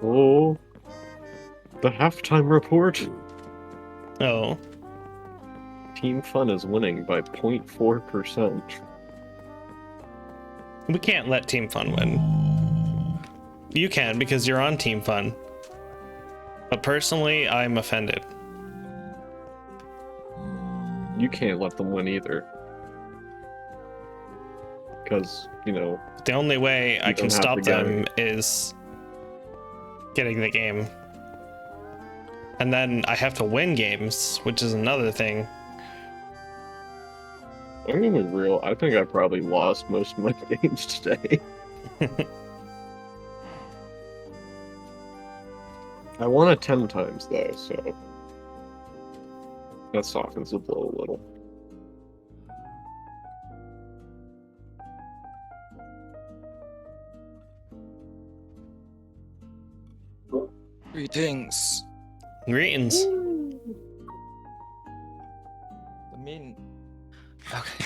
Oh, the halftime report. Oh. Team Fun is winning by 0.4%. We can't let Team Fun win. You can because you're on Team Fun. But personally, I'm offended. You can't let them win either. Because, you know... The only way I can stop the them is getting the game. And then I have to win games, which is another thing. I'm gonna be real, I think I probably lost most of my games today. I won it 10 times though, so that softens the blow a little. Greetings. Greetings. I mean, okay.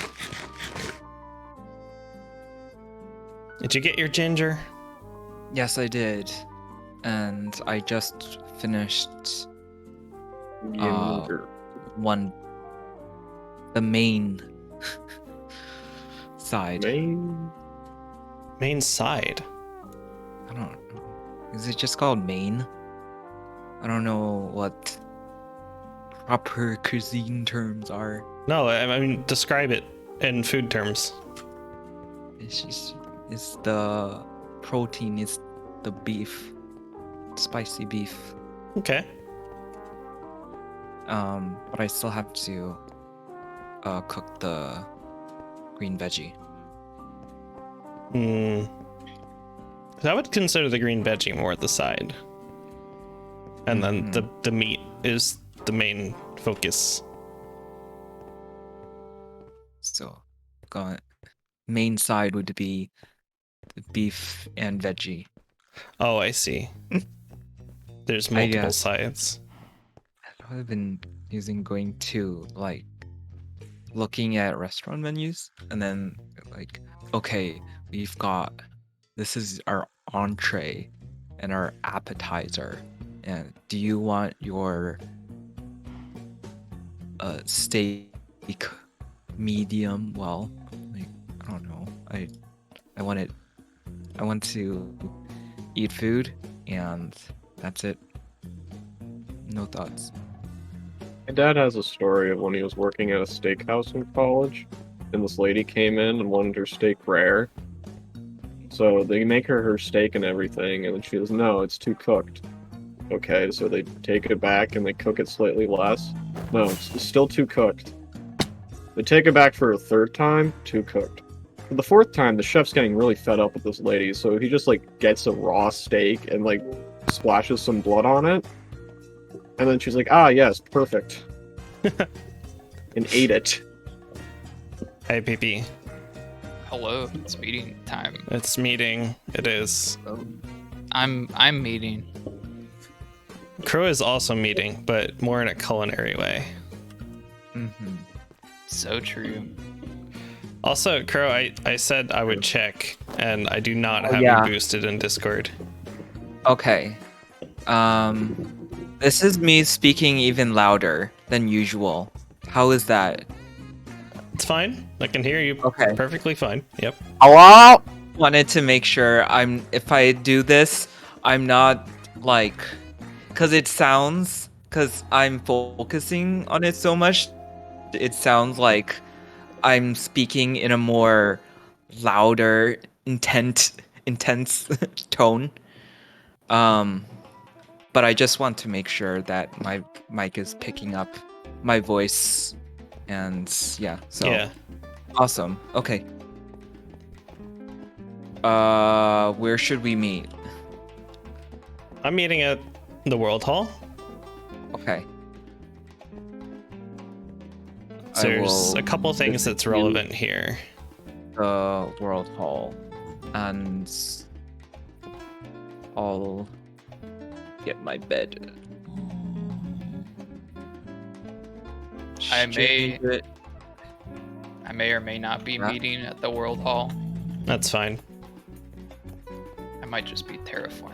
Did you get your ginger? Yes, I did, and I just finished the main side. Main side? I don't know. Is it just called main? I don't know what proper cuisine terms are. No, I mean, describe it in food terms. It's the protein is the beef, spicy beef. Okay. But I still have to cook the green veggie. I would consider the green veggie more the side. And then the meat is the main focus. So, main side would be the beef and veggie. Oh, I see. There's multiple sides. I've been going to like looking at restaurant menus and then like, okay, this is our entree and our appetizer. And do you want your steak medium well? Like, I don't know. I want to eat food and that's it. No thoughts. My dad has a story of when he was working at a steakhouse in college, and this lady came in and wanted her steak rare. So they make her steak and everything, and then she goes, no, it's too cooked. Okay, so they take it back and they cook it slightly less. No, it's still too cooked. They take it back for a third time, too cooked. For the fourth time, the chef's getting really fed up with this lady, so he just, like, gets a raw steak and, like, splashes some blood on it. And then she's like, ah, yes, perfect. And ate it. Hey, PP. Hello, it's meeting time. It's meeting. It is. I'm meeting. Crow is also meeting, but more in a culinary way. So true. Also, Crow, I said I would check, and I do not have you boosted in Discord. Okay. This is me speaking even louder than usual. How is that? It's fine. I can hear you perfectly fine. Yep. Hello? Wanted to make sure if I do this, I'm not like, because I'm focusing on it so much, it sounds like I'm speaking in a more louder, intense tone. But I just want to make sure that my mic is picking up my voice, and yeah, so yeah. Awesome. Okay. Where should we meet? I'm meeting at the World Hall. Okay. So there's a couple things that's relevant here. the World Hall, and I'll get my bed. I may- Change it. I may or may not be Yeah. meeting at the World Hall. That's fine. I might just be terraforming.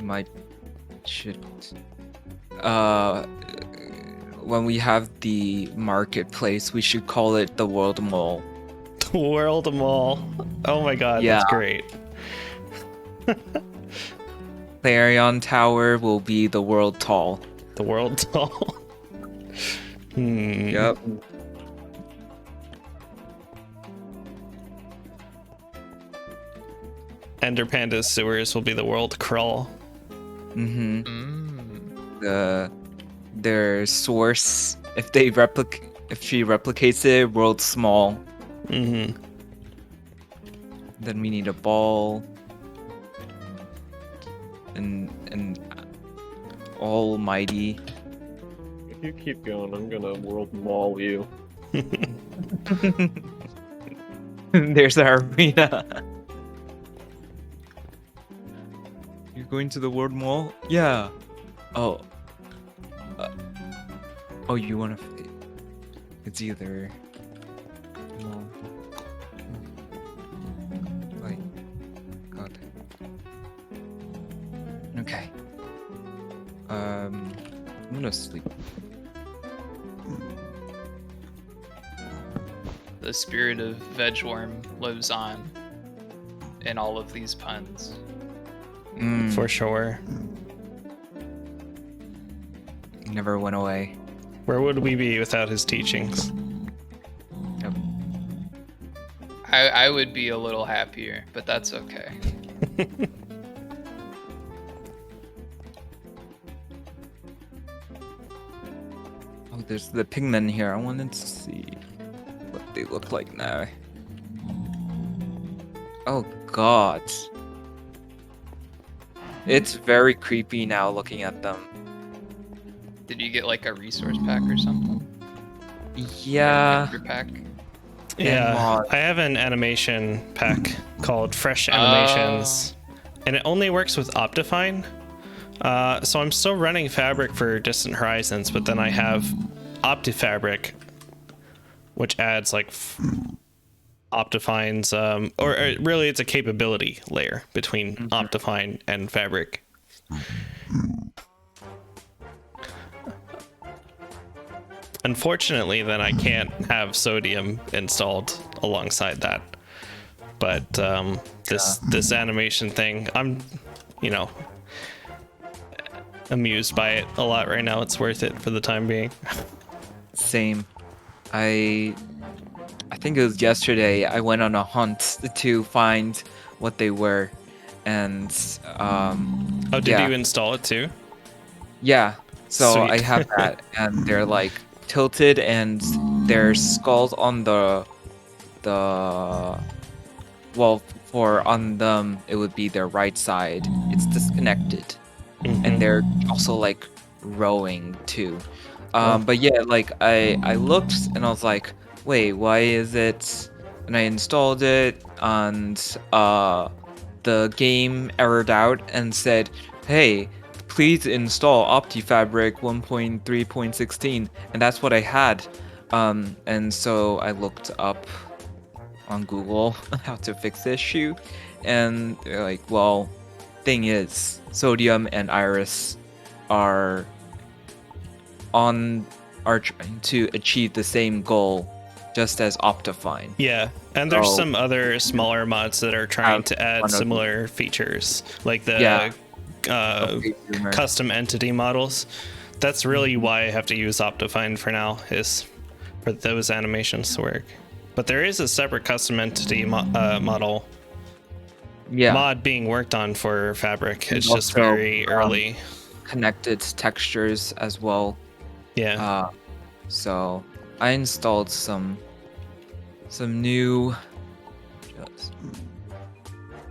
Might should when we have the marketplace, we should call it the World Mall. The World Mall. Oh my god, Yeah. that's great. Clarion Tower will be the World Tall. The World Tall. Yep. Ender Panda's sewers will be the World Crawl. Mm-hmm. Mm. Their source, if she replicates it, World Small. Mm-hmm. Then we need a ball. And Almighty. If you keep going, I'm gonna world maul you. There's our arena. You're going to the World Mall? Yeah. Oh. Oh, you wanna? It's either. Mall. Like. God. Okay. I'm gonna sleep. The spirit of Vegworm lives on in all of these puns. For sure. Never went away. Where would we be without his teachings? Yep. I would be a little happier, but that's okay. Oh, there's the pigmen here. I wanted to see what they look like now. Oh god. It's very creepy now looking at them. Did you get like a resource pack or something? Yeah. Your pack? Yeah, mod. I have an animation pack called Fresh Animations, and it only works with Optifine. So I'm still running Fabric for Distant Horizons, but then I have OptiFabric, which adds like Optifine's, or really it's a capability layer between Optifine and Fabric. Unfortunately, then I can't have Sodium installed alongside that. But this animation thing, I'm, amused by it a lot right now. It's worth it for the time being. Same. I think it was yesterday I went on a hunt to find what they were, and Oh, did yeah. you install it too? Yeah, so Sweet. I have that, and they're like tilted, and their skulls on the well, for on them it would be their right side. It's disconnected, and they're also like rowing too. But yeah, like I looked and I was like, wait, why is it? And I installed it, and the game errored out and said, hey, please install OptiFabric 1.3.16, and that's what I had. And so I looked up on Google how to fix the issue, and they're like, well, thing is, Sodium and Iris are trying to achieve the same goal, just as Optifine. Yeah, and there's So- some other smaller mods that are trying to one add of them. similar features, like the Yeah. uh, custom entity models. That's really why I have to use Optifine for now, is for those animations to work. But there is a separate custom entity model Yeah, mod being worked on for Fabric. It's And just also, very early. connected textures as well. Yeah. So I installed some new just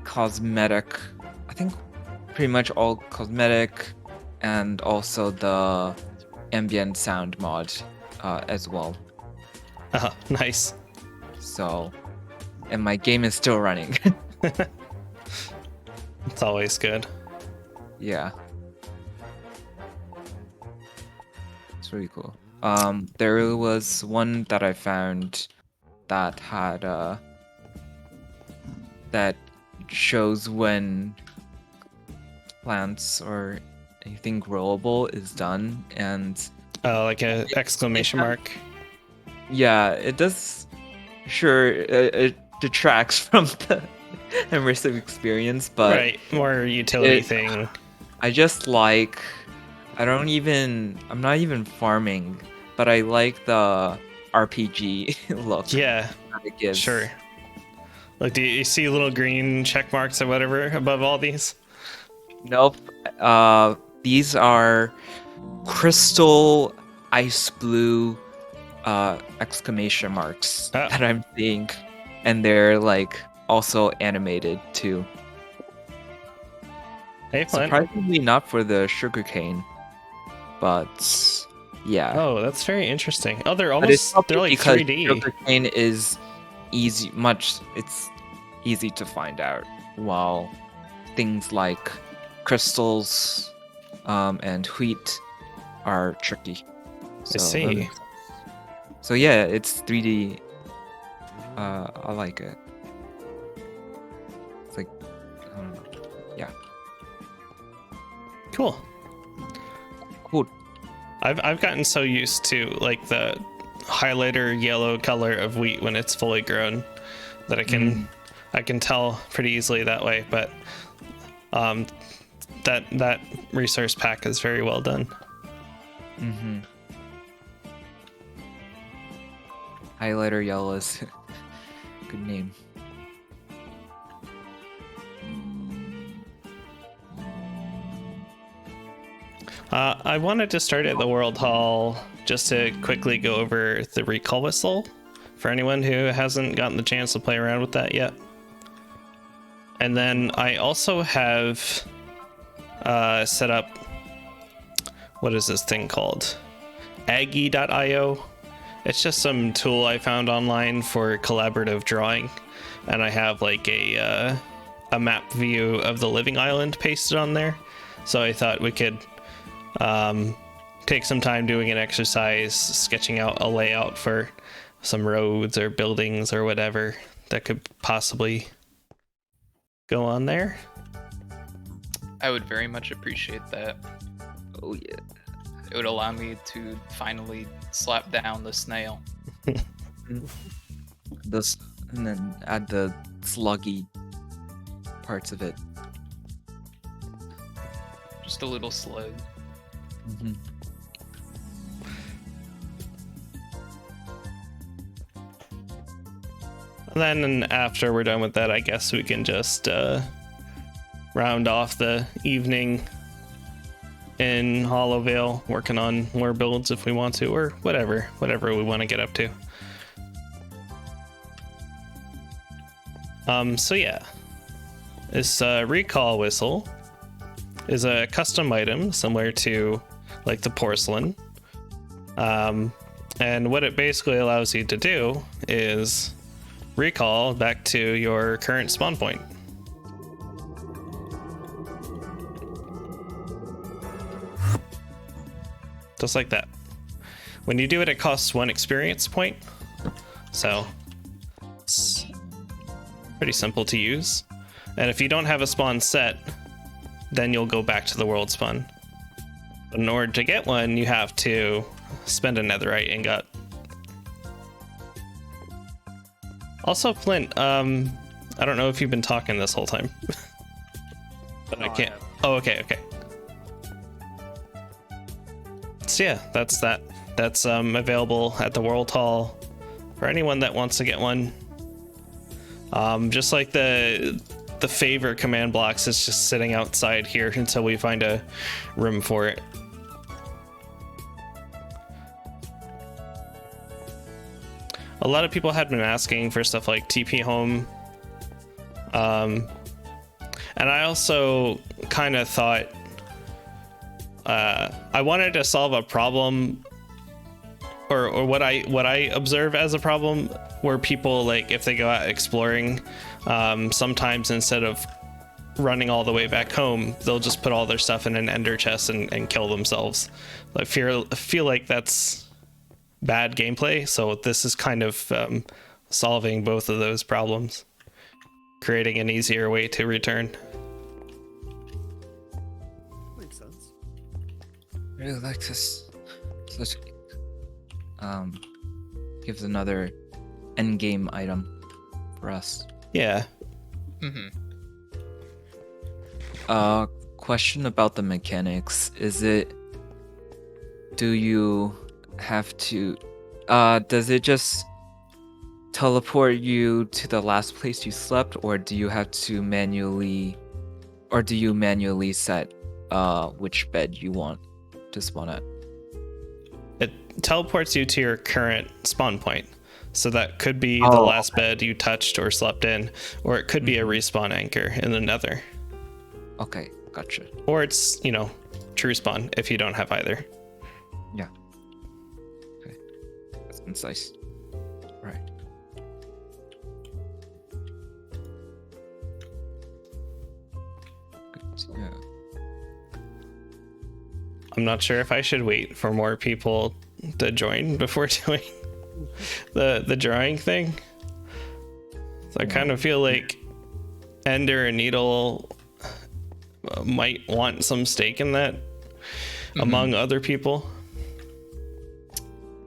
cosmetic. I think pretty much all cosmetic, and also the ambient sound mod as well. Nice. So, and my game is still running. It's always good. Yeah. It's really cool. There was one that I found that had that shows when plants or anything growable is done, and Like a exclamation mark. yeah, it does. Sure, it detracts from the immersive experience, but Right, more utility it- thing. I just like. I'm not even farming, but I like the RPG look Yeah, that it gives. sure. Like, do you see little green check marks or whatever above all these? Nope. These are crystal ice blue exclamation marks Oh. that I'm seeing, and they're like also animated too. Hey, plant. Surprisingly, not for the sugarcane, but yeah. Oh, that's very interesting. Oh, they're But it's almost, they're probably like because 3D. sugarcane is it's easy to find out, while things like crystals and wheat are tricky. I see. So yeah, it's 3D. I like it. It's like, I don't know. Yeah. Cool. Cool. I've gotten so used to like the highlighter yellow color of wheat when it's fully grown that I can tell pretty easily that way. But that resource pack is very well done. Mm-hmm. Highlighter yellow is good name. I wanted to start at the World Hall just to quickly go over the recall whistle for anyone who hasn't gotten the chance to play around with that yet. And then I also have set up, what is this thing called? Aggie.io. It's just some tool I found online for collaborative drawing. And I have like a map view of the living island pasted on there. So I thought we could take some time doing an exercise, sketching out a layout for some roads or buildings or whatever that could possibly go on there. I would very much appreciate that. Oh yeah. It would allow me to finally slap down the snail. This, and then add the sluggy parts of it. Just a little slug. Mm-hmm. And then after we're done with that, I guess we can just round off the evening in Hollowvale, working on more builds if we want to, or whatever we want to get up to. So yeah, this recall whistle is a custom item similar to like the porcelain. And what it basically allows you to do is recall back to your current spawn point. Just like that. When you do it, it costs 1 experience point. So it's pretty simple to use. And if you don't have a spawn set, then you'll go back to the world spawn. But in order to get one, you have to spend a netherite ingot. Also, Flint, I don't know if you've been talking this whole time. But I can't. Oh, okay. So yeah, that's that. That's available at the World Hall for anyone that wants to get one. Just like the favor command blocks is just sitting outside here until we find a room for it. A lot of people had been asking for stuff like TP home. And I also kind of thought I wanted to solve a problem or what I observe as a problem, where people, like, if they go out exploring, sometimes instead of running all the way back home, they'll just put all their stuff in an ender chest and kill themselves. I feel like that's bad gameplay. So this is kind of solving both of those problems, creating an easier way to return. Makes sense. I really like this. Such gives another end game item for us. Yeah. Mm-hmm. Question about the mechanics. Do you have to does it just teleport you to the last place you slept, or do you have to manually set which bed you want to spawn at? It teleports you to your current spawn point. So that could be the last bed you touched or slept in, or it could be a respawn anchor in the nether. Okay, gotcha. Or it's, true spawn if you don't have either. Yeah. Okay. That's concise. Right. Yeah. I'm not sure if I should wait for more people to join before doing the drawing thing. So I kind of feel like Ender and Needle might want some stake in that among other people.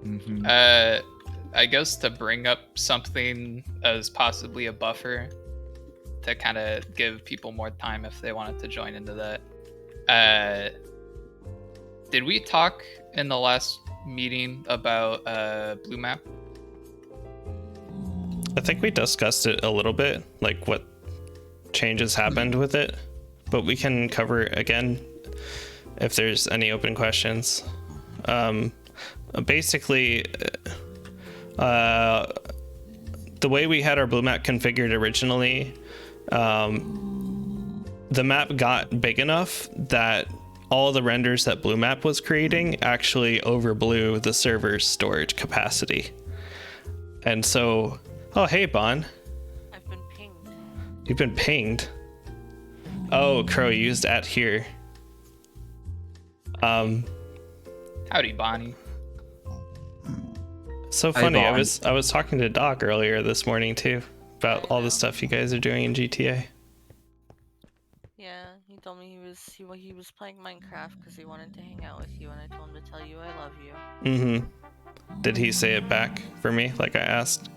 Mm-hmm. I guess to bring up something as possibly a buffer to kind of give people more time if they wanted to join into that. Did we talk in the last meeting about blue map? I think we discussed it a little bit, like what changes happened with it, but we can cover it again if there's any open questions. Basically, the way we had our blue map configured originally, the map got big enough that all the renders that blue map was creating actually overblew the server's storage capacity. And so, oh, hey, Bon. I've been pinged. You've been pinged. Oh, Crow used at here. Howdy, Bonnie. So Hi, funny. I Bon. was talking to Doc earlier this morning too about all the stuff you guys are doing in GTA. Yeah, he told me he was playing Minecraft because he wanted to hang out with you, and I told him to tell you I love you. Mm-hmm. Did he say it back for me like I asked?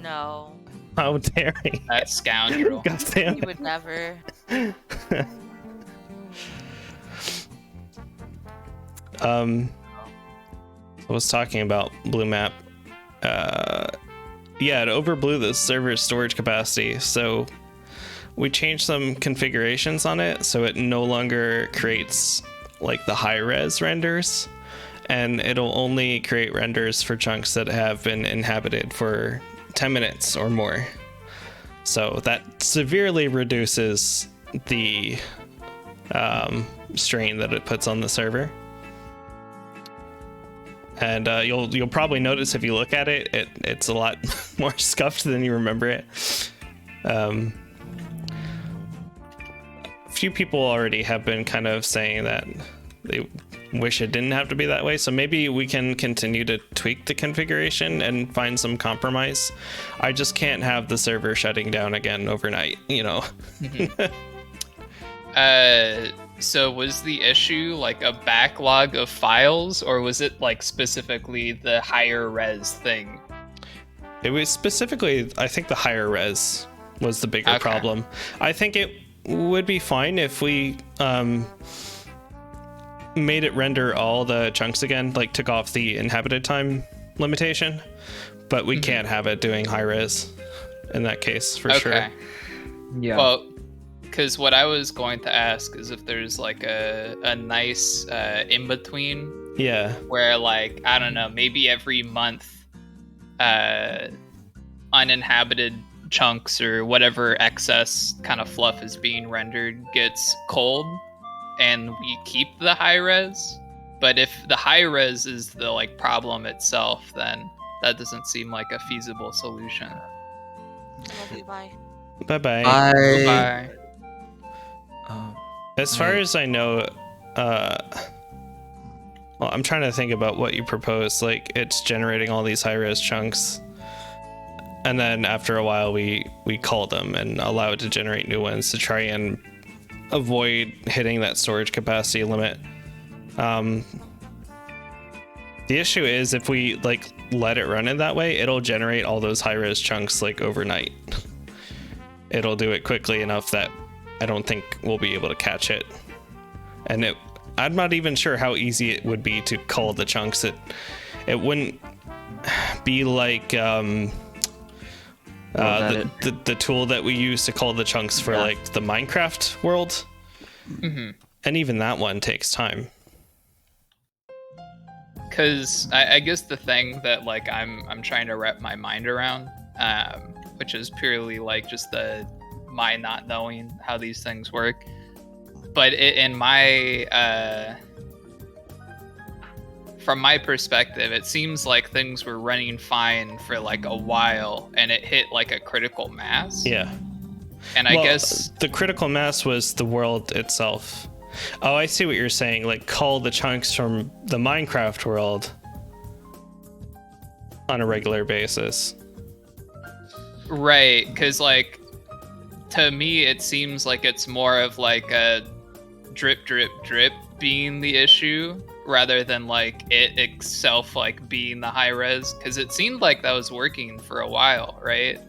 No, How dare he? That scoundrel. God damn he it. would never. I was talking about blue map. Yeah, it overblew the server's storage capacity, so we changed some configurations on it so it no longer creates like the high res renders, and it'll only create renders for chunks that have been inhabited for 10 minutes or more. So that severely reduces the strain that it puts on the server. And you'll probably notice if you look at it, it's a lot more scuffed than you remember it. A few people already have been kind of saying that they wish it didn't have to be that way, so maybe we can continue to tweak the configuration and find some compromise. I just can't have the server shutting down again overnight, So was the issue like a backlog of files, or was it like specifically the higher res thing? It was specifically, I think the higher res was the bigger problem. I think it would be fine if we made it render all the chunks again, like took off the inhabited time limitation, but we can't have it doing high res in that case for sure. Yeah. Well, because what I was going to ask is if there's like a nice in between. Yeah. Where like, I don't know, maybe every month uninhabited chunks or whatever excess kind of fluff is being rendered gets cold and we keep the high res, But if the high res is the like problem itself, then that doesn't seem like a feasible solution. Love you. Bye. Bye bye. Goodbye. As far as I know, well, I'm trying to think about what you propose. Like, it's generating all these high-res chunks, and then after a while, we call them and allow it to generate new ones to try and avoid hitting that storage capacity limit. The issue is if we like let it run in that way, it'll generate all those high-res chunks like overnight. It'll do it quickly enough that I don't think we'll be able to catch it. And I'm not even sure how easy it would be to cull the chunks. It wouldn't be like the tool that we use to cull the chunks for like the Minecraft world. Mm-hmm. And even that one takes time. Because I guess the thing that like I'm trying to wrap my mind around, which is purely like just my not knowing how these things work. But in my from my perspective, it seems like things were running fine for like a while, and it hit like a critical mass. Yeah. And I guess the critical mass was the world itself. Oh, I see what you're saying. Like, cull the chunks from the Minecraft world on a regular basis. Right, because like to me it seems like it's more of like a drip drip drip being the issue rather than like it itself like being the high res, because it seemed like that was working for a while, right?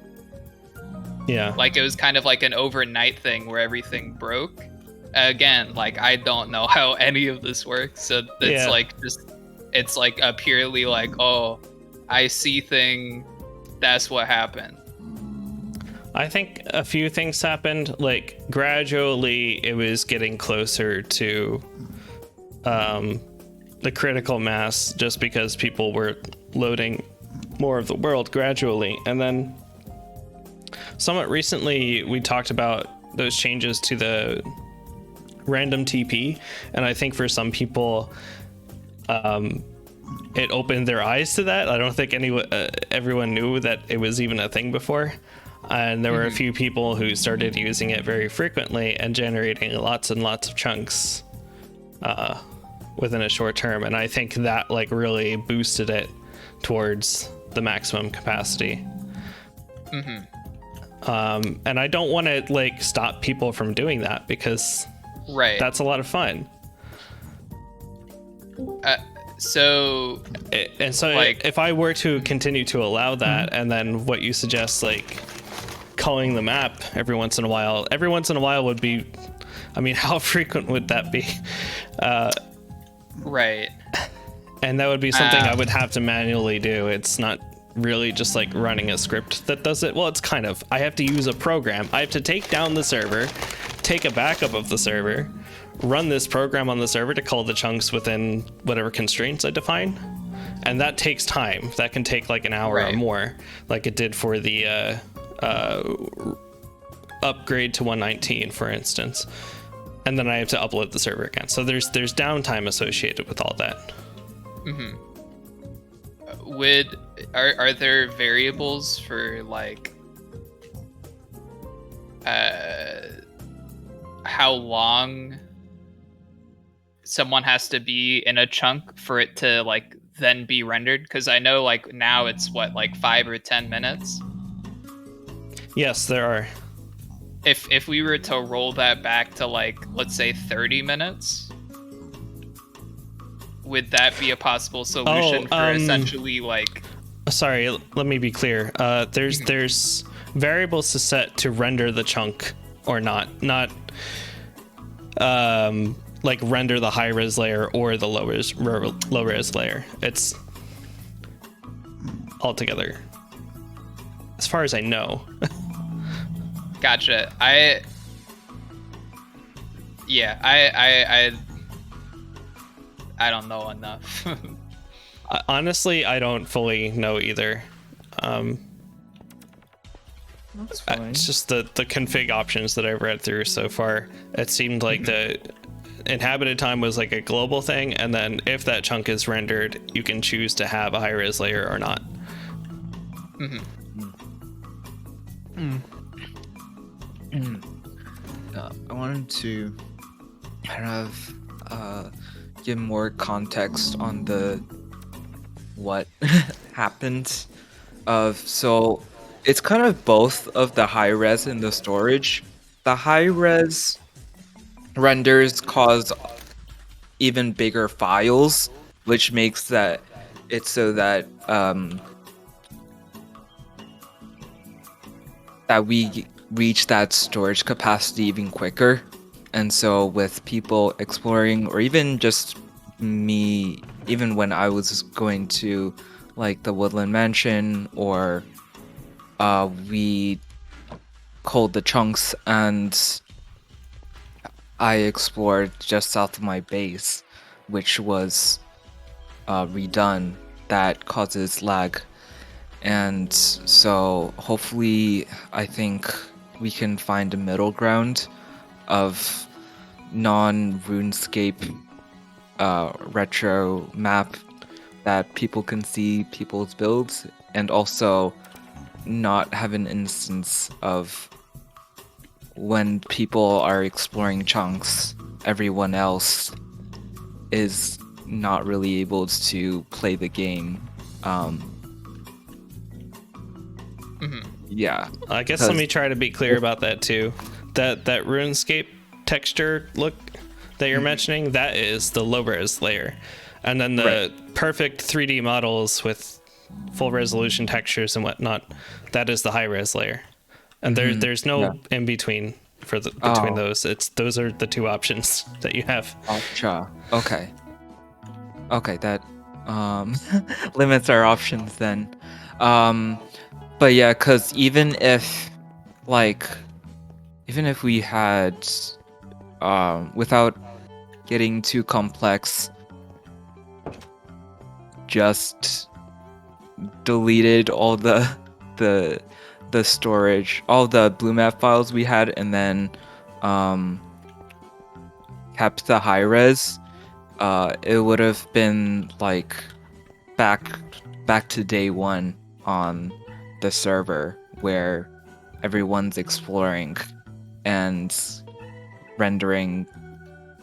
Yeah. Like it was kind of like an overnight thing where everything broke. Again, like I don't know how any of this works, so it's like just it's like a purely like, oh, I see thing, that's what happened. I think a few things happened. Like, gradually it was getting closer to the critical mass just because people were loading more of the world gradually. And then somewhat recently we talked about those changes to the random TP, and I think for some people it opened their eyes to that. I don't think everyone knew that it was even a thing before, and there were a few people who started using it very frequently and generating lots and lots of chunks within a short term, and I think that like really boosted it towards the maximum capacity. And I don't want to like stop people from doing that, because that's a lot of fun. So like, if I were to continue to allow that, and then what you suggest, like culling the map every once in a while would be, I mean, how frequent would that be? Right. And that would be something I would have to manually do. It's not really just like running a script that does it. Well, it's kind of, I have to use a program. I have to take down the server, take a backup of the server, run this program on the server to cull the chunks within whatever constraints I define. And that takes time. That can take like an hour or more, like it did for the upgrade to 119, for instance. And then I have to upload the server again. So there's downtime associated with all that. Are there variables for like how long someone has to be in a chunk for it to like then be rendered? Because I know like now it's what, like 5 or 10 minutes. Yes, there are. If we were to roll that back to like, let's say 30 minutes, would that be a possible solution for essentially like... Sorry, let me be clear. There's variables to set to render the chunk or not like render the high res layer or the low res layer. It's all together, as far as I know. Gotcha. I don't know enough. Honestly, I don't fully know either. That's fine. It's just the config options that I've read through so far. It seemed like inhabited time was like a global thing, and then if that chunk is rendered, you can choose to have a high res layer or not. I wanted to kind of give more context on the what happened. So it's kind of both of the high res and the storage. The high res renders cause even bigger files, which makes that it's so that that we reach that storage capacity even quicker. And so with people exploring, or even just me, even when I was going to like the Woodland Mansion, or we called the chunks and I explored just south of my base, which was redone, that causes lag. And so hopefully I think we can find a middle ground of non-RuneScape retro map that people can see people's builds, and also not have an instance of when people are exploring chunks, everyone else is not really able to play the game. Yeah. I guess let me try to be clear about that too. That RuneScape texture look that you're mentioning, that is the low res layer. And then the perfect 3D models with full resolution textures and whatnot, that is the high res layer. And there's no in between for the between those. Those are the two options that you have. Gotcha. Okay. Okay, that limits our options then. But yeah, because even if we had without getting too complex, just deleted all the storage, all the blue map files we had, and then kept the high res, it would have been like back to day one on the server where everyone's exploring and rendering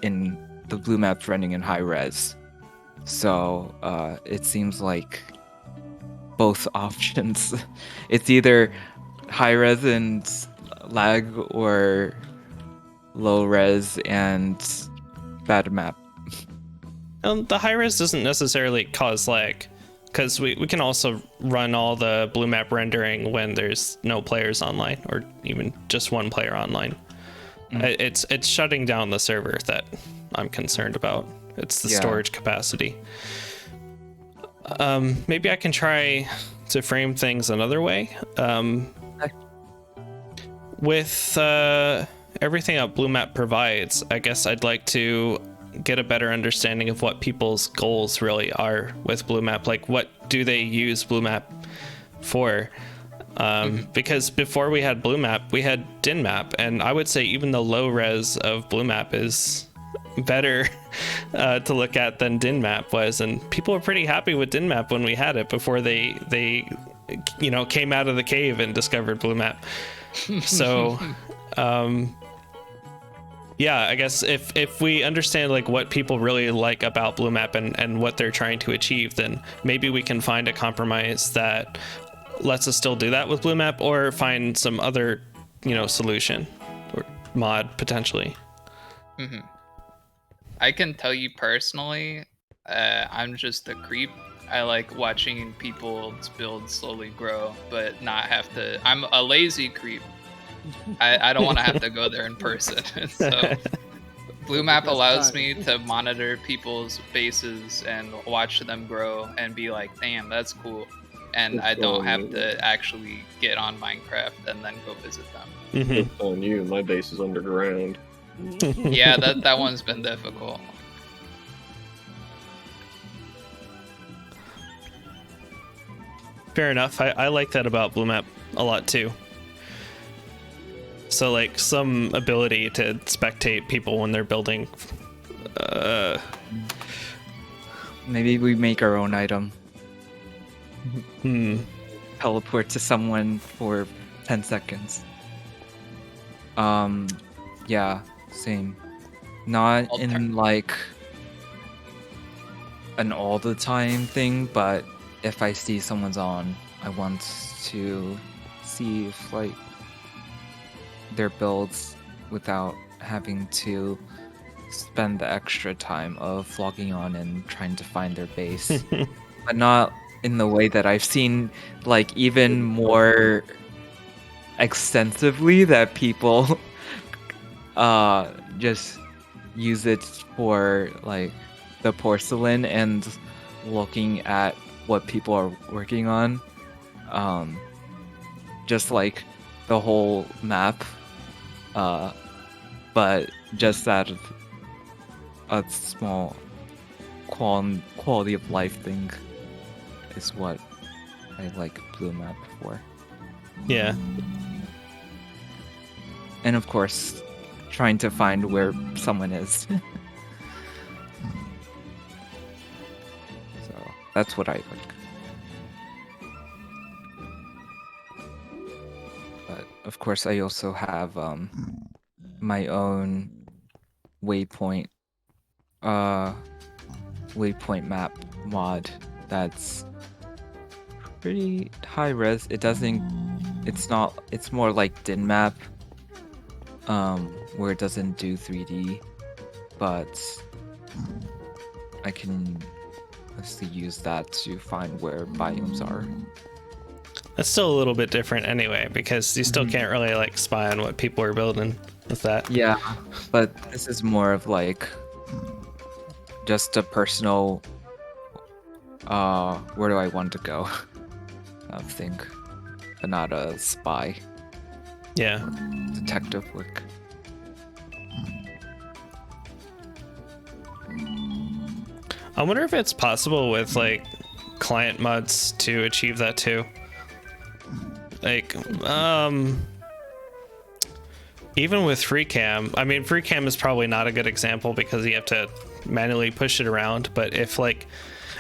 in the blue maps, rendering in high res. So it seems like both options. It's either high res and lag, or low res and bad map. The high res doesn't necessarily cause lag, because we can also run all the blue map rendering when there's no players online, or even just one player online. It's shutting down the server that I'm concerned about. It's the storage capacity. Maybe I can try to frame things another way. With everything that blue map provides, I guess I'd like to get a better understanding of what people's goals really are with blue map. Like, what do they use blue map for? Because before we had blue map, we had din map, and I would say even the low res of blue map is better to look at than din map was, and people were pretty happy with din map when we had it before they came out of the cave and discovered blue map. So yeah, I guess if we understand like what people really like about blue map and what they're trying to achieve, then maybe we can find a compromise that lets us still do that with blue map, or find some other solution or mod potentially. I can tell you personally, I'm just a creep. I like watching people's builds slowly grow, but not have to. I'm a lazy creep. I don't want to have to go there in person. So blue map allows me to monitor people's bases and watch them grow and be like, damn, that's cool. And I don't have to actually get on Minecraft and then go visit them. It's on you. My base is underground. Yeah, that one's been difficult. Fair enough. I like that about blue map a lot too. So like some ability to spectate people when they're building Maybe we make our own item. Hmm. Teleport to someone for 10 seconds. Yeah, same. Not in like an all the time thing, but if I see someone's on, I want to see if like their builds without having to spend the extra time of logging on and trying to find their base. But not in the way that I've seen like even more extensively that people just use it for like the porcelain and looking at what people are working on. Just like the whole map, but just that a small quality of life thing is what I like Blue Map for. Yeah. And of course, trying to find where someone is. So that's what I like. But of course, I also have my own waypoint waypoint map mod that's pretty high res. It's more like din map, where it doesn't do 3D, but I can obviously use that to find where biomes are. That's still a little bit different anyway, because you still can't really like spy on what people are building with that. Yeah, but this is more of like just a personal where do I want to go thing, but not a spy Yeah. detective work. I wonder if it's possible with like client mods to achieve that too. Like, even with FreeCam, I mean, FreeCam is probably not a good example because you have to manually push it around. But if like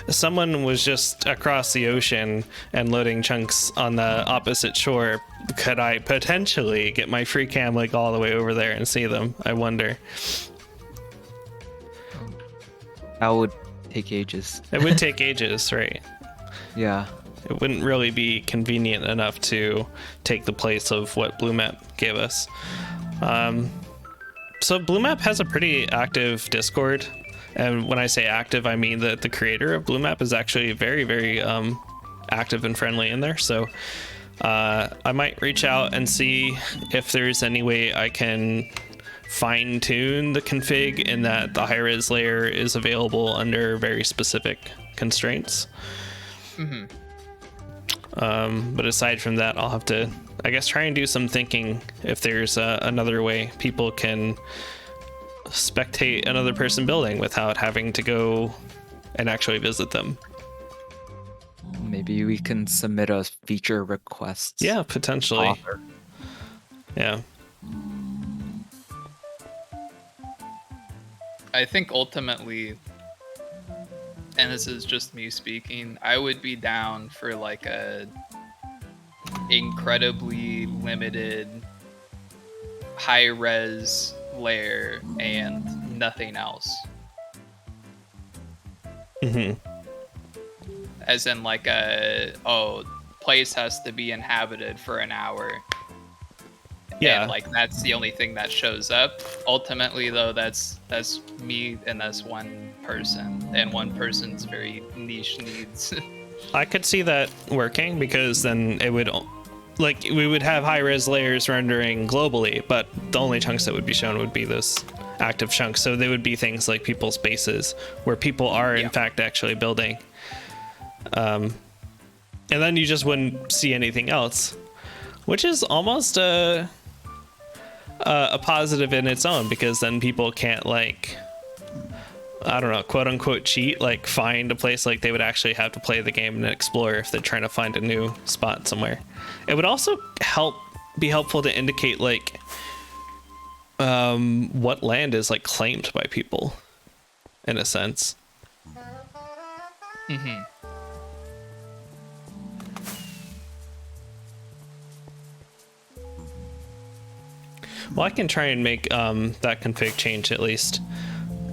someone was just across the ocean and loading chunks on the opposite shore, could I potentially get my FreeCam like all the way over there and see them? I wonder. That would take ages. It would take ages, right? Yeah. It wouldn't really be convenient enough to take the place of what BlueMap gave us. So BlueMap has a pretty active Discord, and when I say active, I mean that the creator of BlueMap is actually very, very active and friendly in there. So I might reach out and see if there's any way I can fine tune the config in that the high-res layer is available under very specific constraints. But aside from that, I'll have to, I guess, try and do some thinking if there's another way people can spectate another person building without having to go and actually visit them. Maybe we can submit a feature request. Yeah, potentially. Author. Yeah. I think ultimately, and this is just me speaking, I would be down for like a incredibly limited high res layer and nothing else. As in like place has to be inhabited for an hour. Yeah. And like that's the only thing that shows up. Ultimately though, that's me and that's one person and one person's very niche needs. I could see that working because then it would, like, we would have high-res layers rendering globally, but the only chunks that would be shown would be those active chunks. So they would be things like people's bases where people are in fact actually building. And then you just wouldn't see anything else, which is almost a positive in its own, because then people can't, like, I don't know, quote unquote cheat, like find a place. Like they would actually have to play the game and explore if they're trying to find a new spot somewhere. It would also be helpful to indicate like what land is like claimed by people. in a sense. Mm-hmm. Well, I can try and make that config change at least.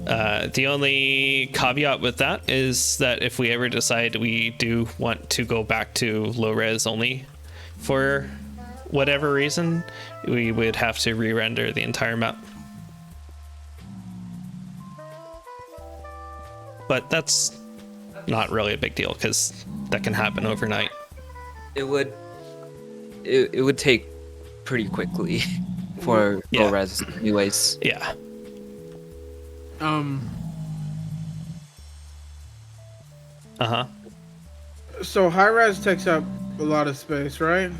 The only caveat with that is that if we ever decide we do want to go back to low res only for whatever reason, we would have to re-render the entire map. But that's not really a big deal because that can happen overnight. It would take pretty quickly for Yeah. low res anyways. Yeah. Uh-huh. So high res takes up a lot of space, right?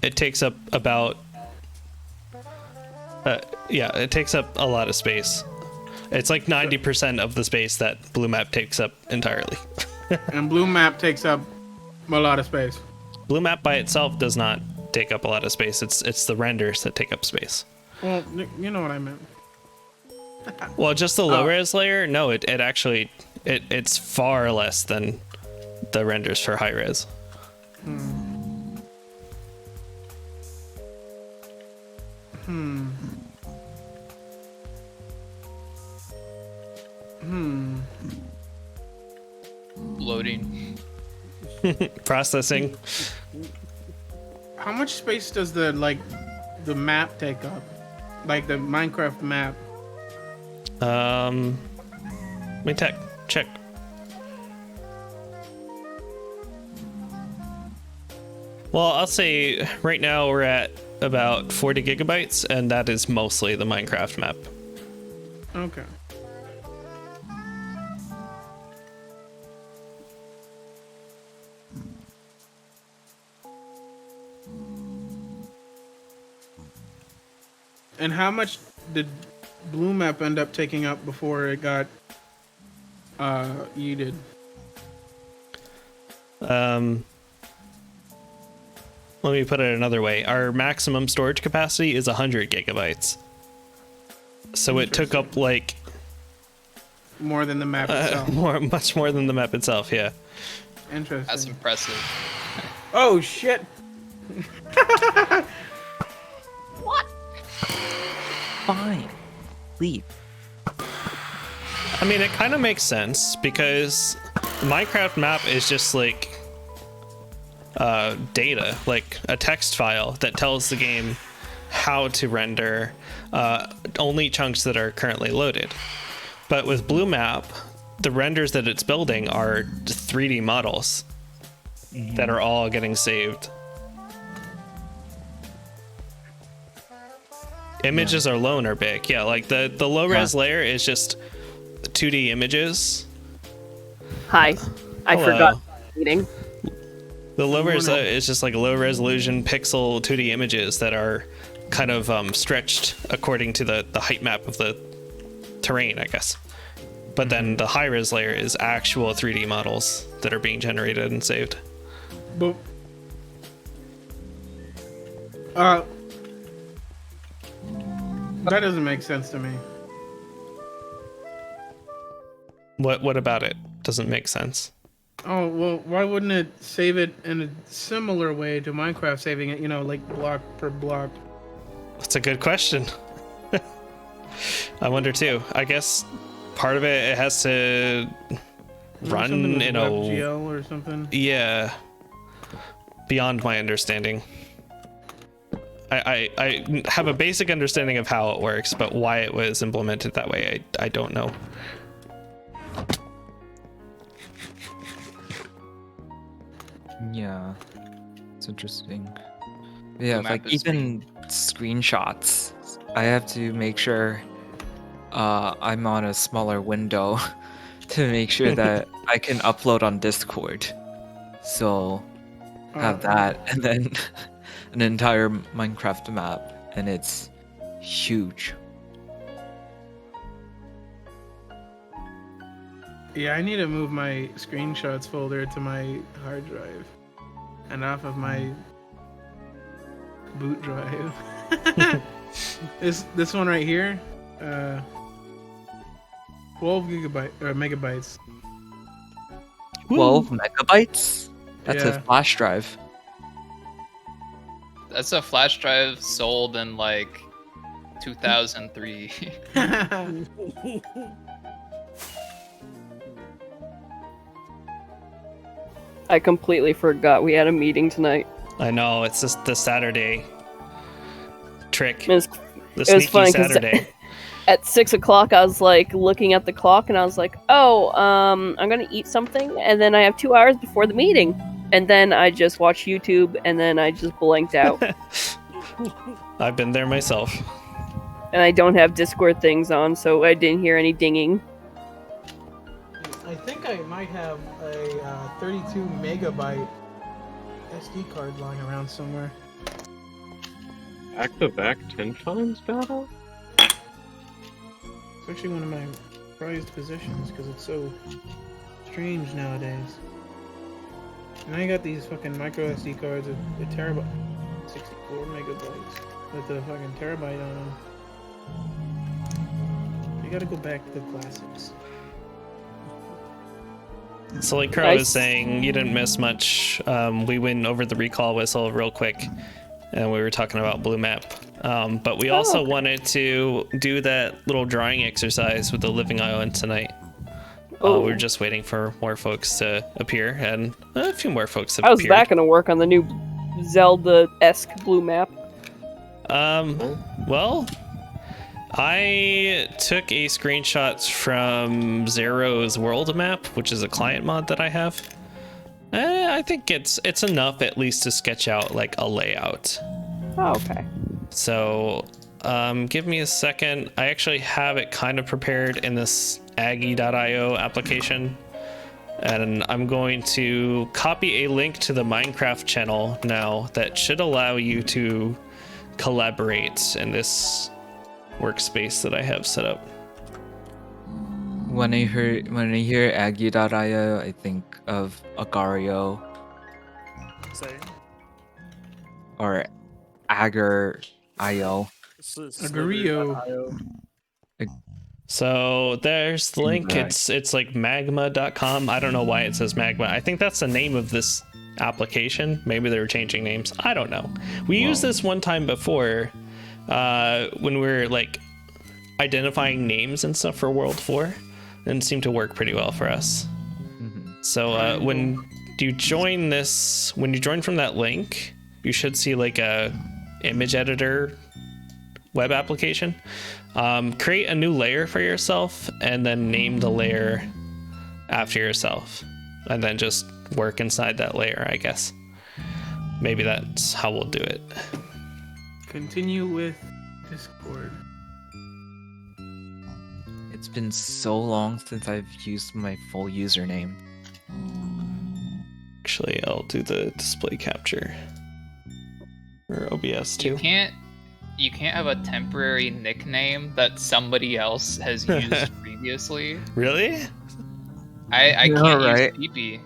It takes up about it takes up a lot of space. It's like 90% of the space that blue map takes up entirely. And blue map takes up a lot of space. Blue map by itself does not take up a lot of space. It's the renders that take up space. Well, you know what I meant. Well, just the low res layer? No, it actually it's far less than the renders for high res. Loading. Processing. How much space does the map take up? Like the Minecraft map? Let me check. Well, I'll say right now we're at about 40 gigabytes, and that is mostly the Minecraft map. Okay. And how much did blue map end up taking up before it got yeeted? Let me put it another way. Our maximum storage capacity is 100 gigabytes. So it took up like More than the map itself. much more than the map itself, yeah. Interesting. That's impressive. Oh shit! What? Fine. Leave. I mean, it kind of makes sense because the Minecraft map is just like data, like a text file that tells the game how to render only chunks that are currently loaded. But with Blue Map, the renders that it's building are 3D models that are all getting saved. Images alone are big. Yeah, like the low res layer is just 2D images. Hi. I Hello. forgot meeting. The low res is just like low resolution pixel 2D images that are kind of stretched according to the height map of the terrain, I guess. But then the high res layer is actual 3D models that are being generated and saved. But that doesn't make sense to me. What about it doesn't make sense? Oh, well, why wouldn't it save it in a similar way to Minecraft saving it, like block per block? That's a good question. I wonder too. I guess part of it has to run Something in with a WebGL or something? yeah, beyond my understanding. I have a basic understanding of how it works, but why it was implemented that way, I don't know. Yeah, it's interesting. Yeah, The map like is even screenshots, I have to make sure I'm on a smaller window to make sure that I can upload on Discord. So have that, and then an entire Minecraft map, and it's huge. Yeah, I need to move my screenshots folder to my hard drive and off of my boot drive. This one right here. 12 gigabyte or megabytes. 12 megabytes? That's Yeah. a flash drive. That's a flash drive sold in like 2003. I completely forgot we had a meeting tonight. I know, it's just the Saturday trick. It was, The it was sneaky funny 'cause Saturday. at 6 o'clock, I was like looking at the clock and I was like, oh, I'm gonna eat something and then I have 2 hours before the meeting. And then I just watched YouTube and then I just blanked out. I've been there myself. And I don't have Discord things on, so I didn't hear any dinging. I think I might have a 32 megabyte SD card lying around somewhere. Back to back 10 times battle? It's actually one of my prized possessions because it's so strange nowadays. And I got these fucking micro SD cards with a terabyte, 64 megabytes with a fucking terabyte on them. You gotta go back to the classics. So like Crow Nice. was saying, you didn't miss much. We went over the recall whistle real quick, and we were talking about Blue Map. But we also okay. wanted to do that little drawing exercise with the Living Island tonight. Oh. We were just waiting for more folks to appear, and a few more folks have How's appeared. that gonna work on the new Zelda-esque blue map? Well, I took a screenshot from Zero's world map, which is a client mod that I have. I think it's enough at least to sketch out like a layout. Oh, okay. So, give me a second. I actually have it kind of prepared in this Aggie.io application. And I'm going to copy a link to the Minecraft channel now that should allow you to collaborate in this workspace that I have set up. When I hear Aggie.io, I think of Agario or Agar.io. Agario. So there's the link. Right. It's like magma.com. I don't know why it says magma. I think that's the name of this application. Maybe they were changing names. I don't know. We used this one time before when we were like identifying names and stuff for World 4, and it seemed to work pretty well for us. So when you join from that link, you should see like a image editor web application. Create a new layer for yourself and then name the layer after yourself, and then just work inside that layer, I guess. Maybe that's how we'll do it. Continue with Discord. It's been so long since I've used my full username. Actually, I'll do the display capture or OBS too. You can't have a temporary nickname that somebody else has used previously. Really? I Yeah, can't right. use PP.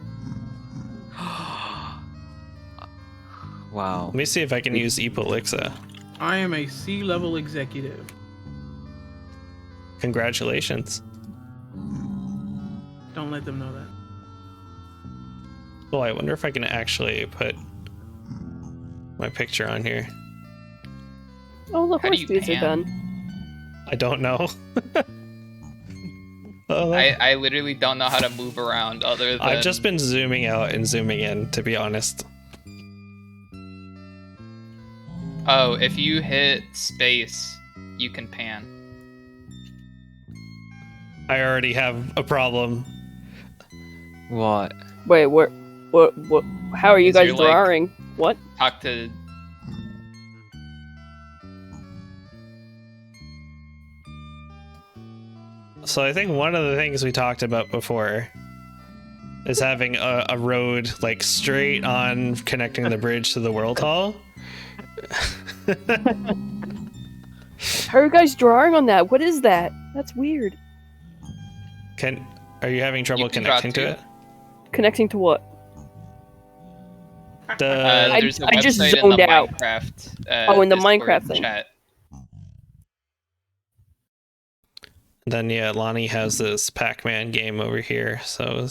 Wow. Let me see if I can use Epolixa. I am a C-level executive. Congratulations. Don't let them know that. Well, I wonder if I can actually put my picture on here. Oh, the How do horse you dudes are pan? done. I don't know. I literally don't know how to move around other than... I've just been zooming out and zooming in, to be honest. Oh, if you hit space, you can pan. I already have a problem. What? Wait, what? How are you Is guys your, like- drawing? What? Talk to... So I think one of the things we talked about before is having a road like straight on connecting the bridge to the World Hall. How are you guys drawing on that? What is that? That's weird. Are you having trouble You can draw connecting to too. it? Connecting to what? There's a I just website in zoned the out. Minecraft. Oh, in the Discord Minecraft thing. chat. Then yeah, Lonnie has this Pac-Man game over here. So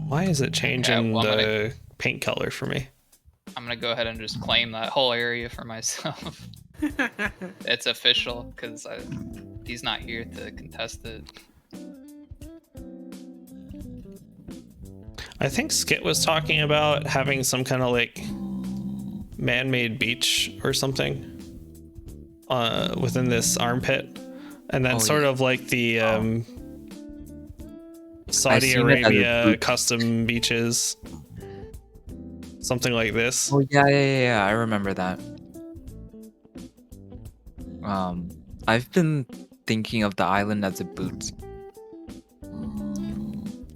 why is it changing well, the paint color for me? I'm gonna go ahead and just claim that whole area for myself. It's official because he's not here to contest it. I think Skit was talking about having some kind of like man-made beach or something within this armpit, and then sort of like the Saudi Arabia custom beaches, something like this. Oh yeah, I remember that. I've been thinking of the island as a boot.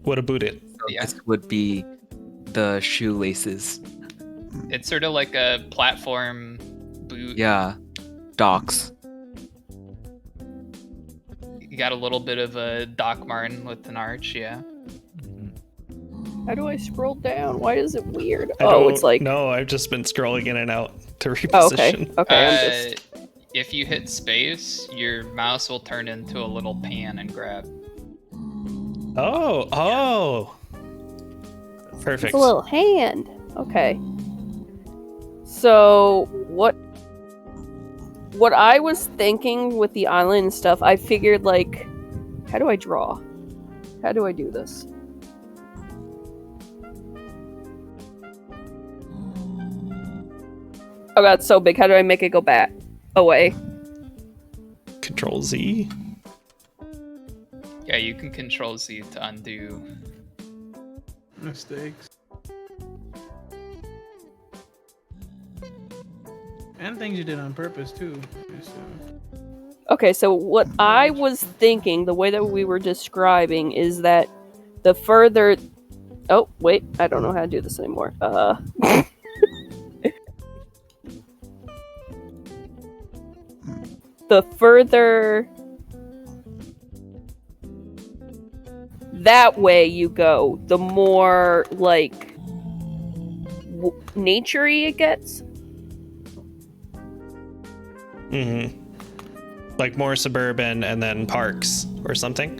What about it? So Yeah. this would be the shoelaces. It's sort of like a platform boot. Yeah, docks. You got a little bit of a Doc Martin with an arch, yeah. How do I scroll down? Why is it weird? I Oh, it's like. no, I've just been scrolling in and out to reposition. Oh, okay. Okay, I'm just. If you hit space, your mouse will turn into a little pan and grab. Oh. Perfect. It's a little hand. Okay. So what I was thinking with the island and stuff, I figured like, how do I draw? How do I do this? Oh god, it's so big. How do I make it go back? Away. Control Z. Yeah, you can Control Z to undo. Mistakes. And things you did on purpose too. So. Okay, so what I was thinking, the way that we were describing, is that the further... Oh, wait, I don't know how to do this anymore. The further that way you go, the more, like, nature-y it gets. Mm-hmm. Like more suburban and then parks or something.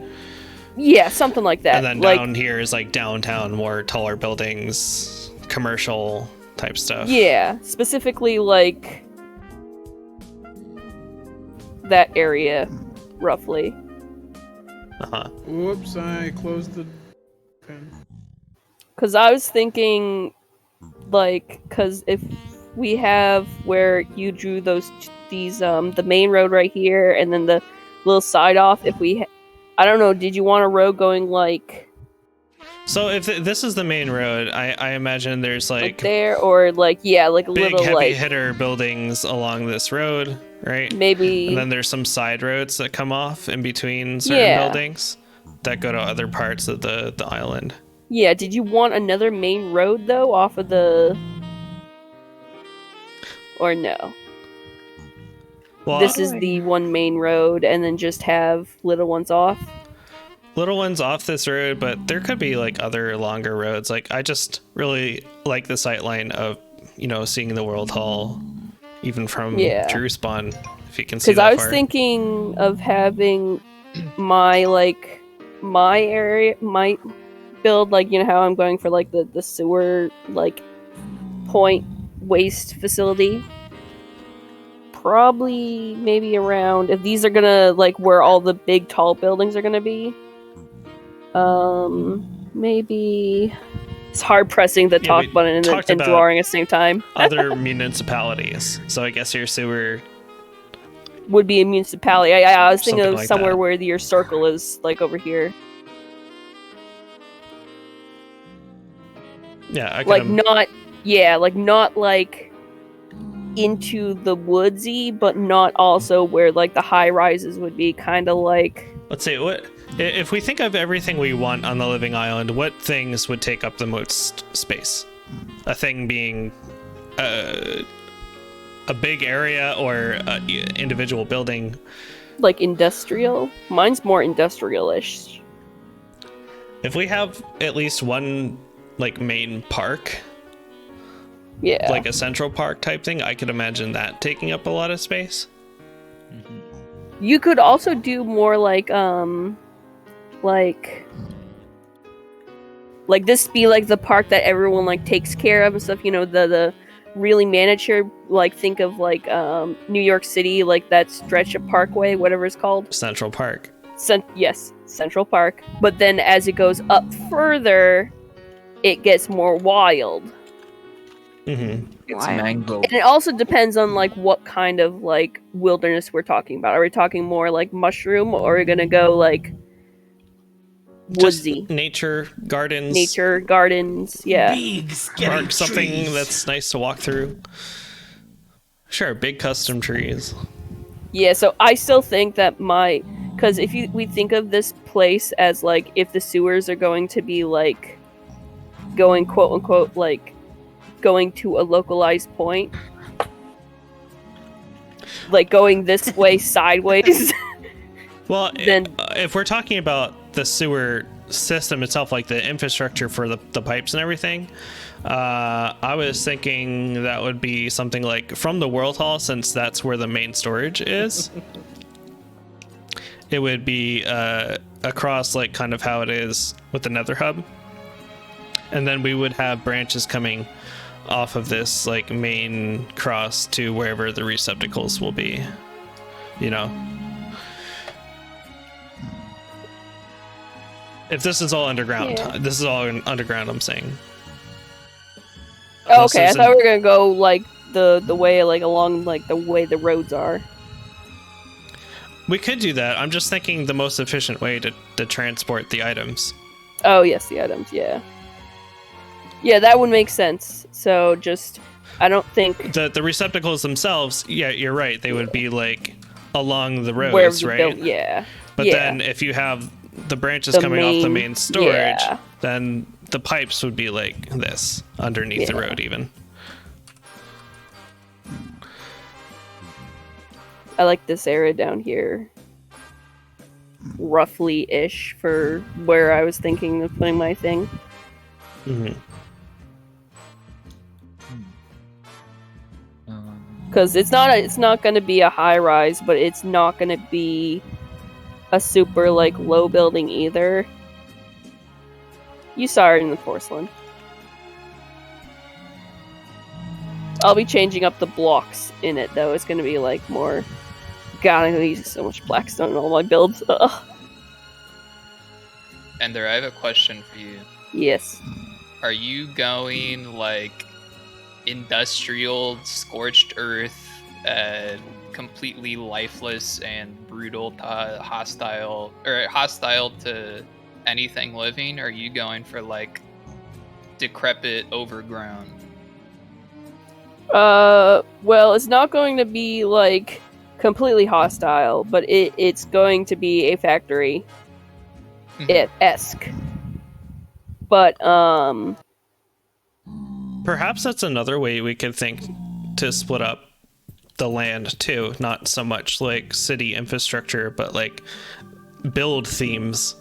Yeah, something like that. And then like, down here is like downtown, more taller buildings, commercial type stuff. yeah, specifically like that area, roughly. Uh-huh. Whoops, I closed the pen. Because I was thinking, like, because if we have where you drew these the main road right here, and then the little side off, if we, I don't know, did you want a road going like? So if this is the main road, I imagine there's like there, or like, yeah, like a big little heavy like hitter buildings along this road, right? maybe. And then there's some side roads that come off in between certain buildings that go to other parts of the island. Yeah, did you want another main road though off of the, or no? Well, This is the one main road, and then just have little ones off. Little ones off this road, but there could be like other longer roads. Like I just really like the sightline of, you know, seeing the World Hall, even from Drew Spawn, if you can see that Because I was far. thinking of having my area, my build, like, you know how I'm going for like the sewer like point waste facility. Probably maybe around, if these are gonna like where all the big tall buildings are gonna be. Maybe it's hard pressing the talk button and drawing at the same time. Other municipalities. So I guess your sewer would be a municipality. I was thinking Something of like somewhere that. where your circle is, like over here. Yeah, I Like can not like into the woodsy, but not also where like the high rises would be, kind of like. let's see, what if we think of everything we want on the living island, what things would take up the most space? A thing being a big area or an individual building? Like industrial? Mine's more industrial-ish. If we have at least one like main park, Yeah. like a central park type thing, I could imagine that taking up a lot of space. You could also do more like this be like the park that everyone like takes care of and stuff, you know, the really manicured, like think of like New York City, like that stretch of Parkway, whatever it's called. Central Park. Yes, Central Park. But then as it goes up further, it gets more wild. Mm-hmm. It's Wild. mango. And it also depends on like what kind of like wilderness we're talking about. Are we talking more like mushroom, or are we gonna go like woodsy? Just nature gardens. Nature gardens, yeah. Big skinny Park, something trees. that's nice to walk through. Sure, big custom trees. Yeah, so I still think that because if we think of this place as like if the sewers are going to be like going quote unquote like going to a localized point, like going this way sideways. Well, Then- if we're talking about the sewer system itself, like the infrastructure for the pipes and everything, I was thinking that would be something like from the World Hall, since that's where the main storage is. It would be across like kind of how it is with the Nether Hub. And then we would have branches coming off of this like main cross to wherever the receptacles will be, you know. If this is all underground, Yeah. this is all underground, I'm saying. Oh, Unless okay, I there's thought we were gonna go like the way like along like the way the roads are. We could do that. I'm just thinking the most efficient way to transport the items. Oh yes, the items, yeah. Yeah, that would make sense. So just I don't think The receptacles themselves, yeah, you're right. They would be like along the roads, where the right? yeah. But yeah. then if you have the branches The coming off the main- main storage, yeah. then the pipes would be like this underneath the Yeah. road even. I like this area down here. Roughly ish for where I was thinking of putting my thing. Hmm. Because it's not gonna be a high rise, but it's not gonna be a super like low building either. You saw it in the porcelain. I'll be changing up the blocks in it though. It's gonna be like more. God, I'm gonna use so much blackstone in all my builds. Ugh. Ender, I have a question for you. Yes. Are you going like industrial, scorched earth, completely lifeless and brutal to hostile to anything living? Or are you going for like decrepit, overgrown? Well, it's not going to be like completely hostile, but it's going to be a factory esque. But Perhaps that's another way we could think to split up the land too. Not so much like city infrastructure, but like build themes,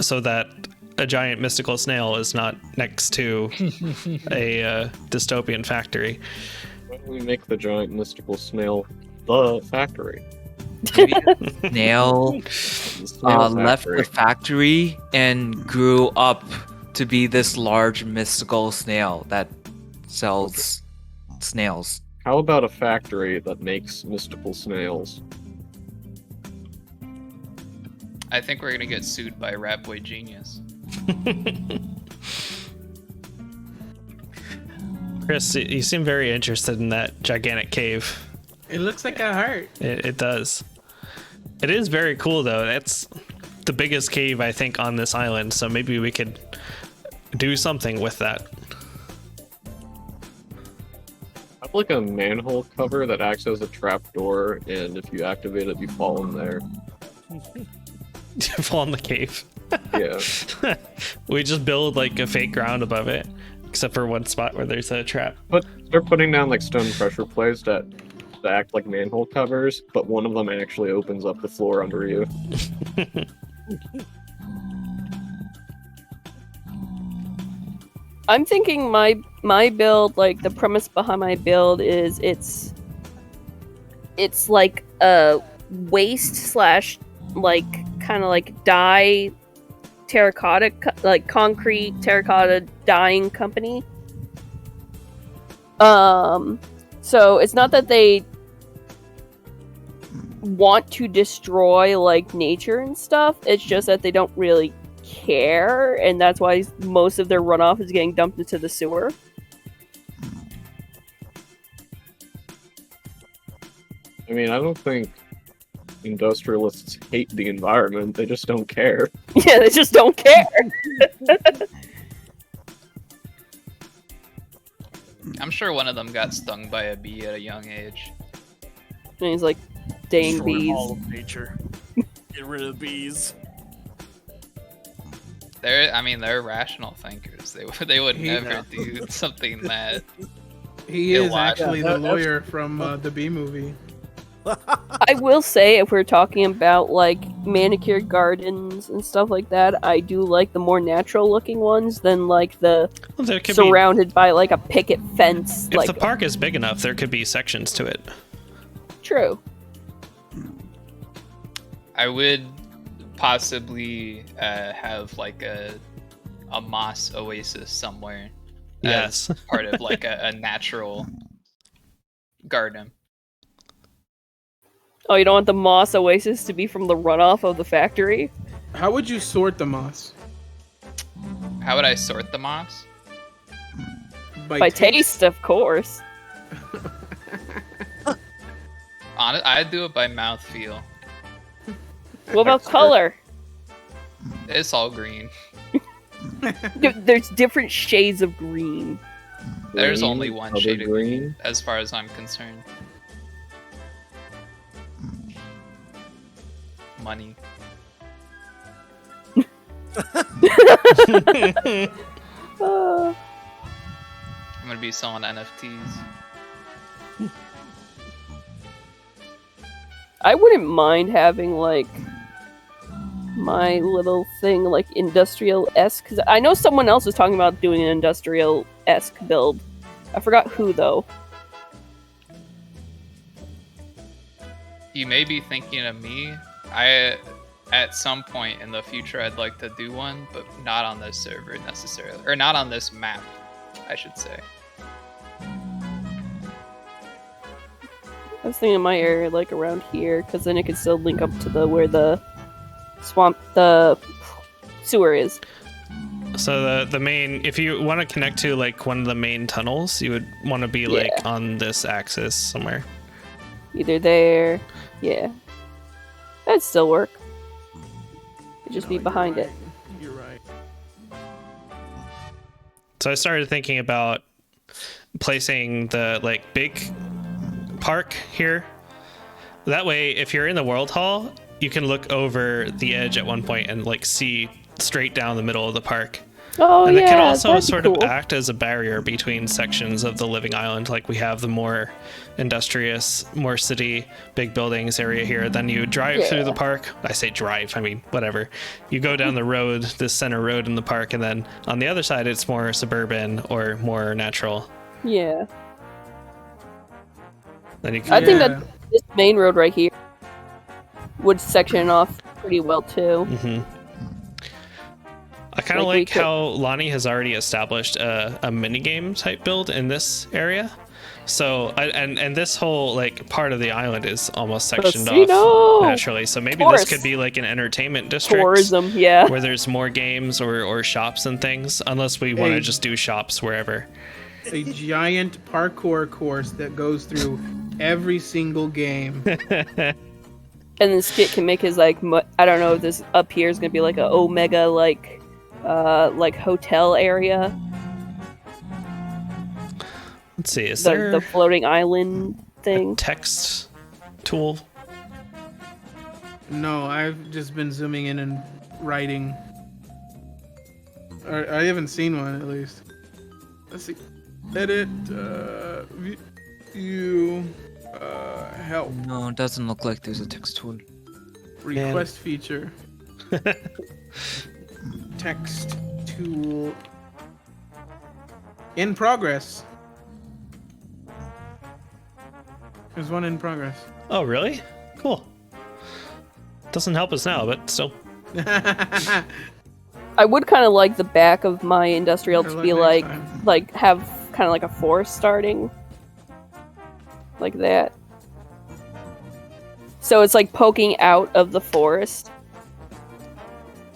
so that a giant mystical snail is not next to a dystopian factory. Why don't we make the giant mystical snail the factory? Maybe the snail The snail left factory. the factory and grew up to be this large mystical snail that sells snails. How about a factory that makes mystical snails? I think we're gonna get sued by Rat Boy Genius. Chris, you seem very interested in that gigantic cave. It looks like a heart. It does. It is very cool though. That's the biggest cave I think on this island, so maybe we could do something with that. Have like a manhole cover that acts as a trapdoor, and if you activate it, you fall in there. Fall in the cave. Yeah. We just build like a fake ground above it, except for one spot where there's a trap. But they're putting down like stone pressure plates that act like manhole covers, but one of them actually opens up the floor under you. I'm thinking my build, like the premise behind my build is it's like waste slash like kind of like dye terracotta like concrete terracotta dyeing company. So it's not that they want to destroy like nature and stuff, it's just that they don't really care, and that's why most of their runoff is getting dumped into the sewer. I mean, I don't think industrialists hate the environment, they just don't care. Yeah, they just don't care. I'm sure one of them got stung by a bee at a young age. And he's like, dang Destroy bees. all of nature. Get rid of bees. They're rational thinkers. They would Yeah. never do something that. He Yeah, is watch. actually Yeah, the lawyer from the Bee movie. I will say, if we're talking about like manicured gardens and stuff like that, I do like the more natural looking ones than like the Well, there could surrounded by like a picket fence. be, if Like the park is big enough, there could be sections to it. true. I would possibly have like a moss oasis somewhere. Yes. As part of like a natural garden. Oh, you don't want the moss oasis to be from the runoff of the factory? How would you sort the moss? How would I sort the moss? By taste, of course. I'd do it by mouthfeel. What about color? It's all green. There's different shades of green. There's Green, only one other shade of green, green. as far as I'm concerned. Money. Uh, I'm gonna be selling NFTs. I wouldn't mind having like my little thing like industrial-esque, because I know someone else was talking about doing an industrial-esque build. I forgot who though. You may be thinking of me. At some point in the future, I'd like to do one, but not on this server necessarily, or not on this map, I should say. I was thinking my area like around here, because then it could still link up to the where the sewer is. So the main, if you want to connect to like one of the main tunnels, you would want to be like on this axis somewhere. Either there, yeah. That'd still work. It'd just be behind it. You're right. So I started thinking about placing the like big park here. That way, if you're in the World Hall, you can look over the edge at one point and like see straight down the middle of the park. Oh And yeah, it can also that'd be sort cool. of act as a barrier between sections of the living island. Like we have the more industrious, more city, big buildings area here. Then you drive through the Yeah. park. I say drive, I mean, whatever. You go down the road, this center road in the park, and then on the other side, it's more suburban or more natural. Yeah. Then you can, I think Yeah. that this main road right here would section off pretty well too. Mhm. I kind of Like we like could- how Lonnie has already established a minigame type build in this area. So, and this whole like part of the island is almost sectioned Casino! off naturally. So maybe Course. this could be like an entertainment district Tourism, yeah. where there's more games or shops and things. Unless we want to Hey. just do shops wherever. A giant parkour course that goes through every single game. And then Skit can make his like I don't know if this up here is gonna be like a Omega like hotel area. Let's see, is there The floating island thing. text tool? No, I've just been zooming in and writing. I haven't seen one at least. Let's see. Edit. View. Help. No, it doesn't look like there's a text tool. Request feature. Text tool. In progress. There's one in progress. Oh, really? Cool. Doesn't help us now, but still. I would kind of like the back of my industrial to Or be like like, next time. like have kind of like a forest starting, like that. So it's like poking out of the forest,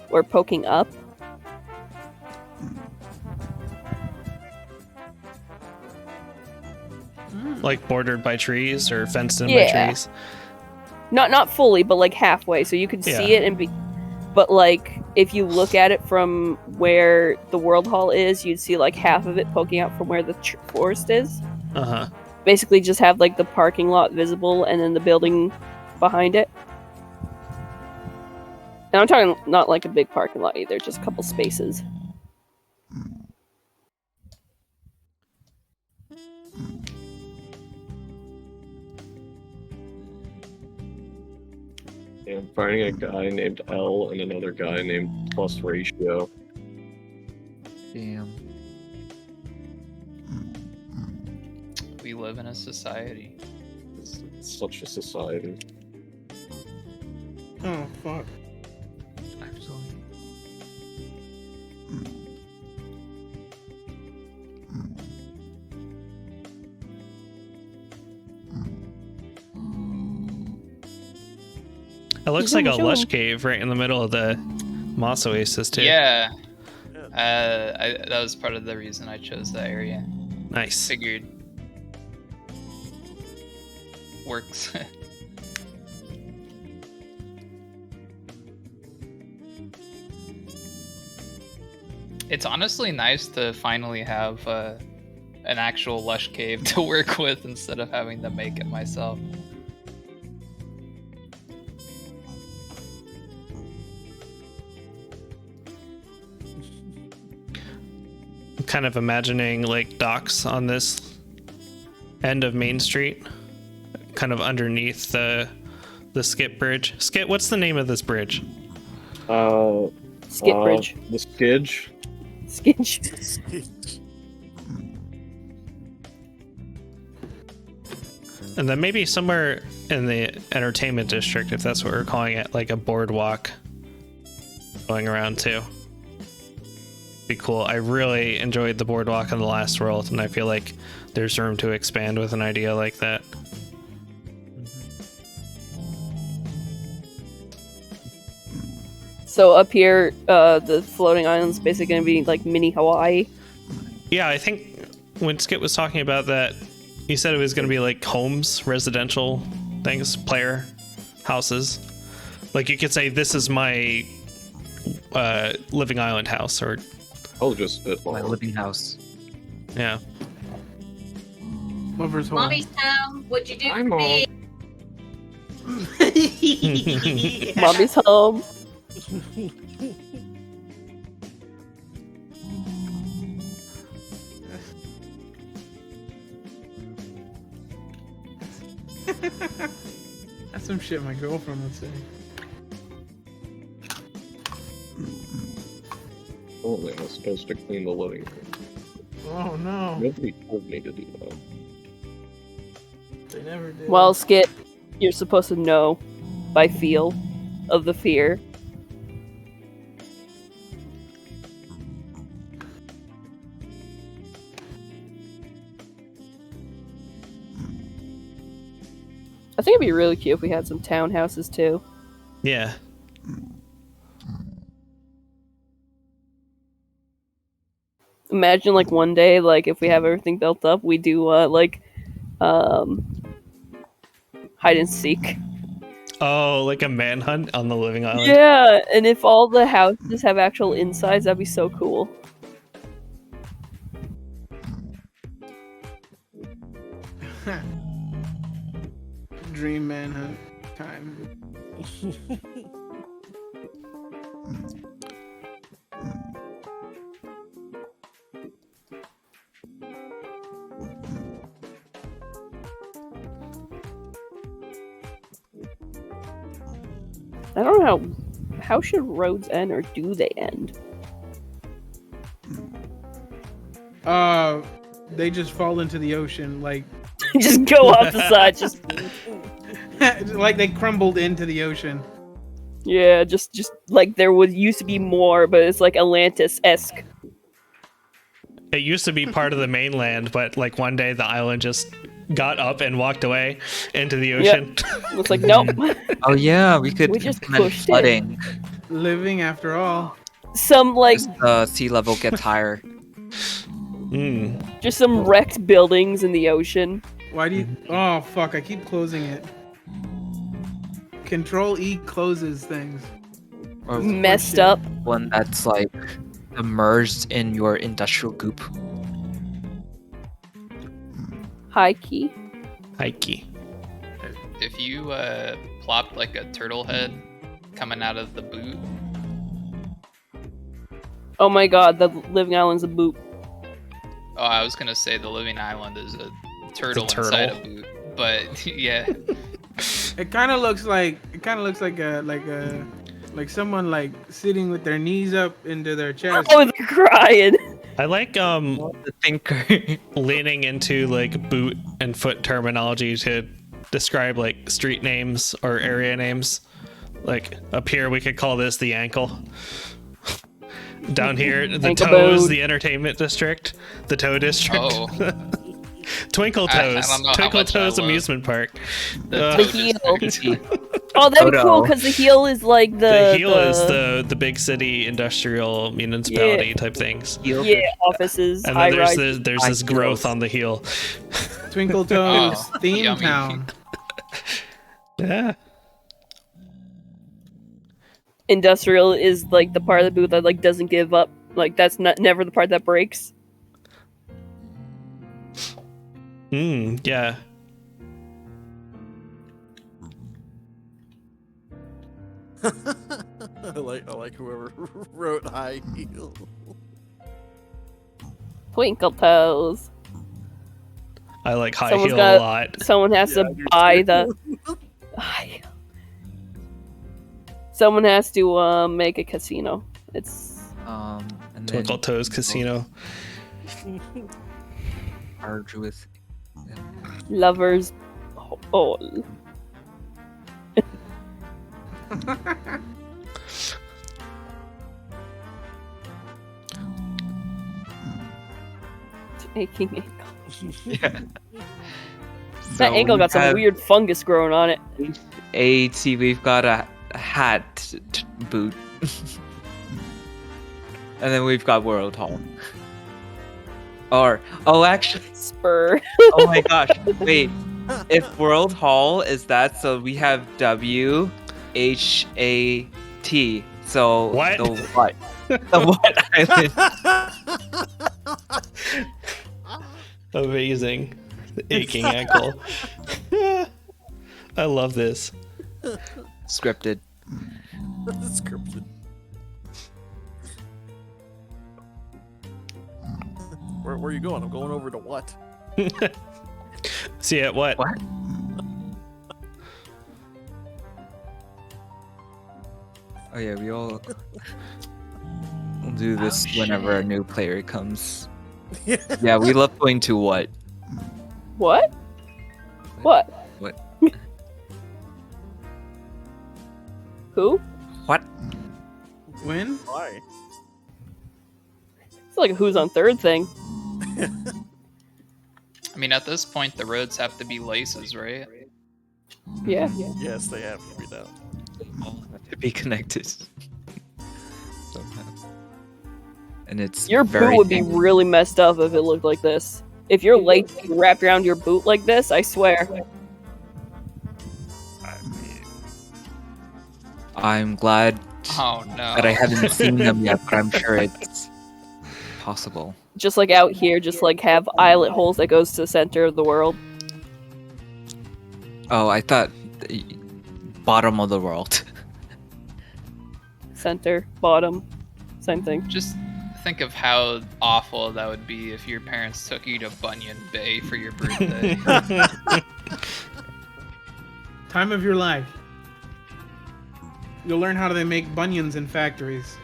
or poking up. Like bordered by trees or fenced in by Yeah. trees. Not fully, but like halfway, so you could see Yeah. it and be. But like, if you look at it from where the World Hall is, you'd see like half of it poking out from where the forest is. Uh-huh. Basically, just have like the parking lot visible and then the building behind it. And I'm talking not like a big parking lot either, just a couple spaces. Yeah, I'm finding a guy named L and another guy named Plus Ratio. Damn. We live in a society. It's such a society. Oh fuck. Actually. It looks Zoom, like a zoom. lush cave right in the middle of the moss oasis too. Yeah. That was part of the reason I chose that area. Nice. Figured works. It's honestly nice to finally have an actual lush cave to work with instead of having to make it myself. I'm kind of imagining like docks on this end of Main Street, kind of underneath the Skip Bridge. Skip, what's the name of this bridge? Skip bridge. The Skidge. Skitch. And then maybe somewhere in the entertainment district, if that's what we're calling it, like a boardwalk going around too. Be cool. I really enjoyed the boardwalk in the last world, and I feel like there's room to expand with an idea like that. So up here, the floating island's basically going to be like mini Hawaii. Yeah, I think when Skip was talking about that, he said it was going to be like homes, residential things, player houses. Like you could say, this is my living island house, or I'll just spitball. My living house. yeah. Lover's home. Mommy's home. What'd you do Hi, for Mom. me? Mommy's home. That's some shit my girlfriend would say. Only I was supposed to clean the living room. Oh no. Nobody told me to do that. They never did. Well, Skit, you're supposed to know by feel of the fear. I think it'd be really cute if we had some townhouses too. Yeah. Imagine like one day, like if we have everything built up, we do hide and seek. Oh, like a manhunt on the living island. Yeah, and if all the houses have actual insides, that'd be so cool. Dream manhunt time. I don't know how should roads end, or do they end? They just fall into the ocean, like Just go off the side, just like they crumbled into the ocean. Yeah, just like there used to be more, but it's like Atlantis-esque. It used to be part of the mainland, but like one day the island just got up and walked away into the ocean. It's like nope. Oh yeah, we could We just implement pushed it. flooding. Living after all. Some like As the sea level gets higher. just some wrecked buildings in the ocean. Why do you? Oh fuck! I keep closing it. Control E closes things. Or Messed up. one that's like immersed in your industrial goop. High key. Hikey. If you plopped like a turtle head coming out of the boot, Oh my god, the living island's a boot. oh, I was gonna say the living island is a turtle, turtle. inside a boot, but yeah, It kind of looks like like someone like sitting with their knees up into their chest. Oh, they're crying. I like The thinker. leaning into like boot and foot terminology to describe like street names or area names. Like up here we could call this the ankle. Down here, the Ankle toes, bone. the entertainment district, the toe district. oh, Twinkle I Toes. don't know how Twinkle much I Toes love amusement park. the Uh, The toe heel. district. Oh, that'd be Toto. cool because the heel is like the heel is the big city industrial municipality Yeah. type things. yeah offices, And high then rise. there's High this growth heels. on the heel. Twinkle Toes Oh, theme yummy. town. Yeah. Industrial is like the part of the booth that like doesn't give up. Like that's never the part that breaks. Yeah. I like whoever wrote high heel. Twinkle toes. I like high Someone's heel got- a lot. Someone has Yeah, to I do buy too. the. Someone has to make a casino. It's And then Twinkle Toes Casino. arduous. lovers hole. Taking ankle. Yeah. That ankle got some weird fungus growing on it. AT, we've got a hat boot. And then we've got World Home. Actually, Spur. oh my gosh, wait. If World Hall is that, so we have WHAT. So What? the what? The what island? Amazing. The aching ankle. I love this. Scripted. Scripted. Where are you going? I'm going over to what? See it? What? What? Oh yeah, we'll do this whenever a new player comes. Yeah, we love going to what? What? What? What? Who? What? When? Why? It's like a who's on third thing. I mean, at this point, the roads have to be laces, right? Yeah. Yes, they have to be now. To be connected. Somehow. And it's Your very boot would be thin. really messed up if it looked like this. If your legs wrapped around your boot like this, I swear. I'm glad Oh no. that I haven't seen them yet, but I'm sure it's possible. Just like out here, just like have eyelet holes that goes to the center of the world. Oh, I thought the bottom of the world. Center, bottom, same thing. Just think of how awful that would be if your parents took you to Bunyan Bay for your birthday. Time of your life. You'll learn how they make bunions in factories.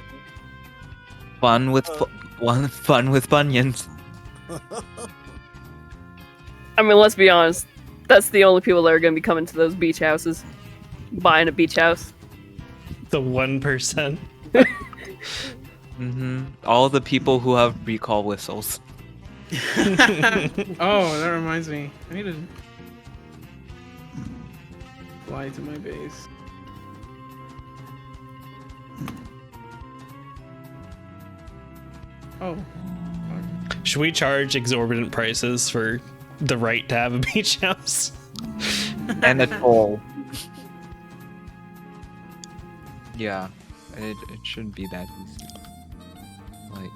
Fun with bunions. I mean, let's be honest. That's the only people that are going to be coming to those beach houses. Buying a beach house. The 1%. All the people who have recall whistles. Oh, that reminds me. I need to fly to my base. Oh. Should we charge exorbitant prices for the right to have a beach house? And a toll. Yeah, it shouldn't be that easy. Like,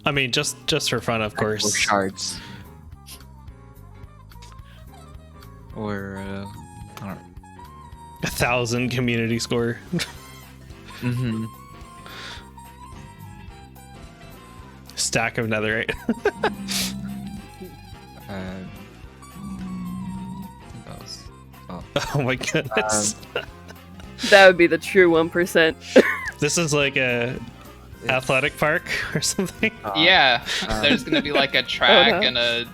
I mean, just for fun, of course. Shards. Or, I don't know. 1,000 community score. Stack of netherite. What else? Oh. Oh my goodness. That would be the true 1%. This is like a athletic park or something. Yeah, there's gonna be like a track and a.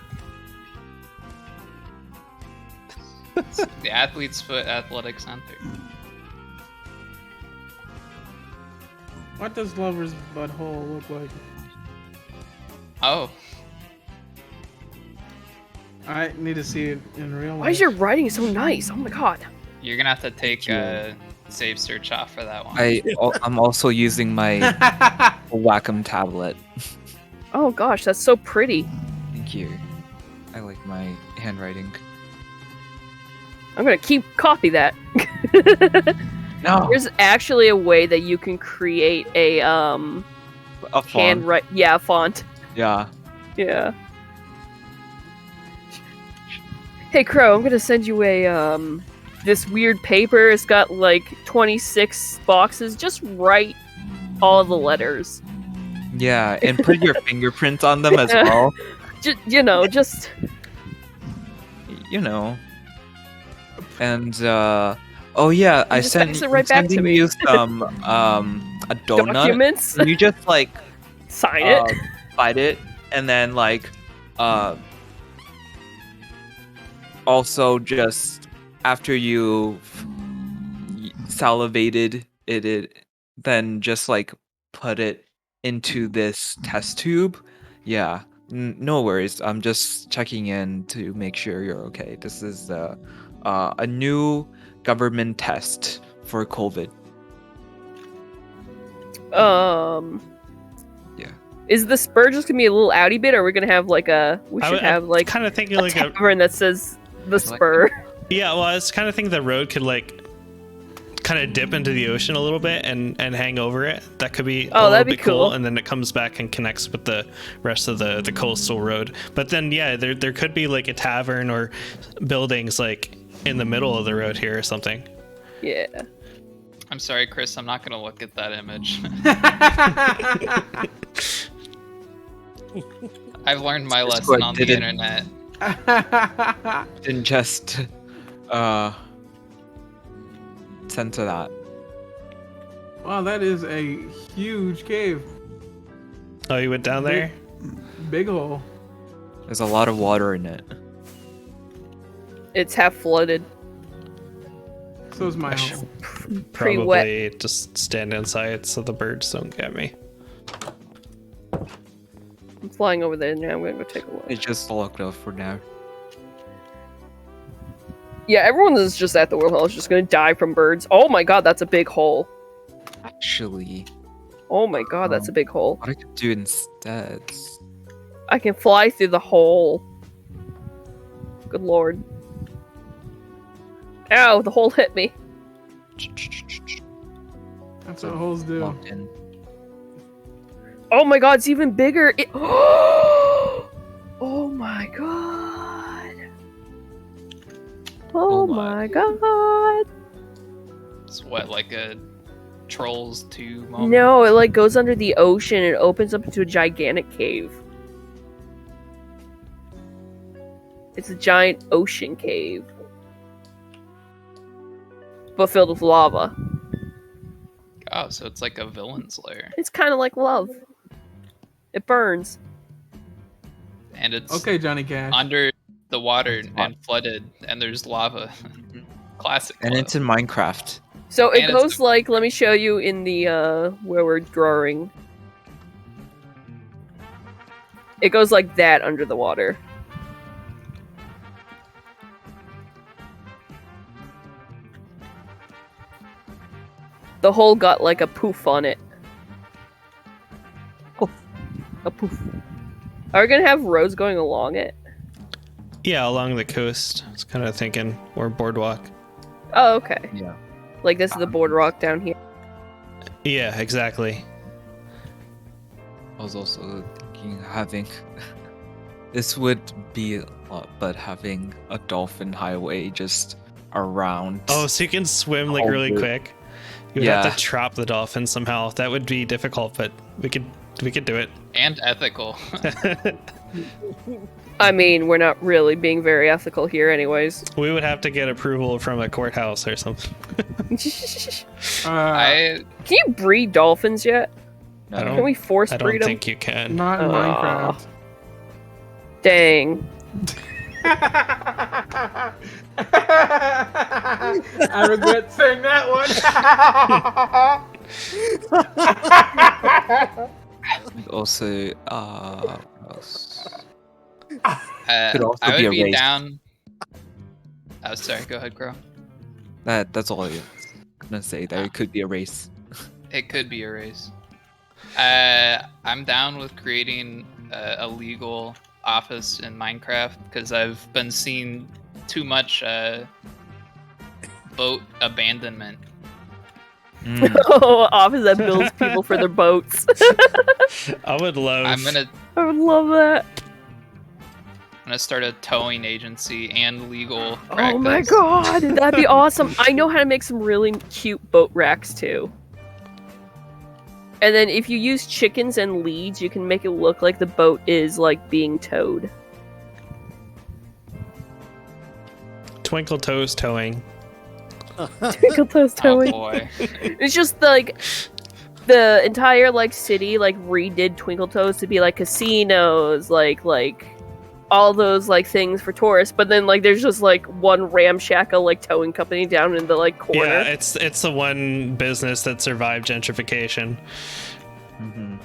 The Athlete's Foot Athletic Center. What does Lover's butthole look like? Oh, I need to see it in real life. Why is your writing so nice? Oh my god. you're gonna have to take a save search off for that one. I'm also using my Wacom tablet. Oh gosh, that's so pretty. Thank you. I like my handwriting. I'm gonna copy that. No. There's actually a way that you can create a font. font. Yeah. Yeah. Hey Crow, I'm gonna send you a this weird paper. It's got like 26 boxes. Just write all the letters. Yeah, and put your fingerprint on them as well. just You know. And oh yeah, I just sent fax it right back to sending me. you some a donut. Documents. And you just like Sign it. bite it, and then like also just after you salivated it, then just like put it into this test tube. Yeah, no worries. I'm just checking in to make sure you're okay. This is a new government test for COVID. Yeah. Is the spur just gonna be a little outy bit, or are we gonna have like a? We should have like kind of thinking a like a. tavern that says the spur. Yeah, well, I was kind of thinking the road could like kind of dip into the ocean a little bit and hang over it. That could be a little that'd be bit cool. cool. And then it comes back and connects with the rest of the coastal road. But then yeah, there could be like a tavern or buildings like in the middle of the road here or something. Yeah. I'm sorry, Chris. I'm not gonna look at that image. I've learned my lesson on the internet. Didn't just censor that. Wow, that is a huge cave. Oh, you went down there? Big hole. There's a lot of water in it. It's half flooded. So is my I should hole. Pretty wet. probably just stand inside so the birds don't get me. I'm flying over there now. I'm gonna go take a look. It's just locked off for now. Yeah, everyone is just at the World Hall is just gonna die from birds. Oh my god, that's a big hole. Actually, Oh my god, that's a big hole. what I could do instead. I can fly through the hole. Good lord. Ow, the hole hit me. That's what holes do. Locked in. Oh my god, it's even bigger. Oh my god. Oh my god. It's what, like a Trolls 2 moment? No, it like goes under the ocean and opens up into a gigantic cave. It's a giant ocean cave. But filled with lava. Oh, so it's like a villain's lair. It's kind of like love. It burns. And it's Okay, Johnny Cash. under the water and flooded, and there's lava. Classic. And club. it's in Minecraft. So it And it's goes like, let me show you in the where we're drawing. It goes like that under the water. The hole got like a poof on it. Oh, a poof. Are we gonna have roads going along it? Yeah, along the coast. I was kind of thinking, or boardwalk. Oh, okay. Yeah. Like this is the boardwalk down here. Yeah, exactly. I was also thinking having this would be a lot, but having a dolphin highway just around. Oh, so you can swim like Oh, really dude. quick. You would have Yeah. to trap the dolphin somehow. That would be difficult, but we could do it. And ethical. I mean, we're not really being very ethical here, anyways. We would have to get approval from a courthouse or something. I Can you breed dolphins yet? I don't. Can we force I breed don't them? think you can. Not in Aw. Minecraft. Dang. I regret saying that one. Also, what else? Could I also would be a be race. down. Oh, sorry. Go ahead, Crow. That's all I was gonna say. There could be a race. It could be a race. I'm down with creating a legal office in Minecraft because I've been seeing too much boat abandonment. Oh, office that builds people for their boats. I would love. I'm gonna I would love that. start a towing agency and legal practice. Oh my god, that'd be awesome. I know how to make some really cute boat racks too. And then if you use chickens and leads, you can make it look like the boat is like being towed. Twinkle Toes towing. Twinkle Toes Oh towing. boy. It's just like the entire like city like redid Twinkle Toes to be like casinos, like all those like things for tourists, but then like there's just like one ramshackle like towing company down in the like corner. Yeah, it's the one business that survived gentrification. Mm-hmm.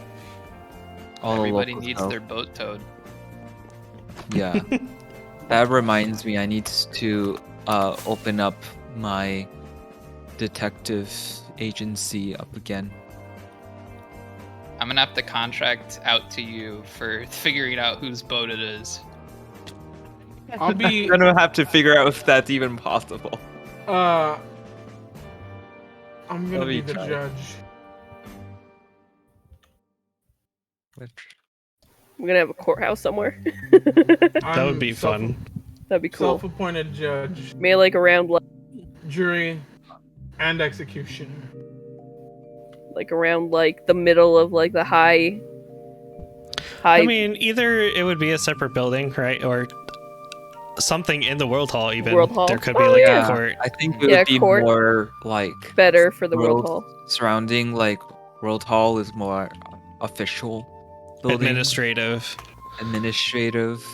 All the Everybody locals needs know. their boat towed. Yeah. That reminds me, I need to open up my detective agency up again. I'm gonna have to contract out to you for figuring out whose boat it is. I'll be I'm gonna have to figure out if that's even possible. I'm gonna Let be me the try. judge. We're gonna have a courthouse somewhere. That would be fun. That'd be cool. Self-appointed judge, Maybe like around jury, and executioner. like around like the middle of like the high. I mean, either it would be a separate building, right, or something in the World Hall. Even World Hall. there could be Oh, like yeah. a court. I think it Yeah, would be court. more like Better for the World Hall. surrounding like World Hall is more official building, Administrative. administrative.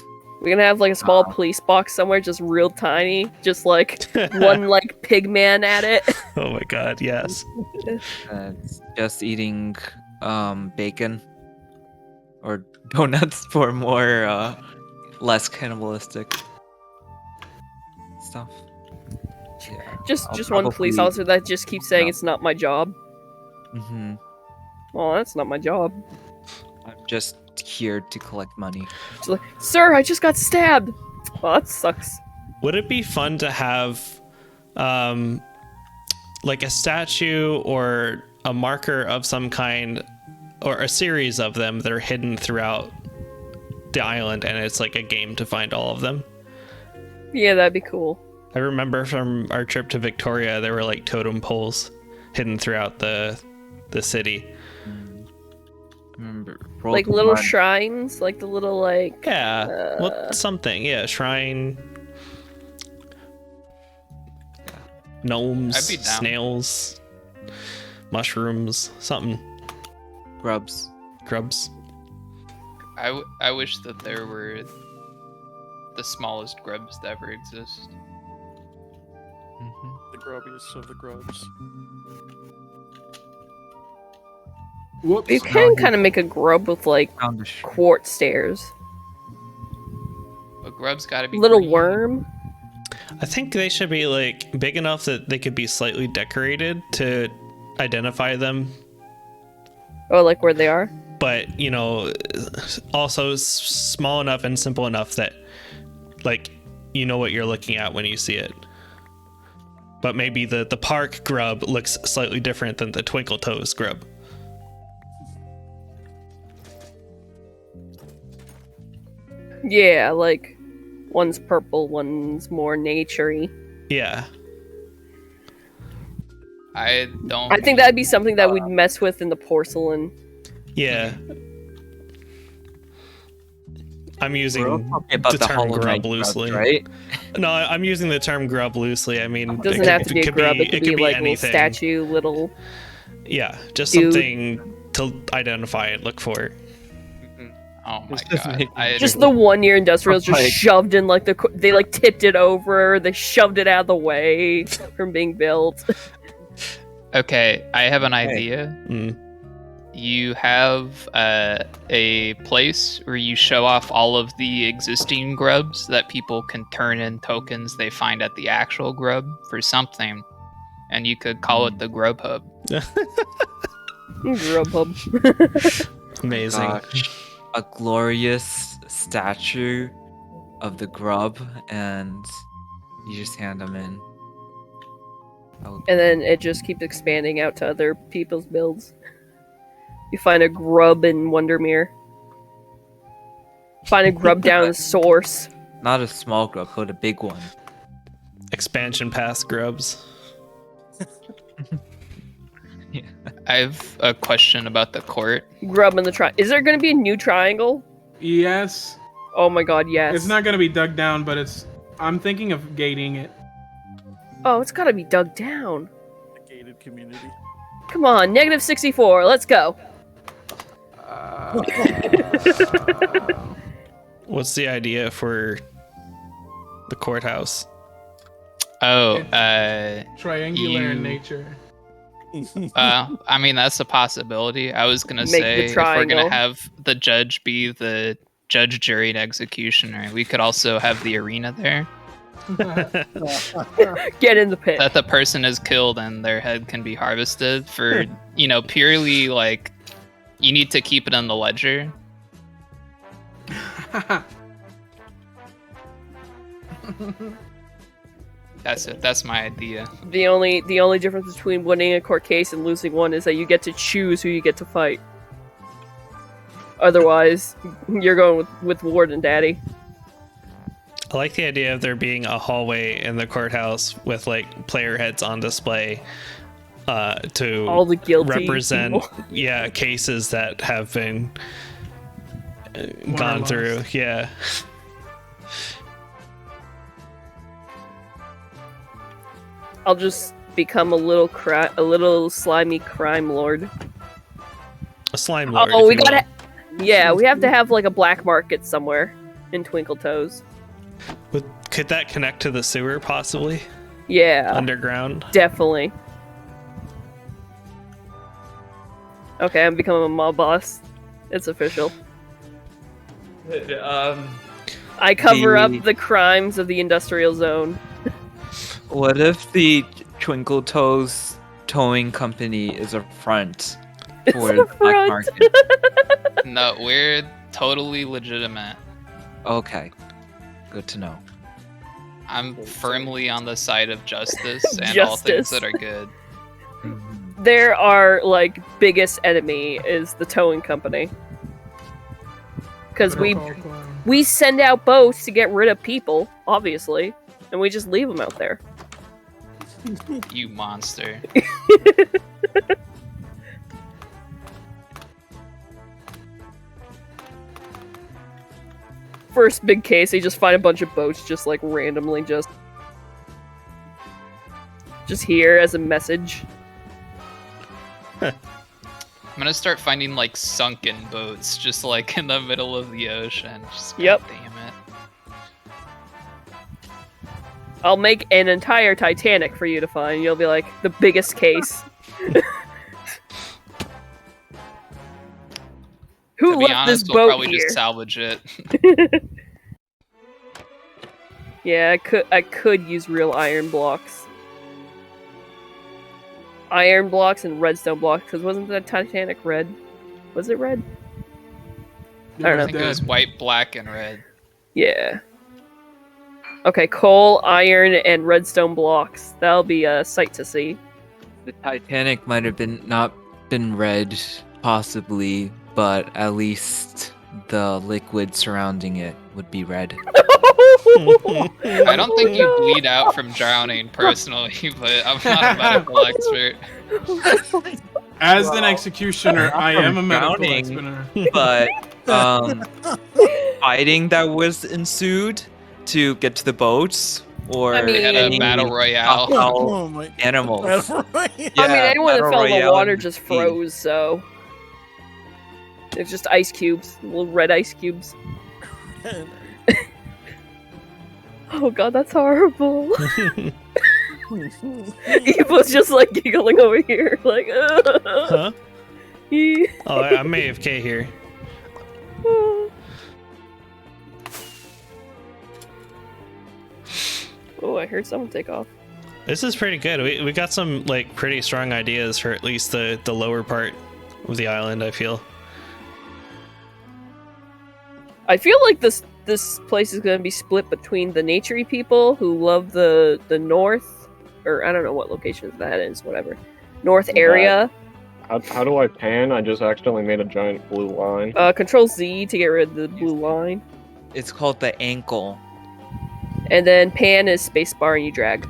We're gonna have like a small police box somewhere, just real tiny, just like one like pig man at it. Oh my god, yes. Just eating bacon or donuts for more less cannibalistic stuff. Yeah. Just I'll one police probably- officer that just keeps saying Yeah. it's not my job. Mm-hmm. Oh, that's not my job. I'm just here to collect money. Just like, sir, I just got stabbed. Oh, that sucks. Would it be fun to have like a statue or a marker of some kind, or a series of them that are hidden throughout the island, and it's like a game to find all of them? Yeah, that'd be cool. I remember from our trip to Victoria, there were like totem poles hidden throughout the city. Remember, Like little shrines, like the little like. Yeah, well, something. Yeah, shrine. Gnomes, I'd be down. snails, mushrooms, something. grubs. Grubs. I wish that there were the smallest grubs that ever exist. The grubbiest of the grubs. Whoops. You can kind of make a grub with like Found the shroom. quartz stairs. But grub's gotta be Little green. worm. I think they should be like big enough that they could be slightly decorated to identify them, Oh, like where they are. but you know, also small enough and simple enough that like you know what you're looking at when you see it. But maybe the park grub looks slightly different than the Twinkle Toes grub. Yeah, like one's purple, one's more naturey. Yeah. I don't. I think that'd be something that we'd mess with in the porcelain. Yeah. I'm We're all using talking about the the term Hollow Knight grub loosely. grubs, right? No, I'm using the term grub loosely. I mean, It doesn't have to be a grub. It could be like little anything. statue, little. Yeah, just Dude. something to identify and look for. Oh my This doesn't god. make I, Just the 1 year industrials just Like- shoved in like they like tipped it over. They shoved it out of the way from being built. okay, I have an idea. Mm. You have a place where you show off all of the existing grubs that people can turn in tokens they find at the actual grub for something, and you could call it the Grub Hub. Grubhub. Amazing. Gosh, a glorious statue of the grub, and you just hand them in. Oh, And then it just keeps expanding out to other people's builds. You find a grub in Wondermere. Find a grub down in Source. not a small grub, but a big one. Expansion pass grubs. I have a question about the court. Grub in the tri. Is there going to be a new triangle? Yes. Oh my god, yes. It's not gonna be dug down, but it's. I'm thinking of gating it. Oh, it's gotta be dug down. The gated community. Come on, negative 64. Let's go. What's the idea for the courthouse? Oh, Triangular in You- nature. I mean that's a possibility. I was gonna Make say the if we're triangle. gonna have the judge be the judge, jury, and executioner, we could also have the arena there. Get in the pit. That the person is killed and their head can be harvested for purely like you need to keep it in the ledger. That's it. That's my idea. The only difference between winning a court case and losing one is that you get to choose who you get to fight. Otherwise, you're going with Warden Daddy. I like the idea of there being a hallway in the courthouse with like player heads on display to All the guilty represent people. cases that have been gone lost. through. Yeah. I'll just become a little slimy crime lord. A slime lord. Oh, if we you gotta. Yeah, we have to have like a black market somewhere in Twinkle Toes. will. Could that connect to the sewer possibly? Yeah, Underground? definitely. Okay, I'm becoming a mob boss. It's official. I cover up the crimes of the industrial zone. What if the Twinkle Toes towing company is a front for a the black front. market? No, we're totally legitimate. Okay, good to know. I'm firmly on the side of justice and all things Justice. that are good. There are like biggest enemy is the towing company. Because we send out boats to get rid of people, obviously, and we just leave them out there. You monster. First big case, they just find a bunch of boats just like randomly just here as a message. I'm gonna start finding like sunken boats just like in the middle of the ocean. Just, Yep. God damn it. I'll make an entire Titanic for you to find. You'll be like, the biggest case. Who To be left honest, this we'll boat probably here? just salvage it. Yeah, I could use real iron blocks. Iron blocks and redstone blocks, because wasn't the Titanic red? Was it red? I don't I know. think it was white, black, and red. Yeah. Okay, coal, iron, and redstone blocks. That'll be a sight to see. The Titanic might have not been red, possibly, but at least the liquid surrounding it would be red. I don't think you bleed out from drowning personally, but I'm not a medical expert. As an executioner, I am a medical drowning. expert. But fighting that was ensued to get to the boats, or I mean- They had a any battle royale. hostile Oh my. animals. Right. I mean, anyone that battle fell in the royale water in just sea. froze, so... It's just ice cubes. Little red ice cubes. Oh god, that's horrible. Evo's just like giggling over here, like, Huh? He- Oh, I'm AFK here. Oh, I heard someone take off. This is pretty good. We got some like pretty strong ideas for at least the lower part of the island, I feel. I feel like this place is going to be split between the naturey people who love the north, or I don't know what location that is, whatever. North area. How do I pan? I just accidentally made a giant blue line. Control Z to get rid of the blue line. It's called the ankle. And then pan is spacebar and you drag.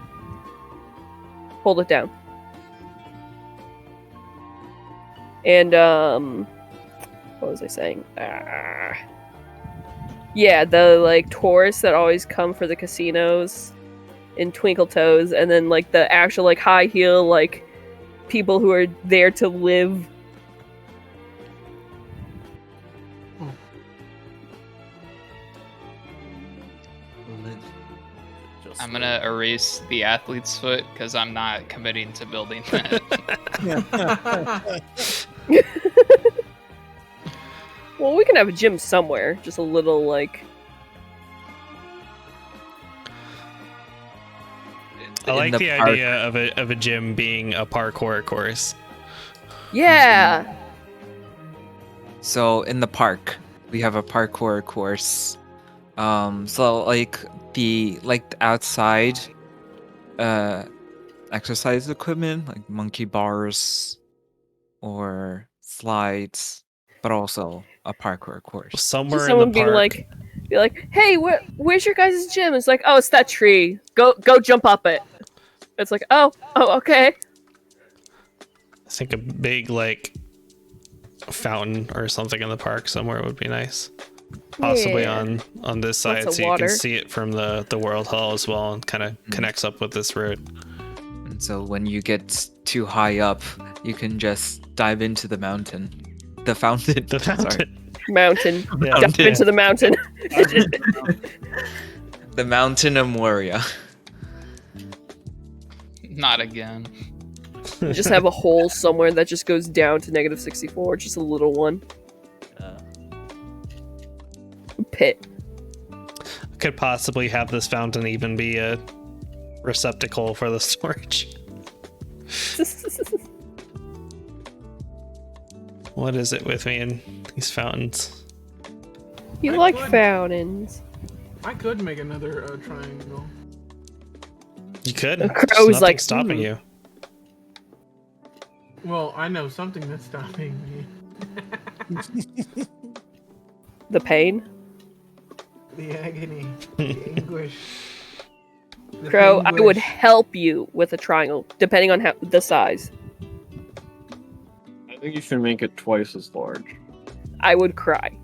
Hold it down. And, what was I saying? Yeah, the, like, tourists that always come for the casinos in Twinkle Toes, and then, like, the actual, like, high heel, like, people who are there to live. I'm gonna erase the athlete's foot because I'm not committing to building that. Well, we can have a gym somewhere. Just a little, like... I like the park. idea of a gym being a parkour course. Yeah! So in the park, we have a parkour course. So like the outside exercise equipment, like monkey bars or slides, but also a parkour course. Somewhere Just in the someone park. be like, hey, where's your guys' gym? It's like, oh, it's that tree. Go jump up it. It's like, oh, okay. I think a big like fountain or something in the park somewhere would be nice. Possibly Yeah. on this Lots side, of so you water. can see it from the world hall as well, and kind of connects up with this road. And so when you get too high up, you can just dive into the mountain. The fountain. The Sorry. fountain. Mountain. Yeah. Jump into the mountain. The mountain of Moria. Not again. Just have a hole somewhere that just goes down to -64. Just a little one. Pit. Could possibly have this fountain even be a receptacle for the storage. What is it with me and these fountains? You I like could- fountains. I could make another triangle. You could. The There's crow's nothing like, stopping "Hmm." you. Well, I know something that's stopping me. The pain. The agony, the anguish. The Crow, I would anguish. help you with a triangle, depending on the size. I think you should make it twice as large. I would cry.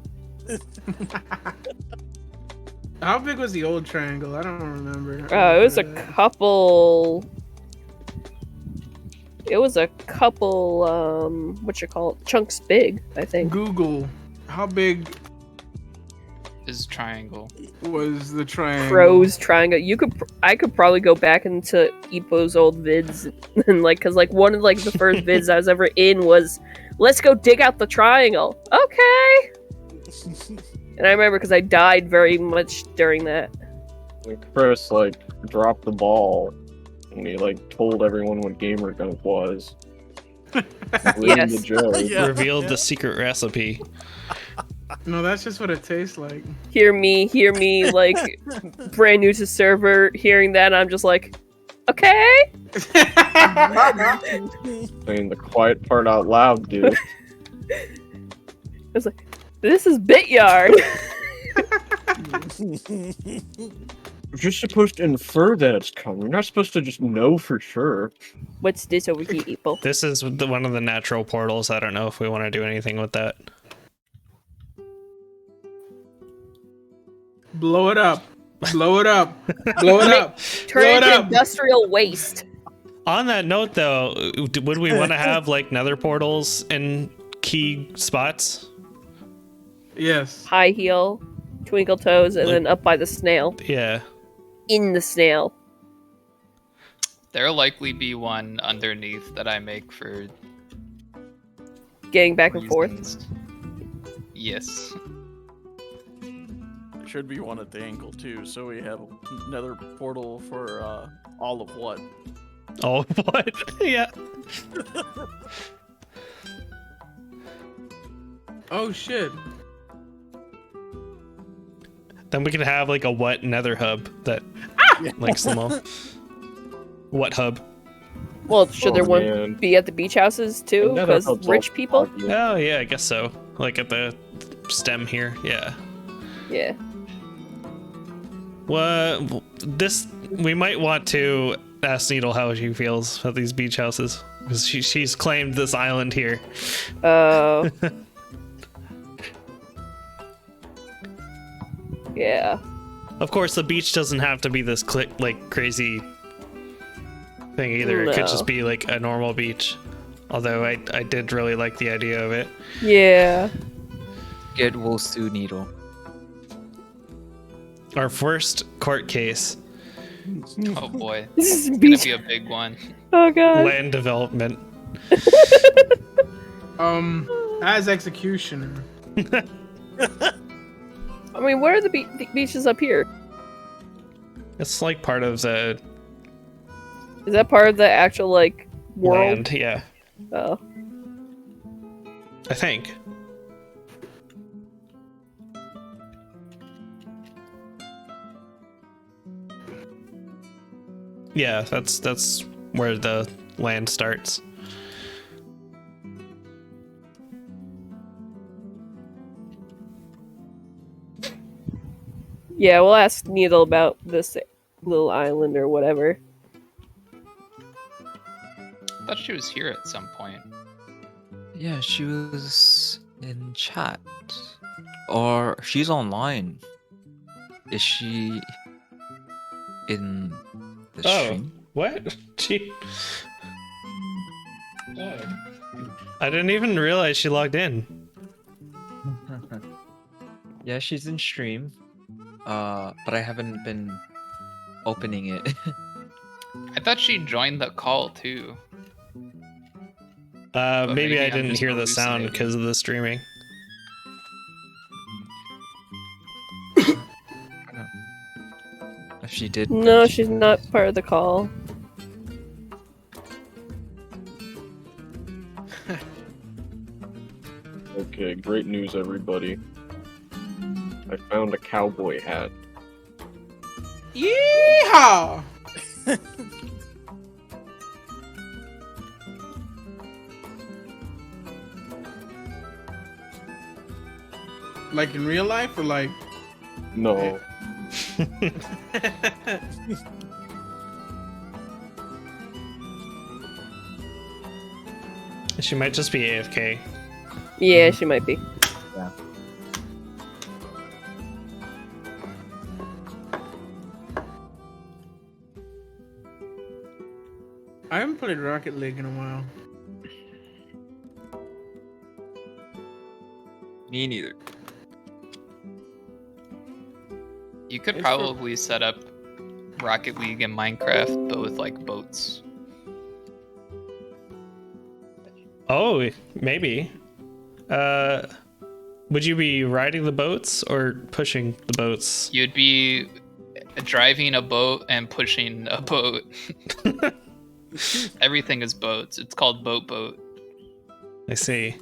How big was the old triangle? I don't remember. It was a couple. It was a couple. Chunks big, I think. Google. How big? is triangle? Was the triangle. Crow's triangle. I could probably go back into Epo's old vids and like, cause like one of like the first vids I was ever in was, let's go dig out the triangle. Okay. And I remember because I died very much during that. And Chris like dropped the ball, and he like told everyone what gamer gunk was. Ruined Yes. the joke. Yeah. Revealed the secret recipe. No, that's just what it tastes like. Hear me, like brand new to server, hearing that, I'm just like, okay. Saying the quiet part out loud, dude. I was like, this is Bityard. You're just supposed to infer that it's coming. You're not supposed to just know for sure. What's this over here, Epo? This is one of the natural portals. I don't know if we want to do anything with that. Blow it up. Blow it up. Blow it up. Turn Blow it it into up. industrial waste. On that note, though, would we want to have like nether portals in key spots? Yes. High heel, twinkle toes, and then up by the snail. Yeah. In the snail. There'll likely be one underneath that I make for Getting back and forth. reasons. Yes. There should be one at the ankle too, so we have another portal for all of what? Oh, what? Yeah. Oh shit. Then we could have like a what nether hub that links them all. What hub? Well, should there Oh, one man. be at the beach houses too? Another Because hub's rich all people? foggy. Oh yeah, I guess so. Like at the stem here. Yeah. Yeah. Well, this we might want to ask Needle how she feels about these beach houses because she's claimed this island here. Oh. Yeah. Of course, the beach doesn't have to be this like crazy thing either. It could No. just be like a normal beach. Although I did really like the idea of it. Yeah. Get will sue Needle. Our first court case, Oh boy. This is It's gonna beach. be a big one. Oh god. land development. As executioner. I mean, where are the beaches up here? It's like part of the Is that part of the actual like world? land, yeah. Oh. I think. Yeah, that's where the land starts. Yeah, we'll ask Needle about this little island or whatever. I thought she was here at some point. Yeah, she was in chat. Or she's online. Is she in the stream? What? I didn't even realize she logged in. Yeah, she's in stream. But I haven't been opening it. I thought she joined the call too. Maybe maybe I I'm didn't just hear the sound hallucinating. because of the streaming. If she did. No, she's not part of the call. Okay, great news, everybody. I found a cowboy hat. Yeehaw! Like in real life or like No. She might just be AFK. Yeah, she might be. I haven't played Rocket League in a while. Me neither. You could It's probably set up Rocket League and Minecraft, but with like boats. Oh, maybe. Would you be riding the boats or pushing the boats? You'd be driving a boat and pushing a boat. Everything is boats. It's called boat. I see.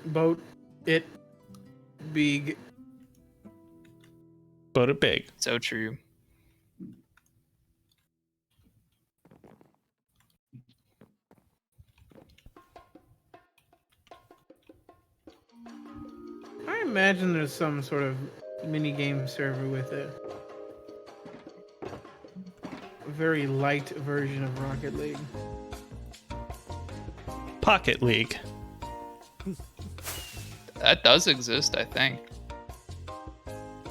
Boat it big. Boat it big. So true. I imagine there's some sort of mini game server with it. A very light version of Rocket League. Pocket League. That does exist, I think.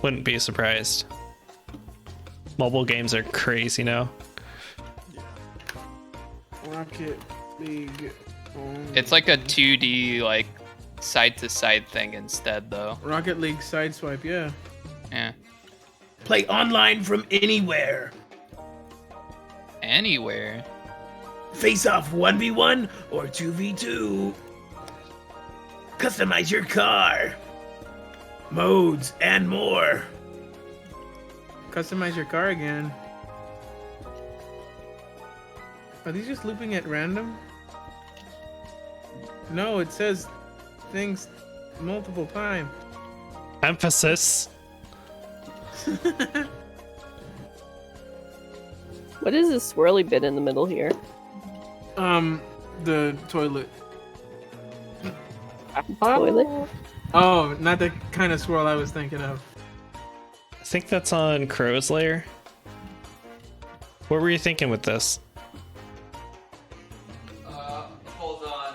Wouldn't be surprised. Mobile games are crazy now. Rocket League. It's like a 2D like side to side thing instead though. Rocket League Sideswipe, yeah. Yeah. Play online from anywhere. Anywhere. Face off 1v1 or 2v2. Customize your car. Modes and more. Customize your car again. Are these just looping at random? No, it says things multiple times. Emphasis. What is this swirly bit in the middle here? The toilet. Toilet? Oh, not the kind of swirl I was thinking of. I think that's on Crow's Lair. What were you thinking with this? Hold on.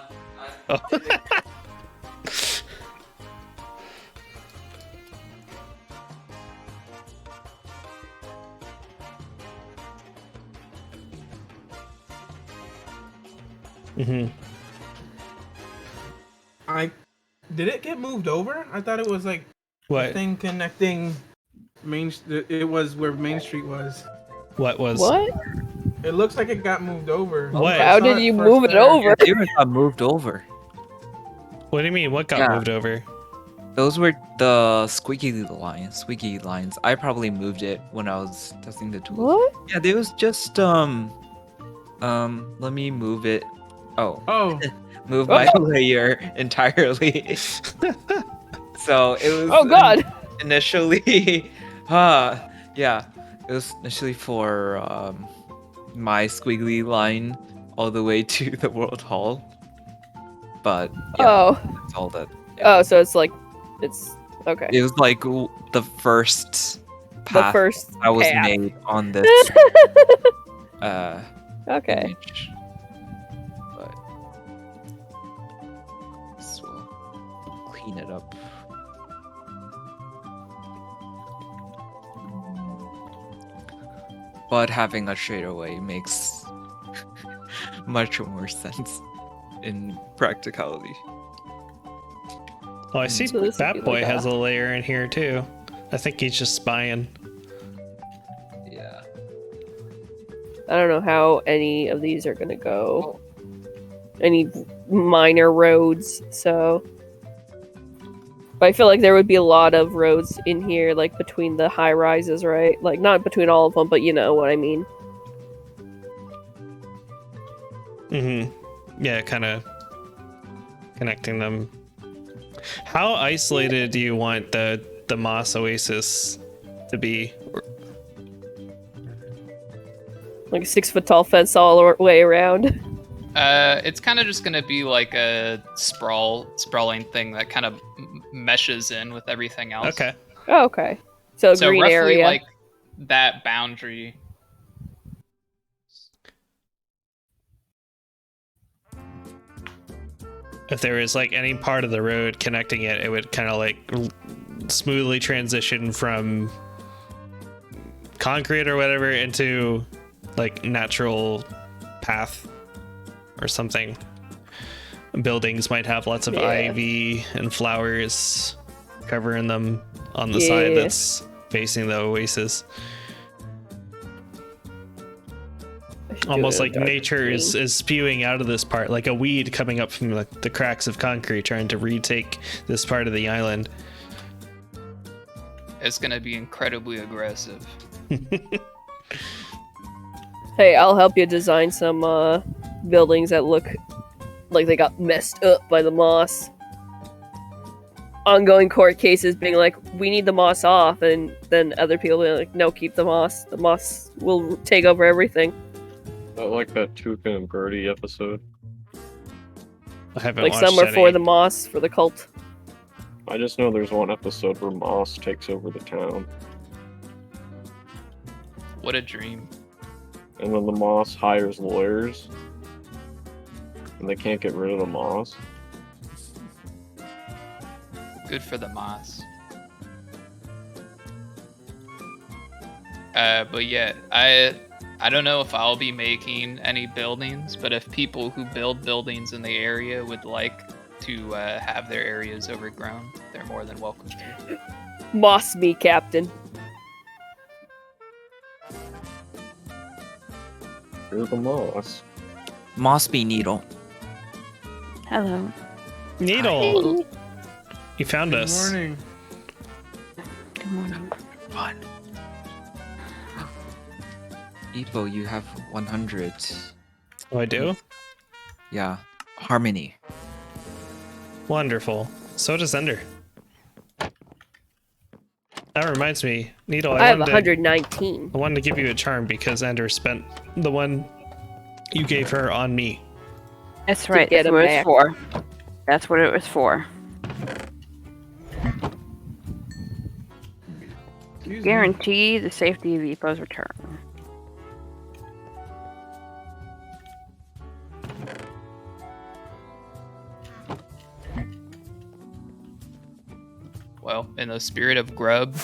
Oh. Mm-hmm. Did it get moved over? I thought it was like a What? thing connecting Main. It was where Main Street was. What was? What? It looks like it got moved over. What? I How saw did you first move it there. over? They even got moved over. What do you mean? What got Yeah. moved over? Those were the squeaky lines. I probably moved it when I was testing the tool. What? Yeah, there was just let me move it. Oh, Oh, move my layer entirely. So it was Oh god! initially yeah, it was initially for my squiggly line all the way to the World Hall. But yeah, Oh. that's all that. Oh, so it's like, it's okay. It was like the first The path first I was path. made on this Okay. image. But this will clean it up. But having a straightaway makes much more sense in practicality. Oh, I see So this would be Bat Boy like has a- a layer in here too. I think he's just spying. Yeah. I don't know how any of these are gonna go. Any minor roads, so. But I feel like there would be a lot of roads in here, like between the high rises, right? Like, not between all of them, but you know what I mean. Mm-hmm. Yeah, kind of connecting them. How isolated do you want the Moss Oasis to be? Like a 6-foot tall fence all the way around. It's kind of just gonna be like a sprawling thing that kind of meshes in with everything else. Okay. Oh, okay. So, So green roughly area. like that boundary. If there was like any part of the road connecting it, it would kind of like smoothly transition from concrete or whatever into like natural path or something. buildings might have lots of Yeah. ivy and flowers covering them on the side Yeah. that's facing the oasis. I should do Almost it like in dark nature green. is spewing out of this part, like a weed coming up from the cracks of concrete, trying to retake this part of the island. It's gonna be incredibly aggressive. Hey, I'll help you design some buildings that look like they got messed up by the moss. Ongoing court cases being like, we need the moss off, and then other people being like, no, keep the moss. The moss will take over everything. I like that Tuca and Birdie episode. I haven't Like watched some are any. for the moss, for the cult. I just know there's one episode where Moss takes over the town, What a dream. and then the Moss hires lawyers, and they can't get rid of the Moss. Good for the moss. But yeah, I don't know if I'll be making any buildings, but if people who build buildings in the area would like to have their areas overgrown, they're more than welcome to. Moss me, Captain. You're the Moss. Mossby Needle. Hello. Needle, you found Good us. morning. Good morning. Run. Evo, you have 100. Oh, I do? Yeah. Harmony. Wonderful. So does Ender. That reminds me, Needle, I have wanted to- 119. I wanted to give you a charm because Ender spent the one you gave her on me. That's right. get That's him what it's back. for. That's what it was for. Excuse me. Guarantee the safety of Epo's return. Well, in the spirit of grub,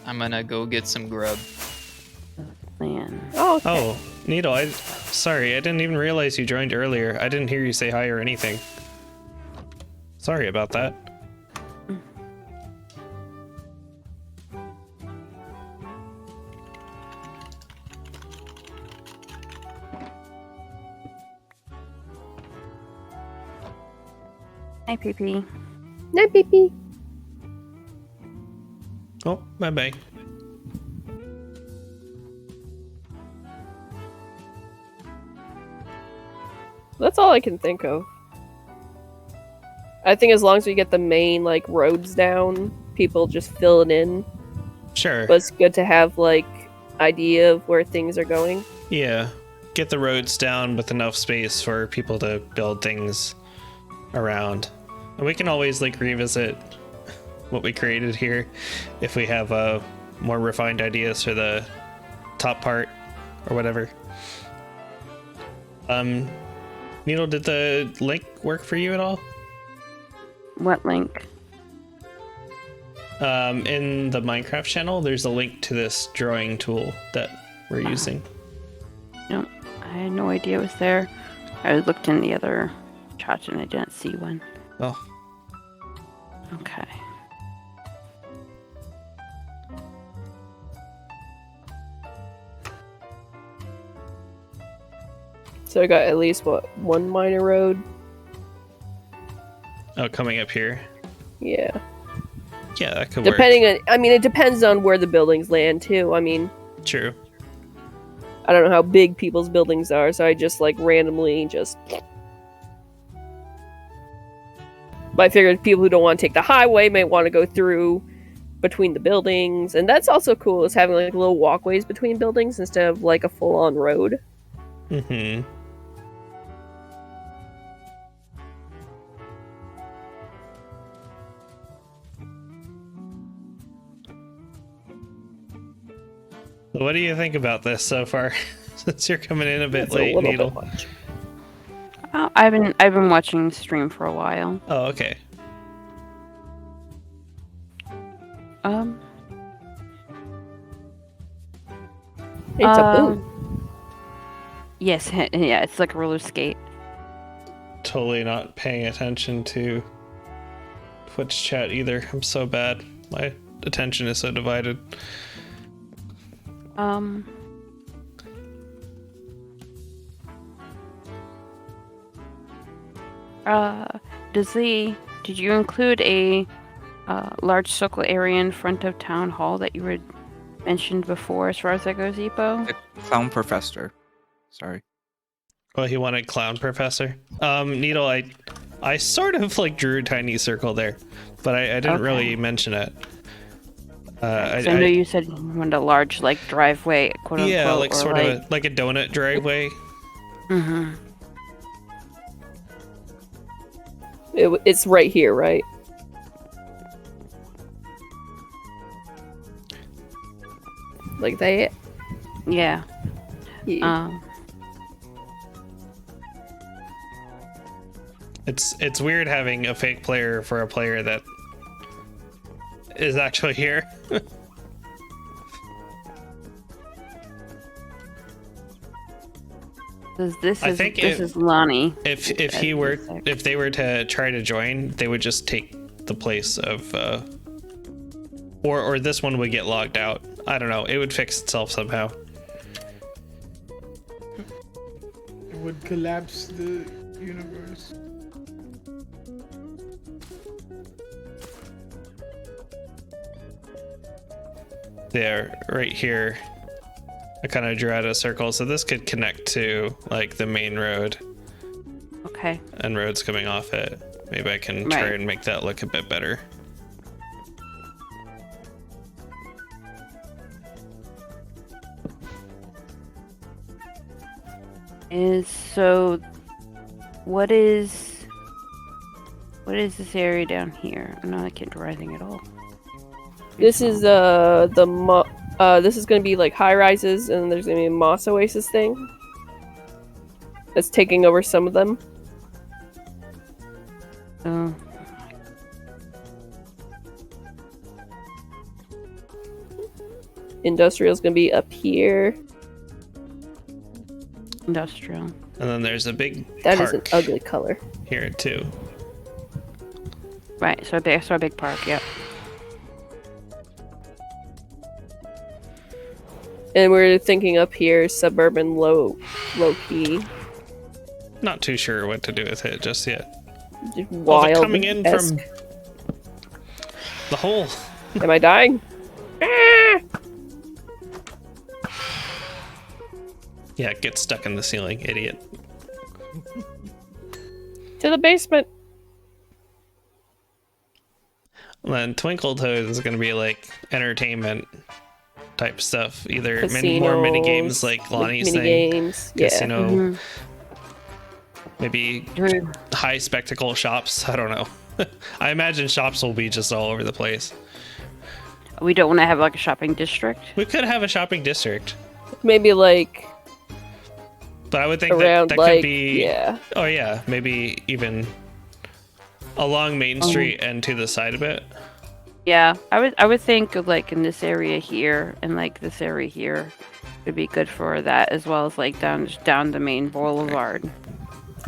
I'm gonna go get some grub. Man. Oh, okay. Oh, Needle, sorry, I didn't even realize you joined earlier. I didn't hear you say hi or anything. Sorry about that. Hi, PP. No, pee. Oh, bye-bye. That's all I can think of. I think as long as we get the main like roads down, people just fill it in. Sure. But it's good to have like idea of where things are going. Yeah. Get the roads down with enough space for people to build things around. And we can always like revisit what we created here if we have more refined ideas for the top part or whatever. Needle, did the link work for you at all? What link? In the Minecraft channel, there's a link to this drawing tool that we're using. No, I had no idea it was there. I looked in the other chat and I didn't see one. Oh, Okay. So I got at least what, one minor road? oh, coming up here. Yeah. Yeah, that could work. Depending on, I mean, it depends on where the buildings land too. I mean, True. I don't know how big people's buildings are, so I just like randomly just. But I figured people who don't want to take the highway might want to go through between the buildings, and that's also cool. Is having like little walkways between buildings instead of like a full-on road. Mm-hmm. What do you think about this so far? Since you're coming in a bit It's late, little Needle. bit much. I've been watching the stream for a while. Oh, okay. It's a Um, boot. Yes, yeah, it's like a roller skate. totally not paying attention to Twitch chat either. I'm so bad. My attention is so divided. Did you include a large circle area in front of town hall that you had mentioned before as far as that goes, Epo? Clown Professor. Sorry. Well, he wanted Clown Professor. Needle, I sort of like drew a tiny circle there, but I didn't really mention it. I know you said you wanted a large like driveway, quote unquote. Yeah, like sort of like a donut driveway. Mm-hmm. It's right here, right? Like that? Yeah. It's weird having a fake player for a player that is actually here. This is Lonnie. If they were to try to join, they would just take the place of or this one would get logged out. I don't know. It would fix itself somehow. It would collapse the universe. There, right here. I kind of drew out a circle, so this could connect to like the main road. Okay. And roads coming off it. Maybe I can try and make that look a bit better. What is this area down here? I'm not looking at anything at all. This is this is gonna be like high rises, and there's gonna be a Moss Oasis thing that's taking over some of them. Oh. Industrial's gonna be up here. Industrial. And then there's a big That park is an ugly color. here too. Right, so there's a big park, yep. And we're thinking up here, suburban low key. Not too sure what to do with it just yet. Just Oh, wild. they're coming in from the hole. Am I dying? Ah! Yeah, get stuck in the ceiling, idiot. To the basement. And then Twinkle Toes is gonna be like entertainment type stuff. Either more Casinos, mini games like Lonnie's mini thing. games, yeah. Casino. Maybe high spectacle shops. I don't know. I imagine shops will be just all over the place. We don't want to have like a shopping district. We could have a shopping district. Maybe like. But I would think around that like, could be. Yeah. Oh yeah, maybe even along Main Street and to the side of it. Yeah, I would think of like in this area here and like this area here would be good for that, as well as like down the main boulevard.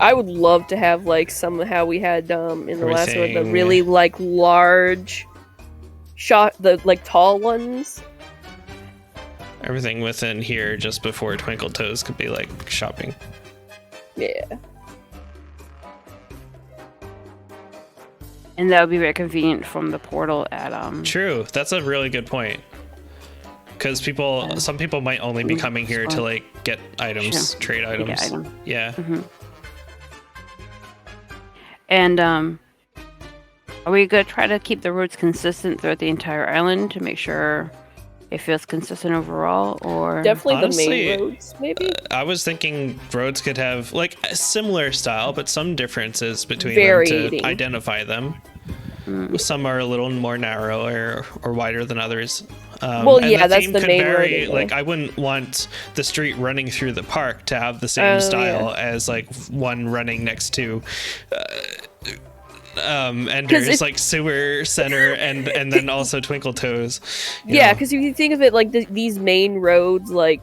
I would love to have like some of how we had in the last one, the Everything- really like large shop, the like tall ones. Everything within here just before Twinkle Toes could be like shopping. Yeah. And that would be very convenient from the portal at True, that's a really good point. Because some people might only be coming here to like get items, Sure. trade items. Get item. Yeah. Mm-hmm. And are we gonna try to keep the roads consistent throughout the entire island to make sure it feels consistent overall, or Definitely Honestly, the main roads, maybe. I was thinking roads could have like a similar style, but some differences between them to identify them. Some are a little more narrow or wider than others. Well, and yeah, the that's theme the could main vary. road. Like, I wouldn't want the street running through the park to have the same style as like one running next to Ender's like sewer center and then also Twinkle Toes. Yeah, because if you think of it like these main roads, like,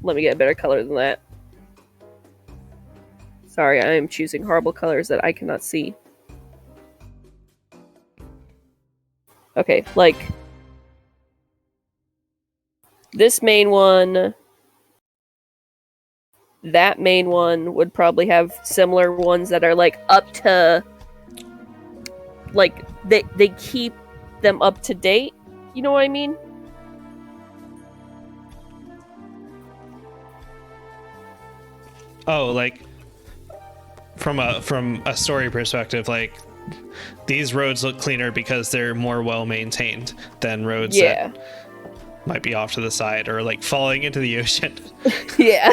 let me get a better color than that. Sorry, I am choosing horrible colors that I cannot see. Okay, like this main one, that main one would probably have similar ones that are like up to, like they keep them up to date. You know what I mean? Oh, like from a story perspective, like these roads look cleaner because they're more well maintained than roads Yeah. that might be off to the side or like falling into the ocean. Yeah.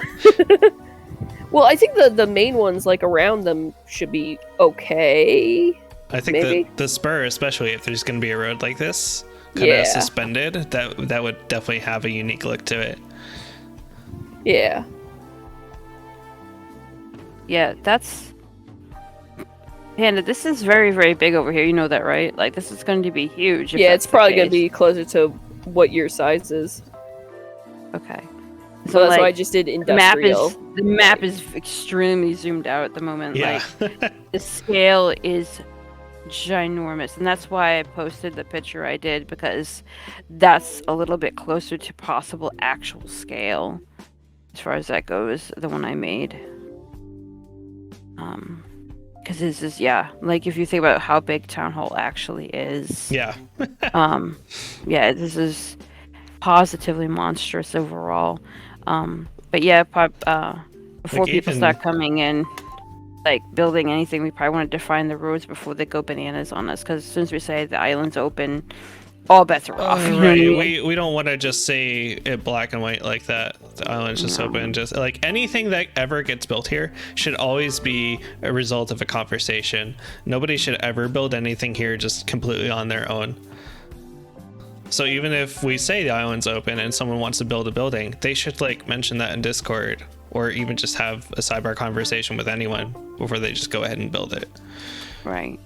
Well, I think the main ones like around them should be okay. I think Maybe. the spur, especially if there's going to be a road like this, kind of Yeah. suspended, that would definitely have a unique look to it. Yeah. Yeah, that's. Panda, this is very, very big over here. You know that, right? Like, this is going to be huge. if Yeah, that's it's the probably gonna case. be closer to what your size is. Okay. So that's why I like, just did the industrial. map is extremely zoomed out at the moment. Yeah. Like, the scale is ginormous, and that's why I posted the picture I did, because that's a little bit closer to possible actual scale as far as that goes, the one I made. Because this is, yeah, like if you think about how big Town Hall actually is, Yeah. yeah, this is positively monstrous overall. But yeah, before Like, people even- start coming in, like building anything, we probably want to define the roads before they go bananas on us. Because as soon as we say the island's open, all bets are off. You know what I Right. mean? We don't want to just say it black and white like that. The island's just open. Just like anything that ever gets built here should always be a result of a conversation. Nobody should ever build anything here just completely on their own. So even if we say the island's open and someone wants to build a building, they should like mention that in Discord, or even just have a sidebar conversation with anyone before they just go ahead and build it. Right.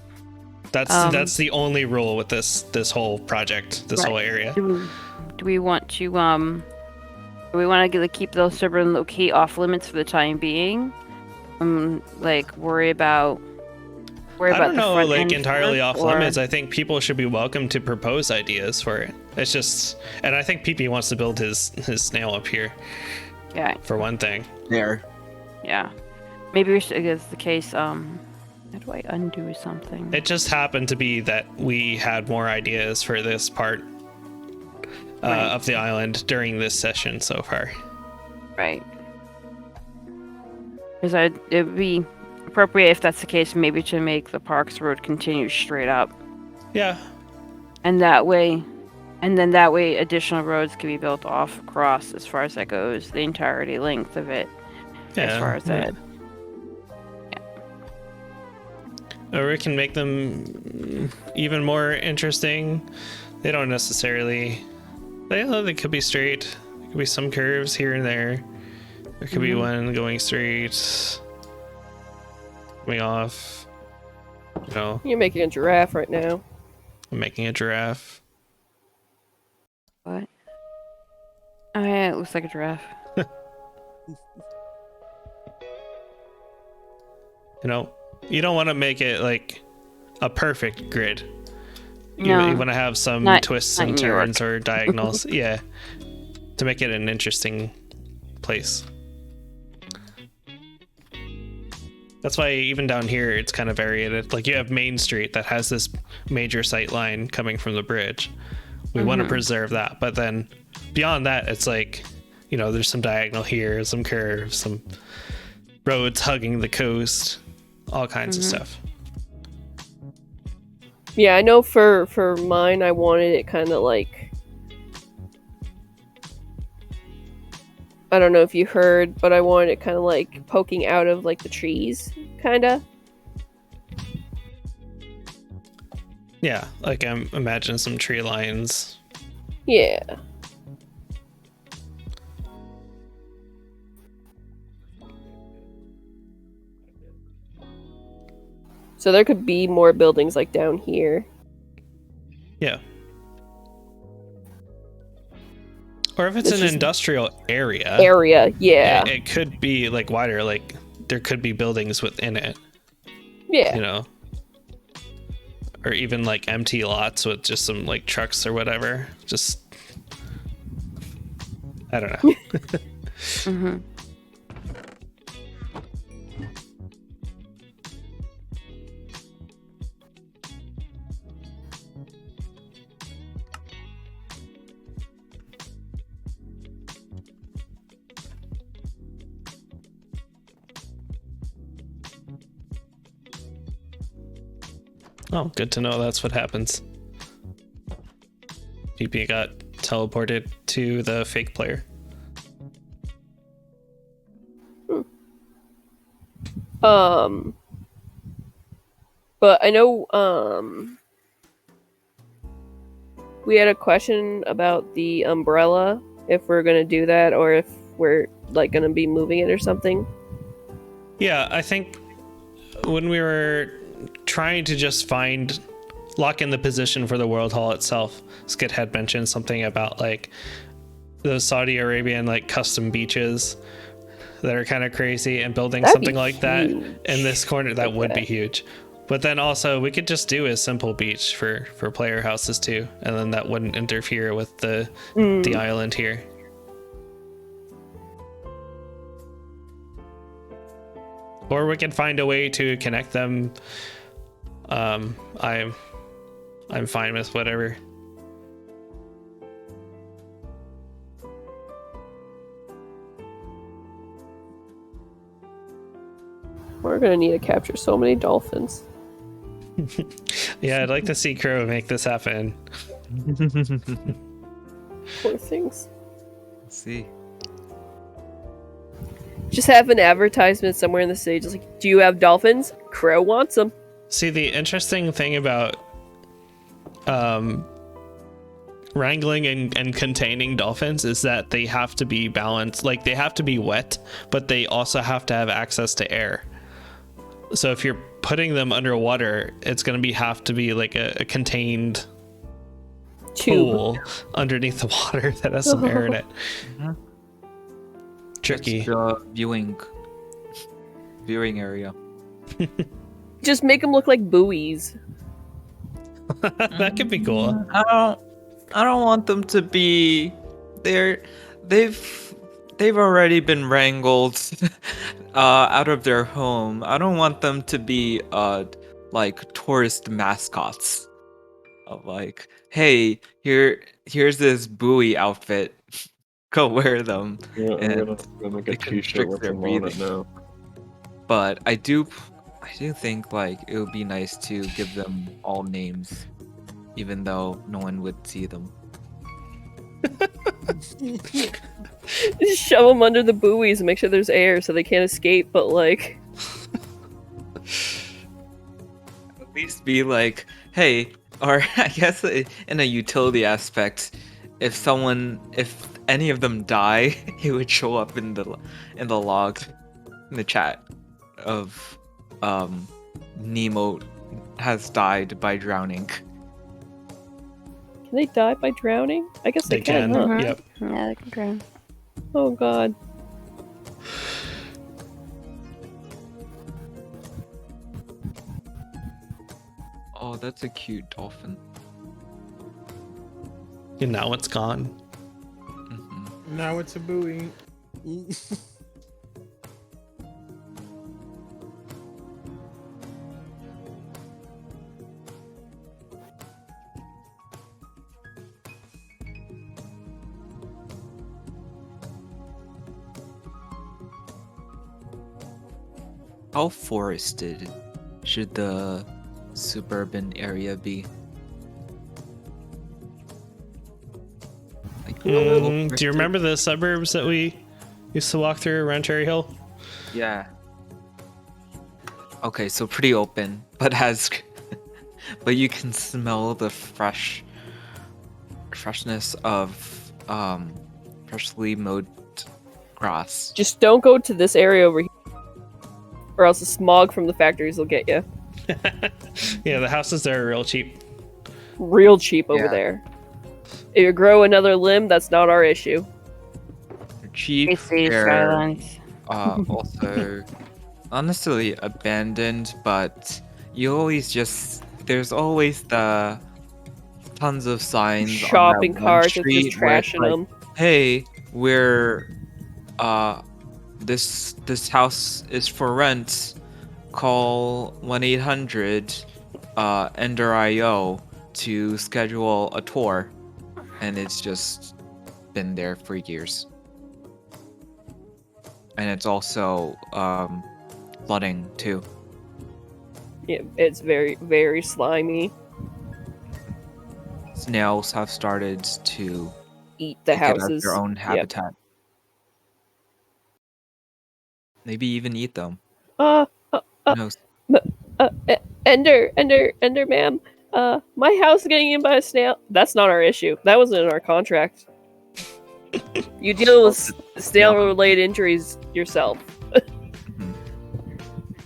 That's the only rule with this whole project, this whole area. Do we want to keep those server and locate off limits for the time being? Like worry about I don't the know, front like end entirely first, off or- limits. I think people should be welcome to propose ideas for it. It's just, and I think PP wants to build his snail up here Yeah, for one thing. There. yeah. Maybe we should, if it's the case, how do I undo something? It just happened to be that we had more ideas for this part Right. of the island during this session so far. Right. Because it would be appropriate, if that's the case, maybe to make the Parks Road continue straight up. Yeah. And that way, additional roads can be built off across, as far as that goes, the entirety length of it, Yeah. as far as that. Or we can make them even more interesting. They don't necessarily. They could be straight. There could be some curves here and there. There could be one going straight, coming off. You know, You're making a giraffe right now. I'm making a giraffe. What? Oh yeah, it looks like a giraffe. You know, you don't want to make it like a perfect grid. No, You want to have some not- twists not and New York. turns or diagonals. Yeah. To make it an interesting place. That's why even down here it's kind of varied. Like you have Main Street that has this major sight line coming from the bridge. We want to preserve that, but then beyond that, it's like, you know, there's some diagonal here, some curves, some roads hugging the coast, all kinds of stuff. Yeah, I know for mine, I wanted it kind of like, I don't know if you heard, but I wanted it kind of like poking out of like the trees, kind of. Yeah, like imagine some tree lines. Yeah. So there could be more buildings like down here. Yeah. Or if it's It's an just- industrial area, Area, yeah. it could be like wider. Like there could be buildings within it, Yeah. you know, or even like empty lots with just some like trucks or whatever. Just, I don't know. Mm-hmm. Oh, good to know that's what happens. PP got teleported to the fake player. But I know we had a question about the umbrella, if we're gonna do that or if we're like gonna be moving it or something. Yeah, I think when we were trying to just lock in the position for the World Hall itself, Skid had mentioned something about like those Saudi Arabian like custom beaches that are kind of crazy, and building That'd something be like that huge. in this corner, that would be Okay. huge. But then also we could just do a simple beach for player houses too, and then that wouldn't interfere with the island here. Or we can find a way to connect them. I'm fine with whatever. We're gonna need to capture so many dolphins. Yeah, I'd like to see Crow make this happen. Poor things. Let's see. Just have an advertisement somewhere in the city, just like, do you have dolphins? Crow wants them. See, the interesting thing about wrangling and containing dolphins is that they have to be balanced. Like, they have to be wet, but they also have to have access to air. So if you're putting them underwater, it's going to have to be like a contained pool underneath the water that has some air in it. Mhm. Tricky. Extra viewing area. Just make them look like buoys. That could be cool. I don't want them to be. They've already been wrangled out of their home. I don't want them to be like tourist mascots. Of like, hey, here's this buoy outfit. Go wear them. Yeah, I'm And gonna make a it t-shirt constricts with their them on it breathing. now. But I do think like it would be nice to give them all names, even though no one would see them. Just shove them under the buoys and make sure there's air so they can't escape, but like... At least be like, hey, or I guess in a utility aspect, if any of them die, it would show up in the log, in the chat of Nemo has died by drowning. Can they die by drowning? I guess they can, huh? Mhm. Yep. Yeah, they can drown. Oh god. Oh, that's a cute dolphin. And now it's gone. Mhm. Now it's a buoy. How forested should the suburban area be? Like, Do you forested? remember the suburbs that we used to walk through around Cherry Hill? Yeah. Okay, so pretty open, but but you can smell the freshness of freshly mowed grass. Just don't go to this area over here, or else the smog from the factories will get you. Yeah, the houses there are real cheap. Real cheap over Yeah. there. If you grow another limb, that's not our issue. They're cheap. They see They're silence. also honestly abandoned, but you always just there's always the tons of signs Shopping on that one carts with just street where it's trash in like, them. hey, we're this house is for rent. Call 1-800 Ender IO to schedule a tour, and it's just been there for years. And it's also flooding too. Yeah, it's very, very slimy. Snails have started to Eat the take it as houses. their own Yep. habitat. Maybe even eat them. Uh, Who knows? Ender, ma'am. My house is getting in by a snail. That's not our issue. That wasn't in our contract. You deal with snail-related injuries yourself.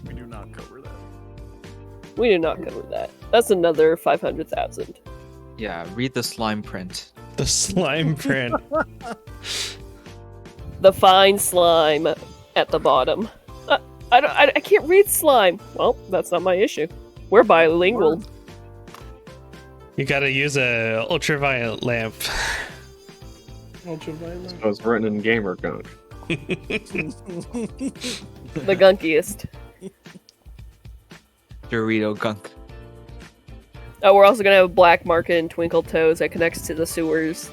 We do not cover that. We do not cover that. That's another 500,000. Yeah, read the slime print. The slime print. The fine slime at the bottom. I can't read slime. Well, that's not my issue. We're bilingual. You gotta use a ultraviolet lamp. Ultraviolet. So it's written in gamer gunk. The gunkiest. Dorito gunk. Oh, we're also gonna have a black market in Twinkle Toes that connects to the sewers.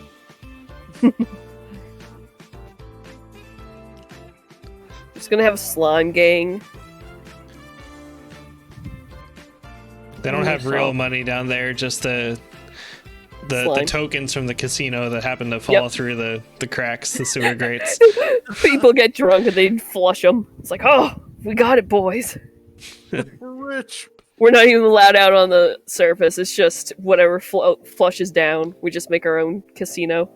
Just gonna have a slime gang. They don't have real money down there, just the Slime. tokens from the casino that happen to fall through the cracks, the sewer grates. People get drunk and they flush them. It's like, oh, we got it, boys. We're rich. We're not even allowed out on the surface. It's just whatever flushes down. We just make our own casino.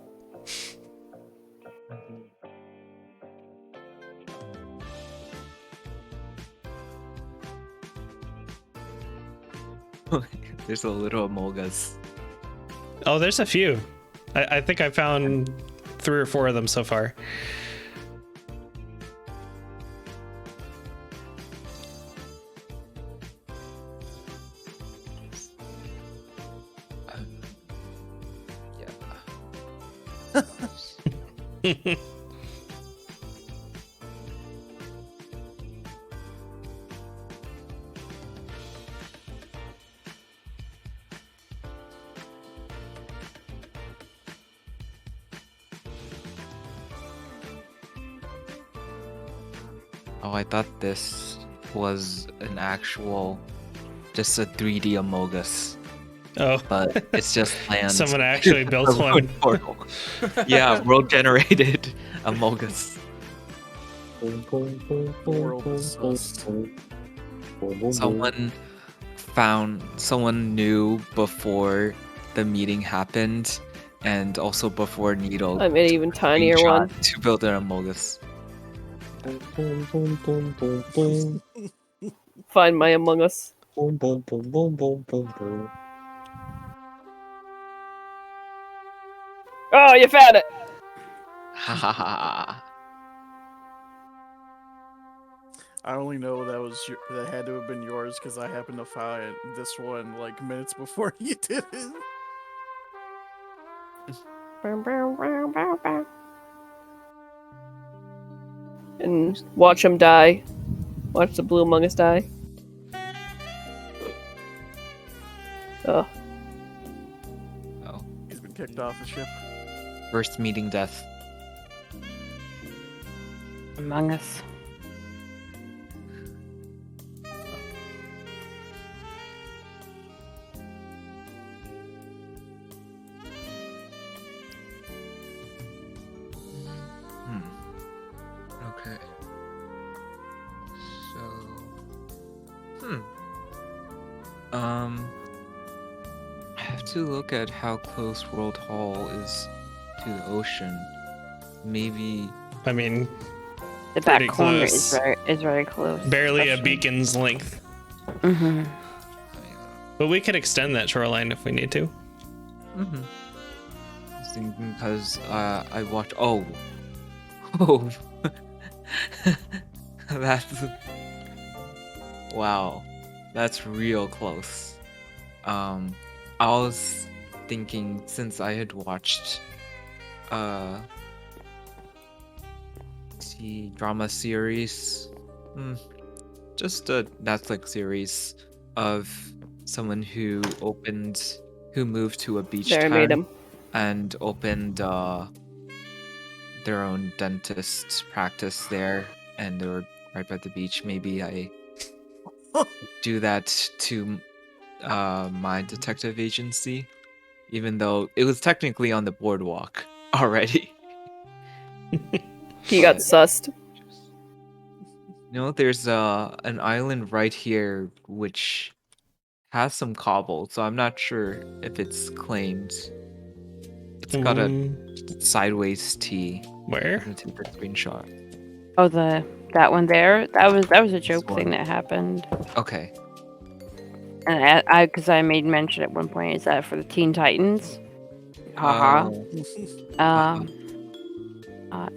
There's a little Amolgas. Oh, there's a few. I think I found 3 or 4 of them so far. Yeah. Oh, I thought this was an actual, just a 3D Amogus, Oh, but it's just land. someone actually built A one. portal. Yeah, world generated Amogus. The world is sus. Someone knew before the meeting happened, and also before Needle. I made an even tinier screenshot one. to build an Amogus. Find my Among Us. Boom, boom, boom, boom, boom, boom, boom. Oh, you found it! Ha ha ha. I only know that had to have been yours because I happened to find this one like minutes before you did it. And watch them die. Watch the blue Among Us die. Oh. Oh, He's been kicked off the ship. first meeting death. Among Us. Okay. So, I have to look at how close World Hall is to the ocean. Maybe. I mean, The back Pretty corner close. is very close. barely a especially- beacon's length. Mhm. But we could extend that shoreline if we need to. Mm-hmm. I was thinking because I watched. Oh, oh, that's Wow, that's real close. I was thinking since I had watched the drama series, just a Netflix series of someone who moved to a beach There, I made town him. and opened their own dentist practice there, and they were right by the beach. Maybe I do that to my detective agency, even though it was technically on the boardwalk already. He got But, sussed. there's an island right here which has some cobble, so I'm not sure if it's claimed. It's got a sideways T. Where? I'm gonna take a screenshot. Oh, that one there. That was a joke one. thing that happened, Okay. and because I made mention at one point. Is that for the Teen Titans? Haha.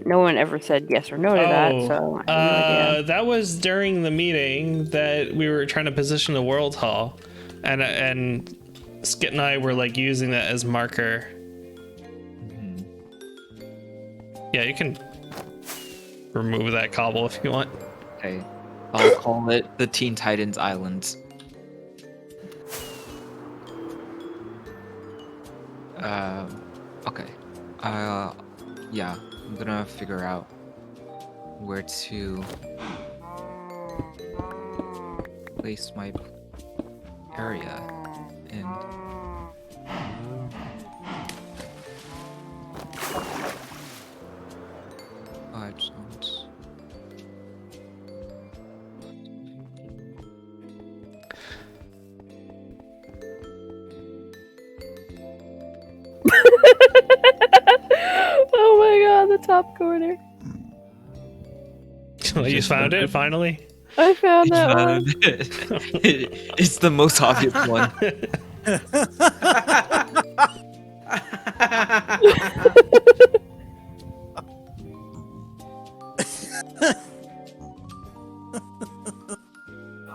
No one ever said yes or no to that, so I have no idea. That was during the meeting that we were trying to position the World Hall, and Skit and I were like using that as marker. Yeah, you can remove that cobble if you want. Okay. I'll call it the Teen Titans Island. Okay. Yeah, I'm gonna figure out where to place my area in. I just don't. Oh my god, the top corner. You found it finally? I found that one. It's the most obvious one.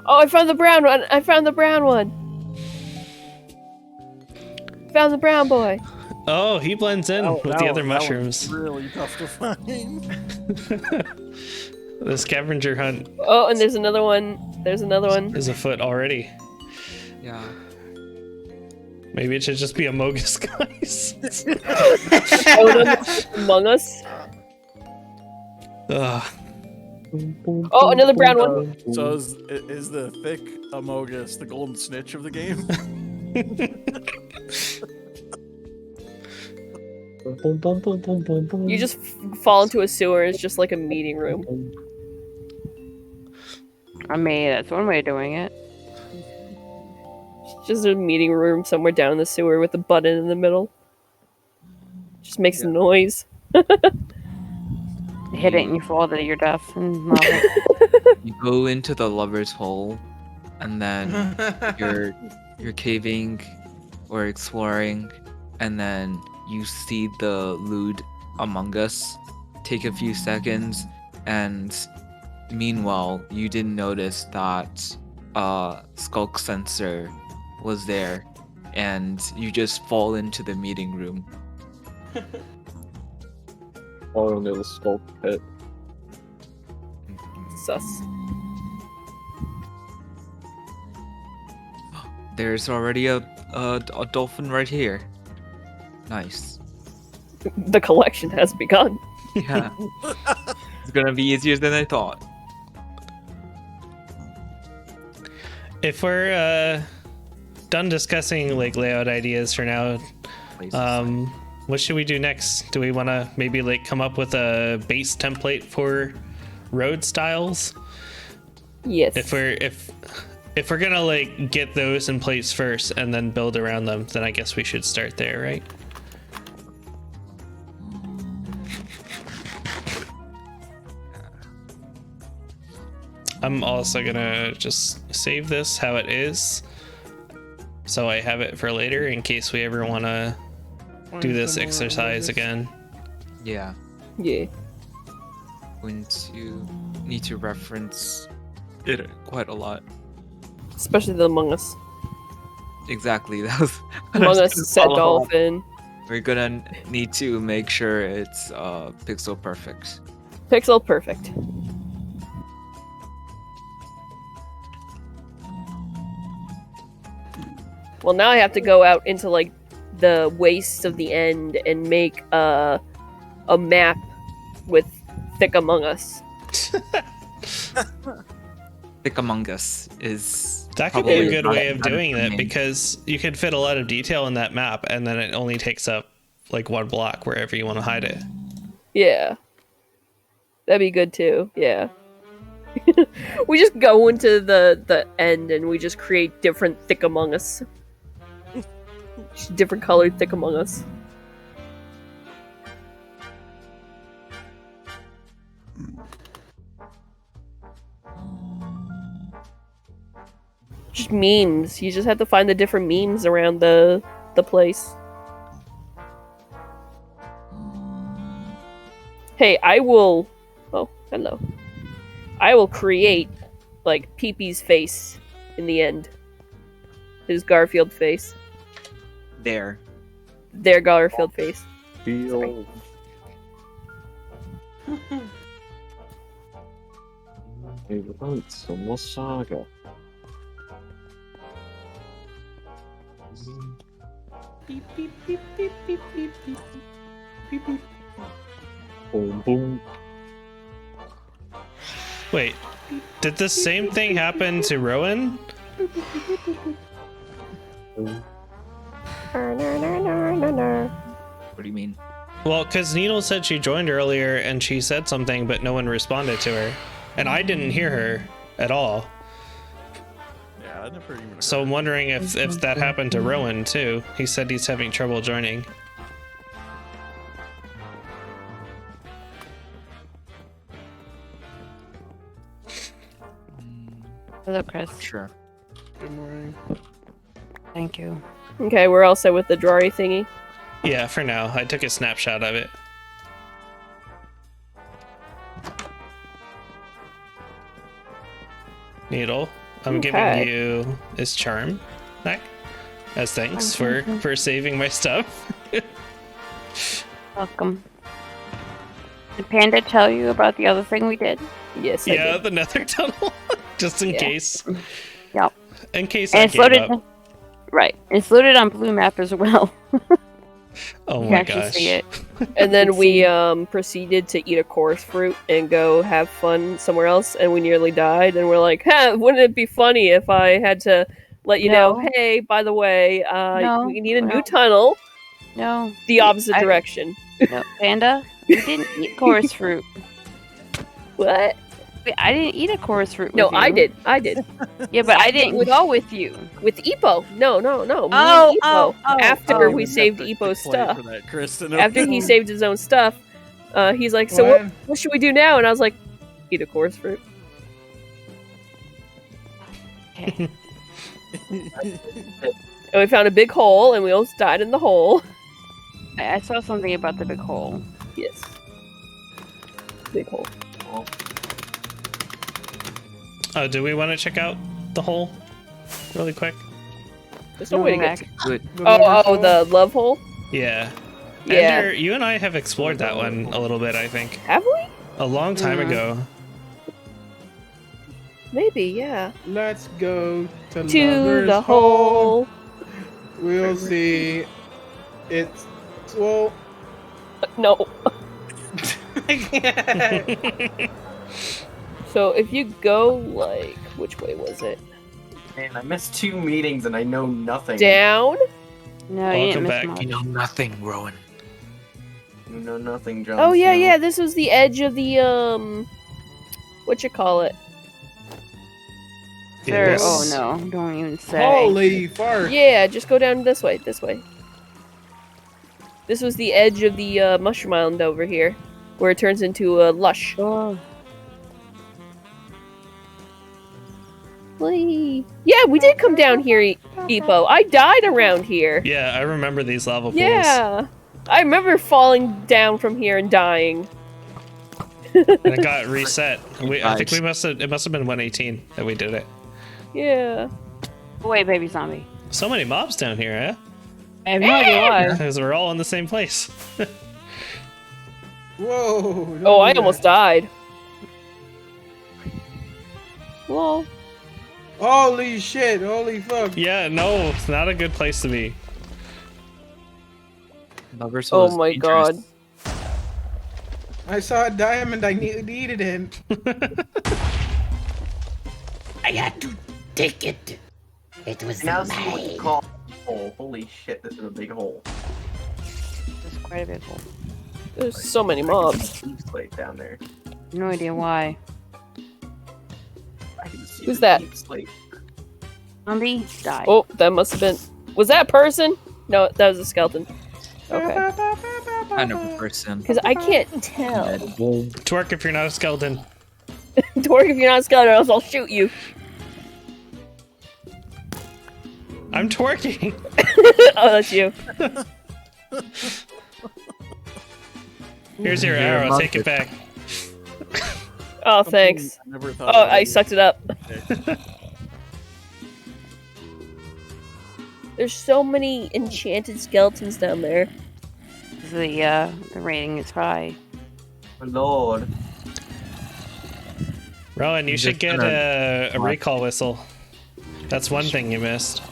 Oh, I found the brown one. I found the brown one. Found the brown boy. Oh, he blends in with the other that mushrooms. one's really tough to find. The scavenger hunt Oh, and there's another one. There's another one. is afoot already. Yeah. Maybe it should just be Amogus, guys. Oh, no, Among Us. Ugh. Oh, another brown one. So is the thick Amogus the golden snitch of the game? You just fall into a sewer. It's just like a meeting room. I mean, that's one way of doing it. Just a meeting room somewhere down in the sewer with a button in the middle. Just makes noise. Hit it and you fall to your death and lava. You go into the lover's hole, and then you're caving or exploring, and then you see the lewd Among Us. Take a few seconds, and meanwhile, you didn't notice that Skulk Sensor was there, and you just fall into the meeting room. Fall into the sculk pit. Sus. There's already a dolphin right here. Nice. The collection has begun. Yeah. It's gonna be easier than I thought. If we're done discussing like layout ideas for now, what should we do next? Do we want to maybe like come up with a base template for road styles? Yes. If we're gonna like get those in place first and then build around them, then I guess we should start there, right? I'm also gonna just save this how it is, so I have it for later in case we ever want to do this exercise again. Yeah. Yeah. Going to need to reference it quite a lot. Especially the Among Us. Exactly. That was what I Among was Us gonna said follow up. dolphin. We're gonna need to make sure it's pixel perfect. Pixel perfect. Well, now I have to go out into like the wastes of the end and make a map with Thick Among Us. Thick Among Us is That could be a probably good not way of better doing for it me. because you could fit a lot of detail in that map, and then it only takes up like one block wherever you want to hide it. Yeah. That'd be good too. Yeah. We just go into the end and we just create different Thick Among Us. Just different colored Thick Among Us. Just memes. You just have to find the different memes around the place. Hey, I will. Oh, hello. I will create like Pee-Pee's face in the end. His Garfield face. There. Their Garfield face. Feel. Some saga. Beep, beep, beep, beep, beep, beep, beep, beep, beep. Boom, boom. Wait, did the same thing happen to Rowan? What do you mean? Well, because Needle said she joined earlier and she said something, but no one responded to her. And I didn't hear her at all. Yeah, I never even. So I'm wondering if that happened to Rowan too. He said he's having trouble joining. Hello, Chris. Sure. Good morning. Thank you. Okay, we're all set with the Drari thingy. Yeah, for now. I took a snapshot of it. Needle, I'm giving Okay. you this charm back as thanks for saving my stuff. Welcome. Did Panda tell you about the other thing we did? Yes, I Yeah, did. the nether tunnel. Just in Yeah. case. Yep. In case And I it's gave loaded. up. Right. It's loaded on Blue Map as well. Oh You my can actually gosh. see it. And then we proceeded to eat a chorus fruit and go have fun somewhere else, and we nearly died. And we're like, "Huh, wouldn't it be funny if I had to let you know, No. hey, by the way, No, we need a new no. tunnel, No. the opposite I- direction." No, Panda, you didn't eat chorus fruit. What? Wait, I didn't eat a chorus fruit. No, with I you. did. I did. Yeah, but I didn't go with you. With Epo. No. Me Oh, and Epo. oh, oh, After oh. we saved Epo's stuff. For that, Kristen. After he saved his own stuff, he's like, "So What? what should we do now?" And I was like, "Eat a chorus fruit." Okay. And we found a big hole, and we almost died in the hole. I saw something about the big hole. Yes. Big hole. Oh, do we want to check out the hole really quick? There's no way to get Back. Good. The lover's Oh, hole? the love hole? Yeah. Yeah. Ender, you and I have explored that one a little bit, I think. Have we? A long time Mhm. ago. Maybe, yeah. Let's go to To lover's the hole. We'll see. It's well. No. I can't. So if you go, like, which way was it? Man, I missed 2 meetings and I know nothing. Down? No, you Welcome didn't miss back. much. You know nothing, Rowan. You know nothing, Jon Oh, yeah, Snow. yeah. This was the edge of the, what you call it? There, Yes. oh no, don't even say. Holy fart! Yeah, just go down this way. This way. This was the edge of the mushroom island over here, where it turns into a lush. Oh. Whee! Yeah, we did come down here, Epo. I died around here. Yeah, I remember these lava pools. Yeah, I remember falling down from here and dying. And it got reset. I think it must have been 118 that we did it. Yeah. Wait, baby zombie. So many mobs down here, eh? I have no idea why. Because we're all in the same place. Whoa! don't Oh, I do almost that. died. Well, Holy shit! Holy fuck! Yeah, no, it's not a good place to be. Lover's Hole oh is my dangerous. god. I saw a diamond. I needed it. I had to take it. It was Now see what you mine. call a hole. Holy shit, this is a big hole. This is quite a big hole. There's so many I can mobs. see deep slate down there. No idea why. I can see Who's the that? deep slate. Zombie died. Oh, that must have been. Was that a person? No, that was a skeleton. Okay. Kind of a person. Because I can't tell. Twerk if you're not a skeleton. Dork, if you're not a skeleton, else I'll shoot you. I'm twerking. Oh, that's you. Here's your You're arrow. a Take it back. Oh, thanks. I never thought Oh, of I it. sucked it up. There's so many enchanted skeletons down there. The rating is high. Oh, Lord. Rowan, you should get a recall whistle. That's one thing you missed.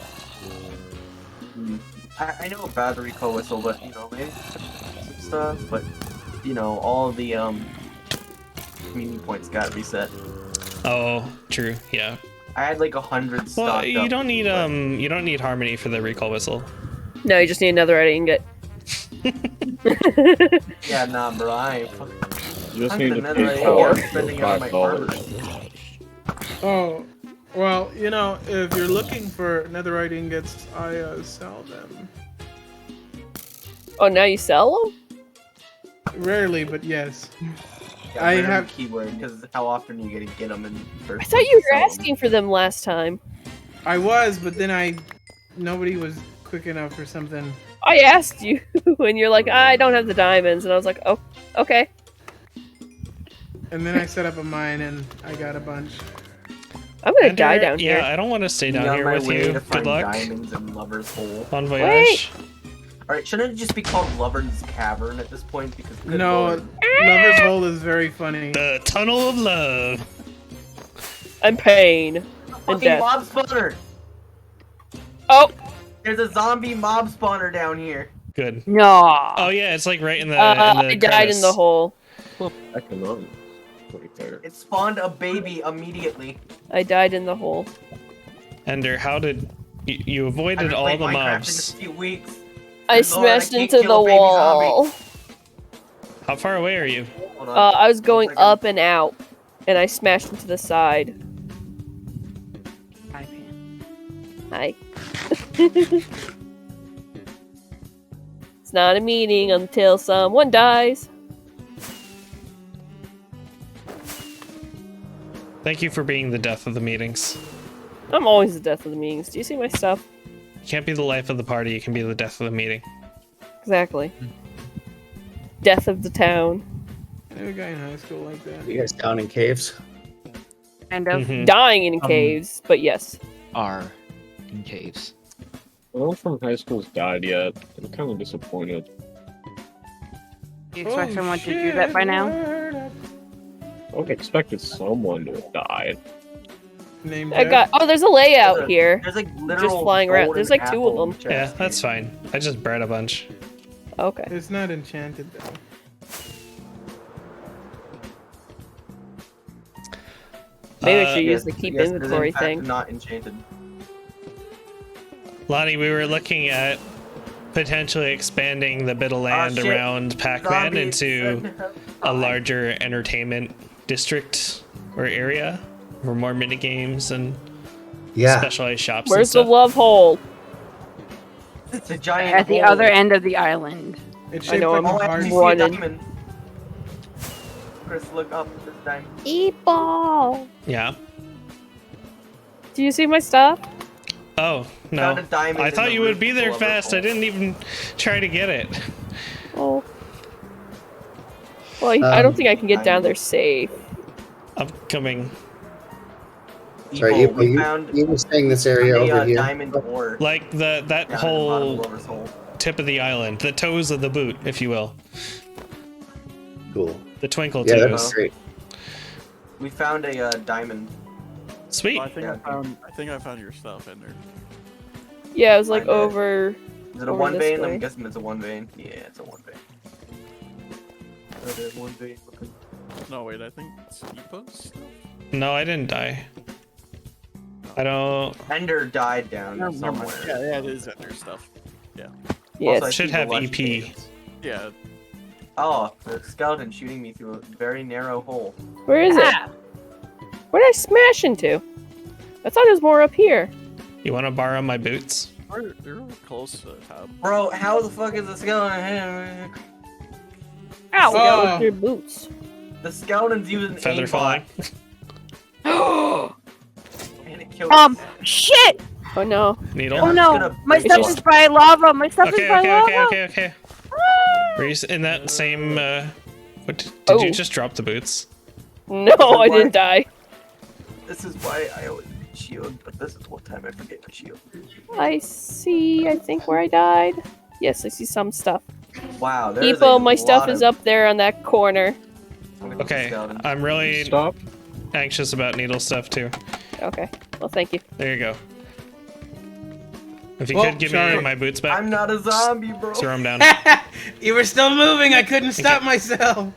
I know about the recall whistle, but you know, maybe some stuff, but you know, all the community points got reset. Oh, true. Yeah. I had like 100 stocked Well, up. you don't need harmony for the recall whistle. No, you just need another ingot. Yeah, nah, bro, I ain't fucking. You just I'm need gonna to nether pay it for again, it for spending it on my $5. Oh, well, you know, if you're looking for netherite ingots, I sell them. Oh, now you sell them? Rarely, but yes. Yeah, I random have- keyword because how often are you gonna get them in first? I thought you were sell 'em? asking for them last time. I was, but then nobody was quick enough or something. I asked you, and you're like, I don't have the diamonds, and I was like, oh, okay. And then I set up a mine and I got a bunch. I'm gonna Ender, die down yeah, here. I don't want to stay Be down on here my with way you. to Good find luck. diamonds and Lover's Hole. Bon voyage. Alright, shouldn't it just be called Lover's Cavern at this point? Because good No, lord. Lover's Hole is very funny. The Tunnel of Love. I'm pain and Fucking death. mob spawner! Oh, There's a zombie mob spawner down here. Good. No. Oh yeah, it's like right in the. I died in crevice. the hole. Economic. Right there. It spawned a baby immediately. I died in the hole. Ender, how did you avoided I've all played the Minecraft mobs? in a few weeks. I Good lord, I smashed can't into kill the a baby wall. How far away are you? Hold on. I was going 1 second. up and out, and I smashed into the side. Hi, Pam. Hi. It's not a meeting until someone dies. Thank you for being the death of the meetings. I'm always the death of the meetings. Do you see my stuff? You can't be the life of the party. You can be the death of the meeting. Exactly. Death of the town. I knew a guy in high school like that. You guys down in caves? Kind of. Mhm. Dying in caves, but yes. Are in caves. No one from high school's died yet. I'm kind of disappointed. Do you expect Oh, someone to do shit, that by now? word up. I would have expected someone to have died. Named I Jeff. got. Oh, there's a layout here. There's like literal Just flying around. golden There's like 2 of apple them. Yeah, chests that's here. fine. I just bred a bunch. Okay. It's not enchanted though. Maybe I should Uh, use the keep Yes, it is, inventory in fact, thing. Not enchanted. Lonnie, we were looking at potentially expanding the bit of land shit. around Pac-Man Zombie into said- a larger entertainment district or area for more mini games and Yeah. specialized shops Where's and the stuff. love hole? It's a giant At the hole. other end of the island. It's I shaped know, like I'm Oh, a I heart. actually see a running. diamond. Chris, look up this time. E-ball. Yeah. Do you see my stuff? Oh, no. Found a diamond I in thought the you would roof be of there the fast. hole. I didn't even try to get it. Oh. Well, I don't Um, think I can get down there safe. I'm coming. Sorry, you were saying this area over here. diamond ore. Like that down at the bottom of whole Lover's hole. tip of the island, the toes of the boot, if you will. Cool. The twinkle Yeah, toes. that's great. We found a diamond. Sweet. Well, I think I found your stuff in there. Yeah, it was like Find it. over. Is it a over one this vein? way. I'm guessing it's a one vein. Yeah, it's a one vein. One vein. No, wait, I think it's Epo's stuff. No, I didn't die. I don't. Ender died down Never somewhere. mind. Yeah, it is Ender stuff. Yeah. Yeah, Also, I it should see the have lush EP. caves. Yeah. Oh, the skeleton shooting me through a very narrow hole. Where is it? Where did I smash into? I thought it was more up here. You want to borrow my boots? They're close to the top. Bro, how the fuck is the skeleton? Ow! Oh. With your boots. The skeleton's using Feather aimbot, falling. and it killed Shit! Oh no. Needle. Oh no! My break stuff it. is by lava. My stuff Okay, is by okay, lava. okay, okay, okay. Were you in that same? What did Oh. you just drop the boots? No, I didn't die. This is why I always shield, but this is one time I forget my shield. I see. I think where I died. Yes, I see some stuff. Wow, there's Epo, a my stuff lot is of- up there on that corner. Okay, I'm really anxious about needle stuff too. Okay. Well, thank you. There you go. If you Well, could give sorry. me my boots back. I'm not a zombie, bro. Throw them down. You were still moving. I couldn't stop myself.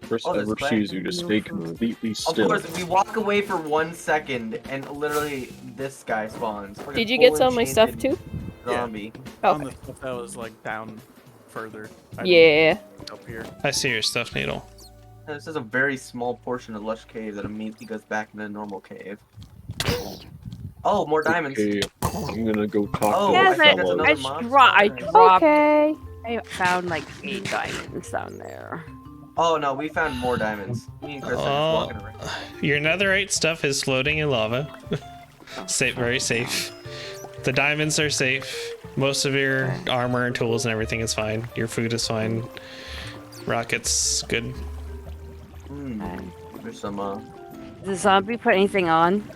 Chris Oh, there's ever clay. sees you to stay completely Of still. course, we walk away for 1 second, and literally this guy spawns. Like a Did you get full some of my stuff enchanted too? Zombie. On Okay. the stuff that was like down further. I Yeah. think, Up here. I see your stuff, Needle. And this is a very small portion of Lush Cave that immediately goes back into a normal cave. Oh, more diamonds. Okay, I'm gonna go talk Oh, to I the think that's fellow. another mob. I dropped. Okay. I found like 8 diamonds down there. Oh no, we found more diamonds. Me and Chris are just Oh, walking around. your netherite stuff is floating in lava. Safe, very safe. The diamonds are safe. Most of your armor and tools and everything is fine. Your food is fine. Rockets, good. There's some Did the zombie put anything on?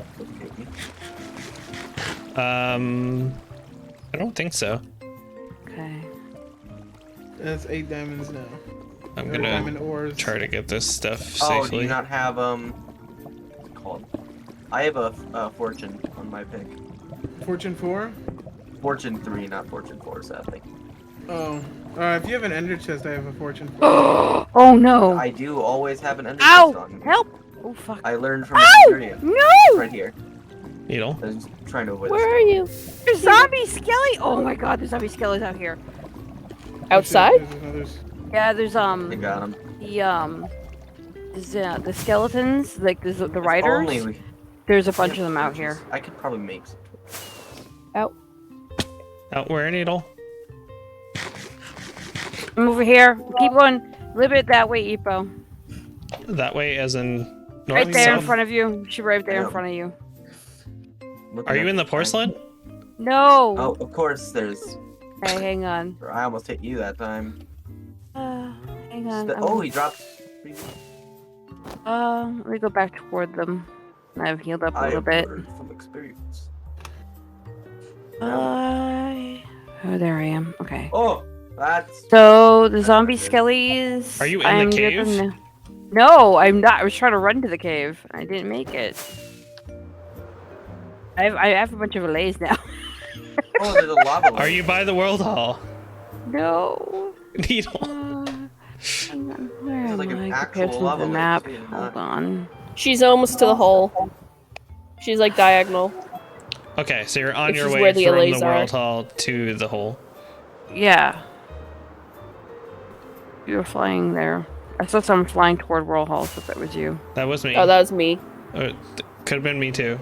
I don't think so. Okay. That's 8 diamonds now. I'm Or diamond gonna ores. try to get this stuff Oh, do safely. you not have what's it called? I have a fortune on my pick. Fortune 4? Fortune 3, not Fortune 4, sadly. Oh. If you have an ender chest, I have a fortune 4. Oh no! I do always have an ender Ow! chest on me. Help! Oh fuck! I learned from Ow! experience. No! Right here. Needle. I was trying to avoid Where are you? There's zombie skelly! Oh my god, there's zombie skellies out here. Outside? Yeah, there's I got him. the skeletons, like the riders. Only we... There's a bunch of them out here. I could probably make some. Out. Out where, Needle? I'm over here. Keep going. Live it that way, Epo. That way, as in north, Right there in south? front of you. She's right there in front of you. Looking Are you at in the porcelain? No. Oh, of course there's... Hey, hang on. I almost hit you that time. Hang on. Oh, he dropped... Let me go back toward them. I've healed up a little bit. From experience. Oh, there I am. Okay. Oh, that's... So the zombie skellies. Are you in the cave? No, I'm not. I was trying to run to the cave. I didn't make it. I have a bunch of allays now. Oh, there's a lava. Are you by the world hall? No. Needle. Hang on. Where am like an I? actual Compared to lava the lake, map. too, Hold on. She's almost to the hole. She's like diagonal. Okay, so you're on Which your is way where the from allays the are. world hall to the hole. Yeah. You were flying there. I saw someone flying toward World Hall, so that was you. That was me. Oh, that was me. Could have been me too.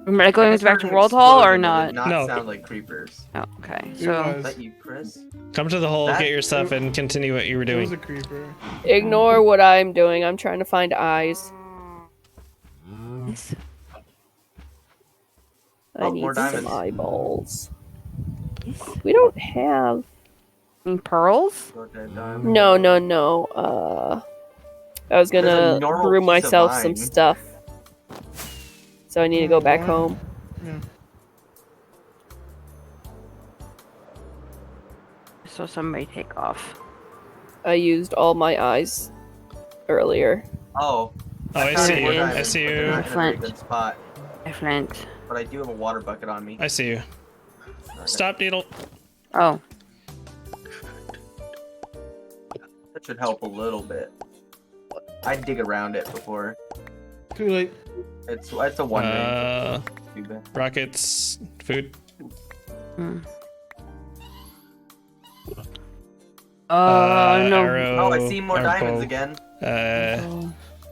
Am I going back to World Hall or not? No. Sound like creepers. Oh, okay. Is So that you, Chris? Come to the hole, That- get your stuff, and continue what you were It was doing. a creeper. Ignore what I'm doing. I'm trying to find eyes. I Oh, need more some diamonds. eyeballs. We don't have. pearls? No. I was There's a gonna normal brew piece of myself some vine. stuff. So I need to go back Wine? home. Yeah. So somebody take off. I used all my eyes earlier. Oh. Oh, I found see more you. diamonds, I see but they're you. not in a very Flint. good spot. Flint. But I do have a water bucket on me. I see you. Okay. Stop, Doodle. Oh. That should help a little bit. I'd dig around it before. Too late. It's a one ring. Too bad. Rockets, food. Hmm. Oh no. Arrow, Oh, I see more or diamonds bow. again.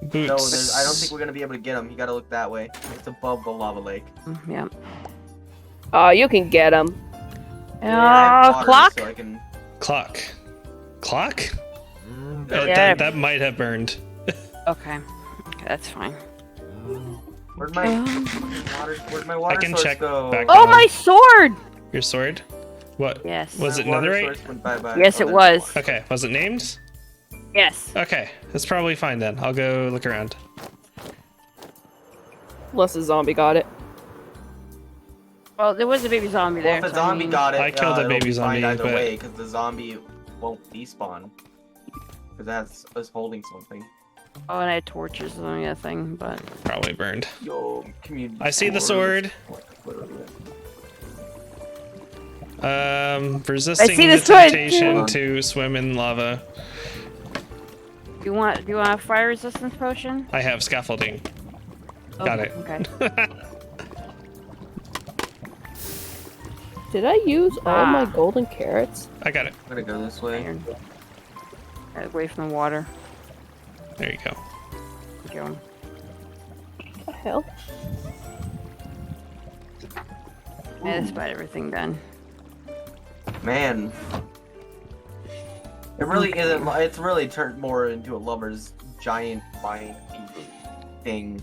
Boots. No, I don't think we're gonna be able to get them. You gotta look that way. It's above the lava lake. Yeah. Oh, you can get them. I have water, Clock? So I can... Clock. Clock? Yeah. That might have burned. Okay. That's fine. Where'd my water I can source check go? back Oh, down. my sword! Your sword? What? Yes. Was it My water netherite? source went bye-bye. Yes, Oh, it there's was. Okay, was it named? Yes. Okay, that's probably fine then. I'll go look around. Unless a zombie got it. Well, there was a baby zombie Well, there. if a so I zombie mean- got it, I killed a it'll baby be fine zombie, either but- way, because the zombie won't despawn. Because that's us holding something. Oh, and I had torches on the thing, but Probably burned. Yo, community. I see the sword. Resisting see the the sword, temptation too. to swim in lava. do you want a fire resistance potion? I have scaffolding. Got it. Okay. Did I use all my Ah. golden carrots? I got it. I'm gonna go this way. Iron. Away from the water. There you go. Keep going. What the hell? Yeah, that's about everything done. Man. It really isn't. It's really turned more into a lover's giant mine thing.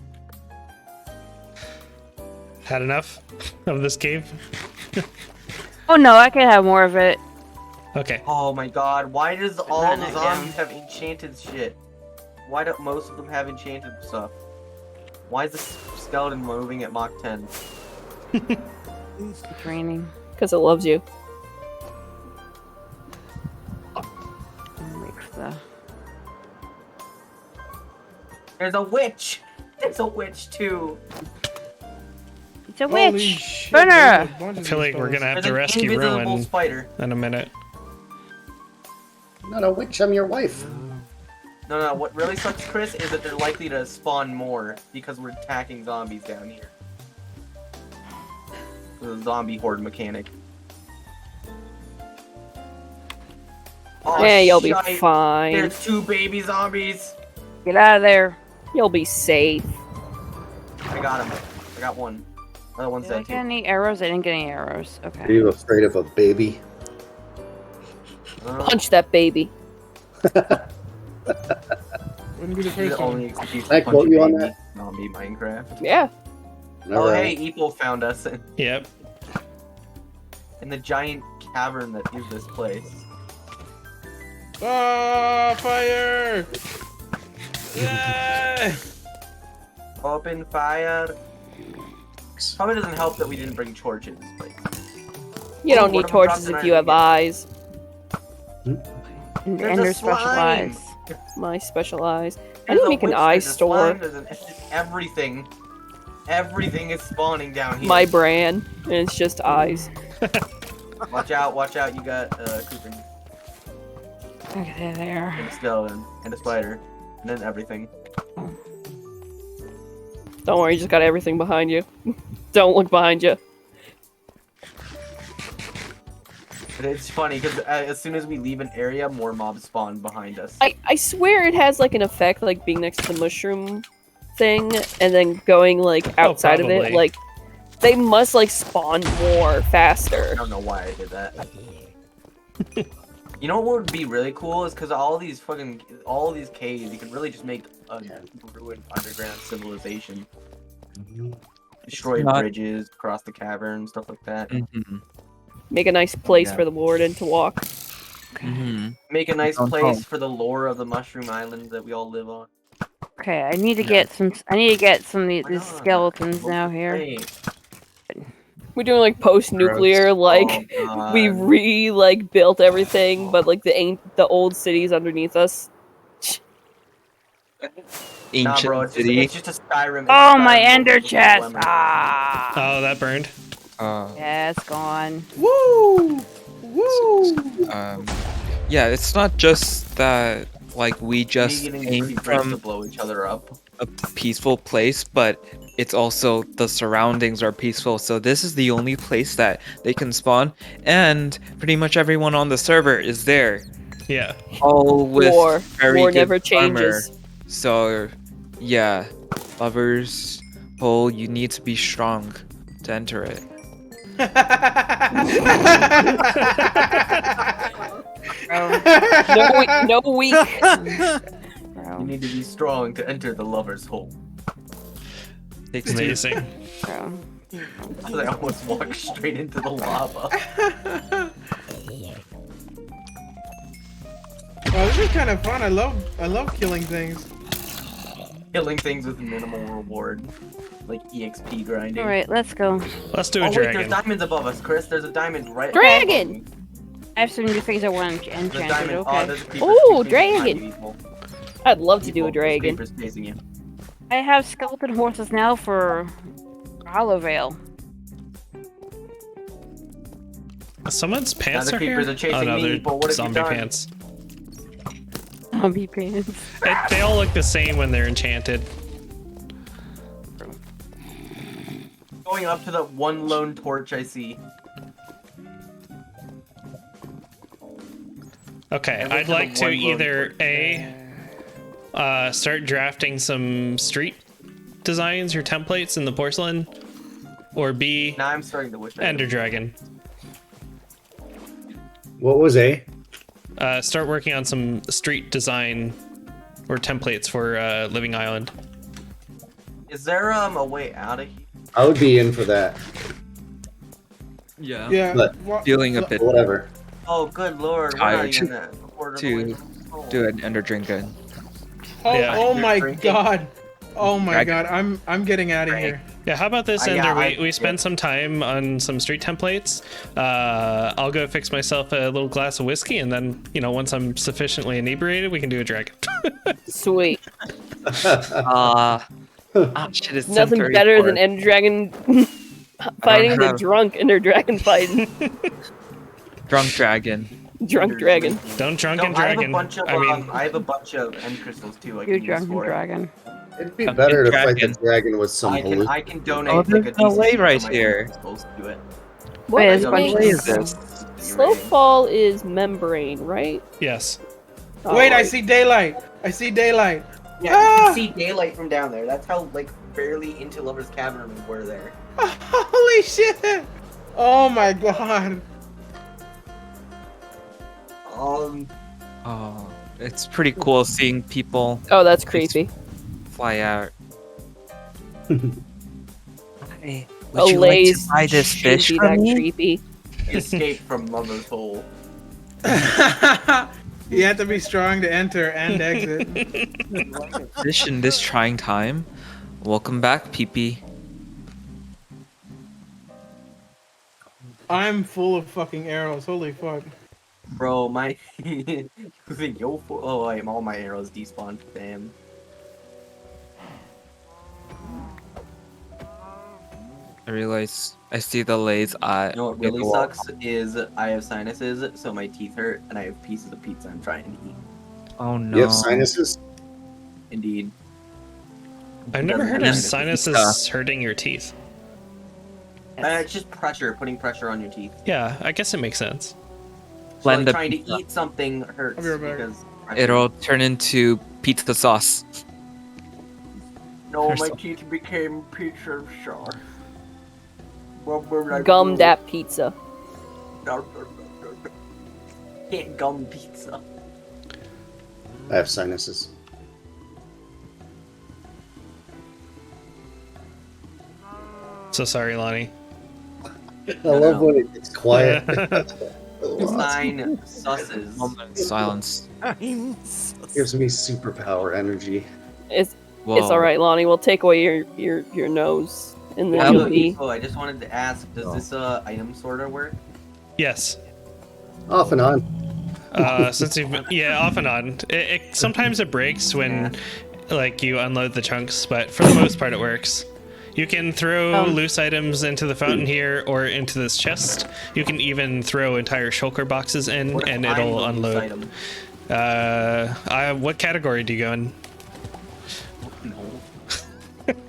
Had enough of this cave? Oh no, I can have more of it. Okay. Oh my god, why does all not the again. zombies have enchanted shit? Why don't most of them have enchanted stuff? Why is the skeleton moving at Mach 10? It's raining. Because it loves you. Wait for the... There's a witch! There's a witch too! It's a Holy witch! shit, Burn there's her! a bunch I of feel these like we're spells. gonna have There's to an rescue invisible Ruin spider. in a minute. Not a witch, I'm your wife. No, what really sucks, Chris, is that they're likely to spawn more because we're attacking zombies down here. The zombie horde mechanic. Oh, Yeah, you'll be shite. fine. There's 2 baby zombies! Get out of there. You'll be safe. I got him. I got one. Another one's Did I dead get too. any arrows? I didn't get any arrows. Are Okay. you afraid of a baby? Punch that baby. Wouldn't be the The first one. only excuse Can I to punch quote a you on baby that? zombie Minecraft. Yeah. Oh, Alright. hey, Epo found us Yep. in the giant cavern that is this place. Ah, fire! Yeah! Open fire. Probably doesn't help that we didn't bring torches. But... You Oh, don't need what if I torches dropped if an you have iron eyes. And There's their a special slime. eyes. My special eyes. I There's didn't a make an witch, eye there's a store. slime, there's everything. Everything is spawning down here. My brand. And it's just eyes. Watch out, you got creeper Okay, there. and a skeleton and a spider. And then everything. Don't worry, you just got everything behind you. Don't look behind you. But it's funny because as soon as we leave an area, more mobs spawn behind us. I swear it has like an effect like being next to the mushroom thing and then going like outside of it. probably. Like they must like spawn more faster. I don't know why I did that. You know what would be really cool is because all these caves, you could really just make a ruined underground civilization. Destroy not- bridges, cross the cavern, stuff like that. Mm-hmm. Make a nice place Yeah. for the warden to walk. Mm-hmm. Make a nice Don't place know. for the lore of the Mushroom Island that we all live on. Okay, I need to get some. I need to get some of these Why not? skeletons now here. Hey, We're doing like post-nuclear, like oh, we God. built everything, but like the old cities underneath us. Nah, Ancient bro, city. it's just a Skyrim. Oh, my ender chest! Ah. Oh, that burned. Yeah, it's gone. Woo! Woo! Yeah, it's not just that like we Me just getting came three friends to from blow each other up. a peaceful place, but it's also the surroundings are peaceful. So this is the only place that they can spawn, and pretty much everyone on the server is there. Yeah. All with War. very War good never armor. changes. So, yeah, lovers, hole, you need to be strong to enter it. No weak. You need to be strong to enter the lover's hole. Takes Amazing. I almost walked straight into the lava. Oh, this is kind of fun. I love killing things. Killing things with minimal reward. Like EXP grinding. Alright, let's go. Let's do a Wait, dragon. there's diamonds above us, Chris. There's a diamond right Dragon! I have some new things I want There's enchanted, diamond. Oh, okay. there's a creeper Ooh, behind you, dragon! Evil. I'd love to do Evil, a there's dragon. creepers chasing you. I have skeleton horses now for Hollow Vale. Someone's pants the are here? creepers are chasing Oh no, me, they're but what have you zombie done? pants. Zombie pants. They all look the same when they're enchanted. Going up to the one lone torch I see. Okay, I look I'd for like the to one lone either A, start drafting some street designs or templates in the porcelain, or B, Now I'm starting to wish I Ender Dragon. What was A? Start working on some street design or templates for Living Island. Is there a way out of here? I would be in for that. Yeah. Yeah. But feeling a bit whatever. Oh, good lord. We're not tired even a quarter of the way to through the hole. do an ender dragon. Oh, Yeah. oh my Drinking. god. Oh my Dragon. god. I'm getting out of here. Yeah, how about this, yeah, Ender? We spend some time on some street templates. I'll go fix myself a little glass of whiskey, and then, once I'm sufficiently inebriated, we can do a dragon. Sweet. Shit, it's Nothing 10:34. better than Ender Dragon fighting than have- drunk Ender Dragon fighting. Drunk dragon. Drunk dragon. Don't drunken No, I have dragon. a bunch of I I have a bunch of end crystals too. I You can use drunken for it. dragon. It'd be Drunken better to fight dragon. the dragon with some halluc. I can donate Oh, like a there's no decent way amount right of my here. end crystals to it. What Wait, makes there's a bunch What is this? Slowfall is membrane, right? yes. Wait, I Alright. see daylight. I see daylight. Yeah, you Ah! can see daylight from down there. That's how barely into Lover's Cavern we were there. Holy shit! Oh my god. Oh, it's pretty cool seeing people Oh, that's creepy. fly out. Hey, would you like to Olays buy this shouldn't fish be from that me? creepy. Escape from Lover's Hole. You have to be strong to enter and exit. Fish in this trying time. Welcome back, PP. I'm full of fucking arrows. Holy fuck. Bro, my oh, I'm all my arrows despawned. Damn. I realize I see the lays at. You know what really sucks is I have sinuses, so my teeth hurt, and I have pieces of pizza I'm trying to eat. Oh no. You have sinuses? Indeed. I've never heard of Then sinuses hurting your teeth. It's just pressure, putting pressure on your teeth. Yeah, I guess it makes sense. So, Blend the trying to pizza. eat something hurts I'll be right back. because It'll turn into pizza sauce. no, or my something. teeth became pizza sauce. What will I Gum do? that pizza. Can't gum pizza. I have sinuses. So sorry, Lonnie. I love when it gets quiet. Sign susses. Moment of silence. Gives me superpower energy. It's It's all right, Lonnie. We'll take away your nose, and then you'll be. I just wanted to ask, does this item sorter work? Yes. Off and on. Since you've off and on. Sometimes it breaks when like you unload the chunks, but for the most part it works. You can throw loose items into the fountain here or into this chest. You can even throw entire shulker boxes in, and it'll unload. What category do you go in?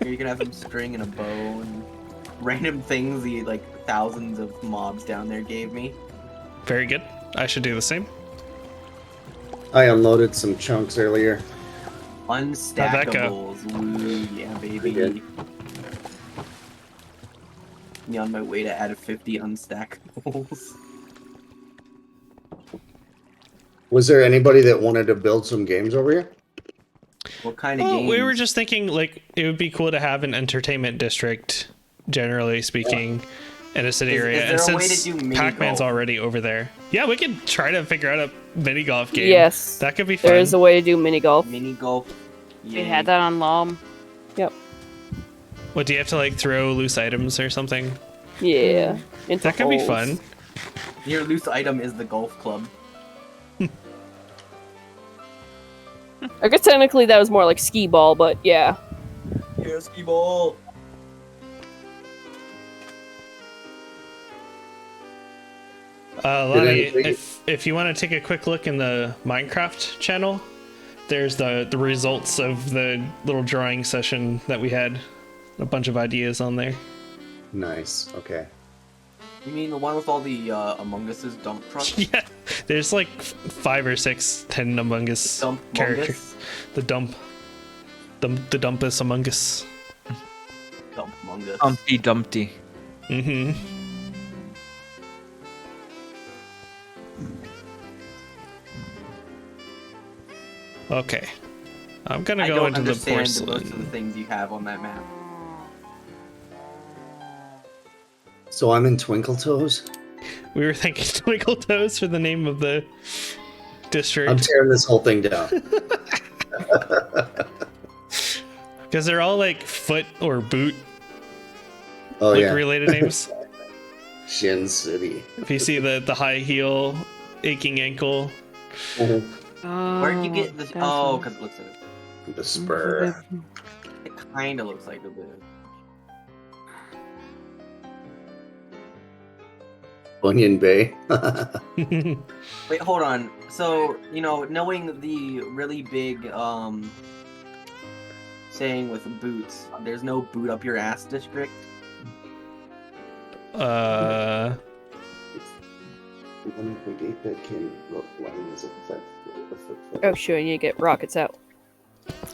You can have some string and a bow and random things the like thousands of mobs down there gave me. Very good. I should do the same. I unloaded some chunks earlier. Unstackables. Woo, yeah, baby. Me on my way to add 50 unstackables. Was there anybody that wanted to build some games over here? What kind of games? We were just thinking, like, it would be cool to have an entertainment district, generally speaking, in a city area. Is And there a way to since do mini Pac-Man's golf? already over there, yeah, we could try to figure out a mini golf game. Yes, that could be fun. There is a way to do mini golf. Mini golf. They had that on LOM. Yep. What, do you have to like throw loose items or something? Yeah. Into That could be holes. fun. Your loose item is the golf club. I guess technically that was more like skee ball, but yeah. Yeah, skee ball. Lonnie, if you want to take a quick look in the Minecraft channel, there's the results of the little drawing session that we had. A bunch of ideas on there. Nice. Okay. You mean the one with all the Among Us's dump trucks? Yeah, there's like 5 or 6 10 Among Us characters. The dump. The dumpus Among Us. Dump Among Us. Humpty Dumpty. Mm-hmm. Okay. I'm gonna go into the porcelain. Most of the things you have on that map. So I'm in Twinkle Toes? We were thinking Twinkle Toes for the name of the district. I'm tearing this whole thing down. Because they're all like foot or boot related names. Shin City. If you see the high heel, aching ankle. Where'd you get this? Oh, because it looks like the spur. It kind of looks like a bit. Bunyan Bay. Wait, hold on. So, knowing the really big saying with boots, there's no boot up your ass district. One of the gate that can look like is a Oh sure, you get rockets out.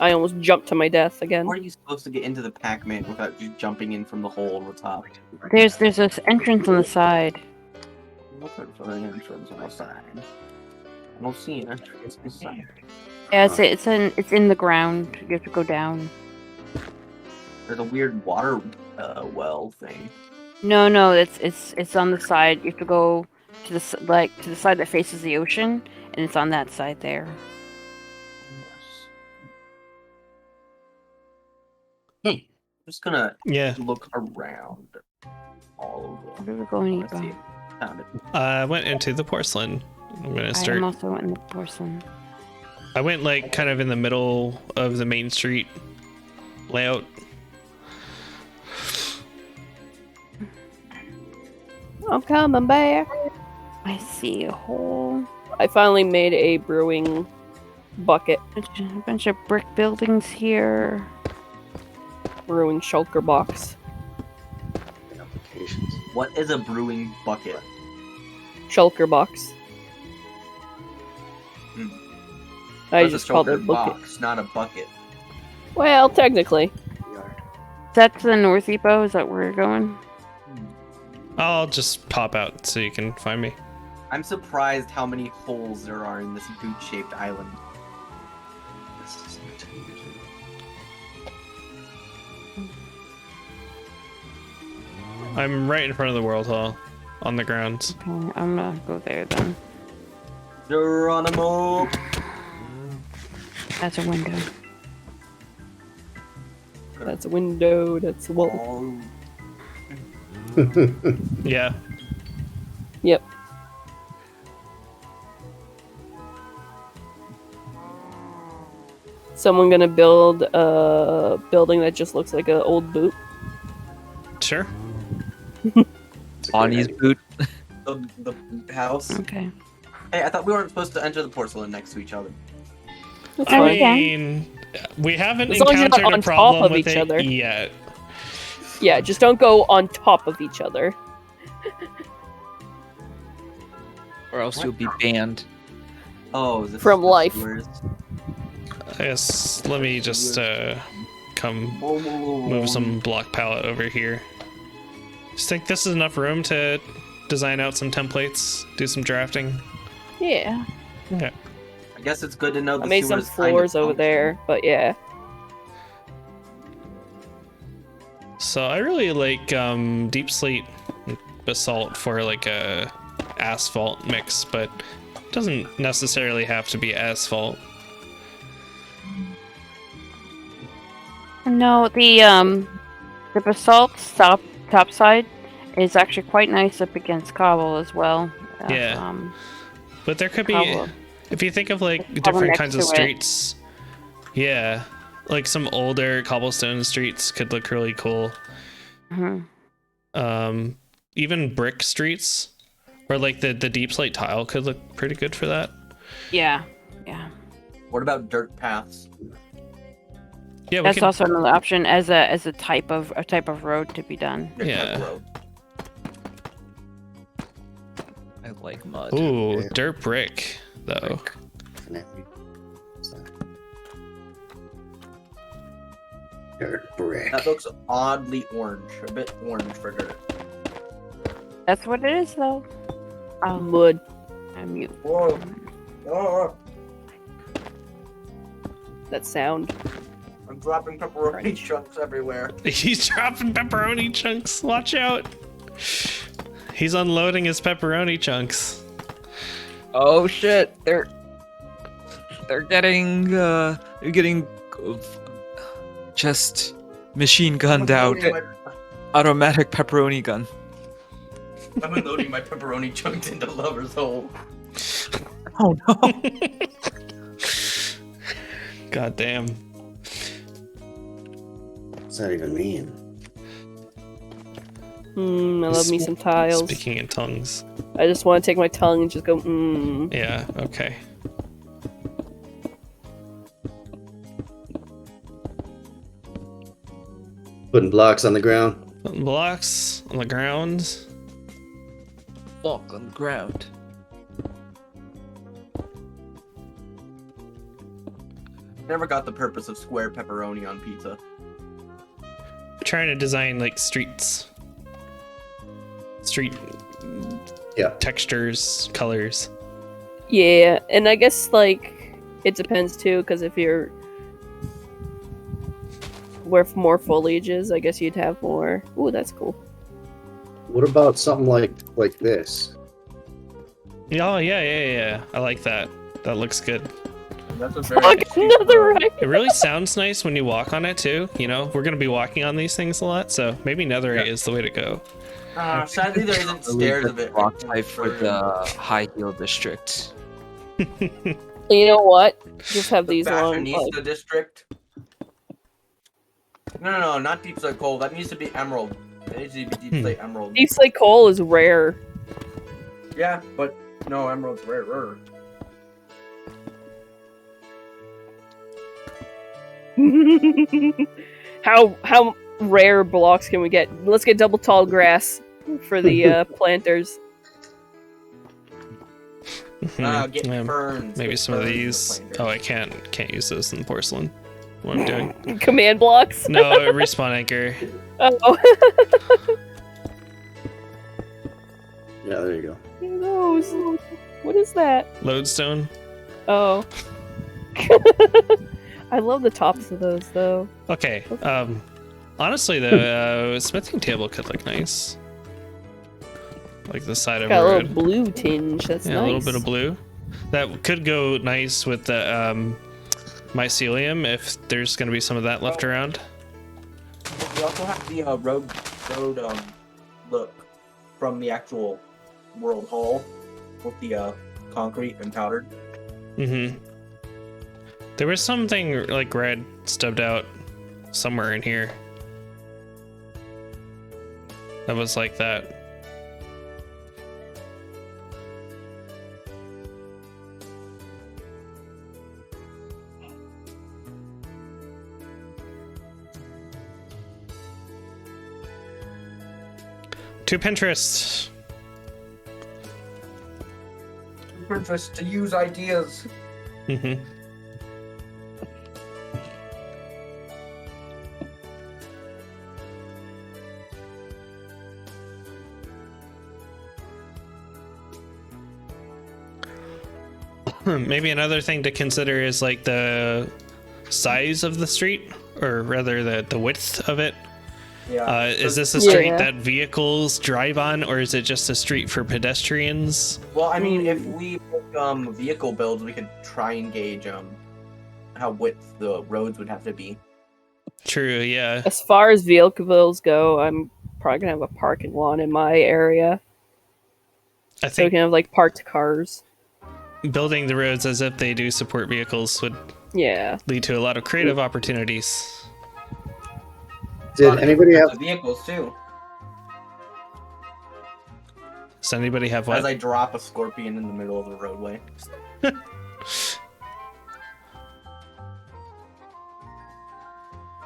I almost jumped to my death again. How are you supposed to get into the Pac-Man without just jumping in from the hole on the top? There's this entrance on the side. Looking for an entrance on the side. I don't see an entrance on the side. Yeah, it's in the ground. You have to go down. There's a weird water well thing. No, it's on the side. You have to go to the side that faces the ocean, and it's on that side there. I'm just gonna look around all over. Where are we going? Found it. I went into the porcelain. I'm gonna start. I also went in the porcelain. I went like kind of in the middle of the main street layout. I'm coming back. I see a hole. I finally made a brewing bucket. A bunch of brick buildings here. Brewing shulker box. Applications. What is a brewing bucket? Shulker box. I That's just a called it a shulker bucket. box, not a bucket. Well, technically. Is that to the North Depot? Is that where you're going? I'll just pop out so you can find me. I'm surprised how many holes there are in this boot-shaped island. I'm right in front of the World Hall, on the grounds. Okay, I'm gonna go there then. Geronimo! That's a window. That's a window. That's a wall. Yeah. Yep. Someone gonna build a building that just looks like an old boot. Sure. Bonnie's boot. The house. Okay. Hey, I thought we weren't supposed to enter the porcelain next to each other. That's I fine. mean, we haven't As long as you're not encountered a on top problem of with each it other. yet. Yeah, just don't go on top of each other. Or else you'll be banned. Oh, is this From the life. sewers? I guess let me just come move some block palette over here. Just think this is enough room to design out some templates, do some drafting. Yeah. Okay. I guess it's good to know the I made some sewers kind of floors over function. there, but yeah. So I really like deep slate basalt for like a asphalt mix, but it doesn't necessarily have to be asphalt. No, the basalt top side is actually quite nice up against cobble as well. Yeah. But there could be, cobble. if you think of like Cobble different next kinds of to it. streets, yeah, like some older cobblestone streets could look really cool. Mhm. Even brick streets, or like the deep slate tile could look pretty good for that. Yeah. Yeah. What about dirt paths? Yeah, we That's could, also another option as a type of road to be done. Yeah. I like mud. Ooh, Yeah. dirt brick though. Dirt brick. That looks oddly orange, a bit orange for dirt. That's what it is, though. Oh, Mud. I'm mute. Whoa. Oh, That sound. I'm dropping pepperoni chunks everywhere. He's dropping pepperoni chunks. Watch out. He's unloading his pepperoni chunks. Oh shit! They're getting just machine gunned out. Automatic pepperoni gun. I'm unloading my pepperoni chunks into Lover's Hole. Oh no! God damn. What's that even mean? I love me some tiles. Speaking in tongues. I just want to take my tongue and just go, Yeah, okay. Putting blocks on the ground. Putting blocks on the ground. Walk on the ground. Never got the purpose of square pepperoni on pizza. Trying to design like streets. Street Yeah. textures, colors. Yeah, and I guess, like, it depends, too, because if you're... where more foliage is, I guess you'd have more... Ooh, that's cool. What about something like this? Oh, yeah. I like that. That looks good. That's a very Fuck, another right! It really sounds nice when you walk on it, too. You know, we're going to be walking on these things a lot, so maybe netherite is the way to go. Sadly, there isn't stairs of it. Block type for the high heel district. You know what? Just have The these long... Fashionista Like, district. No, not deep slate coal. That needs to be emerald. It needs to be deep slate emerald. deep slate coal is rare. Yeah, but no, emerald's rarer. How rare blocks can we get? Let's get double tall grass for the planters. Get ferns. Maybe get some of ferns in the these. planters. Oh, I can't use those in porcelain. What I'm doing. Command blocks? No, respawn anchor. Oh. Yeah, there you go. Those. What is that? Lodestone. Oh. I love the tops of those, though. Okay. Honestly, the smithing table could look nice. Like the side of Got a a little road. blue tinge. That's Yeah, nice. a little bit of blue. That could go nice with the mycelium if there's going to be some of that left around. We also have the road look from the actual World Hall with the concrete and powdered. Mm-hmm. There was something like red stubbed out somewhere in here. That was like that. To Pinterest. Pinterest to use ideas. Mm-hmm. Maybe another thing to consider is like the size of the street, or rather the width of it. Yeah. Is this a street Yeah. that vehicles drive on, or is it just a street for pedestrians? Well, I mean, if we make vehicle builds, we could try and gauge how width the roads would have to be. True, yeah. As far as vehicles go, I'm probably gonna have a parking lot in my area, I so we think can have like parked cars. building the roads as if they do support vehicles would Yeah. lead to a lot of creative opportunities. Did anybody have? Vehicles too? Does anybody have As what? I drop a scorpion in the middle of the roadway.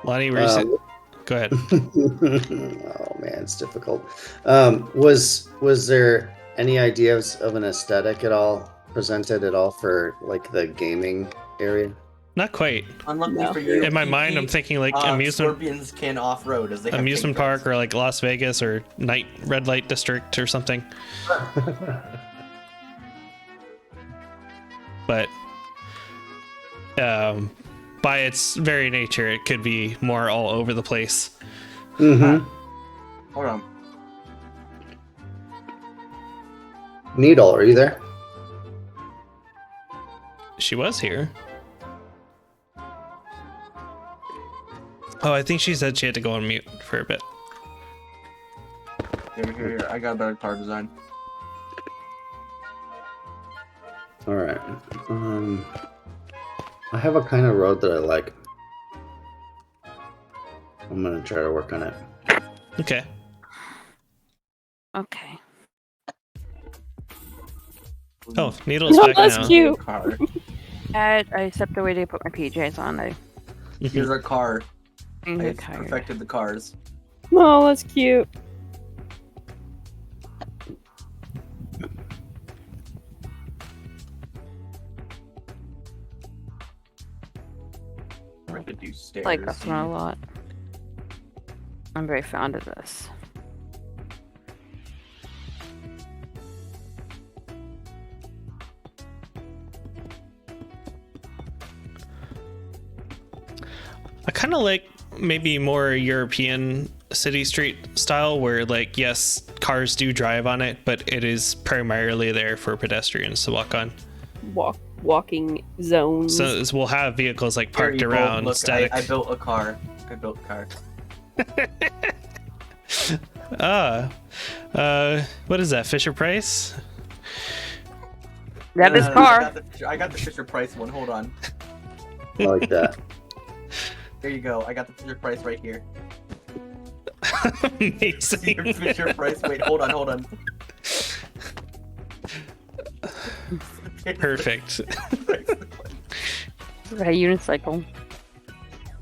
Lonnie, where's it? Go ahead. Oh man, it's difficult. Was there any ideas of an aesthetic at all presented at all for like the gaming area? Not quite. Unlucky No. for you. In my mind, I'm thinking like amusement Scorpions can off-road as they have amusement pink park, or like Las Vegas, or night red light district or something. But by its very nature, it could be more all over the place. Mm-hmm. Hold on. Needle, are you there? She was here. Oh, I think she said she had to go on mute for a bit. Here. I got a better car design. All right. I have a kind of road that I like. I'm gonna try to work on it. Okay. Okay. Oh, Needle's Oh, back that's now. cute. Car. I stepped away to put my PJs on. Here's our car. I'm I tired. perfected the cars. Oh, that's cute. I could do stairs. I like this one a lot. I'm very fond of this. I kind of like maybe more European city street style, where like, yes, cars do drive on it, but it is primarily there for pedestrians to walk on. Walking zones. So we'll have vehicles like Here parked you go. around, Look, static. I built a car. What is that, Fisher Price? That is I car. got the Fisher Price one. Hold on. I like that. There you go. I got the Fisher Price right here. Amazing. Fisher Price. Wait, hold on. Perfect. A unicycle.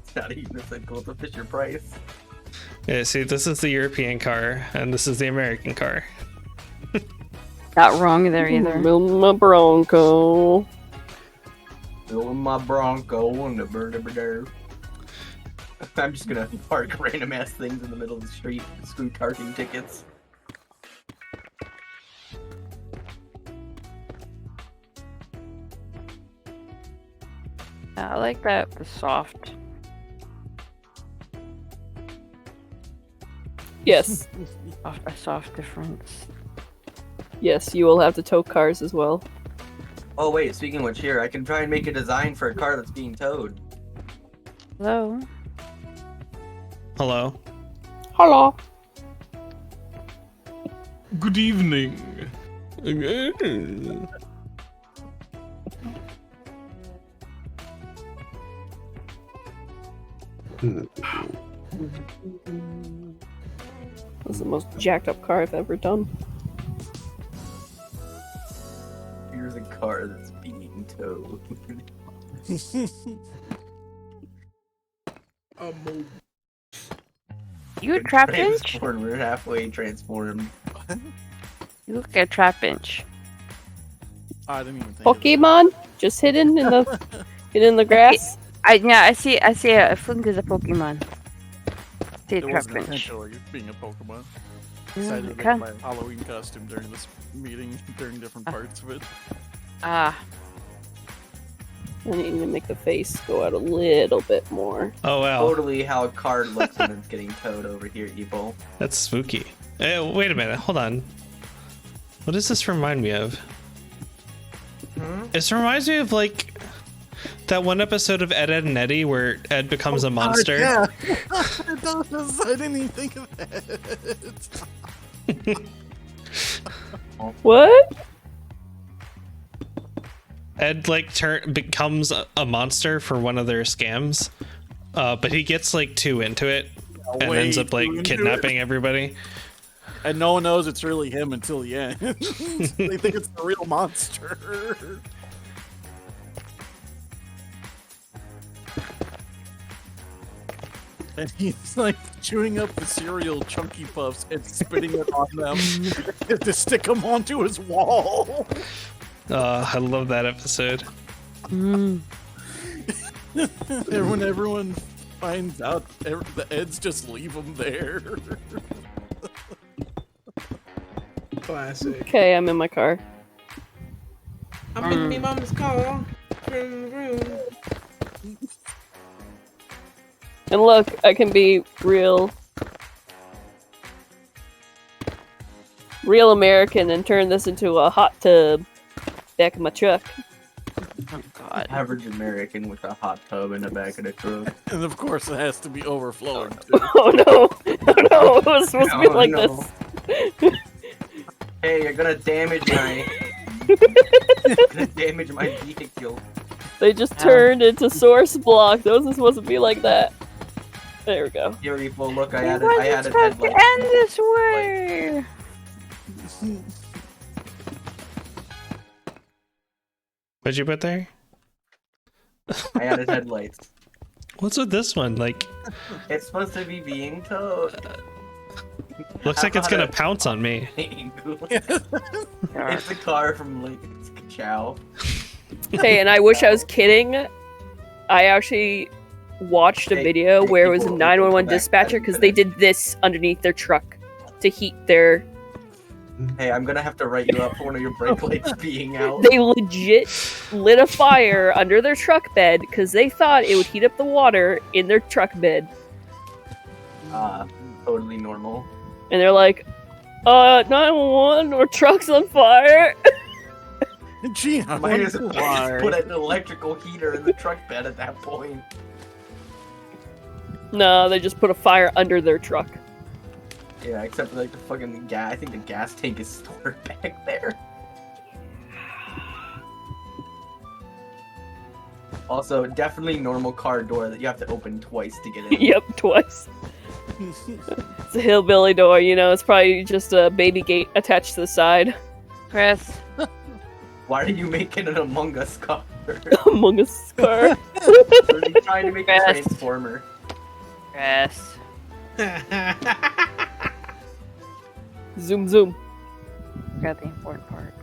It's not a unicycle. It's a Fisher Price. Yeah, see, this is the European car, and this is the American car. Not wrong there either. Build my Bronco. Building my Bronco and the bird. I'm just gonna park random ass things in the middle of the street. Screw parking tickets. I like that. The soft. Yes. A soft difference. Yes, you will have to tow cars as well. Oh wait, speaking of which, here I can try and make a design for a car that's being towed. Hello. Hello. Hello. Good evening. That's the most jacked up car I've ever done. Here's a car that's being towed. You a trap inch? Transformed. We're halfway transformed. You look like a trap inch. I didn't even think. Pokemon? Just hidden in the hidden in the grass? I see a Flink is a Pokemon. See a It trap wasn't inch. intentionally being a Pokemon. Mm, Decided to okay. make my Halloween costume during this meeting, during different parts of it. Ah. I need to make the face go out a little bit more. Oh wow, Totally how a card looks when it's getting towed over here, Evil. that's spooky. Wait a minute, hold on. What does this remind me of? This reminds me of like that one episode of Ed, Edd and Eddy where Ed becomes a monster. Yeah, it does. I didn't even think of that. What? Ed like becomes a monster for one of their scams, but he gets like too into it and Way ends up like too into kidnapping everybody. And no one knows it's really him until the end. They think it's the real monster. And he's like chewing up the cereal Chunky Puffs and spitting it on them to stick them onto his wall. I love that episode. And when everyone finds out, the Eds just leave them there. Classic. Okay, I'm in my car. I'm in me mom's car. Vroom, vroom. And look, I can be real American and turn this into a hot tub back of my truck. Oh god. Average American with a hot tub in the back of the truck. And of course, it has to be overflowing too. Oh no! Oh no! It was supposed to be like no. this. Hey, you're gonna damage my vehicle. They just turned into source block. Those are supposed to be like that. There we go. Here, Evil, look, I Why added is it supposed to headlights. end this way? What'd you put there? I added headlights. What's with this one? Like, It's supposed to be being towed. looks like it's gonna pounce on me. It's the car from like Chow. Hey, and I wish I was kidding. I actually watched a Hey, video where it was a people, 911 come back. dispatcher because they did this underneath their truck to heat their. Hey, I'm gonna have to write you up for one of your brake lights being out. They legit lit a fire under their truck bed because they thought it would heat up the water in their truck bed. Totally normal. And they're like, 911, our truck's on fire. Gee, I Might wonder as well why. just put an electrical heater in the truck bed at that point. No, they just put a fire under their truck. Yeah, except for like the fucking gas. I think the gas tank is stored back there. Also, definitely normal car door that you have to open twice to get in. Yep, twice. It's a hillbilly door, you know, it's probably just a baby gate attached to the side. Chris. Why are you making an Among Us car? Among Us car. Are you trying to make a Chris. transformer? Chris. Zoom, zoom. Forgot the important part.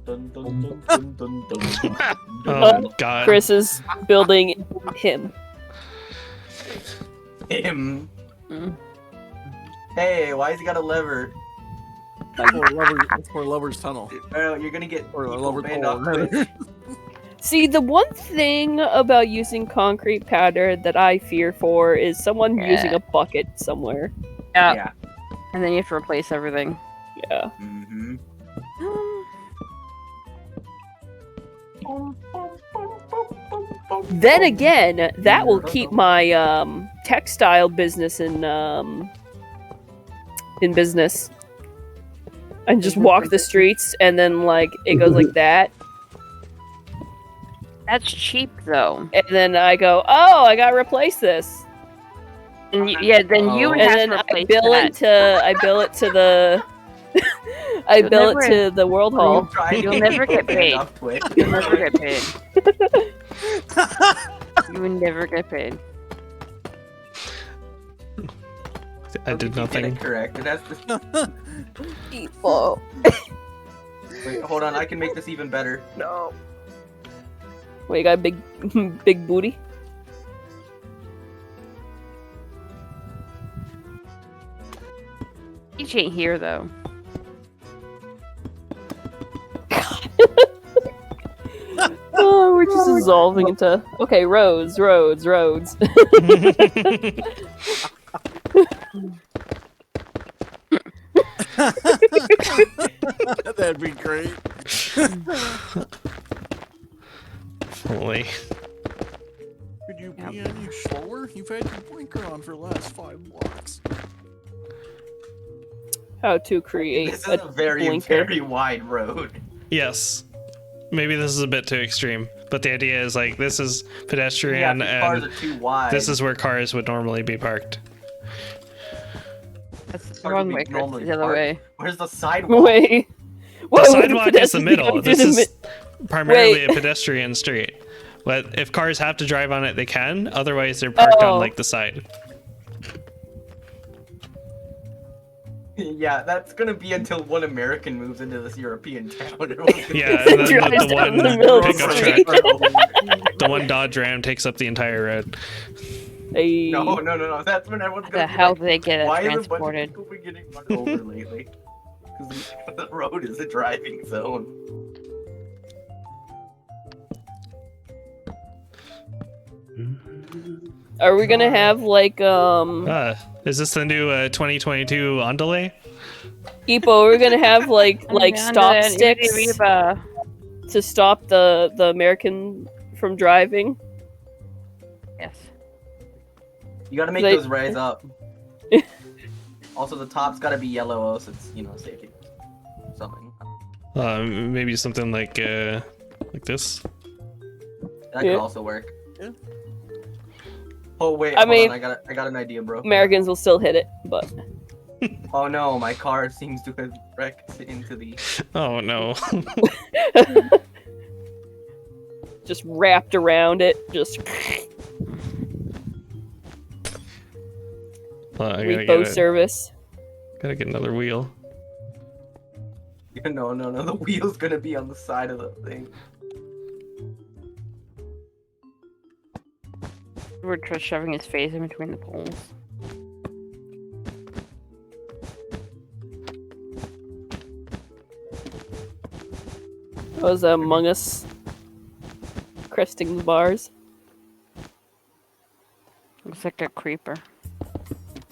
Dun, dun, dun, dun, dun, dun, dun, dun. Oh god. Chris is building him. Him. Mm. Hey, why has he got a lever? For Lover's Tunnel. Well, you're gonna get Or a people lover banned pole. off Twitch. See, the one thing about using concrete powder that I fear for is someone Yeah. using a bucket somewhere. Yeah. Yeah. And then you have to replace everything. Yeah. Mm-hmm. Then again, that will keep my textile business in in business. I just walk the streets, and then like it goes like that, That's cheap though. and then I go, "Oh, I gotta replace this," And yeah, then you would and have then to I replace bill that. it to I bill it to the You'll never- the World Hall. You'll never get paid. You'll never get paid. You will never get paid. I did nothing. Correct. It has to... Whoa. Wait, hold on. I can make this even better. No. Wait, you got a big, big booty? Each ain't here though. Oh, we're just dissolving into. Okay, roads. That'd be great. Holy. Could you be any slower? You've had your blinker on for the last 5 blocks. How to create This is a very, blinker. very wide road. Yes. Maybe this is a bit too extreme, but the idea is like this is pedestrian Yeah, cars and are too wide. this is where cars would normally be parked. That's the Cars wrong would way. be Chris, normally the other parked. way. Where's the sidewalk? Wait. The Why would sidewalk is the pedestrians middle. go This through the is primarily Wait. a pedestrian street. But if cars have to drive on it, they can. Otherwise, they're parked Oh. on like the side. Yeah, that's gonna be until one American moves into this European town. Yeah, and then Drives the down one the middle of the pickup street. truck, the one Dodge Ram takes up the entire road. Hey. No. That's when everyone's How gonna the be hell like, do they get it why transported? is a bunch of people getting run over lately? Because the road is a driving zone. Are we gonna have like Is this the new 2022 on delay? Epo? We're gonna have like stop Under sticks Reba. to stop the American from driving. Yes. You gotta make They- those rise up. Also, the top's gotta be yellow, so it's, safety. Something. Maybe something like this. That Yeah. could also work. Yeah. Oh wait, I hold mean- on, I got an idea, bro. Americans will still hit it, but Oh no, my car seems to have wrecked into the. Oh no. just wrapped around it. Just I repo service. gotta get another wheel. No, the wheel's gonna be on the side of the thing. We're just shoving his face in between the poles. Was Among Us cresting the bars? Looks like a creeper.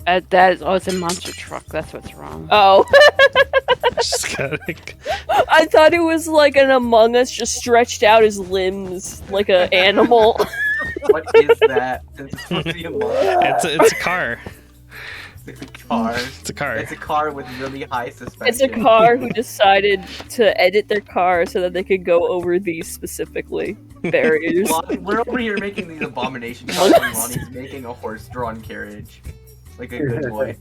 That is, it's a monster truck. That's what's wrong. Oh, Just gotta. I thought it was like an Among Us just stretched out his limbs like an animal. What is that? It's supposed to be a motor. It's a car. It's a car. It's a car. It's a car with really high suspension. It's a car who decided to edit their car so that they could go over these specifically barriers. We're over here making these abomination cars, and Lonnie's making a horse-drawn carriage. Like a good boy.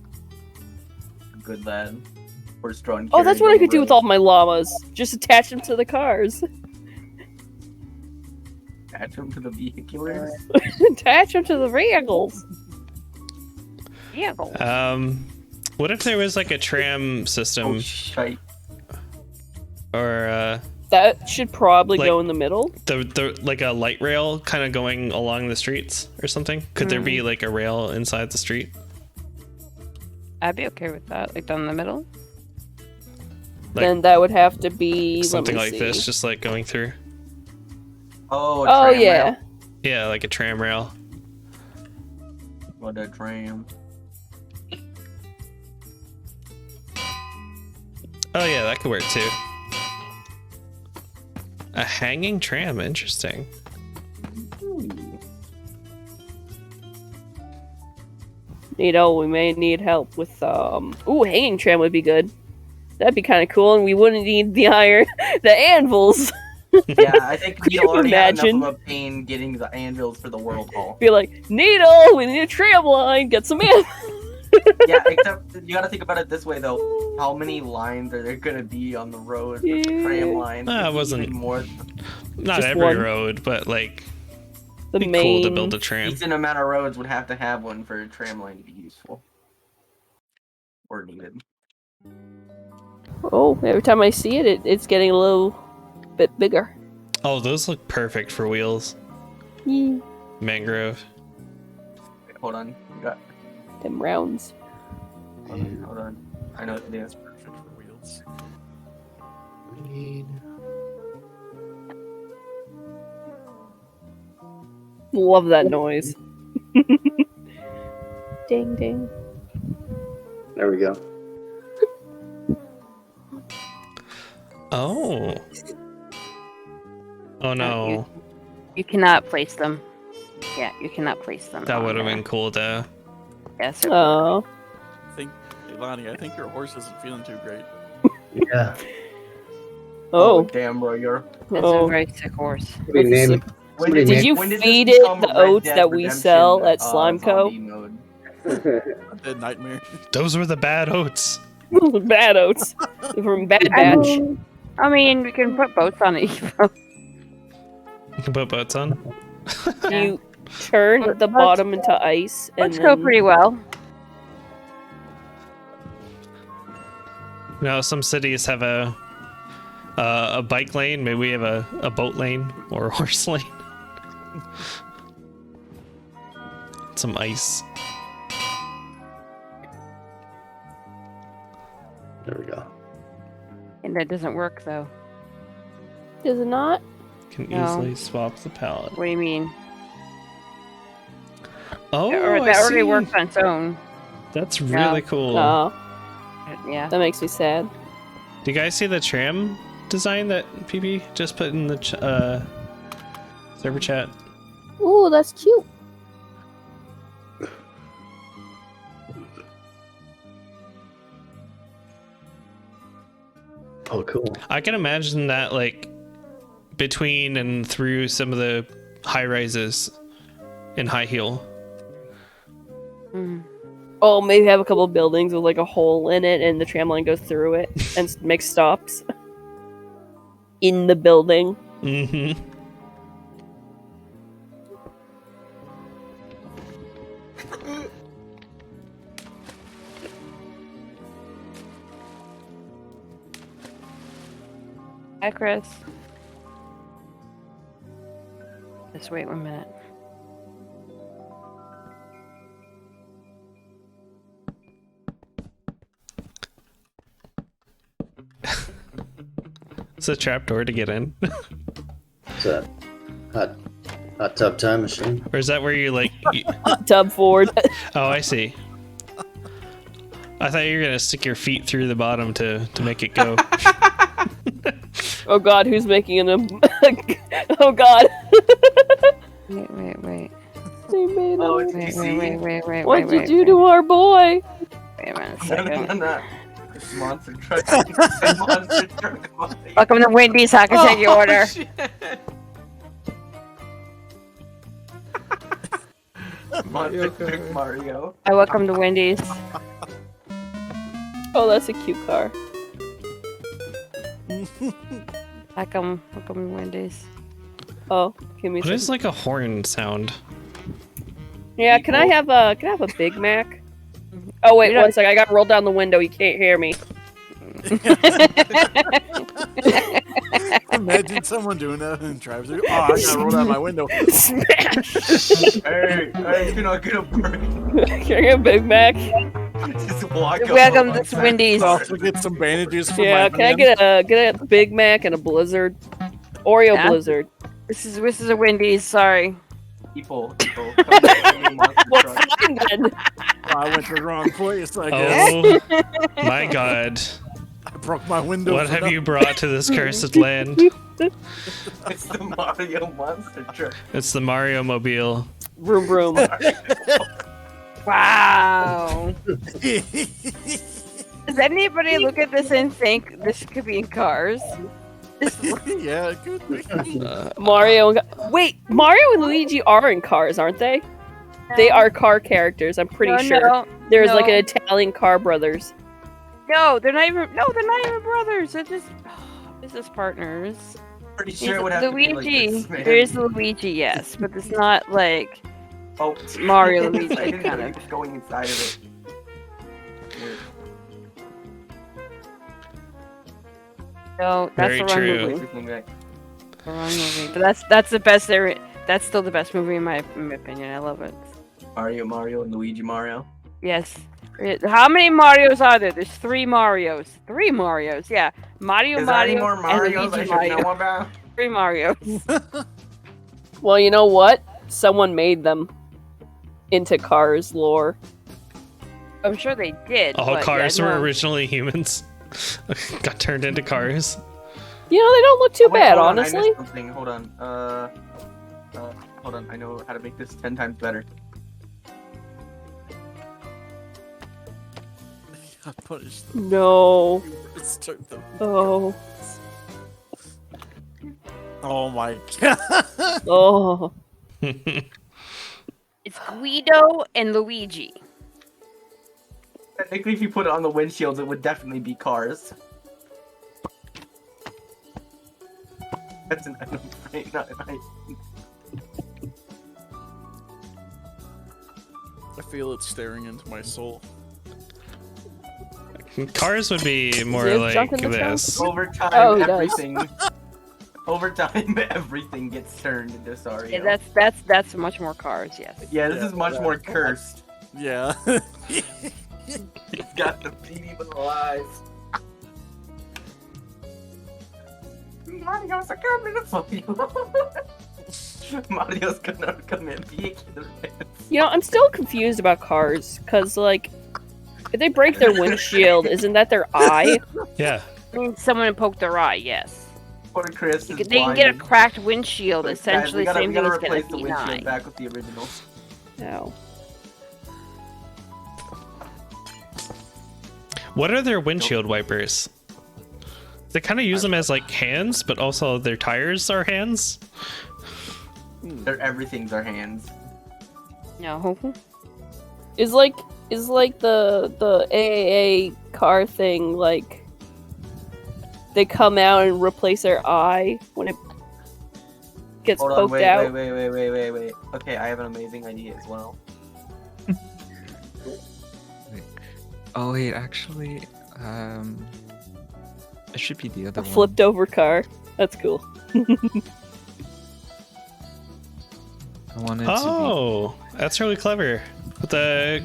A good lad. Horse-drawn carriage. Oh, that's what I could do with all. all my llamas. Just attach them to the cars. Attach them to the vehiculars. Attach them to the vehicles. Vehicle. What if there was like a tram system Oh, shite. or That should probably Like- go in the middle. the like a light rail kind of going along the streets or something? Could there be like a rail inside the street? I'd be okay with that. Like down the middle. Like- Then that would have to be Something let me like this, see. just like going through. Oh, a Oh tram yeah. rail. Yeah, like a tram rail. What a tram. Oh yeah, that could work too. A hanging tram, interesting. we may need help with ooh, hanging tram would be good. That'd be kind of cool, and we wouldn't need the iron, the anvils. Yeah, I think Could Needle you already had imagine? enough of a pain getting the anvils for the world hall. Be like, Needle, we need a tram line. Get some anvils. Yeah, except you gotta think about it this way though. How many lines are there gonna be on the road with the tram lines? It It's wasn't even more. not Just every one. road, but like The it'd be main. cool to build a tram. Decent amount of roads would have to have one for a tram line to be useful or needed. Oh, every time I see it, it's getting a little bit bigger. Oh, those look perfect for wheels. Yeah. Mangrove. Wait, hold on, you got. Them rounds. Hold on. I know what to do. Perfect for wheels. Love that noise. Ding ding. There we go. Oh. Oh no. You cannot place them. Yeah, you cannot place them. That on would have there. been cool though. Yes. Oh. Lonnie, I think your horse isn't feeling too great. Yeah. Oh. Damn, bro, you're. It's Oh. a very sick horse. Somebody name. somebody Did name- you when did this feed it become the Red oats Dead that we Redemption, sell at Slime Co? zombie mode? A dead nightmare. Those were the bad oats. Bad oats from Bad Batch. I mean, we can put boats on it. You can put boats on. You turn the bottom into ice and Let's go then... pretty well. Now some cities have a bike lane. Maybe we have a boat lane or a horse lane. Some ice. There we go. And that doesn't work though. Does it not? Can No. easily swap the palette. What do you mean? Oh, Or I that already see. works on its own. That's Yeah. really cool. Oh, Yeah. that makes me sad. Do you guys see the tram design that PP just put in the server chat? Ooh, that's cute. Oh, cool. I can imagine that like between and through some of the high rises in high heel. Mm. Oh, maybe have a couple of buildings with like a hole in it and the tram line goes through it and makes stops in the building. Mm-hmm. Hi, Chris. Just wait 1 minute. It's a trapdoor to get in. It's a hot tub time machine. Or is that where you like... Tub Ford. Oh, I see. I thought you were going to stick your feet through the bottom to make it go. Oh god, who's making an... oh god. Wait. They made Oh, a... it's PC. Wait. What'd you do to our boy? Wait a minute. No. It's monster truck. It's monster truck. Welcome to Wendy's. How can I take your order? Shit. Monster truck Mario. Hi, welcome to Wendy's. Oh, that's a cute car. Welcome to Wendy's. Oh, give me What some. is like a horn sound? Yeah, can I have a Big Mac? Oh wait, one sec. I got to roll down the window. You can't hear me. Imagine someone doing that and drives through. Oh, I gotta roll down my window. Smash! Hey, can I get a break? Can I get a Big Mac? Just walk up Welcome on to my Wendy's. I'll also get some bandages for Yeah, my can I hand. get a Big Mac and a Blizzard? Oreo Yeah. Blizzard. This is a Wendy's. Sorry. People, come back to me, monster Well, truck. fine then. I went to the wrong place, I guess. Oh my god. I broke my window. What for have nothing. you brought to this cursed land? It's the Mario monster truck. It's the Mario Mobile. Vroom vroom. Why Wow. Does anybody look at this and think this could be in Cars? Yeah, it could be. Mario. Wait, Mario and Luigi are in Cars, aren't they? They are car characters. I'm pretty sure. No, There's like no. an Italian car brothers. No, they're not even. No, they're not even brothers. They're just business partners. Pretty sure it would have to be like Luigi. this, man. There is Luigi, yes, but it's not like Oh, Mario I Luigi didn't kind know of. he was going inside of it. Weird. No, that's Very the wrong true. movie. Everything back. The wrong movie. But that's the best. That's still the best movie in my opinion. I love it. Mario, and Luigi Mario. Yes. How many Marios are there? There's 3 Marios. 3 Marios. Yeah. Mario, Is there Mario, any more and Marios I Luigi should Mario. know about? 3 Marios. Well, you know what? Someone made them into Cars lore. I'm sure they did. All but cars yeah, were no. originally humans. Got turned into cars. You know, they don't look too Oh, wait, bad, hold on, I missed honestly. something. Hold on. Hold on. I know how to make this 10 times better. I punished them. No. Let's start them. Oh. Oh my god. Oh. It's Guido and Luigi. Technically, if you put it on the windshields, it would definitely be cars. That's an item, right? Not an item. I feel it staring into my soul. Cars would be more Is there like junk in the trunk? this. Over time, Oh, he does. everything. Over time, everything gets turned into Sario. Yeah, that's much more cars. Yes. Yeah, this Yeah. is much more cursed. Yeah. He's got the beady little eyes. Mario's coming to fuck you. Mario's gonna come and kick the pants. You know, I'm still confused about Cars, because, like, if they break their windshield, isn't that their eye? Yeah. I mean, someone poked their eye. Yes. Poor Chris They is can get a blinded. cracked windshield. Guys, Essentially, we gotta, same we thing gotta as getting a replace the windshield P9. back with the original. No. What are their windshield wipers? They kind of use them as like hands, but also their tires are hands. Everything's our hands. No. Is like the AAA car thing, like, they come out and replace their eye when it gets Hold on, poked wait. out? Wait. Okay, I have an amazing idea as well. Oh wait, actually, it should be the other A one. flipped over car. That's cool. I wanted Oh, that's really clever. With the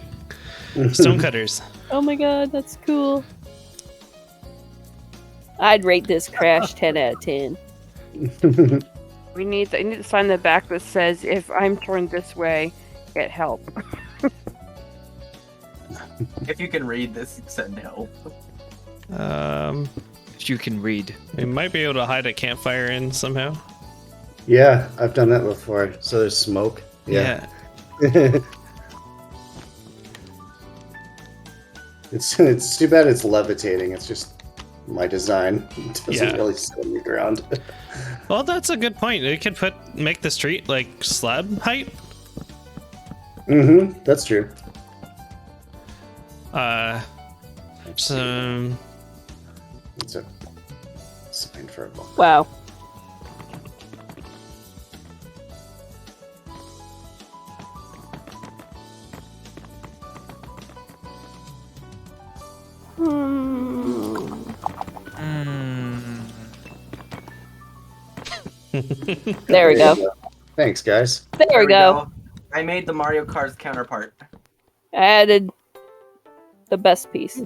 stonecutters. Oh my god, that's cool. I'd rate this crash 10 out of 10. I need to sign the back that says, "If I'm turned this way, get help." If you can read this, send help. If you can read. We might be able to hide a campfire in somehow. Yeah, I've done that before. So there's smoke. Yeah. It's too bad it's levitating. It's just my design. It doesn't Yeah. really sit on the ground. Well, that's a good point. We could make the street like slab height. Mm-hmm. That's true. Some It's a sign for a book. Wow. There we go. Thanks, guys. There we go. I made the Mario Kart's counterpart. I added the best piece.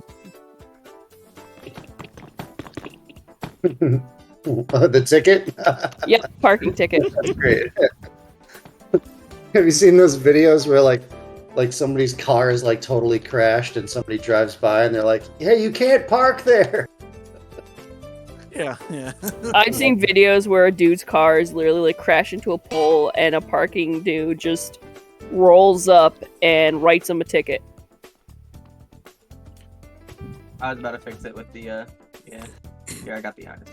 The ticket? Yep, parking ticket. That's great. Have you seen those videos where like somebody's car is like totally crashed and somebody drives by and they're like, "Hey, you can't park there." Yeah. I've seen videos where a dude's car is literally like crashed into a pole and a parking dude just rolls up and writes him a ticket. I was about to fix it with the yeah. Here, I got behind it.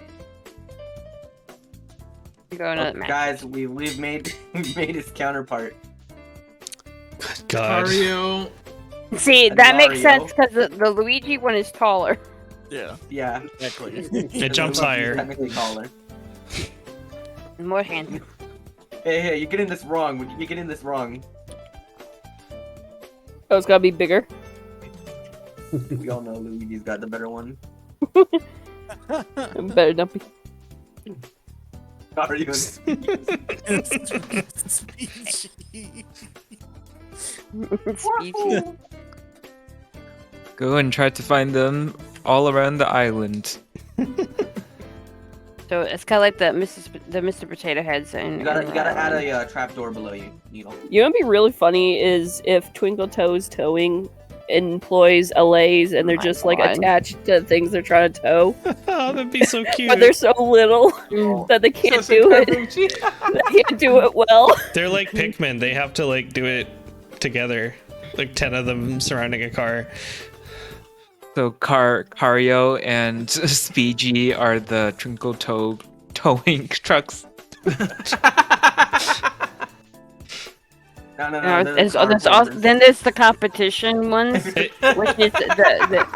Go another match. Guys, we've made his counterpart. God. Mario. See, And that makes Mario. sense because the Luigi one is taller. Yeah, Yeah. exactly. It jumps higher. Technically taller. More handsome. Hey, you're getting this wrong. You're getting this wrong. Oh, it's gotta be bigger. We all know Luigi's got the better one. Better not be. Mario. Speechy. Go and try to find them all around the island. So it's kind of like the Mr. Potato Heads. And You gotta add a trapdoor below you, Needle. You know what'd be really funny is if Twinkle Toes Towing employs LAs and they're my just like God. attached to things they're trying to tow, Oh, that'd be so cute. but they're so little that they can't do it. They can't do it well. They're like Pikmin. They have to like do it together. Like 10 of them surrounding a car. So Cario and Speedy are the Twinkle towing trucks. No, No, they're there's, car there's also, pullers. then there's the competition ones, which is the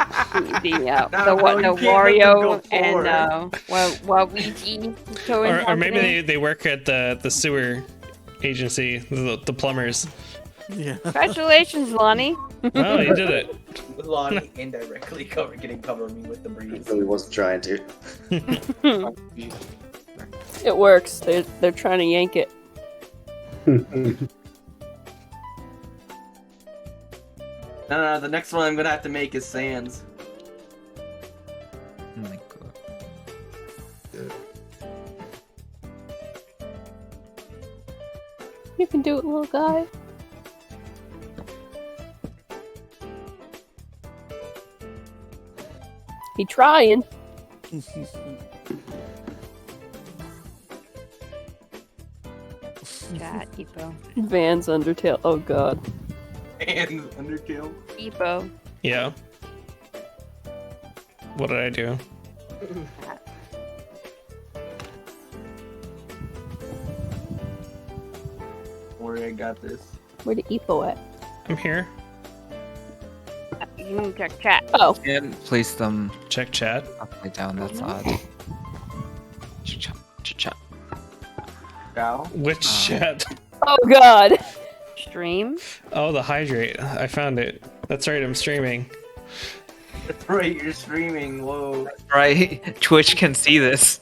Wario and Waluigi towing Or maybe company. they work at the sewer agency, the plumbers. Yeah. Congratulations, Lonnie. Oh, you did it. Lonnie indirectly cover me with the breeze. Really wasn't trying to. It works. They're trying to yank it. No, the next one I'm gonna have to make is Sans. Oh my god. You can do it, little guy. He trying. God, Epo. Van's Undertale. Oh god. And Underkill. Epo. Yeah. What did I do? Don't worry, I got this. Where the Epo at? I'm here. You can check chat. Oh. And place them Check chat. upside down. That's odd. Cha-cha, cha-cha. Cow. Which chat? Oh god. Stream. Oh, the hydrate. I found it. That's right, I'm streaming. That's right, you're streaming. Whoa. Right? Twitch can see this.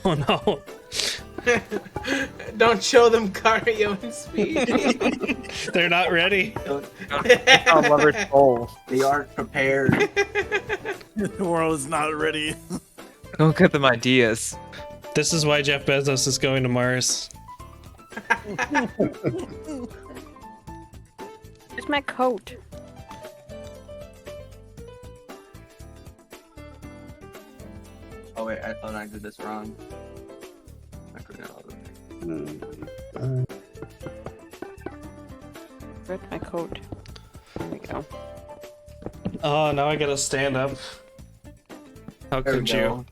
Oh no. Don't show them Cario and Speed. They're not ready. They aren't prepared. The world is not ready. Don't get them ideas. This is why Jeff Bezos is going to Mars. Where's my coat? Oh wait, I thought I did this wrong. I forgot all the Where's my coat? There we go. Oh, now I gotta stand up. How There we could go. you?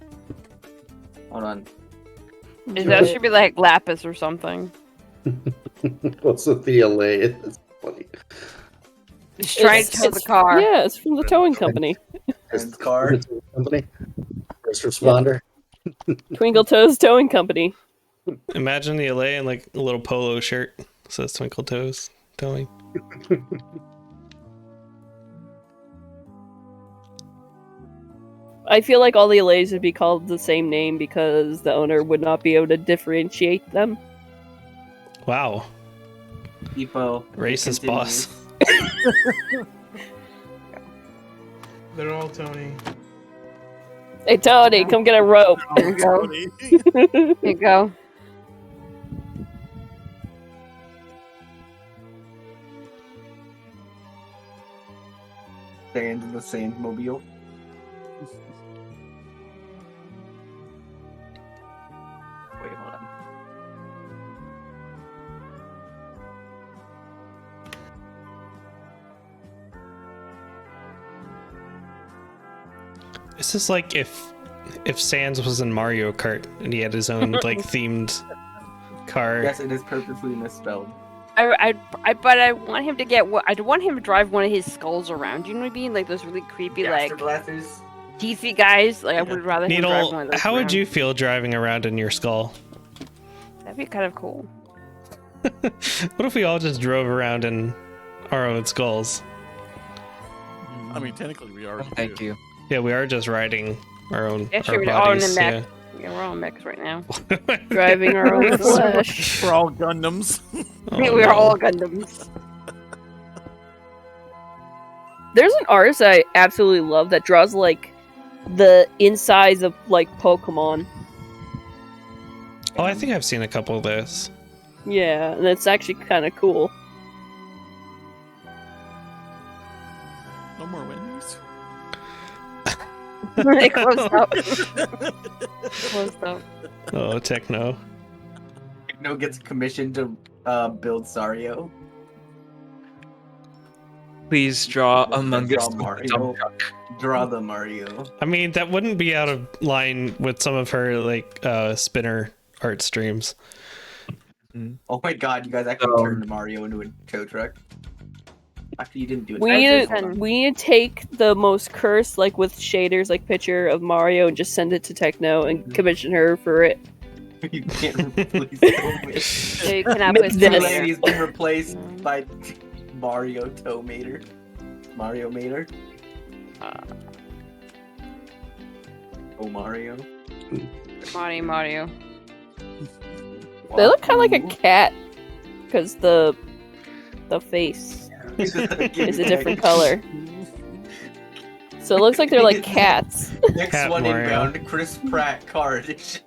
Hold on. That should be like lapis or something. What's with the LA? It's funny. Just trying to tow the car. Yeah, it's from the towing company. Friend's car. Company. First responder. Twinkle Toes Towing Company. Imagine the LA in like a little polo shirt. Says Twinkle Toes Towing. I feel like all the LAs would be called the same name because the owner would not be able to differentiate them. Wow. Epo. Racist boss. They're all Tony. Hey Tony, come get a rope. There you go. There you go. Stand in the Sandmobile. Wait, hold on. This is like if Sans was in Mario Kart and he had his own like themed car. Yes, it is purposely misspelled. But I want him to get what I want him to drive one of his skulls around. You know what I mean? Like those really creepy Blaster like blasters. DC guys. Like I would rather him drive one Needle, of those. how would around. you feel driving around in your skull? That'd be kind of cool. What if we all just drove around in our own skulls? I mean, technically we are. Thank you. Yeah, we are just riding our own Yeah, sure, our we're all in the bodies. mech. Yeah, we're all mechs right now. Driving our own flesh. We're all Gundams. Yeah, we're all Gundams. There's an artist I absolutely love that draws like the insides of like Pokemon. Oh, I think I've seen a couple of those. Yeah, and it's actually kind of cool. No more Wendy's. It closed up. Closed up. Oh, techno. Techno gets commissioned to build Sario. Please draw Draw Among Us. Mario. Draw the Mario. I mean, that wouldn't be out of line with some of her like spinner art streams. Oh my god, you guys actually turned Mario into a tow truck. Actually, you didn't do it. We need to take the most cursed, like with shaders, like picture of Mario, and just send it to Techno and commission her for it. You can't replace Tow So you cannot Make put this. this. Lady's been replaced by Mario Tow Mater. Mario Mater. Oh Mario. Mario. They look kind of like a cat, because the face is a different color. So it looks like they're like cats. Next Cat one Mario. inbound, Chris Pratt car edition.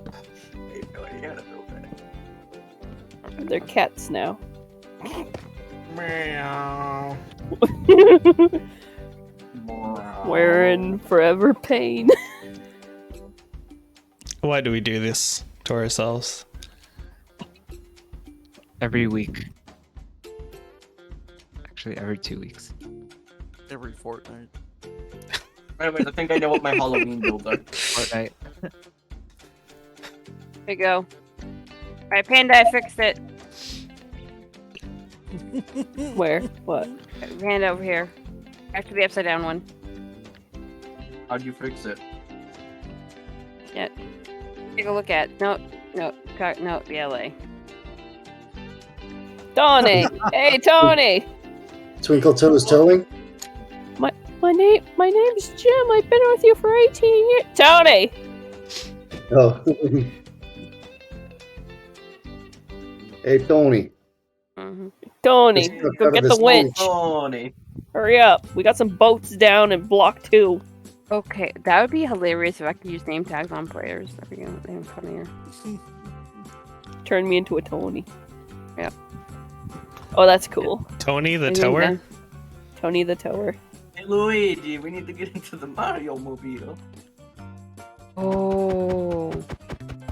I have no idea how to build that. They're cats now. Meow. We're in forever pain. Why do we do this to ourselves? Every week. Actually, every 2 weeks. Every fortnight. Anyways, I think I know what my Halloween builds are. Fortnite. There you go. Alright, Panda, I fixed it. Where? What? Panda over here. After the upside down one. How'd you fix it? Yeah. Take a look at. No, BLA. Tony! Hey, Tony! Twinkle Toes Towing? My name's Jim. I've been with you for 18 years. Tony! Oh. Hey, Tony. Tony, Let's go cover get this the winch. Tony. Hurry up. We got some boats down in block 2. Okay, that would be hilarious if I could use name tags on players. That'd be even funnier. Turn me into a Tony. Yep. Oh, that's cool. Tony the And then tower? done. Tony the Tower. Hey Luigi, we need to get into the Mario mobile. Oh.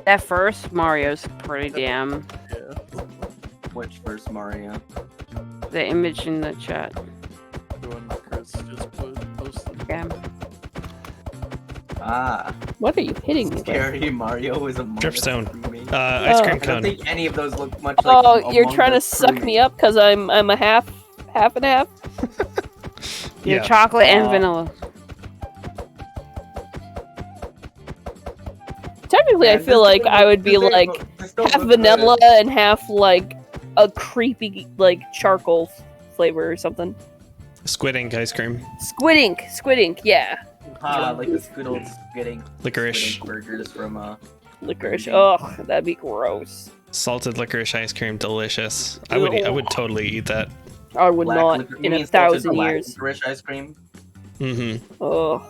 That first Mario's pretty damn. Yeah. Which first Mario? The image in the chat. The one Chris just posted. Yeah. Ah. What are you hitting me with? Scary Mario is Among Us Dripstone. crewmate. Ice cream I don't cone. think any of those look much like Oh, you're Among trying to Us suck crewmate. me up because I'm a half and half? You're Yeah. chocolate and vanilla. Technically, I Yeah, feel this like don't I would be look- like this don't half look vanilla good. and half like a creepy like charcoal flavor or something. Squid ink ice cream. Squid ink, yeah. Ah, like this good old getting Licorice. burgers from Licorice. Ugh, that'd be gross. Salted licorice ice cream, delicious. I would totally eat that. I would black not licor- you in mean a salted 1,000 black years. licorice ice cream. Mm-hmm. Ugh.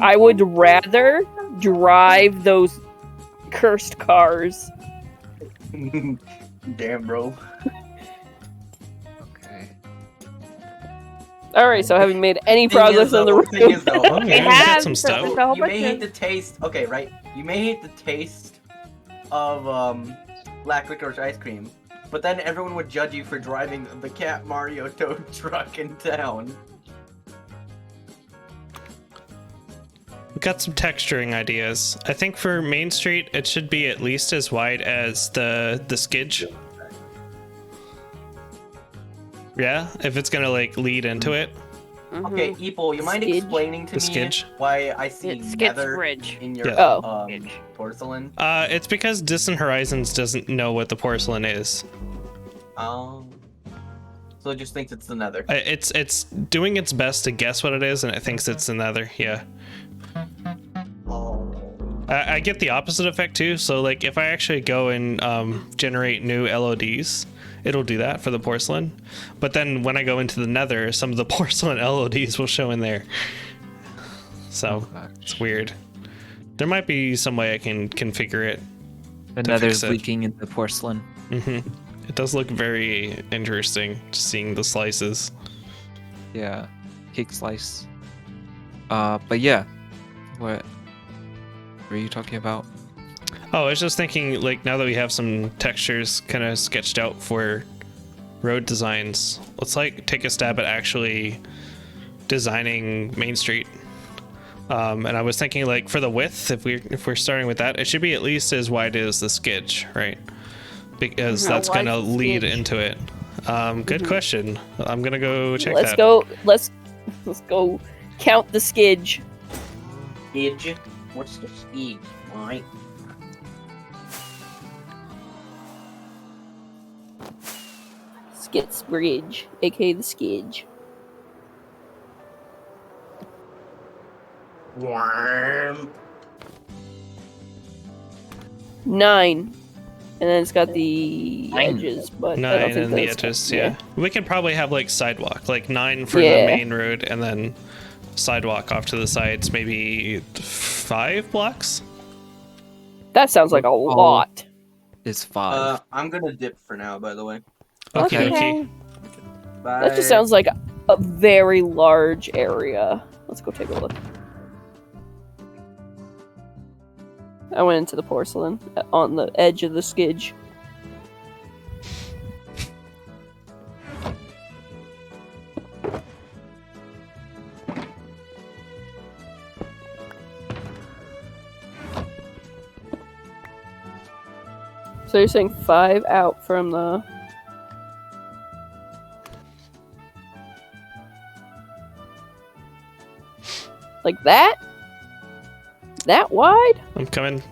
I would rather drive those cursed cars. Damn, bro. Okay. Alright, so having made any Thing progress is, on the though, thing is, roof. though, Oh, okay, yeah, we got some stuff. It's a whole you bunch may hate of... the taste. Okay, right. You may hate the taste of black licorice ice cream, but then everyone would judge you for driving the Cat Mario tow truck in town. We got some texturing ideas. I think for Main Street, it should be at least as wide as the skidge. Yeah, if it's gonna like lead into it. Okay, Eeple, you mind Skidge. explaining to The me skidge. why I see It's nether bridge. in your Yeah. porcelain? It's because Distant Horizons doesn't know what the porcelain is. So it just thinks it's the nether. It's doing its best to guess what it is, and it thinks it's the nether. Yeah. I get the opposite effect too. So like, if I actually go and generate new LODs, it'll do that for the porcelain. But then when I go into the nether, some of the porcelain LODs will show in there. So it's weird. There might be some way I can configure it. The to nether's fix it. leaking into porcelain. It does look very interesting, just seeing the slices. Yeah, cake slice. But yeah, what were you talking about? Oh, I was just thinking, like, now that we have some textures kind of sketched out for road designs, let's like take a stab at actually designing Main Street. And I was thinking, like, for the width, if we're starting with that, it should be at least as wide as the skidge, right? Because How that's wide's gonna the lead skidge? into it. Good question. I'm gonna go check Let's that. go. Let's go count the skidge. Skidge? What's the skidge, Mike? Skits Bridge, aka the skidge. Worm. 9. And then it's got the 9. edges, but I 9 don't think and the that's edges, yeah. We can probably have like sidewalk, like 9 for Yeah. the main road, and then sidewalk off to the sides, maybe 5 blocks. That sounds like a lot. Is 5. I'm gonna dip for now, by the way. Okay. Bye. That just sounds like a very large area. Let's go take a look. I went into the porcelain on the edge of the skidge. So you're saying 5 out from the... Like that? That wide? I'm coming.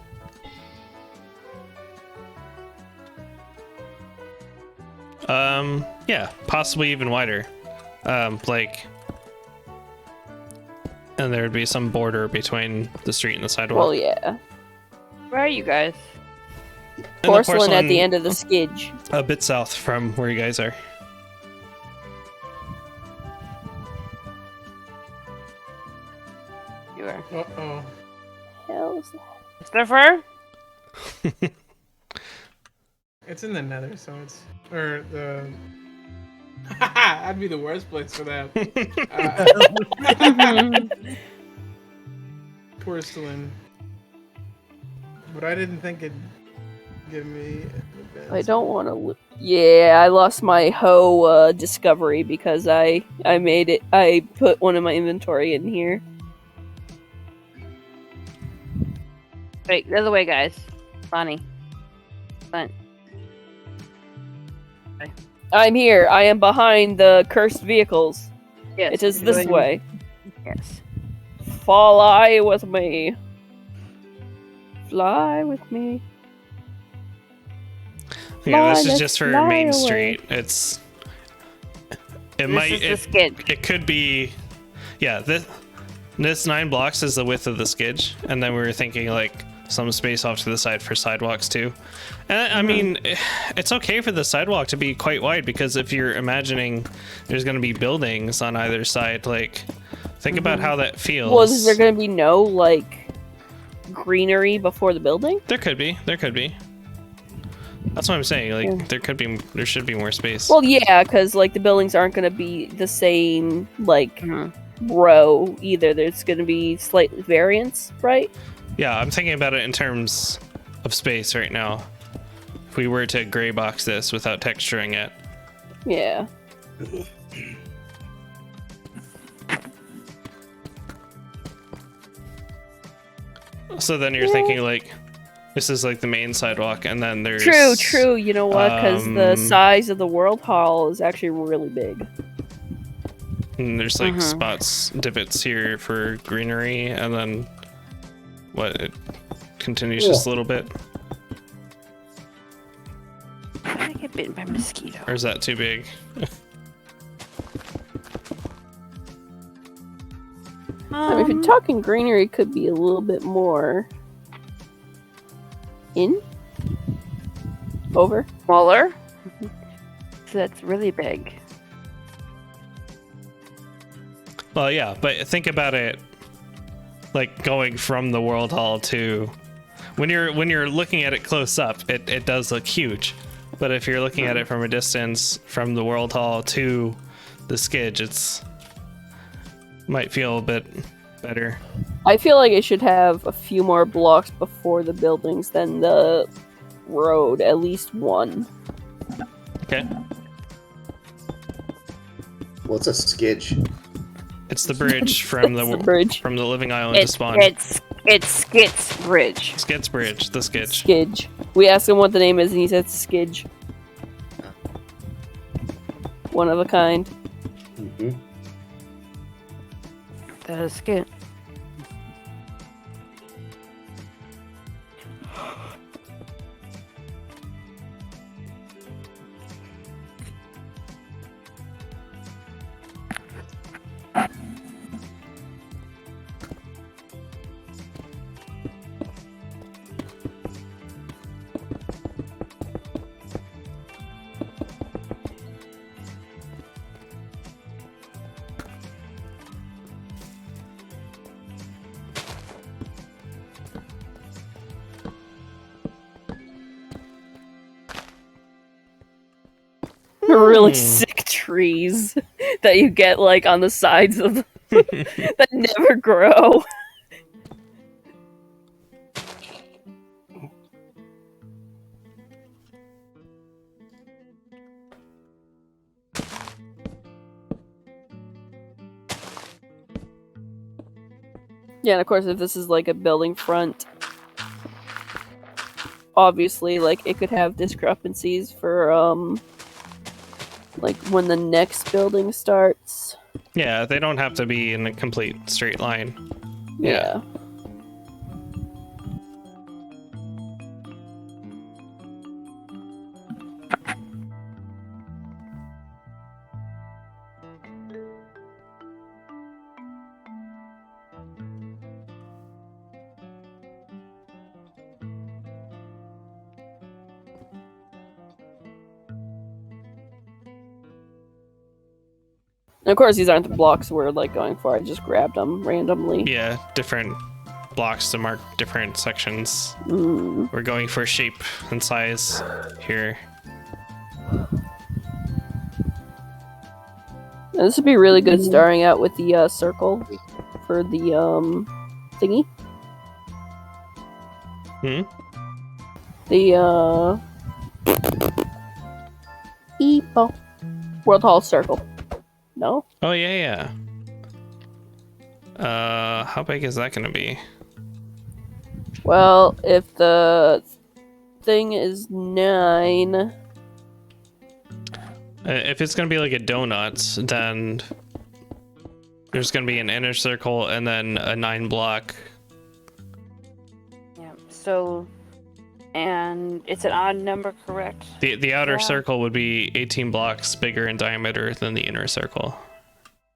Yeah, possibly even wider. Like, and there would be some border between the street and the sidewalk. Well, yeah. Where are you guys? And the Porcelain at the end of the skidge. A bit south from where you guys are. You are. Uh-oh. Hell is that? Christopher? It's in the nether, so it's... Or the... That'd be the worst place for that. Porcelain. But I didn't think it'd give me... I don't want to. Yeah, I lost my hoe discovery because I made it. I put one in my inventory in here. Wait, the other way, guys. Bonnie. Fun. I'm here. I am behind the cursed vehicles. Yes. It is this way. Yes. Fly with me. Fly with me. Yeah, this Fly, is just for let's Main fly Street. It This might. is the skid. It could be. Yeah, this 9 blocks is the width of the skidge, and then we were thinking like some space off to the side for sidewalks too. And I mean, it's okay for the sidewalk to be quite wide because if you're imagining there's going to be buildings on either side, like think about how that feels. Well, is there going to be no like greenery before the building? There could be. There could be. That's what I'm saying. Like there should be more space. Well, yeah, because like the buildings aren't going to be the same like row either. There's going to be slight variance, right? Yeah, I'm thinking about it in terms of space right now. If we were to gray box this without texturing it. Yeah. So then you're thinking like, this is like the main sidewalk, and then there's True. You know what? Because the size of the World Hall is actually really big. And there's like spots, divots here for greenery, and then it continues just a little bit. I get bitten by a mosquito. Or is that too big? I mean, if you're talking greenery, it could be a little bit more over, smaller. So that's really big. Well, yeah, but think about it, like going from the World Hall to when you're looking at it close up, it does look huge. But if you're looking at it from a distance from the World Hall to the Skidge, it's might feel a bit better. I feel like it should have a few more blocks before the buildings than the road, at least one. Okay. What's a skidge? It's the bridge from the bridge from the Living Island to spawn. It's Skit's Bridge. Skid's Bridge, the Skidge. Skidge. We asked him what the name is, and he said Skidge. One of a kind. Mm-hmm. That is Skit. Really sick trees that you get like on the sides of that never grow. Yeah, and of course, if this is like a building front, obviously, like it could have discrepancies for like when the next building starts. Yeah, they don't have to be in a complete straight line. Yeah. And of course, these aren't the blocks we're like going for. I just grabbed them randomly. Yeah, different blocks to mark different sections. We're going for shape and size here. And this would be really good starting out with the circle for the thingy. The Eepo World Hall circle. No? Oh yeah. How big is that gonna be? Well, if the thing is 9. If it's gonna be like a donut, then there's gonna be an inner circle and then a 9 block. Yeah. So, and it's an odd number, correct? The outer circle would be 18 blocks bigger in diameter than the inner circle.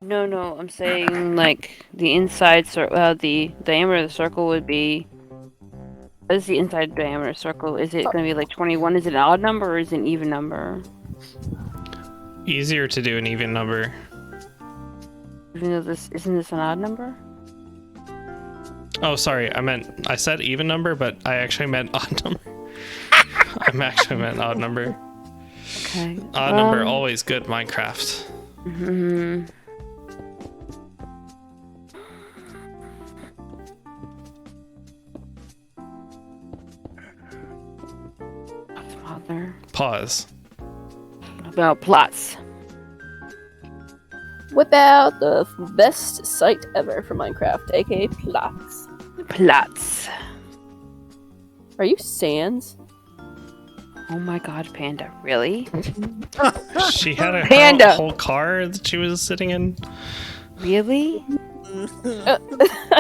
No, I'm saying like the inside the diameter of the circle would be. What is the inside diameter circle? Is it going to be like 21? Is it an odd number or is it an even number? Easier to do an even number. Even though isn't this an odd number? Oh, sorry. I said even number, but I actually meant odd number. I actually meant odd number. Okay. Odd number, always good, Minecraft. Pause. About plots. Whip out the best site ever for Minecraft, aka plots. Plots. Are you Sans? Oh my god, Panda, really? She had a Panda. whole car that she was sitting in. Really? I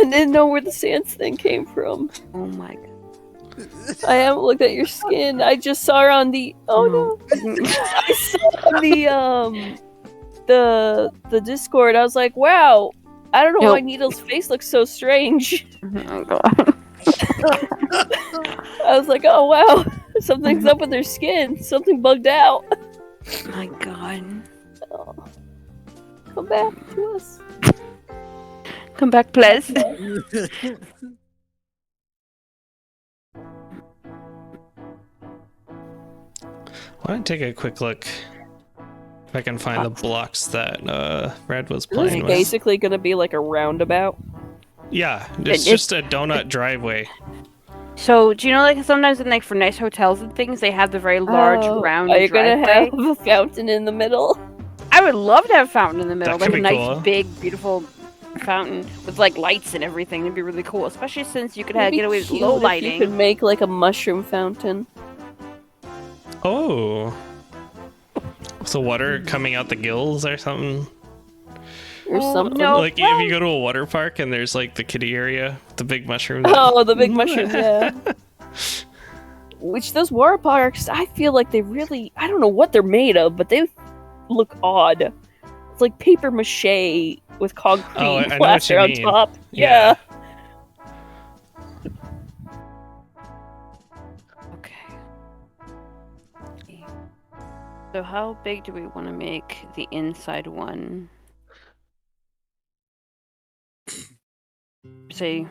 didn't know where the Sans thing came from. Oh my god. I haven't looked at your skin. I just saw her on the. Oh no! I saw the Discord. I was like, wow. I don't know why Nope. Needle's face looks so strange. Oh god. I was like, oh wow, something's up with her skin. Something bugged out. My god. Oh. Come back to us. Come back, please. Why don't I take a quick look if I can find the blocks that Red was This playing is with. basically gonna be like a roundabout. Yeah, it's It- just a donut driveway. So, do you know, like, sometimes in, like, for nice hotels and things, they have the very large, round Are you gonna driveway? have a fountain in the middle? I would love to have a fountain in the middle, That like could a be nice, cool. big, beautiful fountain with, like, lights and everything. It'd be really cool, especially since you could have, It'd be get away with cute low if lighting. You could make like a mushroom fountain. Oh. So water coming out the gills or something? Or something. no. Like if you go to a water park and there's like the kiddie area, the big mushroom. Oh, the big mushroom, yeah. Which those water parks, I feel like they really, I don't know what they're made of, but they look odd. It's like paper mache with concrete Oh, I know what plaster you on mean. top. Yeah. Okay. So how big do we want to make the inside one? Say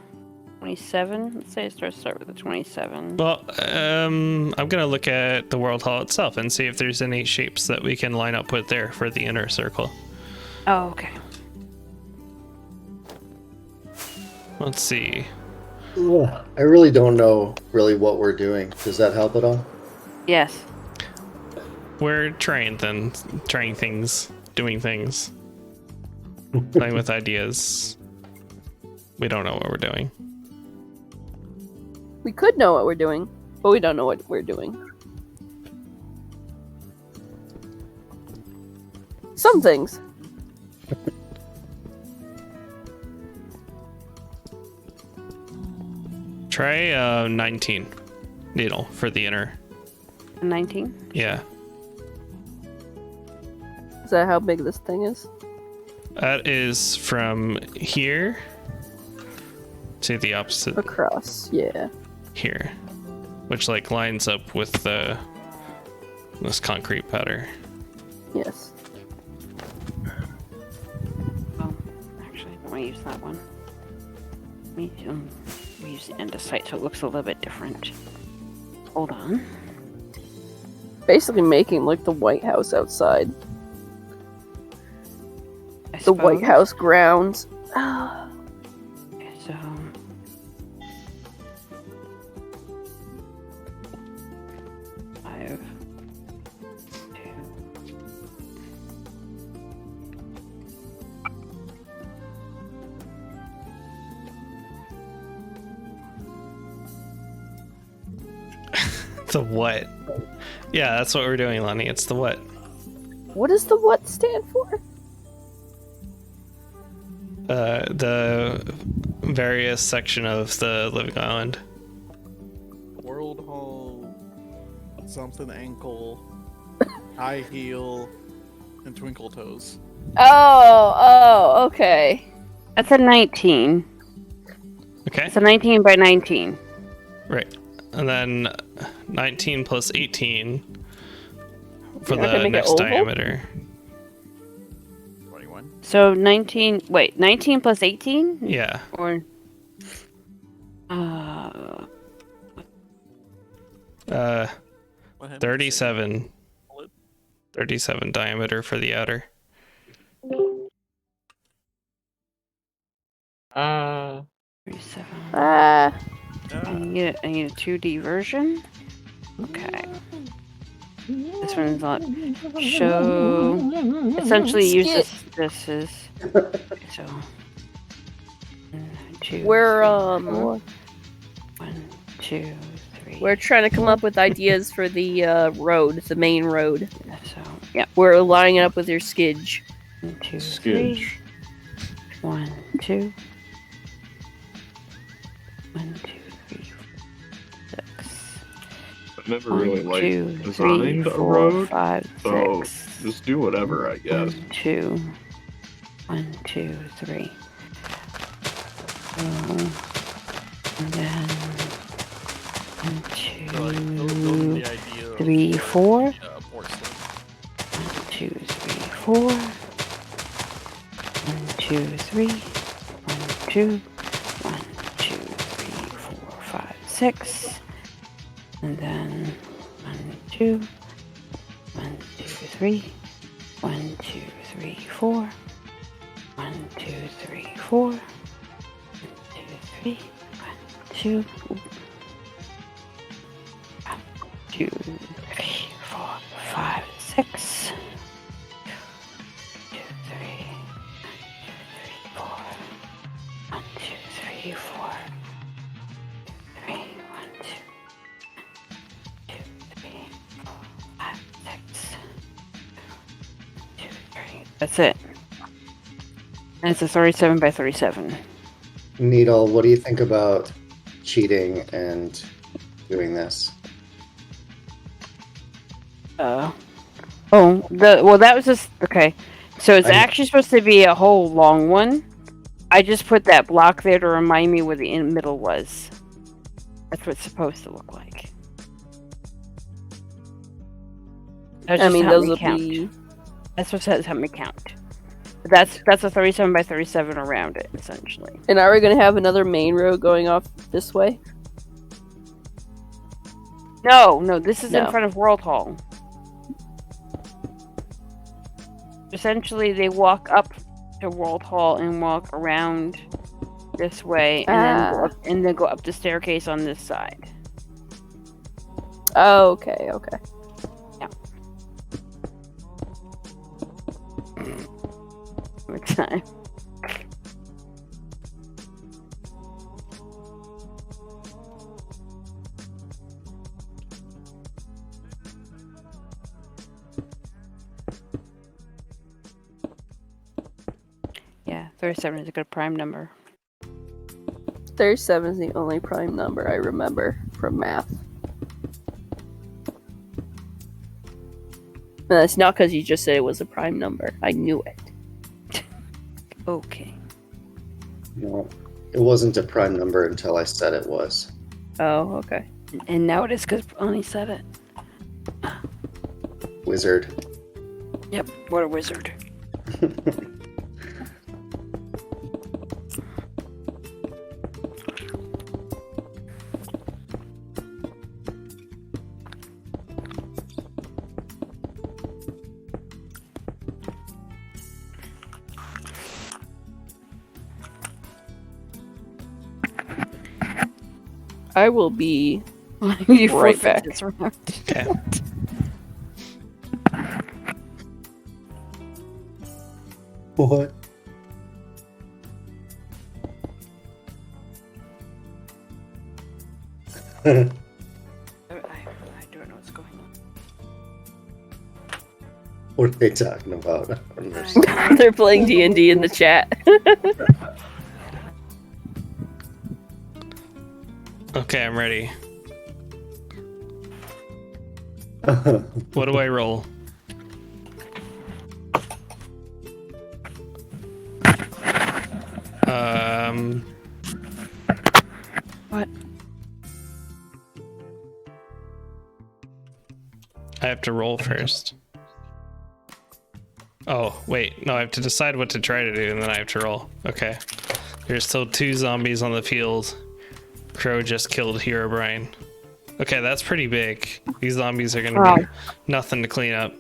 27? Let's say start with the 27. Well, I'm gonna look at the world hall itself and see if there's any shapes that we can line up with there for the inner circle. Oh, okay. Let's see. I really don't know really what we're doing. Does that help at all? Yes. We're trying things, doing things, playing with ideas. We don't know what we're doing. We could know what we're doing, but we don't know what we're doing. Some things. Try 19 needle for the inner. 19? Yeah. Is that how big this thing is? That is from here to the opposite Across, yeah. here, which like lines up with this concrete powder. Yes. Oh, actually, I want to use that one. We use the andesite so it looks a little bit different. Hold on. Basically making like the White House outside. I The White suppose. House grounds. Okay, so... Five. 2. The what? Yeah, that's what we're doing, Lonnie. It's the what? What does the what stand for? The various section of the living island. World Hall, something ankle, high heel, and twinkle toes. Oh, okay. That's a 19. Okay. It's a 19 by 19. Right. And then 19 plus 18 for You're not gonna the make it next oval? diameter. 21. So 19... Wait, 19 plus 18? Yeah. Or... What happened? 37. 37 diameter for the outer. Uh, 37. Ah, I need a 2D version. Okay. This one's not show. Essentially, uses this is so 2, We're 3, 4. 1, 2, 3. we're trying to come up with ideas for the road, the main road. So, yeah. We're lining it up with your skidge. 1, 2, 3. Skidge. 1, 2. 1, 2, 3, 6. I never 1, really like 2, 3, designed a 4, road, 5, so 6. just do whatever, I guess. 1, 2. 1, 2, 3. And then 1, 2, 3, 4. 1, 2, 3, 4. 1, 2, 3. 1, 2. 1, 2, 3, 4, 5, 6. And then 1, 2. 1, 2, 3. 1, 2, 3, 4. 1, 2, 3, 4. 1, 2, 3. 1, 2. 1, 2, 3, 4, 5, 6. 2, 3. 4. 1, 2, 3, 4. 3. 1, 2. 2, 3, 4, 5, 6. 2, 3. That's it. And it's a 37 by 37. Needle, what do you think about cheating and doing this? Well, that was just okay. So it's actually supposed to be a whole long one. I just put that block there to remind me where the middle was. That's what it's supposed to look like. That's I just mean, how those we will count. be. That's what says how we count. That's a 37 by 37 around it, essentially. And are we gonna have another main road going off this way? No, this is in No. front of World Hall. Essentially, they walk up to World Hall and walk around this way, and then go up the staircase on this side. Oh, okay, okay. Yeah. What time? Yeah, 37 is a good prime number. 37 is the only prime number I remember from math. And that's not because you just said it was a prime number. I knew it. Okay. No, it wasn't a prime number until I said it was. Oh, okay. And now it is because Bonnie said it. Wizard. Yep, what a wizard. I will be You right flip back. this around. Okay. What? I don't know what's going on. What are they talking about? I don't understand. They're playing D&D in the chat. Okay, I'm ready. What do I roll? What? I have to roll first. Oh, wait. No, I have to decide what to try to do, and then I have to roll. Okay. There's still 2 zombies on the field. Crow just killed Herobrine. Okay, that's pretty big. These zombies are gonna be nothing to clean up.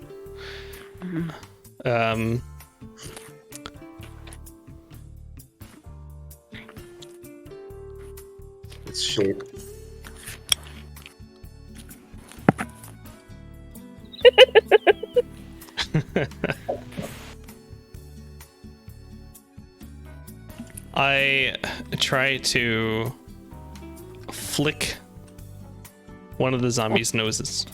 It's shape. I try to flick one of the zombies' noses.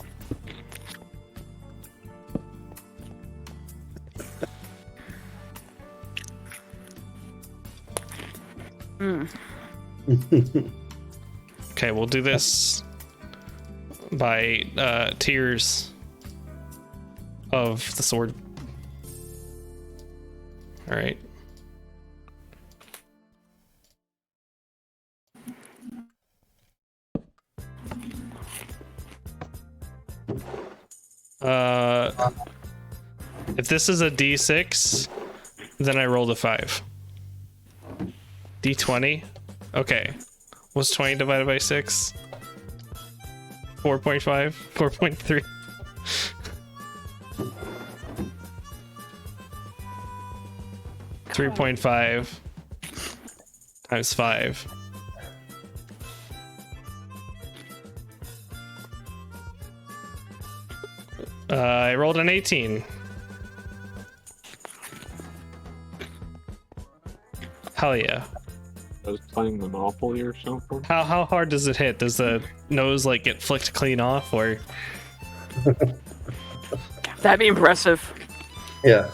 Okay, we'll do this by tiers of the sword. All right. If this is a D6, then I rolled a 5. D20? Okay. What's 20 divided by 6? 4.5? 4.3? $3.5 times 5. I rolled an 18. Hell yeah. I was playing Monopoly or something. How hard does it hit? Does the nose like get flicked clean off, or? That'd be impressive. Yeah.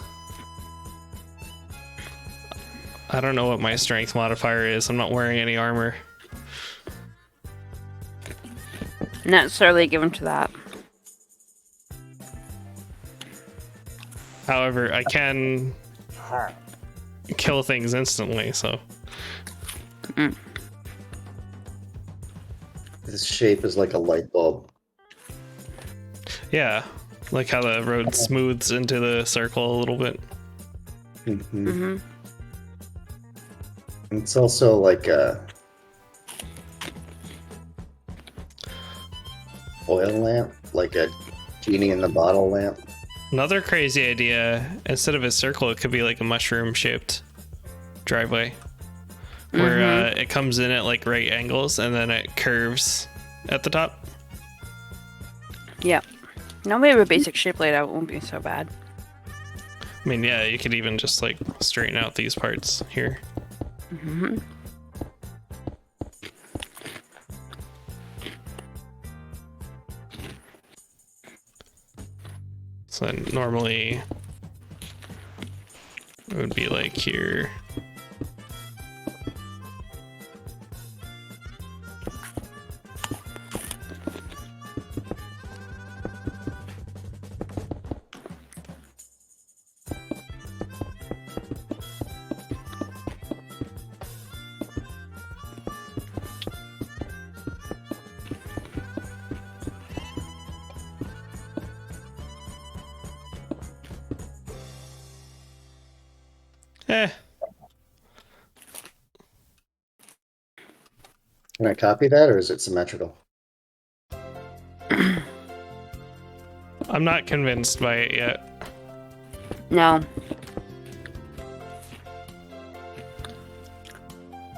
I don't know what my strength modifier is. I'm not wearing any armor. Not necessarily given to that. However, I can kill things instantly, so. This shape is like a light bulb. Yeah, like how the road smooths into the circle a little bit. It's also like a oil lamp, like a genie in the bottle lamp. Another crazy idea, instead of a circle, it could be like a mushroom-shaped driveway. Where it comes in at like right angles and then it curves at the top. Yeah. Now we have a basic shape laid out, it won't be so bad. I mean, yeah, you could even just like straighten out these parts here. So then normally it would be like here. Can I copy that, or is it symmetrical? I'm not convinced by it yet. No.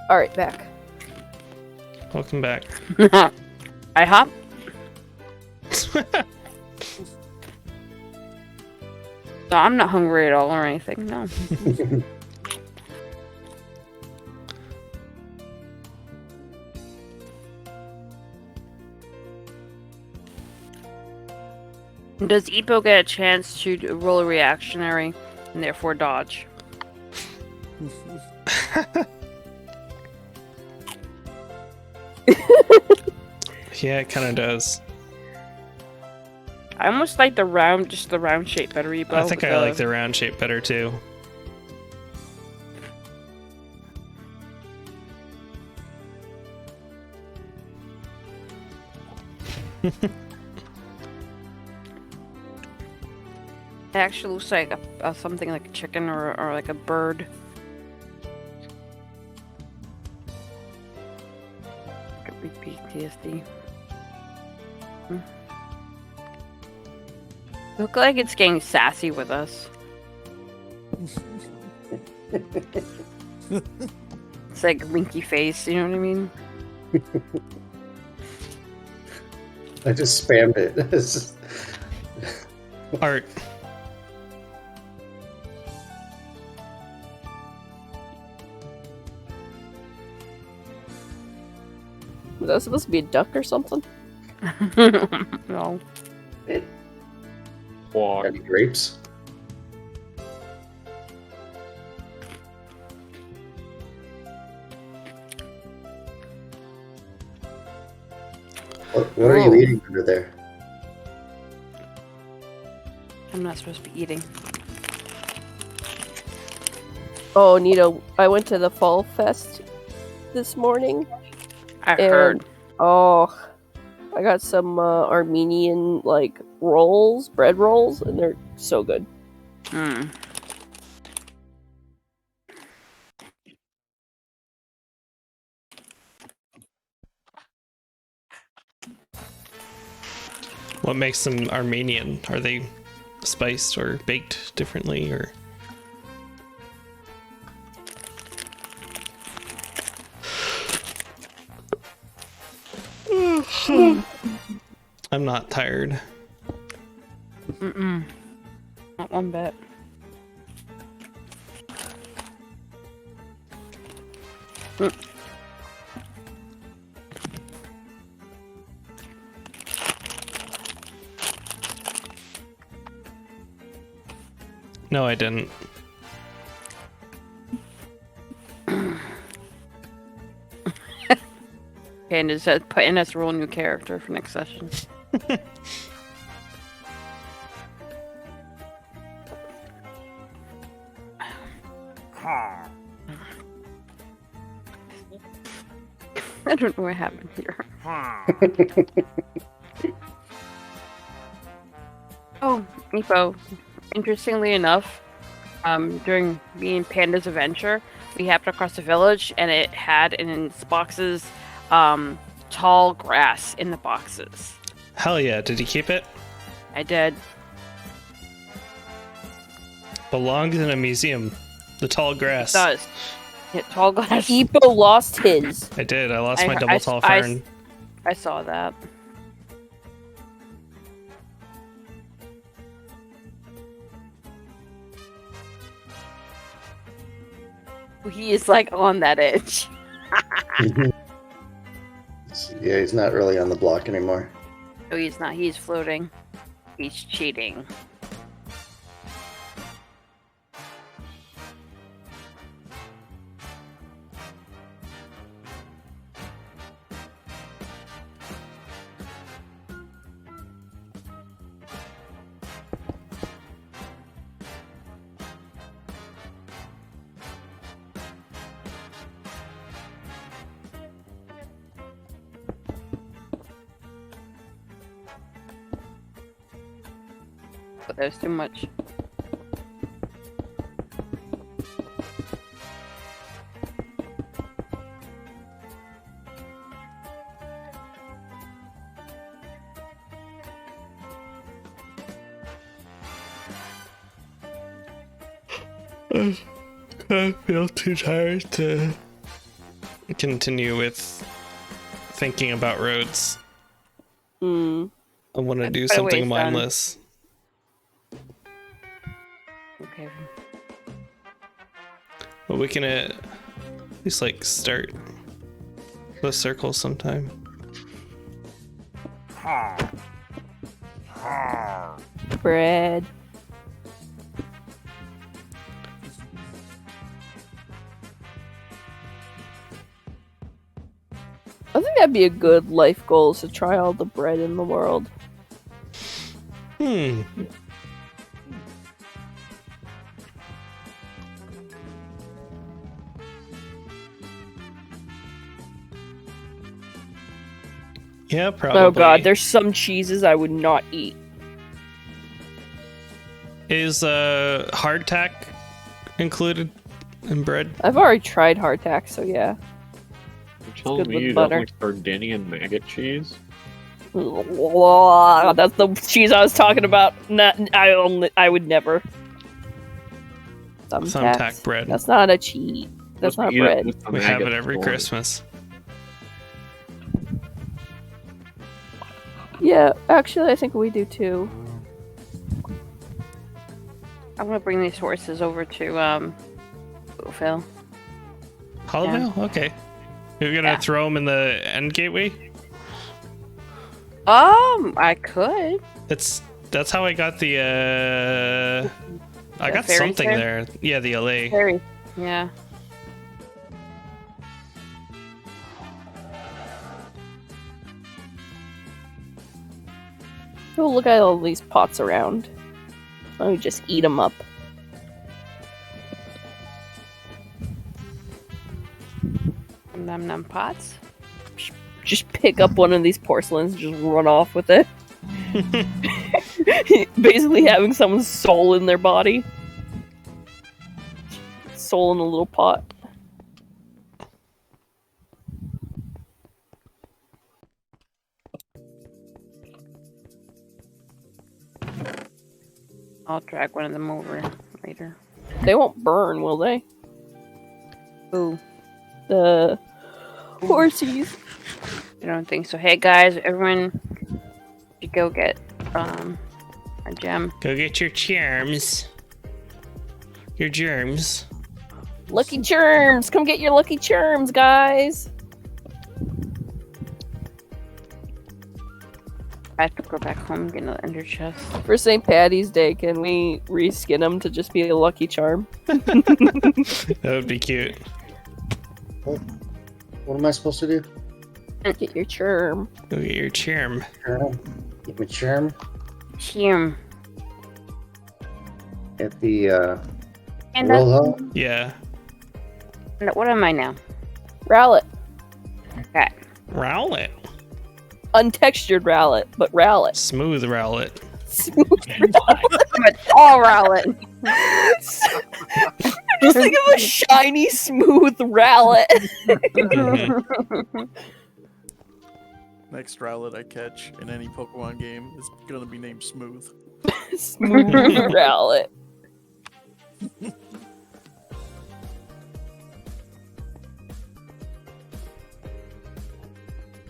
Alright, back. Welcome back. I hop. So I'm not hungry at all or anything, no. Does Epo get a chance to roll a reactionary and therefore dodge? Yeah, it kind of does. I almost like the round shape better, Epo. I think I like the round shape better too. It actually looks like something like a chicken or like a bird. Could be PTSD. Look like it's getting sassy with us. It's like winky face, you know what I mean? I just spammed it. Art. Was that supposed to be a duck or something? No. Walk. Any grapes? What are you Oh. eating under there? I'm not supposed to be eating. Oh, Nito, I went to the Fall Fest this morning. I heard. Oh, I got some Armenian like rolls, bread rolls, and they're so good. Hmm. What makes them Armenian? Are they spiced or baked differently, or? I'm not tired. Mm-mm. Not one bit. No, I didn't. Okay, and just put in us role new character for next session. I don't know what happened here. Oh, Nipo. Interestingly enough, during me and Panda's adventure, we happened across a village and it had in its boxes tall grass in the boxes. Hell yeah, did he keep it? I did. Belongs in a museum. The tall grass. It does. Yeah, tall grass. Epo lost his. I did. I lost my I- double I- tall I- fern. I saw that. He is like on that edge. Yeah, he's not really on the block anymore. No, he's not. He's floating. He's cheating. But there's too much. I feel too tired to continue with thinking about roads. Hmm. I want to That's do quite a something ways done. mindless. Okay. But we can at least like start the circle sometime. Bread. I think that'd be a good life goal, is to try all the bread in the world. Hmm. Yeah, probably. Oh god, there's some cheeses I would not eat. Is hardtack included in bread? I've already tried hardtack, so yeah. You're telling good me with you butter. don't like Sardinian maggot cheese? That's the cheese I was talking about. I would never. Thumbtack bread. That's not a cheese. That's not Eat it bread. with the We have it maggot every story. Christmas. Yeah, actually, I think we do too. I'm gonna bring these horses over to Phil. Hollow? Okay. You're gonna throw him in the end gateway? I could. That's how I got the I got fairy something tale? there. Yeah, the LA. Fairy. Yeah. Oh, look at all these pots around. Let me just eat them up. Num num pots. Just pick up one of these porcelains and just run off with it. Basically having someone's soul in their body. Soul in a little pot. I'll drag one of them over later. They won't burn, will they? Ooh. The horsies. I don't think so. Hey guys, everyone, you go get a gem. Go get your charms. Your germs. Lucky Charms! Come get your Lucky Charms, guys! I have to go back home and get another ender chest. For St. Patty's Day, can we reskin them to just be a Lucky Charm? That would be cute. What am I supposed to do? Get your charm. Go get your charm. Get my charm Cheer. at the And World Hall. Yeah. what am I now? Rowlet. Okay. Rowlet. Untextured Rowlet, but Rowlet. Smooth Rowlet. Smooth Rowlet. I'm all Rowlet. Just think of a shiny, smooth Rowlet. Next Rowlet I catch in any Pokemon game is gonna be named Smooth. Smooth Rowlet.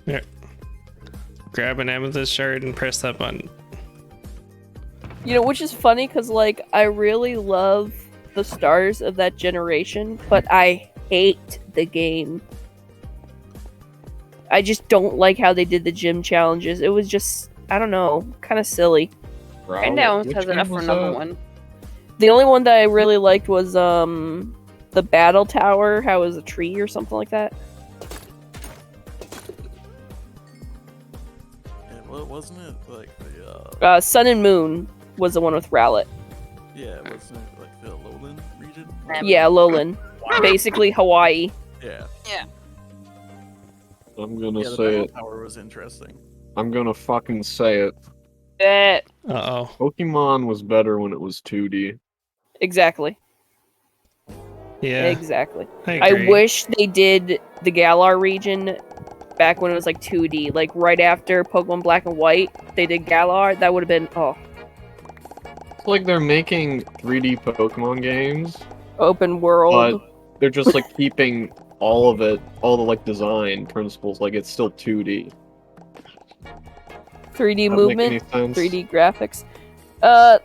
Yeah. Grab an amethyst shard and press that button. You know, which is funny because, like, I really love the stars of that generation, but I hate the game. I just don't like how they did the gym challenges. It was just, I don't know, kind of silly. And now it has enough for another one. The only one that I really liked was the battle tower, how it was a tree or something like that. And wasn't it like the Sun and Moon was the one with Rowlet. yeah, wasn't it like the lowland region? Yeah, Lowland. Basically Hawaii. Yeah. Yeah. I'm gonna Yeah, the say battle it. tower was interesting. I'm gonna fucking say it. Uh-oh. Pokemon was better when it was 2D. Exactly. Yeah. Exactly. I I agree. wish they did the Galar region back when it was like 2D. Like right after Pokemon Black and White, they did Galar. That would have been It's like they're making 3D Pokemon games, open world. but they're just like keeping all of it, all the like design principles, like it's still 2D. 3D That movement, make any sense? 3D graphics.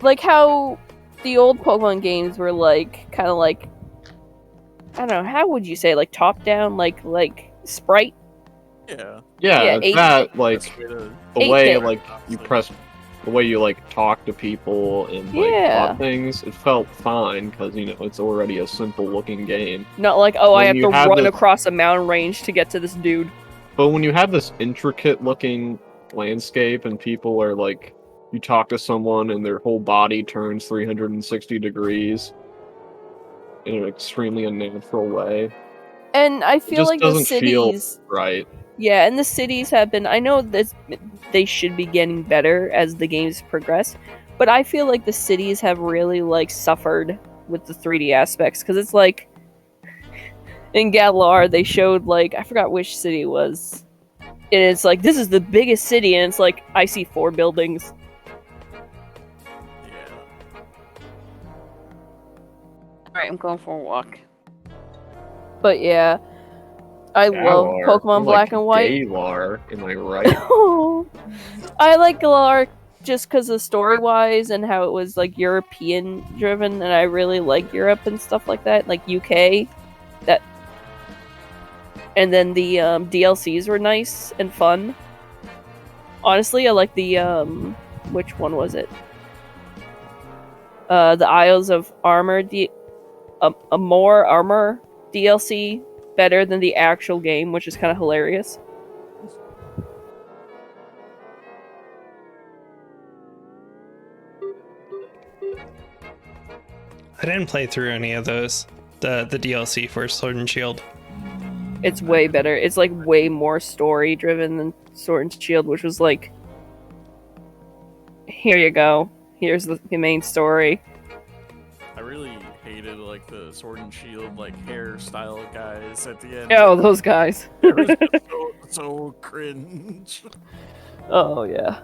Like how the old Pokemon games were like kind of like, I don't know, how would you say, like top down, like sprite? Yeah. Yeah, Yeah, it's 8 that like Best way to- the 8 way bit. like you press, the way you like talk to people and like Yeah. plot things, it felt fine because you know it's already a simple looking game. Not like, oh, I When have you to have run this- across a mountain range to get to this dude. But when you have this intricate looking landscape and people are like, you talk to someone and their whole body turns 360 degrees in an extremely unnatural way, And I it feel just like the doesn't feel cities, right. yeah, and the cities have been. I know that they should be getting better as the games progress, but I feel like the cities have really like suffered with the 3D aspects because it's like in Galar they showed like I forgot which city it was, and it's like this is the biggest city, and it's like I see 4 buildings. Yeah. Alright, I'm going for a walk. But yeah, I love Galar, Pokemon more Black like and White. Galar, am I right? I like Galar just because of story-wise and how it was like European driven, and I really like Europe and stuff like that, like UK. And and then the DLCs were nice and fun. Honestly, I like the which one was it? The Isles of Armor, a more Armor DLC better than the actual game, which is kind of hilarious. I didn't play through any of those. The DLC for Sword and Shield. It's way better. It's like way more story driven than Sword and Shield, which was like, here you go. Here's the main story. I really hated like the Sword and Shield like hairstyle guys at the end. Oh, those guys. It was just so cringe. Oh yeah.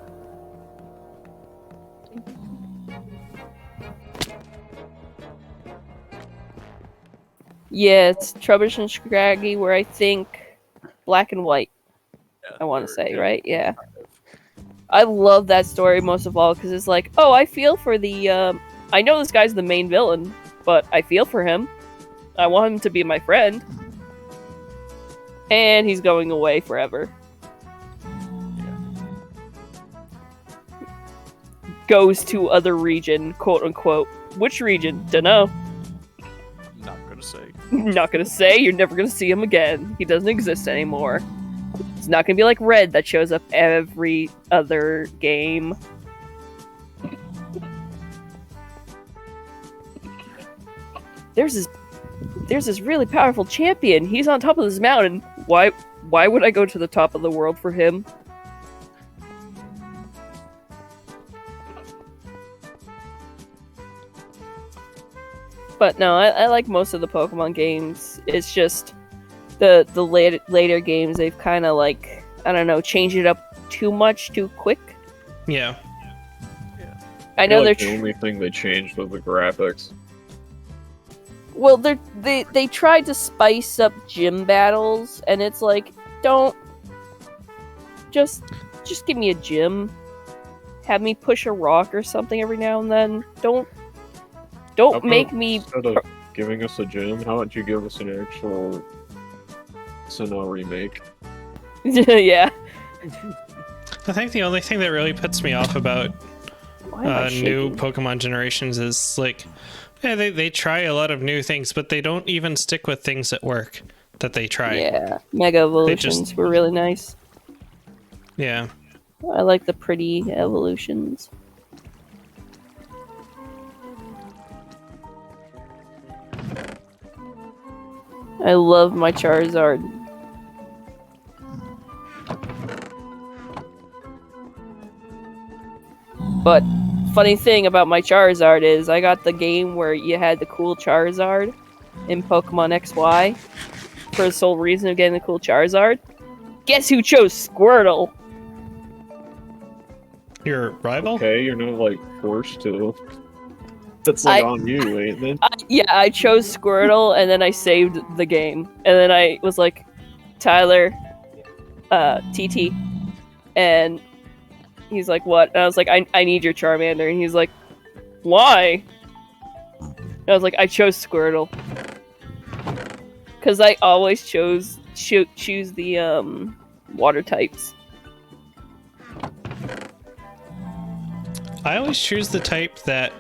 Yeah, it's Trubbish and Scraggy, where I think black and white. Yeah, I want to say, yeah. right? Yeah. I love that story most of all because it's like, oh, I feel for the. I know this guy's the main villain, but I feel for him. I want him to be my friend, and he's going away forever. Goes to other region, quote unquote. Which region? Dunno. Not gonna say. Not gonna say. You're never gonna see him again. He doesn't exist anymore. It's not gonna be like Red that shows up every other game. There's this really powerful champion. He's on top of this mountain. Why would I go to the top of the world for him? But no, I like most of the Pokemon games. It's just the later games, they've kind of like, I don't know, changed it up too much too quick. Yeah. I know feel like they're the only thing they changed was the graphics. well, they tried to spice up gym battles, and it's like, don't just give me a gym. Have me push a rock or something every now and then. Don't How about make me. Instead of giving us a gym, how about you give us an actual Sinnoh remake? Yeah. I think the only thing that really puts me off about Why am I new shaking? Pokemon generations is like, yeah, they try a lot of new things, but they don't even stick with things that work that they try. Yeah, Mega Evolutions were really nice. Yeah. I like the pretty evolutions. I love my Charizard. But funny thing about my Charizard is I got the game where you had the cool Charizard in Pokemon XY for the sole reason of getting the cool Charizard. Guess who chose Squirtle? Your rival? Okay, you're not like forced to. That's like I- on you, ain't it? Yeah, I chose Squirtle and then I saved the game. And then I was like, Tyler, TT. And he's like, what? And I was like, I need your Charmander. And he's like, why? And I was like, I chose Squirtle. Because I always choose the water types. I always choose the type that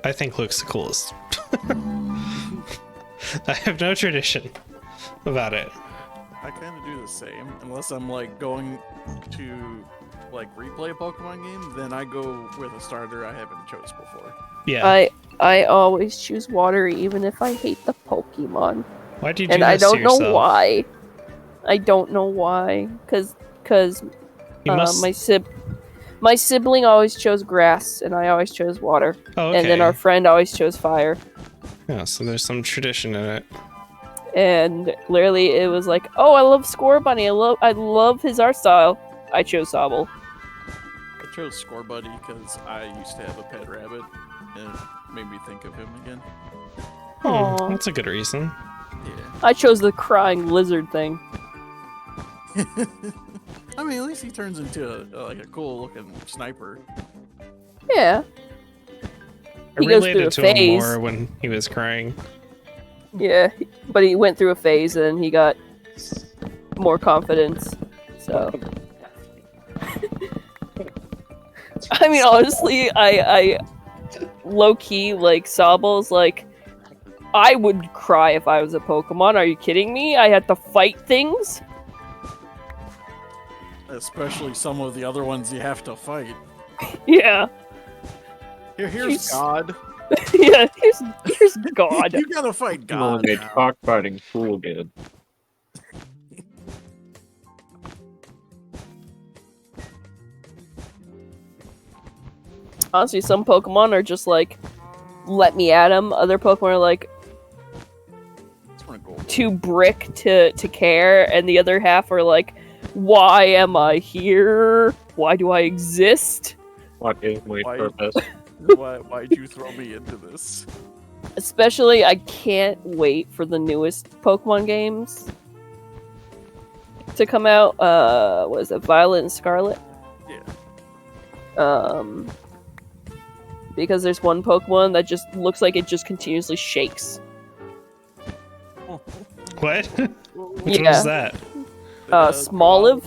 I think looks the coolest. I have no tradition about it. I kind of do the same, unless I'm like going to like replay a Pokemon game. Then I go with a starter I haven't chose before. Yeah. I always choose water even if I hate the Pokemon. Why do you do And this I don't to know yourself? why. I don't know why. Cause You must... my sibling always chose grass, and I always chose water. Oh, okay. And then our friend always chose fire. Yeah, so there's some tradition in it. And literally, it was like, oh, I love Scorbunny. I love his art style. I chose Sobble. I chose Scorbunny because I used to have a pet rabbit, and it made me think of him again. Aw. That's a good reason. Yeah. I chose the crying lizard thing. I mean, at least he turns into like a cool looking sniper. Yeah. I He goes through a related to him phase. more when he was crying. Yeah, but he went through a phase, and he got more confidence. So, I mean, honestly, I low key like Sobbles. Like, I would cry if I was a Pokemon. Are you kidding me? I had to fight things. Especially some of the other ones you have to fight. Yeah. Here's Jeez. God. Yeah, here's God. You gotta fight Come on, God. made now. cockfighting cool again. Honestly, some Pokemon are just like, let me at him. Other Pokemon are like, too brick to care, and the other half are like, why am I here? Why do I exist? What is my purpose? Why'd you throw me into this? Especially, I can't wait for the newest Pokemon games to come out. What is it, Violet and Scarlet? Yeah. Because there's one Pokemon that just looks like it just continuously shakes. What? Which Yeah. one's that? Smoliv?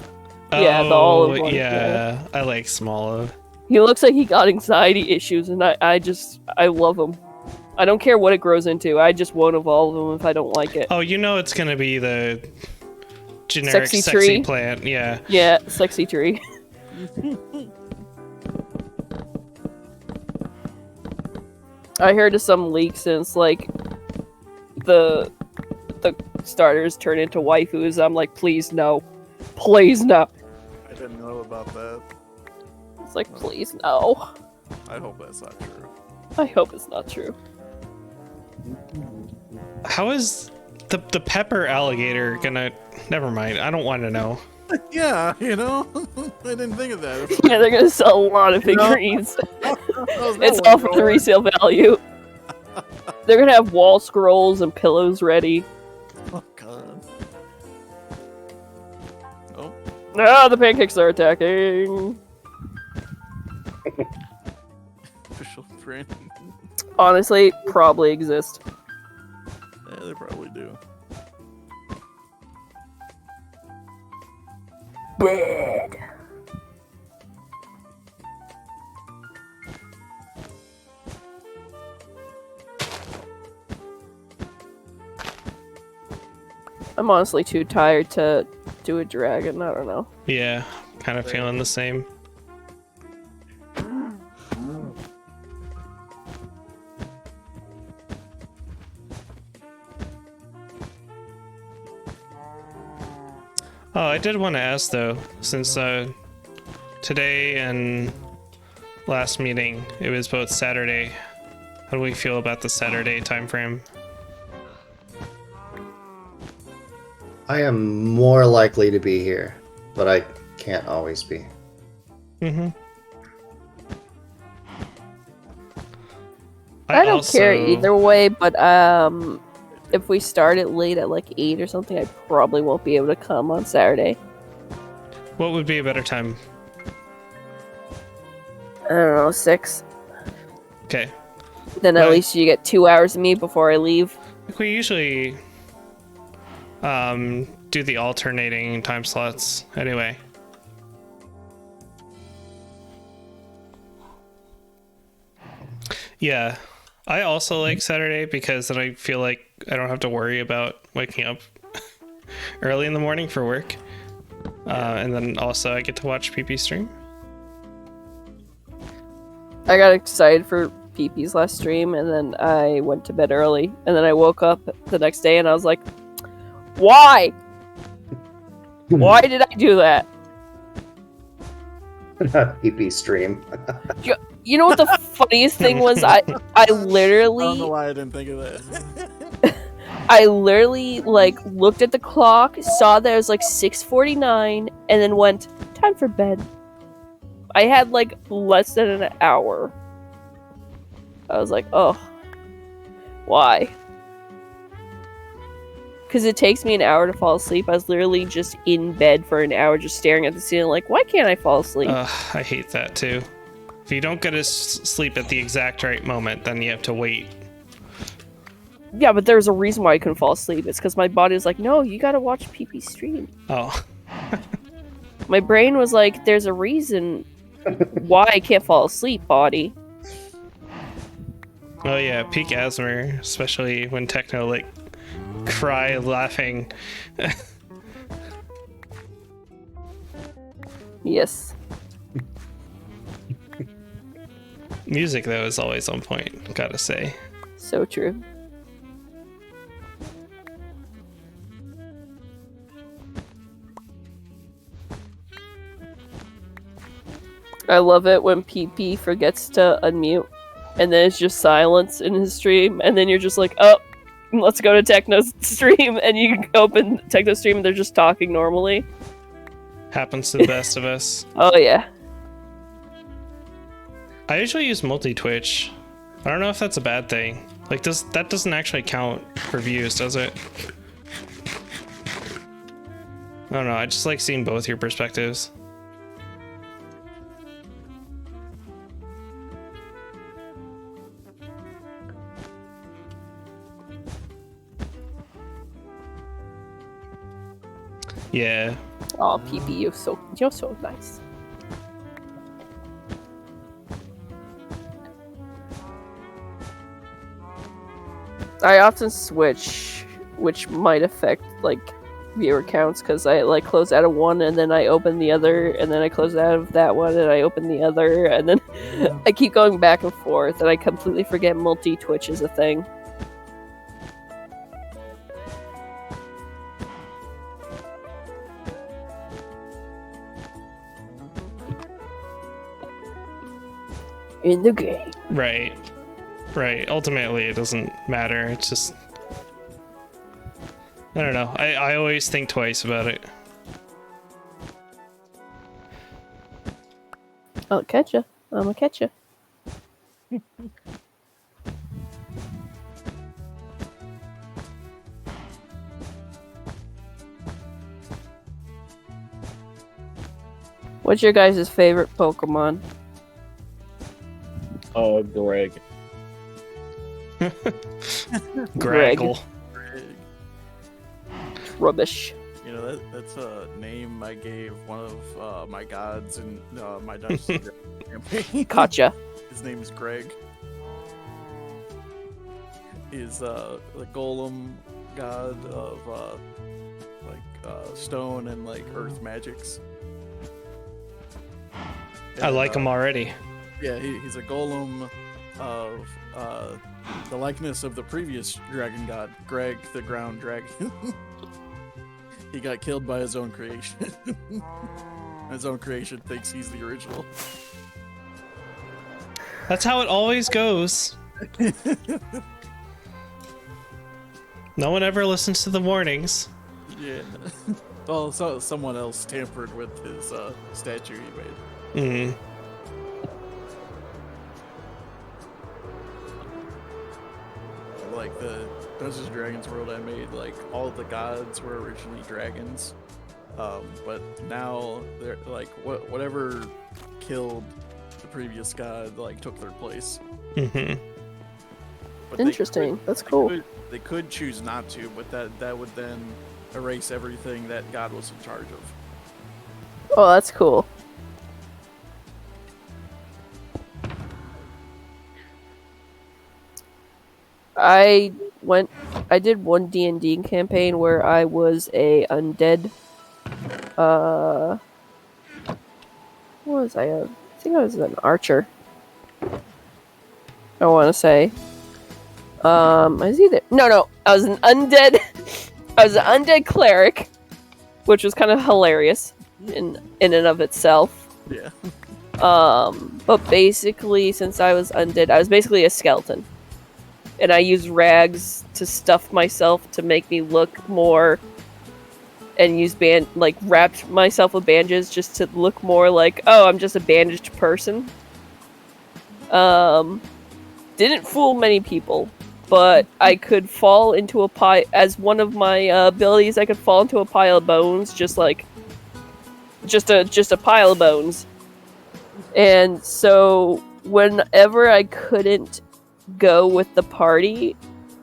Yeah, the olive one. Yeah, I like Smoliv. He looks like he got anxiety issues, and I love him. I don't care what it grows into. I just won't evolve him if I don't like it. Oh, you know it's gonna be the generic Sexy sexy tree? plant. Yeah. Yeah, sexy tree. I heard of some leaks, and it's like the starters turn into waifus. I'm like, please no, please no. I didn't know about that. It's like, please no. I hope that's not true. I hope it's not true. How is the pepper alligator gonna? Never mind. I don't want to know. Yeah, you know, I didn't think of that. Yeah, they're gonna sell a lot of figurines. It's all for the resale value. They're gonna have wall scrolls and pillows ready. Oh god. Oh. Ah, the pancakes are attacking. Official friend. Honestly, probably exist. Yeah, they probably do. Bread. I'm honestly too tired to do a dragon. I don't know. Yeah, kind of feeling the same. Oh, I did want to ask though, since today and last meeting it was both Saturday. How do we feel about the Saturday time frame? I am more likely to be here, but I can't always be. Mm-hmm. I don't care either way, but if we start it late at like 8 or something, I probably won't be able to come on Saturday. What would be a better time? I don't know, 6. Okay. Then at least you get 2 hours of me before I leave. We usually do the alternating time slots anyway. Yeah, I also like Saturday because then I feel like I don't have to worry about waking up early in the morning for work. And then also I get to watch PP stream. I got excited for PP's last stream, and then I went to bed early, and then I woke up the next day, and I was like, why? Why did I do that? PP stream. You know what the funniest thing was? I literally... I don't know why I didn't think of that. I literally, like, looked at the clock, saw that it was, like, 6:49, and then went, time for bed. I had, like, less than an hour. I was like, oh. Why? Because it takes me an hour to fall asleep. I was literally just in bed for an hour, just staring at the ceiling, like, why can't I fall asleep? I hate that, too. If you don't get to sleep at the exact right moment, then you have to wait. Yeah, but there's a reason why I couldn't fall asleep. It's because my body was like, no, you gotta watch PP stream. Oh. My brain was like, there's a reason why I can't fall asleep, body. Oh yeah, peak Asmer, especially when Techno like cry laughing. Yes. Music though is always on point, gotta say. So true. I love it when PP forgets to unmute, and then it's just silence in his stream, and then you're just like, oh, let's go to Techno's stream, and you open Techno's stream and they're just talking normally. Happens to the best of us. Oh yeah. I usually use multi-twitch. I don't know if that's a bad thing. Like, that doesn't actually count for views, does it? I don't know, I just like seeing both your perspectives. Yeah. Oh, PP, you're so nice. I often switch, which might affect like viewer counts, because I like close out of one and then I open the other, and then I close out of that one and I open the other, and then I keep going back and forth, and I completely forget multi-Twitch is a thing. In the game. Right. Right. Ultimately, it doesn't matter. It's just... I don't know. I always think twice about it. I'll catch ya. I'm gonna catch ya. What's your guys' favorite Pokemon? Greg. Graggle. Rubbish. You know, that's a name I gave one of my gods in my Dungeons and Dragons campaign. Gotcha. His name is Greg. He's the golem god of stone and like earth magics. I like him already. Yeah, he's a golem of the likeness of the previous dragon god, Greg the ground dragon. He got killed by his own creation. His own creation thinks he's the original. That's how it always goes. No one ever listens to the warnings. Yeah. Well, someone else tampered with his statue he made. Mm. Like the Dungeons and Dragons world I made, like all of the gods were originally dragons, but now they're like whatever killed the previous god like took their place. Mm-hmm. But interesting. That's cool. They could choose not to, but that would then erase everything that god was in charge of. Oh, that's cool. I did one D&D campaign where I was a undead. What was I? I think I was an archer. I want to say. I was either no. I was an undead. I was an undead cleric, which was kind of hilarious in and of itself. Yeah. But basically, since I was undead, I was basically a skeleton. And I used rags to stuff myself to make me look more, and use wrapped myself with bandages just to look more like, oh, I'm just a bandaged person. Didn't fool many people, but I could fall into a pile. As one of my abilities, I could fall into a pile of bones, just a pile of bones. And so whenever I couldn't go with the party,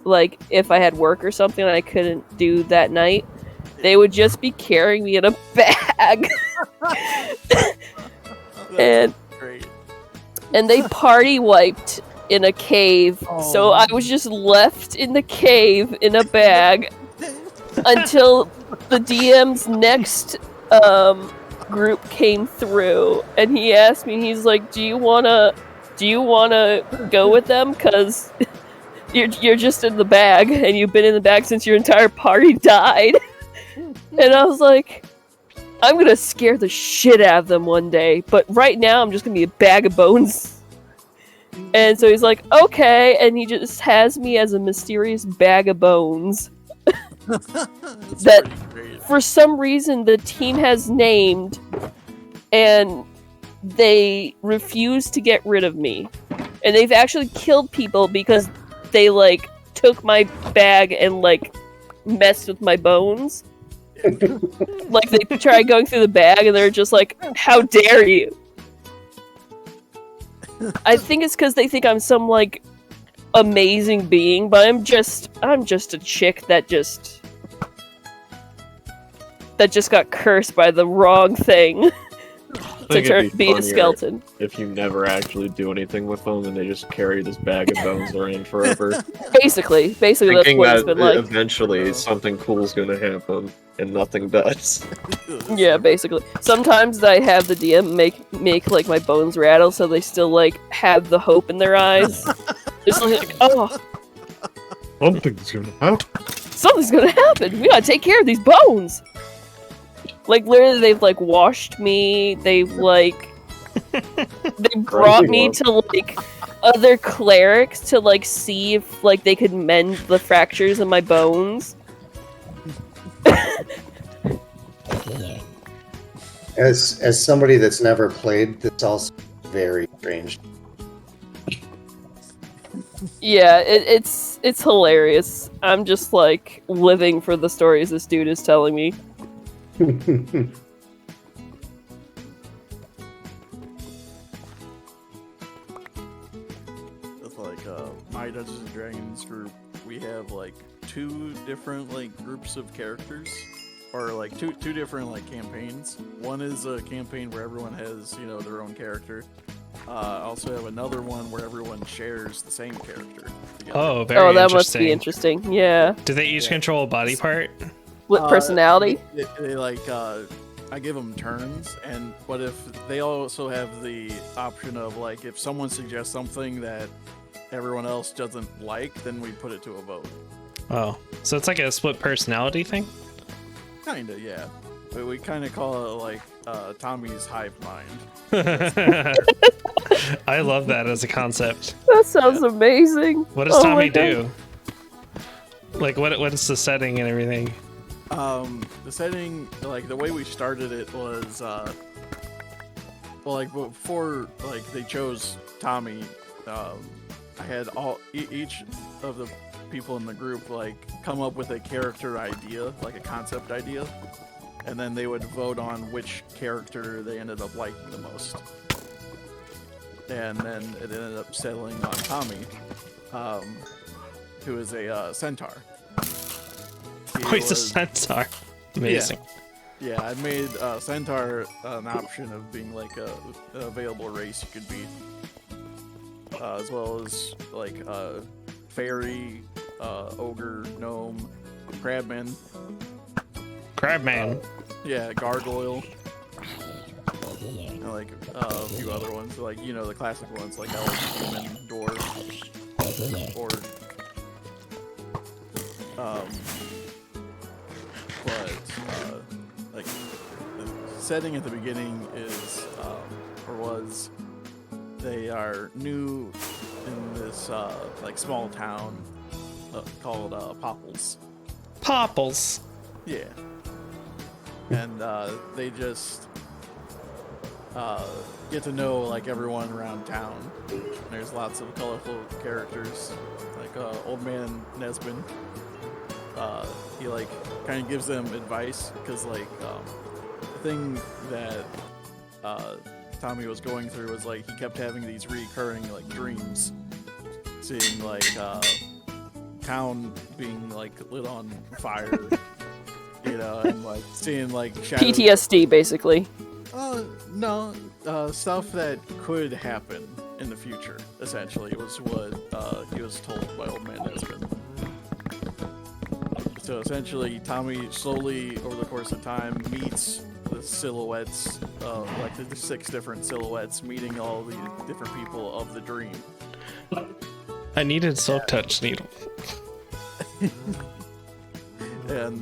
like if I had work or something that I couldn't do that night, they would just be carrying me in a bag. and Great. and they party wiped in a cave. So I was just left in the cave in a bag until the DM's next group came through, and he asked me, he's like, do you wanna go with them? Cause you're just in the bag, and you've been in the bag since your entire party died. And I was like, I'm gonna scare the shit out of them one day, but right now I'm just gonna be a bag of bones. And so he's like, okay, and he just has me as a mysterious bag of bones that for some reason the team has named, and they refuse to get rid of me. And they've actually killed people because they like took my bag and like messed with my bones. Like they tried going through the bag and they're just like, how dare you? I think it's because they think I'm some like amazing being, but I'm just a chick that just got cursed by the wrong thing to be a skeleton. If you never actually do anything with them and they just carry this bag of bones around forever. Basically that's Thinking what it's that been like. eventually something cool's gonna happen, and nothing does. Yeah, basically. Sometimes I have the DM make like my bones rattle, so they still like have the hope in their eyes. It's like, oh, Something's gonna happen. something's gonna happen. We gotta take care of these bones. Like literally, they've like washed me. They've like they brought me to like other clerics to like see if like they could mend the fractures in my bones. As somebody that's never played, that's also very strange. Yeah, it's hilarious. I'm just like living for the stories this dude is telling me. With like my Dungeons and Dragons group, we have like 2 different like groups of characters, or like two different like campaigns. One is a campaign where everyone has, you know, their own character. I also have another one where everyone shares the same character together. Oh, very Oh, that interesting. must be interesting. Yeah. Do they each control a body part? What personality? They like I give them turns, but if they also have the option of like if someone suggests something that everyone else doesn't like, then we put it to a vote. Oh, so it's like a split personality thing? Kinda, yeah. But we kind of call it like Tommy's hive mind. I love that as a concept. That sounds amazing. What does Oh Tommy my God. do? Like, what is the setting and everything? The setting, like the way we started it was, well, like before, like they chose Tommy. I had each of the people in the group like come up with a character idea, like a concept idea, and then they would vote on which character they ended up liking the most. And then it ended up settling on Tommy, who is a centaur. He's a centaur. Amazing. Yeah, I made centaur an option of being like an available race you could be, as well as like fairy, ogre, gnome, crabman. Crabman. Yeah, gargoyle. And like a few other ones, like, you know, the classic ones like elf, human, dwarf, orc. But like the setting at the beginning is or was, they are new in this like small town called Popples. Popples. Yeah. And they just get to know like everyone around town. There's lots of colorful characters, like Old Man Nesbin. He like kind of gives them advice because like the thing that Tommy was going through was like he kept having these recurring like dreams, seeing like town being like lit on fire, and like seeing like shadows. PTSD, basically. No, stuff that could happen in the future. Essentially, was what he was told by Old Man Desmond. So essentially, Tommy slowly, over the course of time, meets the silhouettes, like the 6 different silhouettes, meeting all the different people of the dream. I needed Silk Touch Needle. And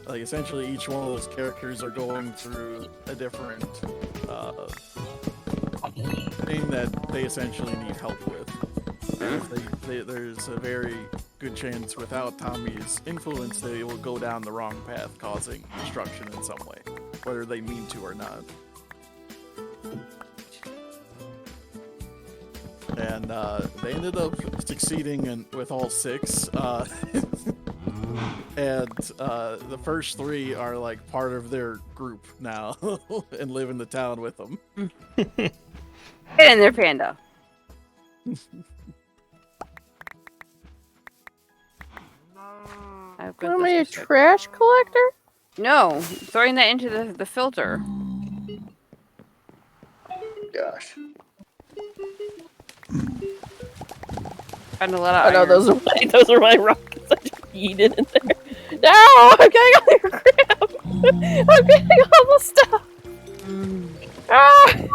like essentially, each one of those characters are going through a different thing that they essentially need help with. There's a very good chance without Tommy's influence they will go down the wrong path, causing destruction in some way, whether they mean to or not. And they ended up succeeding with all 6. And the first 3 are like part of their group now and live in the town with them. Get in there, Panda. Am I a trash collector? No, throwing that into the filter. Gosh. Found a lot of Oh no, iron. those are my rockets. I just yeeted in there. No, I'm getting all your crap. I'm getting all the stuff. Ah!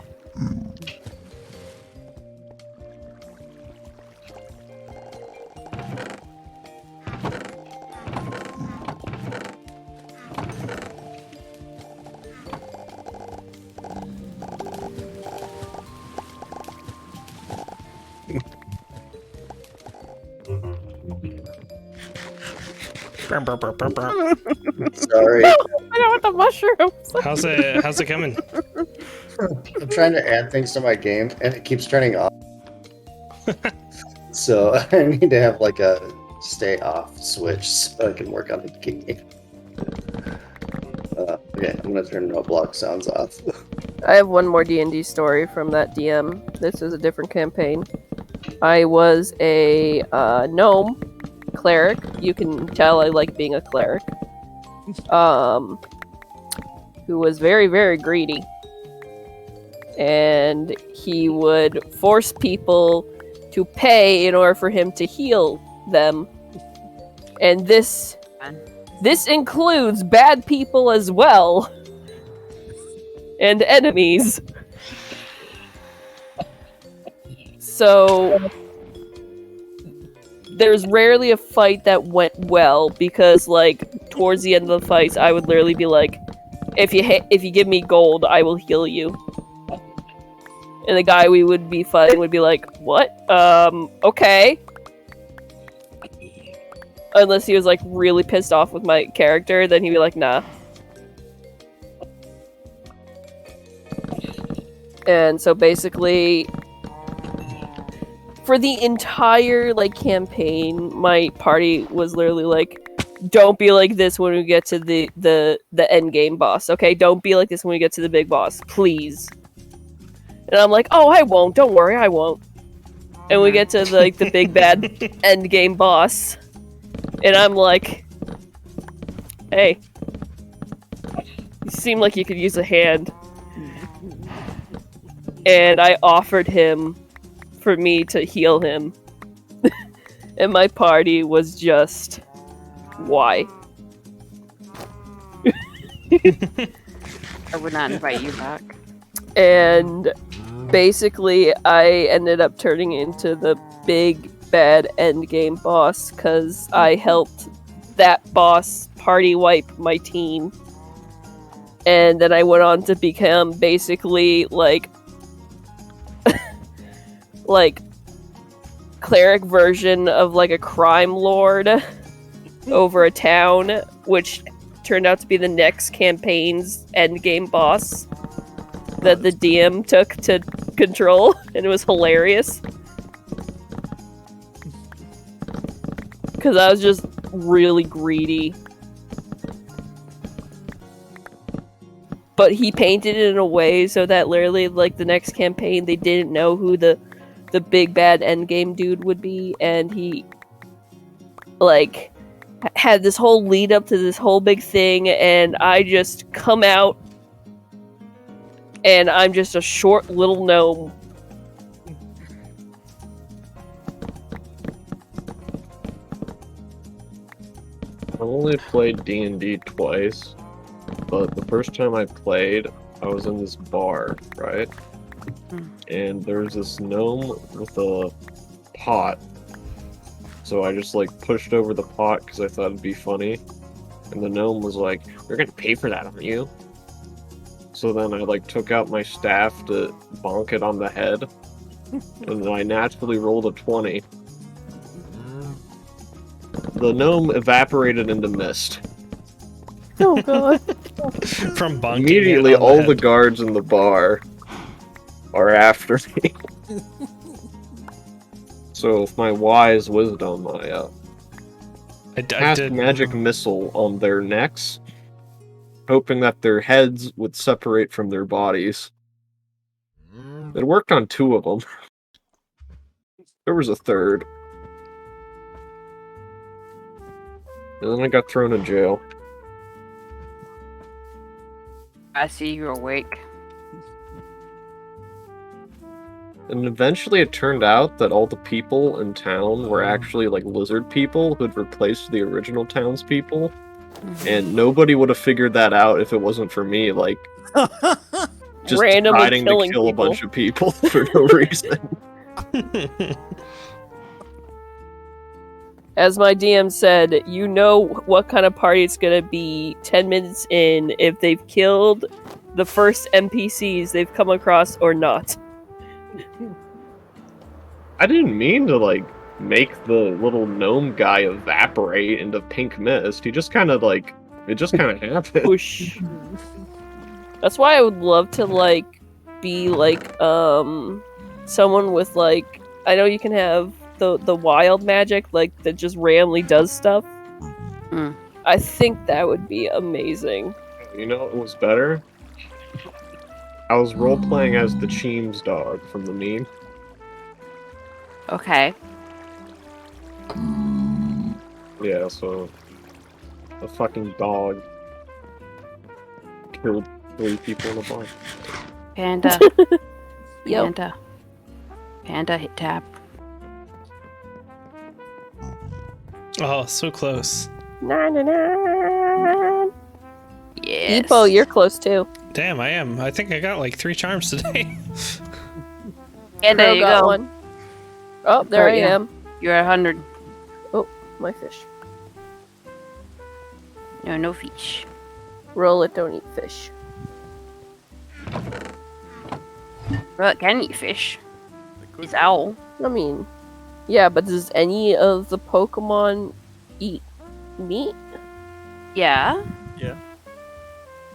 Sorry. I don't want the mushrooms. How's it coming? I'm trying to add things to my game and it keeps turning off. So I need to have like a stay off switch so I can work on the game. Okay, I'm gonna turn Roblox sounds off. I have one more D&D story from that DM. This is a different campaign. I was a gnome cleric. You can tell I like being a cleric. Who was very, very greedy. And he would force people to pay in order for him to heal them. And this includes bad people as well. And enemies. So there's rarely a fight that went well because, like, towards the end of the fights, I would literally be like, "If you give me gold, I will heal you." And the guy we would be fighting would be like, "What? Okay." Unless he was like really pissed off with my character, then he'd be like, "Nah." And so basically, for the entire like campaign, my party was literally like, "Don't be like this when we get to the end game boss, okay? Don't be like this when we get to the big boss, please." And I'm like, "Oh, I won't. Don't worry, I won't." And we get to like the big bad end game boss, and I'm like, "Hey, you seem like you could use a hand." And I offered him for me to heal him. And my party was just, why? I would not invite you back. And basically, I ended up turning into the big bad endgame boss because I helped that boss party wipe my team. And then I went on to become basically like cleric version of like a crime lord over a town, which turned out to be the next campaign's endgame boss that the DM took to control, and it was hilarious. Because I was just really greedy. But he painted it in a way so that literally, like, the next campaign, they didn't know who the big bad endgame dude would be, and he like had this whole lead up to this whole big thing, and I just come out and I'm just a short little gnome. I've only played D&D twice, but the first time I played, I was in this bar, right? And there's this gnome with a pot. So I just like pushed over the pot because I thought it'd be funny. And the gnome was like, "You're gonna pay for that, aren't you?" So then I like took out my staff to bonk it on the head. And I naturally rolled a 20. The gnome evaporated into mist. Oh god. From bonking Immediately, it on all the the head. guards in the bar are after me. So, with my wise wisdom, I cast did. magic missile on their necks, hoping that their heads would separate from their bodies. It worked on 2 of them. There was a third. And then I got thrown in jail. I see you're awake. And eventually it turned out that all the people in town were actually like lizard people who'd replaced the original townspeople. And nobody would have figured that out if it wasn't for me, like, just Randomly deciding to killing kill a people. bunch of people for no reason. As my DM said, you know what kind of party it's gonna be 10 minutes in if they've killed the first NPCs they've come across or not. I didn't mean to, like, make the little gnome guy evaporate into pink mist. He just kind of, like, it just kind of happened. Whoosh. That's why I would love to, like, be, like, someone with, like, I know you can have the wild magic, like, that just randomly does stuff. Mm. I think that would be amazing. You know what was better? I was role-playing as the Cheems dog from the meme. Okay. Yeah, so... a fucking dog killed 3 people in a bar. Panda. Yep. Panda. Panda hit tab. Oh, so close. Na na na. Yes. Epo, you're close too. Damn, I am. I think I got like 3 charms today. Panda, Crow you got go. one. Oh, there I am. You're at 100. Oh, my fish. No, no fish. Roll it, don't eat fish. Well, it can eat fish. It's owl. I mean, yeah, but does any of the Pokemon eat meat? Yeah. Yeah.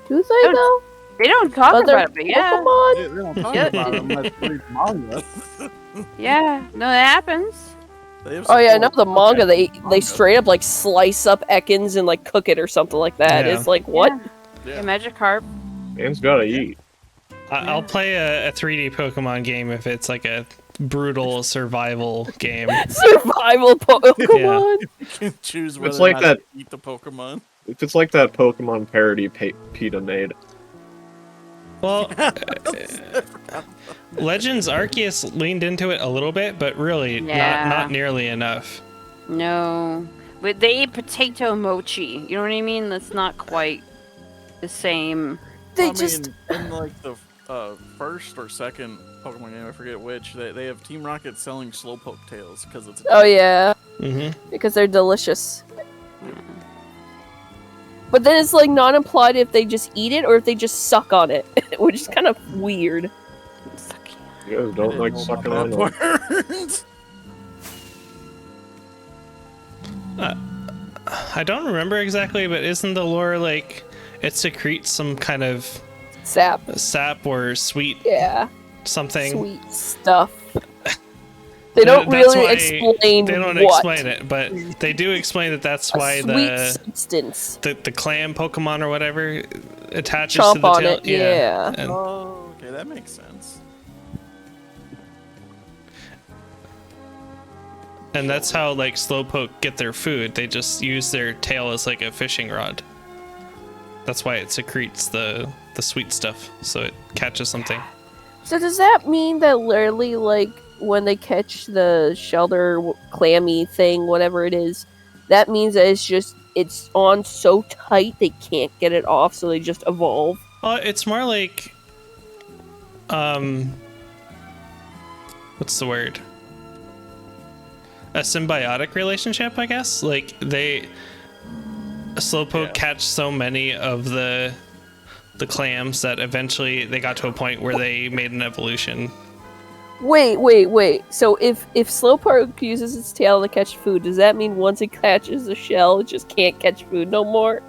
Do they though? They don't talk Other about it, but yeah. Pokemon? They don't talk Yeah. about it unless they read manga. Yeah. No, that happens. They have Oh yeah, I know support. the manga. Okay. They straight up like slice up Ekans and like cook it or something like that. Yeah. It's like what? Yeah. Yeah. Magikarp. Man's gotta eat. I'll play a 3D Pokemon game if it's like a brutal survival game. Survival Pokemon. You can choose whether It's like or not that- to eat the Pokemon. If it's like that Pokemon parody PETA made. Well, Legends Arceus leaned into it a little bit, but really Yeah. not nearly enough. No. But they eat potato mochi. You know what I mean? That's not quite the same. They I just mean, in like the first or second Pokemon game, I forget which, they have Team Rocket selling Slowpoke tails because it's. oh yeah, Mm-hmm. because they're delicious. But then it's like not implied if they just eat it or if they just suck on it, which is kind of weird. You guys don't like sucking on them. words. I don't remember exactly, but isn't the lore like it secretes some kind of Sap. sap or sweet Yeah. something? Sweet stuff. They don't That's really why explain They don't what. explain it, but they do explain that that's why A sweet the substance. the clam Pokemon or whatever attaches Chomp to the on tail. it, yeah. And Oh, okay, that makes sense. And that's how like slowpoke get their food. They just use their tail as like a fishing rod. That's why it secretes the sweet stuff, so it catches something. So does that mean that literally, like, when they catch the shelter clammy thing, whatever it is, that means that it's on so tight they can't get it off, so they just evolve? It's more like, what's the word? A symbiotic relationship, I guess. Like slowpoke catch so many of the clams that eventually they got to a point where they made an evolution. Wait. So if slowpoke uses its tail to catch food, does that mean once it catches the shell, it just can't catch food no more?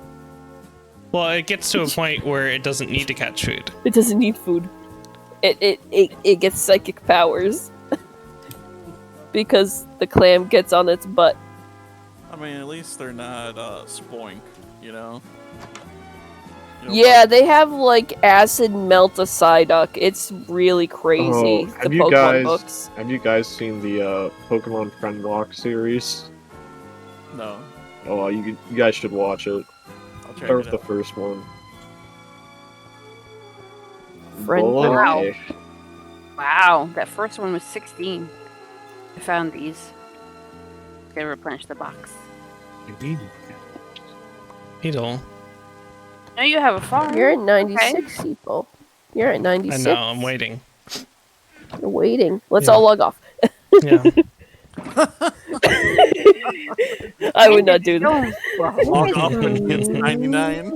Well, it gets to a point where it doesn't need to catch food. It doesn't need food. It gets psychic powers. Because the clam gets on its butt. I mean, at least they're not spoink, you know? Yeah, they have like acid melt a Psyduck. It's really crazy. Oh, the have you Pokemon guys books. have you guys seen the Pokemon Friend Walk series? No. Oh, you guys should watch it. I'll check Start it with the out. first one. Friend Bullet Wow. A. Wow, that first one was 16. I found these. Gonna replenish the box. Beetle. No, you have a farm. You're at 96 people. You're at I 96. know, I'm waiting. You're waiting. Let's Yeah. all log off. Yeah. I would not do that. Log off and it's 99.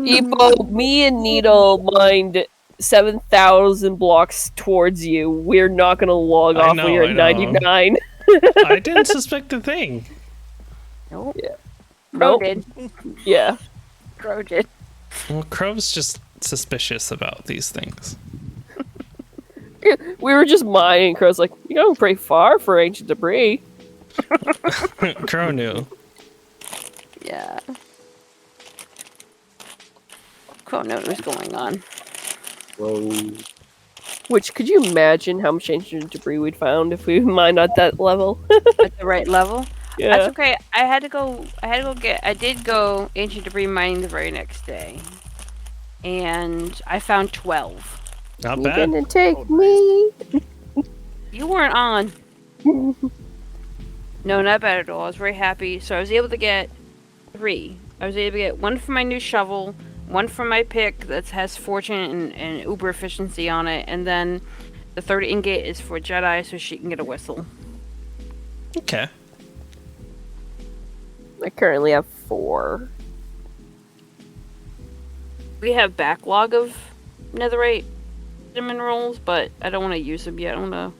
Epo, me and Needle mined 7,000 blocks towards you. We're not gonna log I off know, when you're I at know. 99. I didn't suspect a thing. Nope. Yeah. Crow Nope. did. Yeah. Crow did. Well, Crow's just suspicious about these things. We were just mining. Crow's like, you're going pretty far for ancient debris. Crow knew. Yeah. Crow knew what was going on. Whoa. Which, could you imagine how much ancient debris we'd found if we mined at that level? At the right level. Yeah. That's okay. I did go ancient debris mining the very next day. And I found 12. Not You bad. didn't take me. You weren't on. No, not bad at all. I was very happy. So I was able to get 3. I was able to get 1 for my new shovel, 1 for my pick that has fortune and uber efficiency on it, and then the third ingot is for Jedi so she can get a whistle. Okay. I currently have 4. We have backlog of netherite minerals, but I don't want to use them yet. I want to.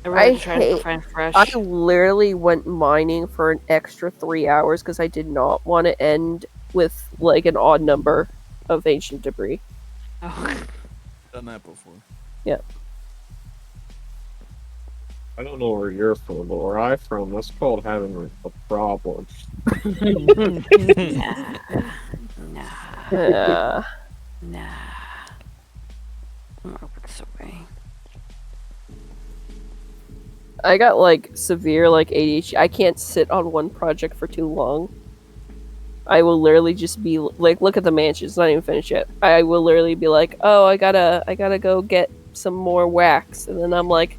I really try to find fresh. I literally went mining for an extra 3 hours because I did not want to end with like an odd number of ancient debris. Oh. Done that before. Yep. I don't know where you're from, but where I'm from, that's called having a problem. Nah. Nah. I'm gonna put this away. I got like severe like ADHD. I can't sit on one project for too long. I will literally just be like, look at the mansion. It's not even finished yet. I will literally be like, oh, I gotta go get some more wax, and then I'm like,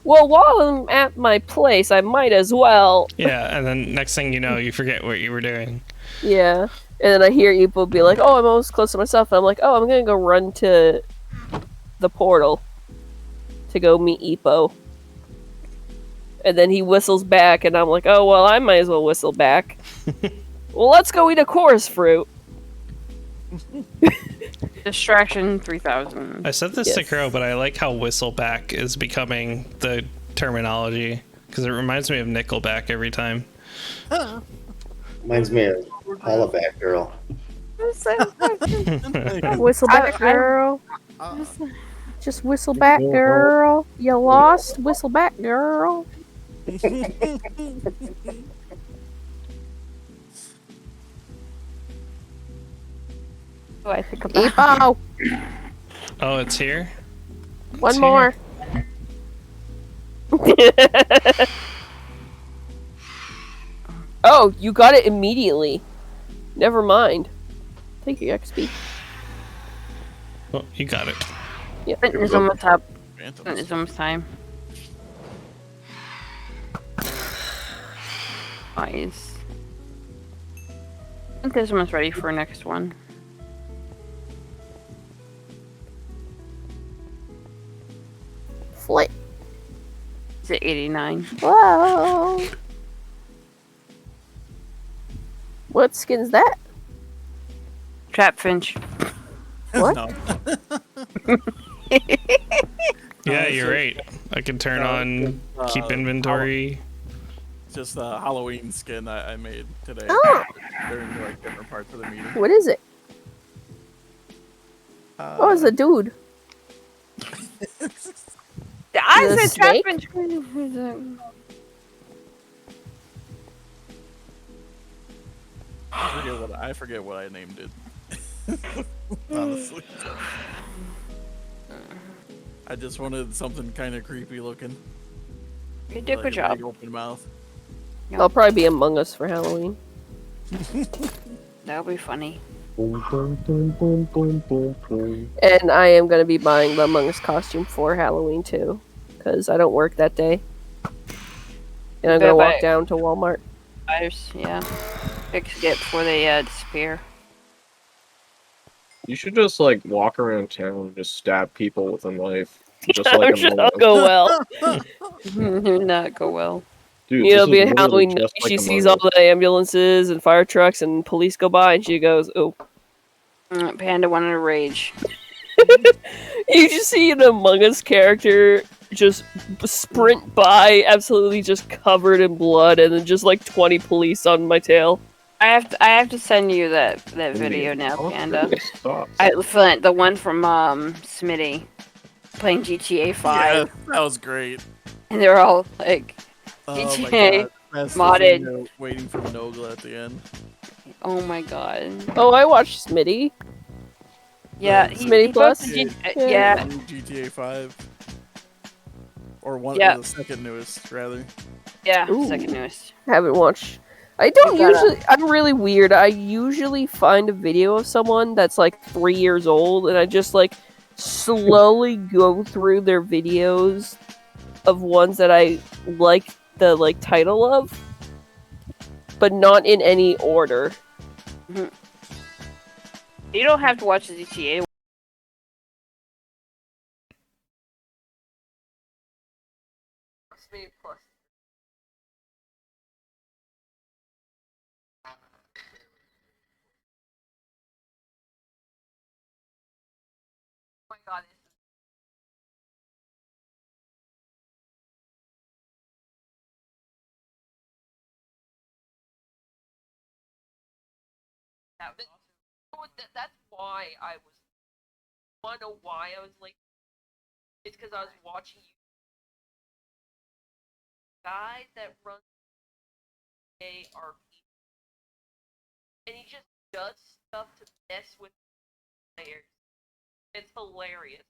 well, while I'm at my place, I might as well. Yeah, and then next thing you know, you forget what you were doing. Yeah, and then I hear Epo be like, oh, I'm almost close to myself, and I'm like, oh, I'm gonna go run to the portal to go meet Epo. And then he whistles back, and I'm like, oh, well, I might as well whistle back. Well, let's go eat a chorus fruit. Distraction 3000. I said this to Yes. Crow, but I like how whistleback is becoming the terminology because it reminds me of Nickelback every time. Reminds me of Hollaback Girl. Whistle back, girl. Just whistle back, girl. You lost? Whistle back, girl. Oh, I think about Epo! Oh, it's here? One It's more. Oh, you got it immediately. Never mind. Take your XP. Oh, you got it. Yep. It's almost up. Phantoms. It's almost time. Nice. I think this one's ready for next one. Flip. Is it 89? Whoa. What skin's that? Trapfinch. What? No. Yeah, it's you're just- right. I can turn no, on it's keep inventory. Just the Halloween skin I made today Oh. during like different parts of the meeting. What is it? Oh, it's a dude. I The said snake? Trapfinch. I forget what I named it. Honestly. I just wanted something kind of creepy looking. You did a like good a job. big open mouth. I'll probably be Among Us for Halloween. That'll be funny. Boom, boom, boom, boom, boom, boom, boom. And I am going to be buying the Among Us costume for Halloween too. Because I don't work that day. And I'm going to walk down to Walmart. Yeah. Fix it before they disappear. You should just like walk around town and just stab people with a knife. Just I'm like sure Among that'll Us. go well. Not go well. Dude, You know, this it'll be is a literally Halloween night. just like She Among sees all Us. the ambulances and fire trucks and police go by, and she goes, "Oh." Panda went in a rage. You just see an Among Us character just sprint by, absolutely just covered in blood, and then just like 20 police on my tail. I have to send you that video now, Panda. Flint, the one from Smitty playing GTA 5. Yeah, that was great. And they're all like Oh my GTA god. That's the modded. thing there, waiting for Nogla at the end. Oh my god. Oh, I watched Smitty. Yeah, Smitty he Plus. posted Yeah. New GTA 5. Or one Yeah. the second newest, rather. Yeah, Ooh. second newest. Haven't watched. I don't You gotta- usually. I'm really weird. I usually find a video of someone that's like 3 years old, and I just like slowly go through their videos of ones that I like the like title of, but not in any order. You don't have to watch the GTA. Smitty Plus. Oh my god. That's why I was. Want to know why I was like? It's because I was watching you. Guy that runs ARP, and he just does stuff to mess with players. It's hilarious.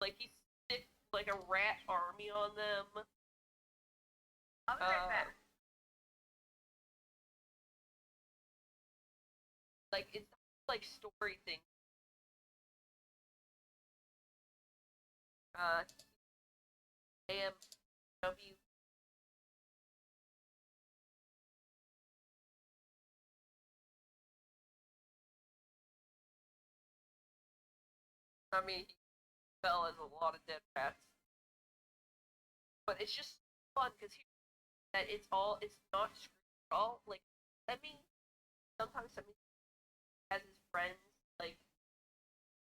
Like he sticks like a rat army on them. Like it's like story thing. AMW. I mean, he fell as a lot of dead rats. But it's just fun because that it's not scripted at all. Like, sometimes has his friends like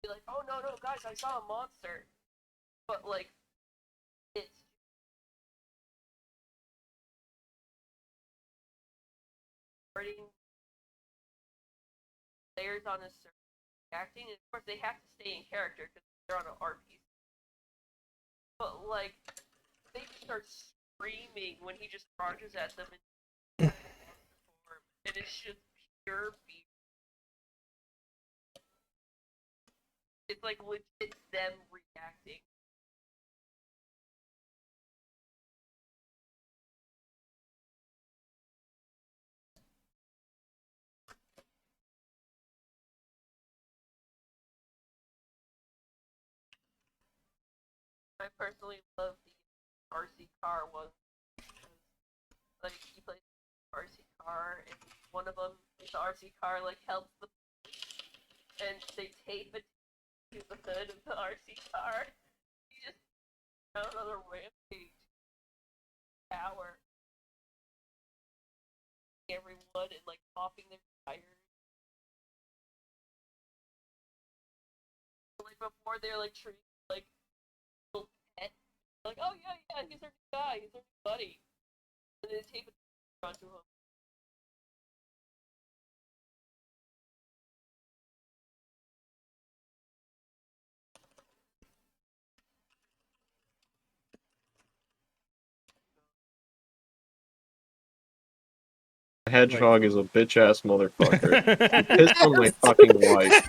be like, "Oh no, guys, I saw a monster," but like it's starting players on a certain acting, and of course they have to stay in character because they're on an RP. But like they just start screaming when he just charges at them and it's just pure beat. It's like legit them reacting. I personally love the RC car one. Like, he plays RC car, and one of them, the RC car, like, helps them, and they tape it to the hood of the RC car. He just found another rampage tower. Everyone and, like, popping their tires. Like, before they're, like, treated like little pet. Like, oh, yeah, he's our new guy, he's our new buddy. And then tape it onto him. Hedgehog is a bitch ass motherfucker. He pissed on my fucking wife.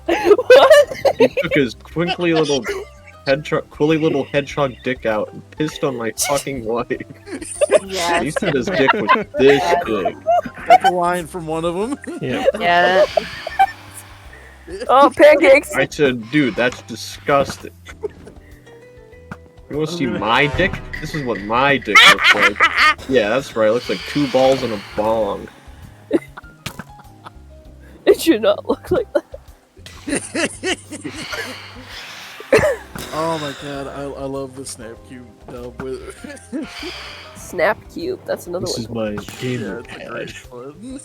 What? He took his quilly little hedgehog dick out and pissed on my fucking wife. Yes. He said his dick was this big. That's a line from one of them. Yeah. Yeah. Oh, pancakes! I said, dude, that's disgusting. You wanna see my dick? This is what my dick looks like. Yeah, that's right. It looks like 2 balls and a bong. It should not look like that. Oh my god, I love the Snap Cube dub with Snap Cube, that's another This one. is my gamer it's a pad. great one.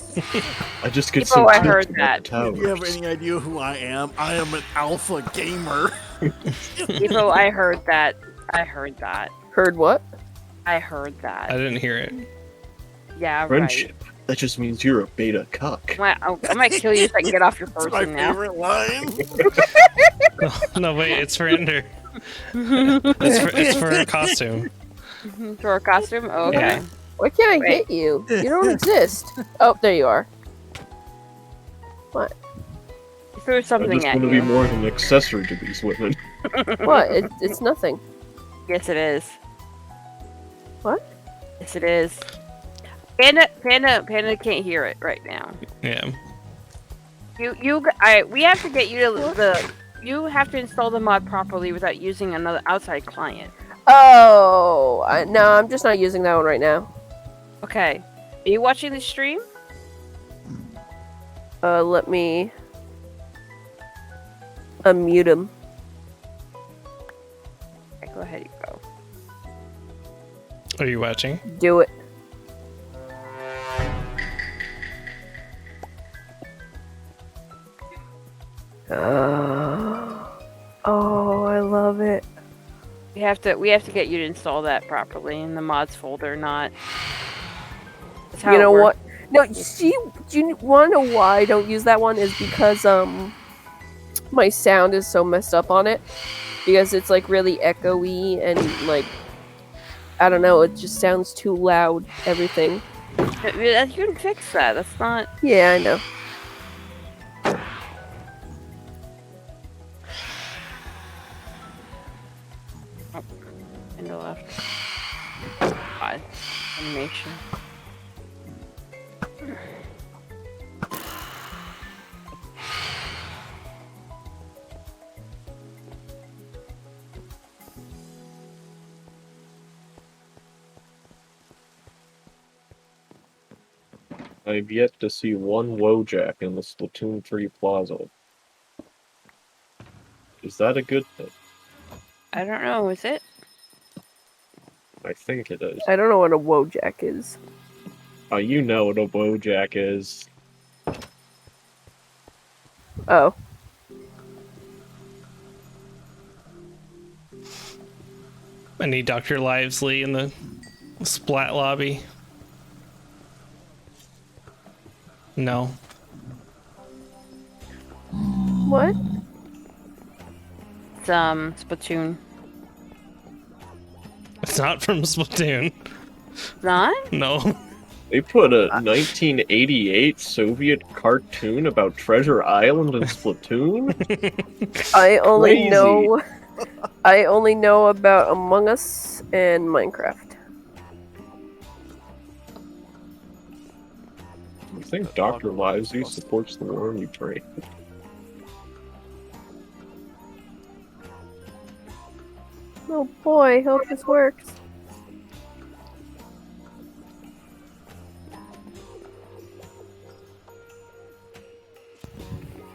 I just get Oh, so I touched heard by the that. Do you have towers. any idea who I am? I am an alpha gamer. Evo, I heard that. I heard that. Heard what? I heard that. I didn't hear it. Yeah, right. Friendship. That just means you're a beta cuck. I might kill you if I can get off your That's my person now. favorite line. No, wait, it's for Ender. It's for a costume. For a costume? Oh, okay. Yeah. Why can't I Wait. hit you? You don't exist. Oh, there you are. What? He threw I something just at want to be you. more of an accessory to these women. What? It's nothing. Yes, it is. What? Yes, it is. Panda can't hear it right now. Yeah. We have to get you to you have to install the mod properly without using another outside client. Oh, no, I'm just not using that one right now. Okay. Are you watching the stream? Let me unmute him. Okay, go ahead, you go. Are you watching? Do it. Oh, I love it. We have to get you to install that properly in the mods folder, not. That's how You it know works. what? No, see, do you want to know why I don't use that one? Is because my sound is so messed up on it. Because it's like really echoey and like I don't know, it just sounds too loud. Everything. You can fix that. That's not. Yeah, I know. In the left. God. Animation. I've yet to see one Wojak in the Splatoon 3 Plaza. Is that a good thing? I don't know. Is it? I think it is. I don't know what a Wojak is. You know what a Wojak is. Oh. I need Dr. Livesley in the splat lobby. No. What? It's Splatoon. It's not from Splatoon. Not? No. They put a 1988 Soviet cartoon about Treasure Island in Splatoon? I only Crazy. know I only know about Among Us and Minecraft. I think Dr. Livesey supports the war in Ukraine. Oh boy, hope this works.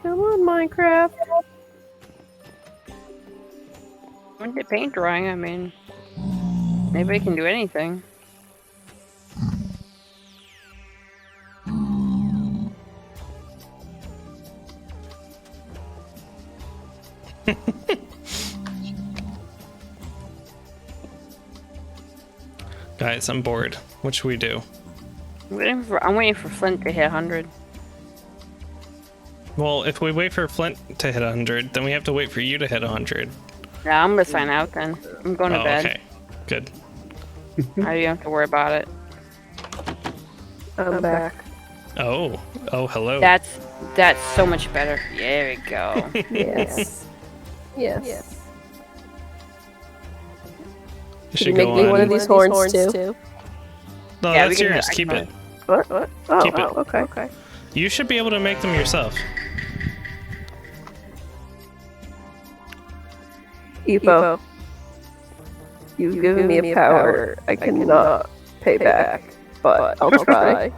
Come on, Minecraft. When did paint drying? I mean, anybody can do anything. Guys, I'm bored. What should we do? I'm waiting for Flint to hit 100. Well, if we wait for Flint to hit 100, then we have to wait for you to hit 100. Yeah, I'm gonna sign out then. I'm going to Oh, bed. okay. Good. I don't have to worry about it. I'm back. Oh, hello. That's so much better. There we go. Yes. Yes. You Can should you make go me on. one of these horns too? No, Yeah, we that's can- yours. I Keep can- it. What? Oh, Keep it. okay. You should be able to make them yourself. Epo, you've given me a power I cannot pay back, but I'll try.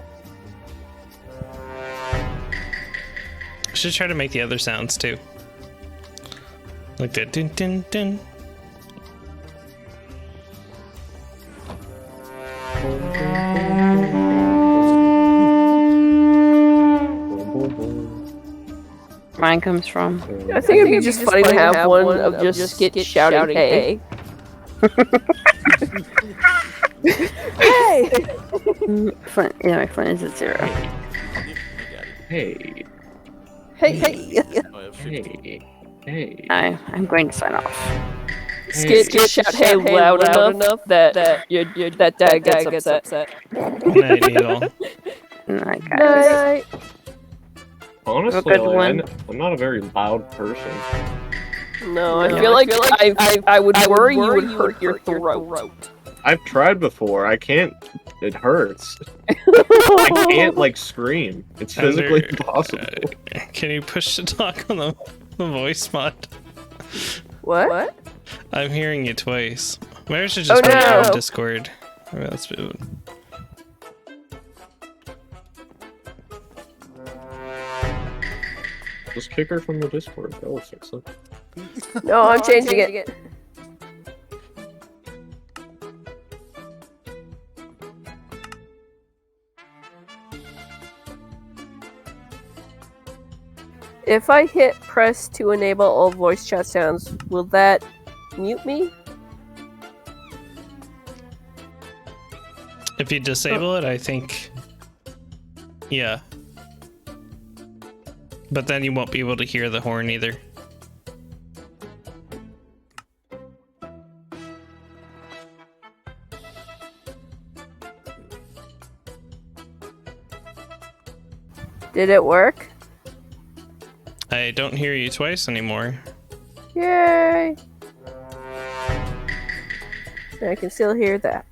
Should try to make the other sounds too. Like the dun dun dun. Mine comes from. I think it'd be just funny to have one of just Skit shouting, "Hey, hey!" Flint, yeah, my Flint is at 0. Hey, Hey, Oh, I have 15. hey. I'm going to sign off. Skit shout "Hey" loud enough that that dad gets upset. Good night, Needle. Night, guys. Night. Honestly, good like, one. I'm not a very loud person. No, I feel like I would worry you would hurt your throat. I've tried before. I can't. It hurts. I can't like scream. It's physically impossible. Can you push to talk on the voice mod? What? I'm hearing you twice. Maybe I should just Oh, put it no. on Discord. Maybe that's good. Just kick her from the Discord. That will fix it. No, I'm changing it. If I hit press to enable all voice chat sounds, will that mute me? If you disable it, I think. Yeah. But then you won't be able to hear the horn either. Did it work? I don't hear you twice anymore. Yay! I can still hear that.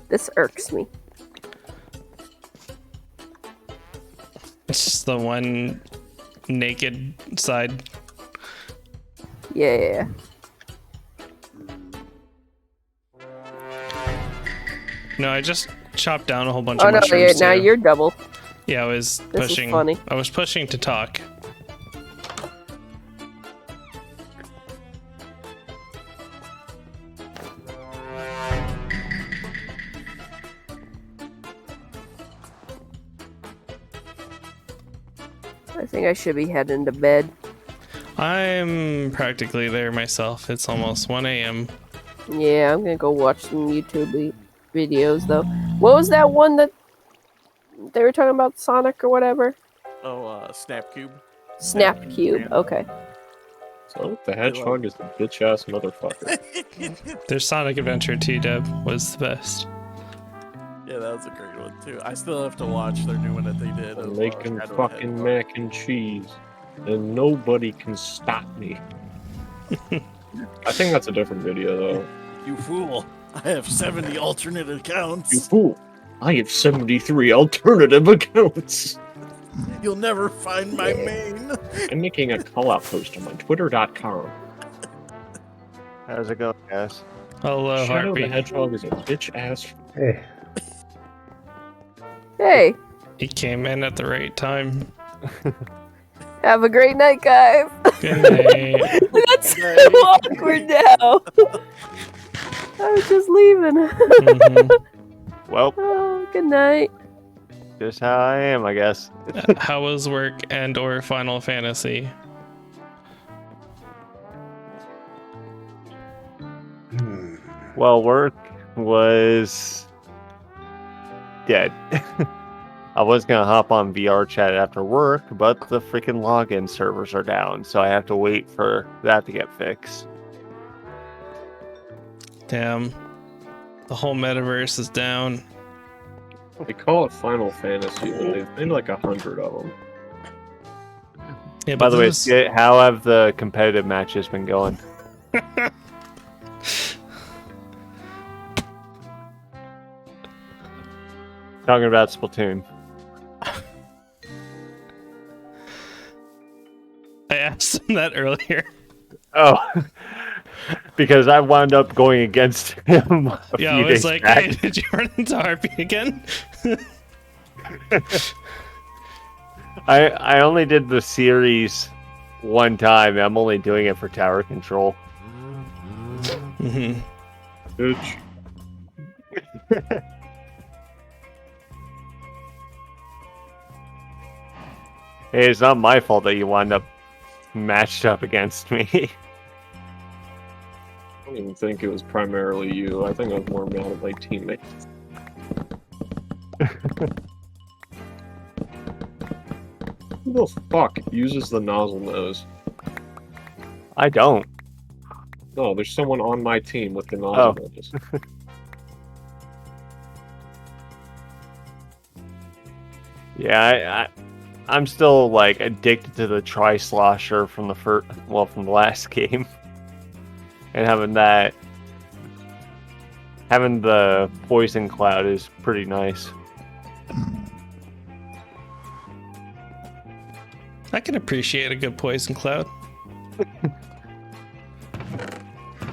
This irks me. It's just the one naked side. Yeah. No, I just chopped down a whole bunch Oh of no, mushrooms. now too. you're double. Yeah, I was This is pushing. funny. I was pushing to talk. I think I should be heading to bed. I'm practically there myself. It's almost 1 a.m. Yeah, I'm gonna go watch some YouTube videos though. What was that one that they were talking about, Sonic or whatever? Oh, Snapcube. Snap Cube. Okay. So the Hedgehog is the bitch ass motherfucker. Their Sonic Adventure 2 dub was the best. Yeah, that was a great one too. I still have to watch their new one that they did. I'm of, making Shadow fucking Hedgehog. mac and cheese, and nobody can stop me. I think that's a different video though. You fool! I have 70 alternate accounts. You fool! I have 73 alternative accounts. You'll never find my main. I'm making a call-out post on my twitter.com. How's it going, guys? Hello, Shadow the Harpy. Hedgehog is a bitch-ass. Hey. Hey, He came in at the right time. have a great night, guys. Good night. That's so awkward now. I was just leaving. Mhm. Well, Oh, good night. just how I am, I guess. How was work and/or Final Fantasy? Well, work was dead. I was gonna hop on VR chat after work, but the freaking login servers are down, so I have to wait for that to get fixed. Damn. The whole metaverse is down. They call it Final Fantasy, but they've made like 100 of them. Yeah, By but the way, this- Skit, how have the competitive matches been going? Talking about Splatoon. I asked him that earlier. Oh, because I wound up going against him a Yeah, few I was days like, back. hey, did you run into Harpy again? I only did the series one time. I'm only doing it for tower control. Mm-hmm. Bitch. Hey, it's not my fault that you wound up matched up against me. I don't even think it was primarily you. I think I was more mad at my teammates. Who the fuck uses the nozzle nose? I don't. No, there's someone on my team with the nozzle Oh. nose. Yeah, I'm still like addicted to the tri-slosher from the from the last game, and having the poison cloud is pretty nice. I can appreciate a good poison cloud.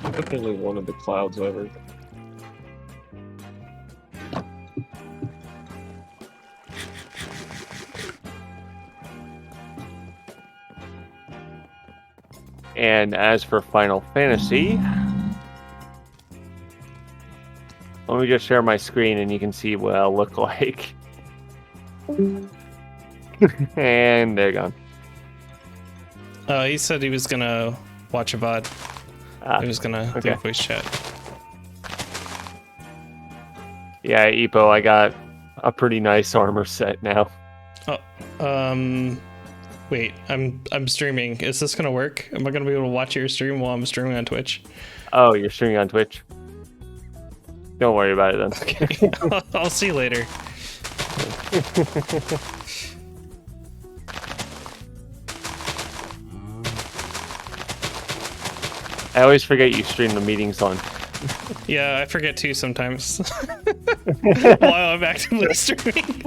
Definitely one of the clouds ever. And as for Final Fantasy, let me just share my screen and you can see what I'll look like. And they're gone. He said he was gonna watch a VOD. He was gonna do okay. a voice chat. Yeah, Epo, I got a pretty nice armor set now. Wait, I'm streaming. Is this gonna work? Am I gonna be able to watch your stream while I'm streaming on Twitch? Oh, you're streaming on Twitch? Don't worry about it then. Okay, I'll see you later. I always forget you stream the meetings on. Yeah, I forget too sometimes. While I'm actively streaming.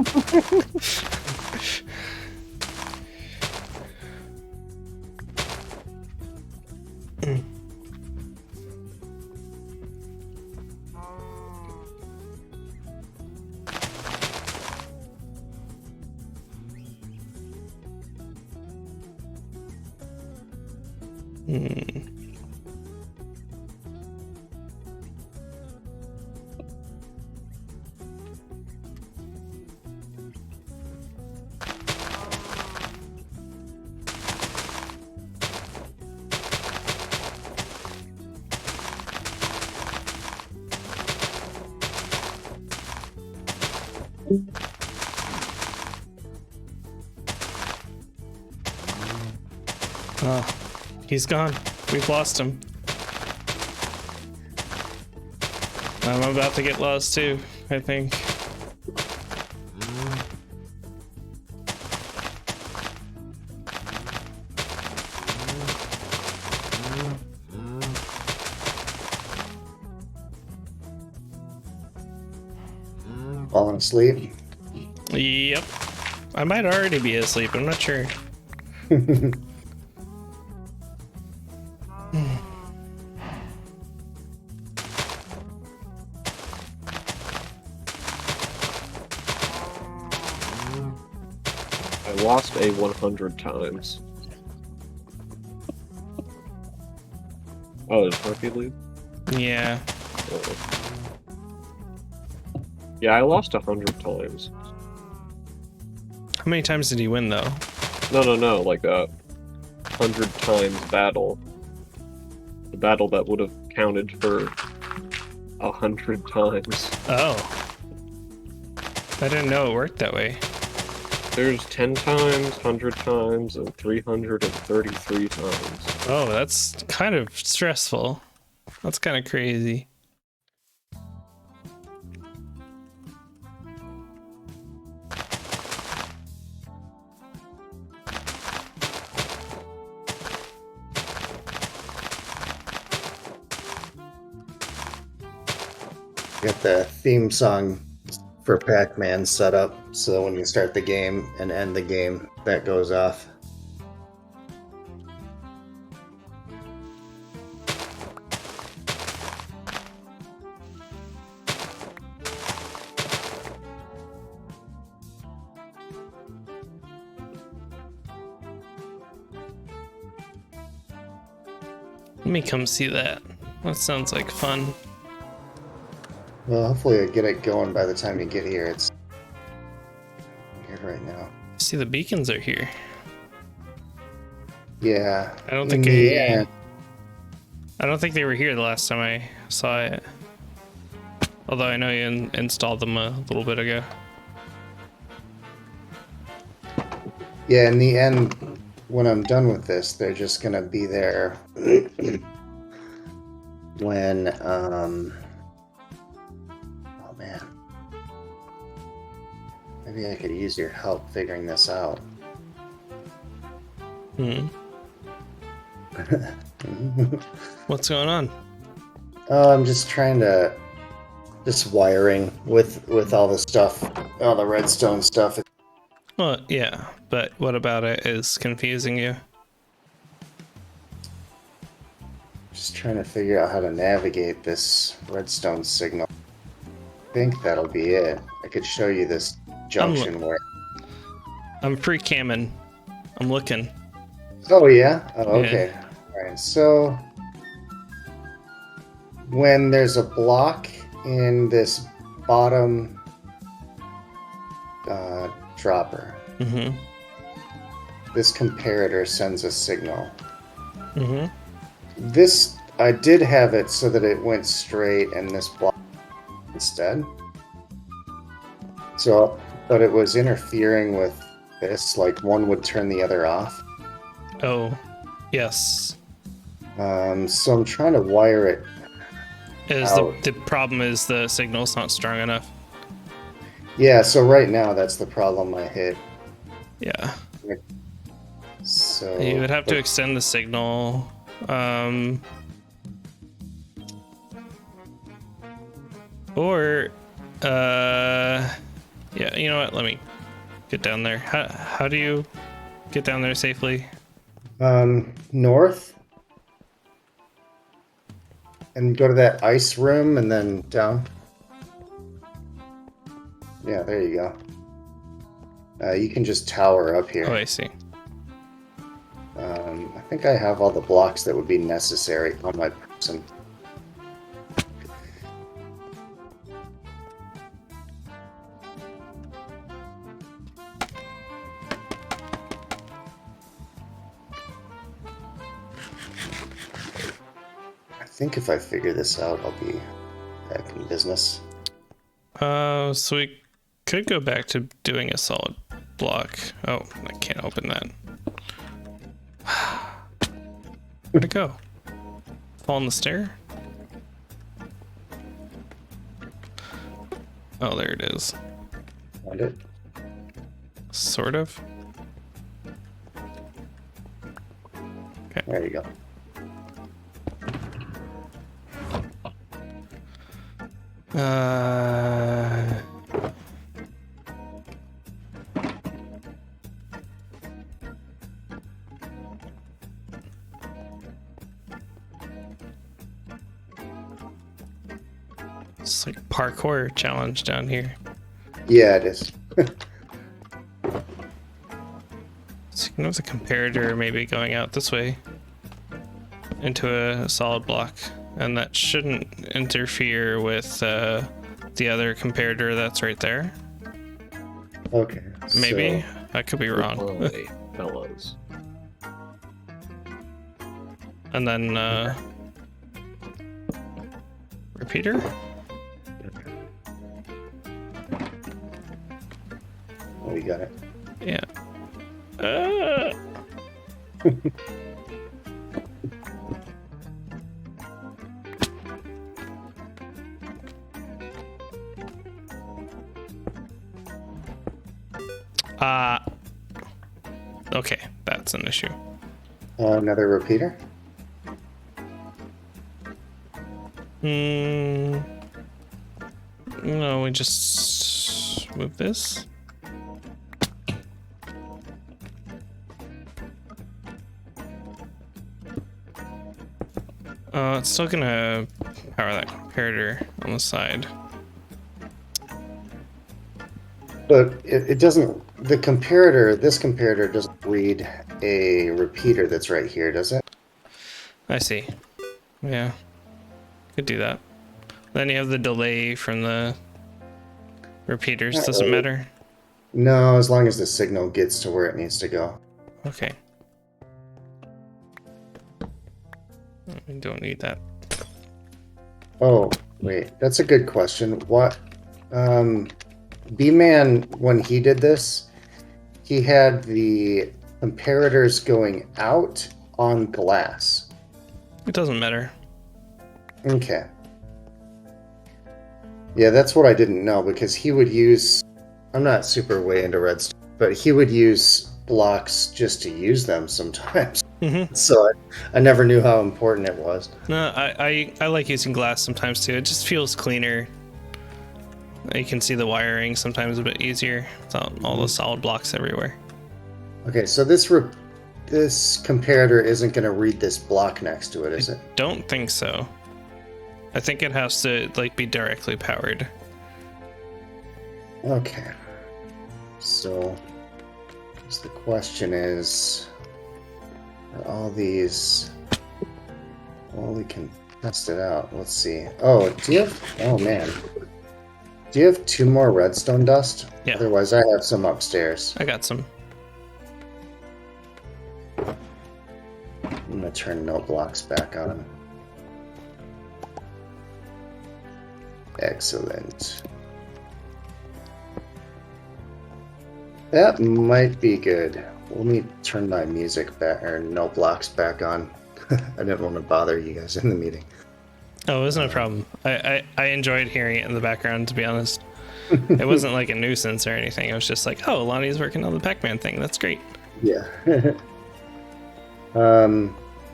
Oh, he's gone. We've lost him. I'm about to get lost too, I think. Falling asleep. Yep. I might already be asleep. I'm not sure. I lost a 100 times. Oh, did Harpy leave? Yeah. Oh. Yeah, I lost 100 times. How many times did he win though? No, like a 100 times battle. The battle that would have counted for 100 times. Oh. I didn't know it worked that way. There's 10 times, 100 times, and 333 times. Oh, that's kind of stressful. That's kind of crazy. Got the theme song for Pac-Man set up, so when you start the game and end the game, that goes off. Let me come see that. That sounds like fun. Well, hopefully I get it going by the time you get here. It's here right now. See, the beacons are here. Yeah. I don't in think the end- I don't think they were here the last time I saw it. Although I know you installed them a little bit ago. Yeah, in the end, when I'm done with this, they're just gonna be there when oh man. Maybe I could use your help figuring this out. What's going on? Oh, I'm just trying to wiring with all the stuff, all the redstone stuff. Well, yeah, but what about it is confusing you? Just trying to figure out how to navigate this redstone signal. I think that'll be it. I could show you this junction where. I'm free camming. I'm looking. Oh yeah. Oh, Yeah. okay. All right. So when there's a block in this bottom dropper, this comparator sends a signal. This, I did have it so that it went straight and this block instead. So, but it was interfering with this, like one would turn the other off. Oh, yes. So I'm trying to wire it out. The problem is the signal's not strong enough. Yeah, so right now that's the problem I hit. Yeah. So You would have to extend the signal. Or, yeah, you know what? Let me get down there. How do you get down there safely? North. And go to that ice room and then down. Yeah, there you go. You can just tower up here. Oh, I see. I think I have all the blocks that would be necessary on my person. I think if I figure this out, I'll be back in business. So we could go back to doing a solid block. Oh, I can't open that. Where'd it go? Fall on the stair? Oh, there it is. Find it? Sort of. Okay. There you go. It's like parkour challenge down here. Yeah, it is. So you can have the comparator maybe going out this way into a solid block, and that shouldn't interfere with the other comparator that's right there. Okay. Maybe. So, I could be wrong. Goodbye, fellas. And then repeater? oh, you got it. Yeah. Okay, that's an issue. Another repeater. No, we just move this. It's still gonna power that comparator on the side. But it doesn't. The comparator. This comparator doesn't read a repeater that's right here, does it? I see. Yeah, could do that. Then you have the delay from the repeaters. Not Doesn't really. matter. No, as long as the signal gets to where it needs to go. Okay. We don't need that. Oh, wait, that's a good question. What? B-Man, when he did this, he had the comparators going out on glass. It doesn't matter. Okay. Yeah, that's what I didn't know, because he would use... I'm not super way into redstone, but he would use blocks just to use them sometimes. Mm-hmm. So I never knew how important it was. No, I like using glass sometimes too. It just feels cleaner. You can see the wiring sometimes a bit easier without all the solid blocks everywhere. Okay, so this comparator isn't going to read this block next to it, is it? Don't think so. I think it has to be directly powered. Okay. So the question is, are all these... Well, we can test it out. Let's see. Oh, do you have... Oh, man. Do you have 2 more redstone dust? Yeah. Otherwise, I have some upstairs. I got some. I'm going to turn no blocks back on. Excellent. That might be good. Let me turn my music back, or no blocks back on. I didn't want to bother you guys in the meeting. Oh, it was no problem. I enjoyed hearing it in the background, to be honest. It wasn't like a nuisance or anything. It was just like, oh, Lonnie's working on the Pac-Man thing. That's great. Yeah.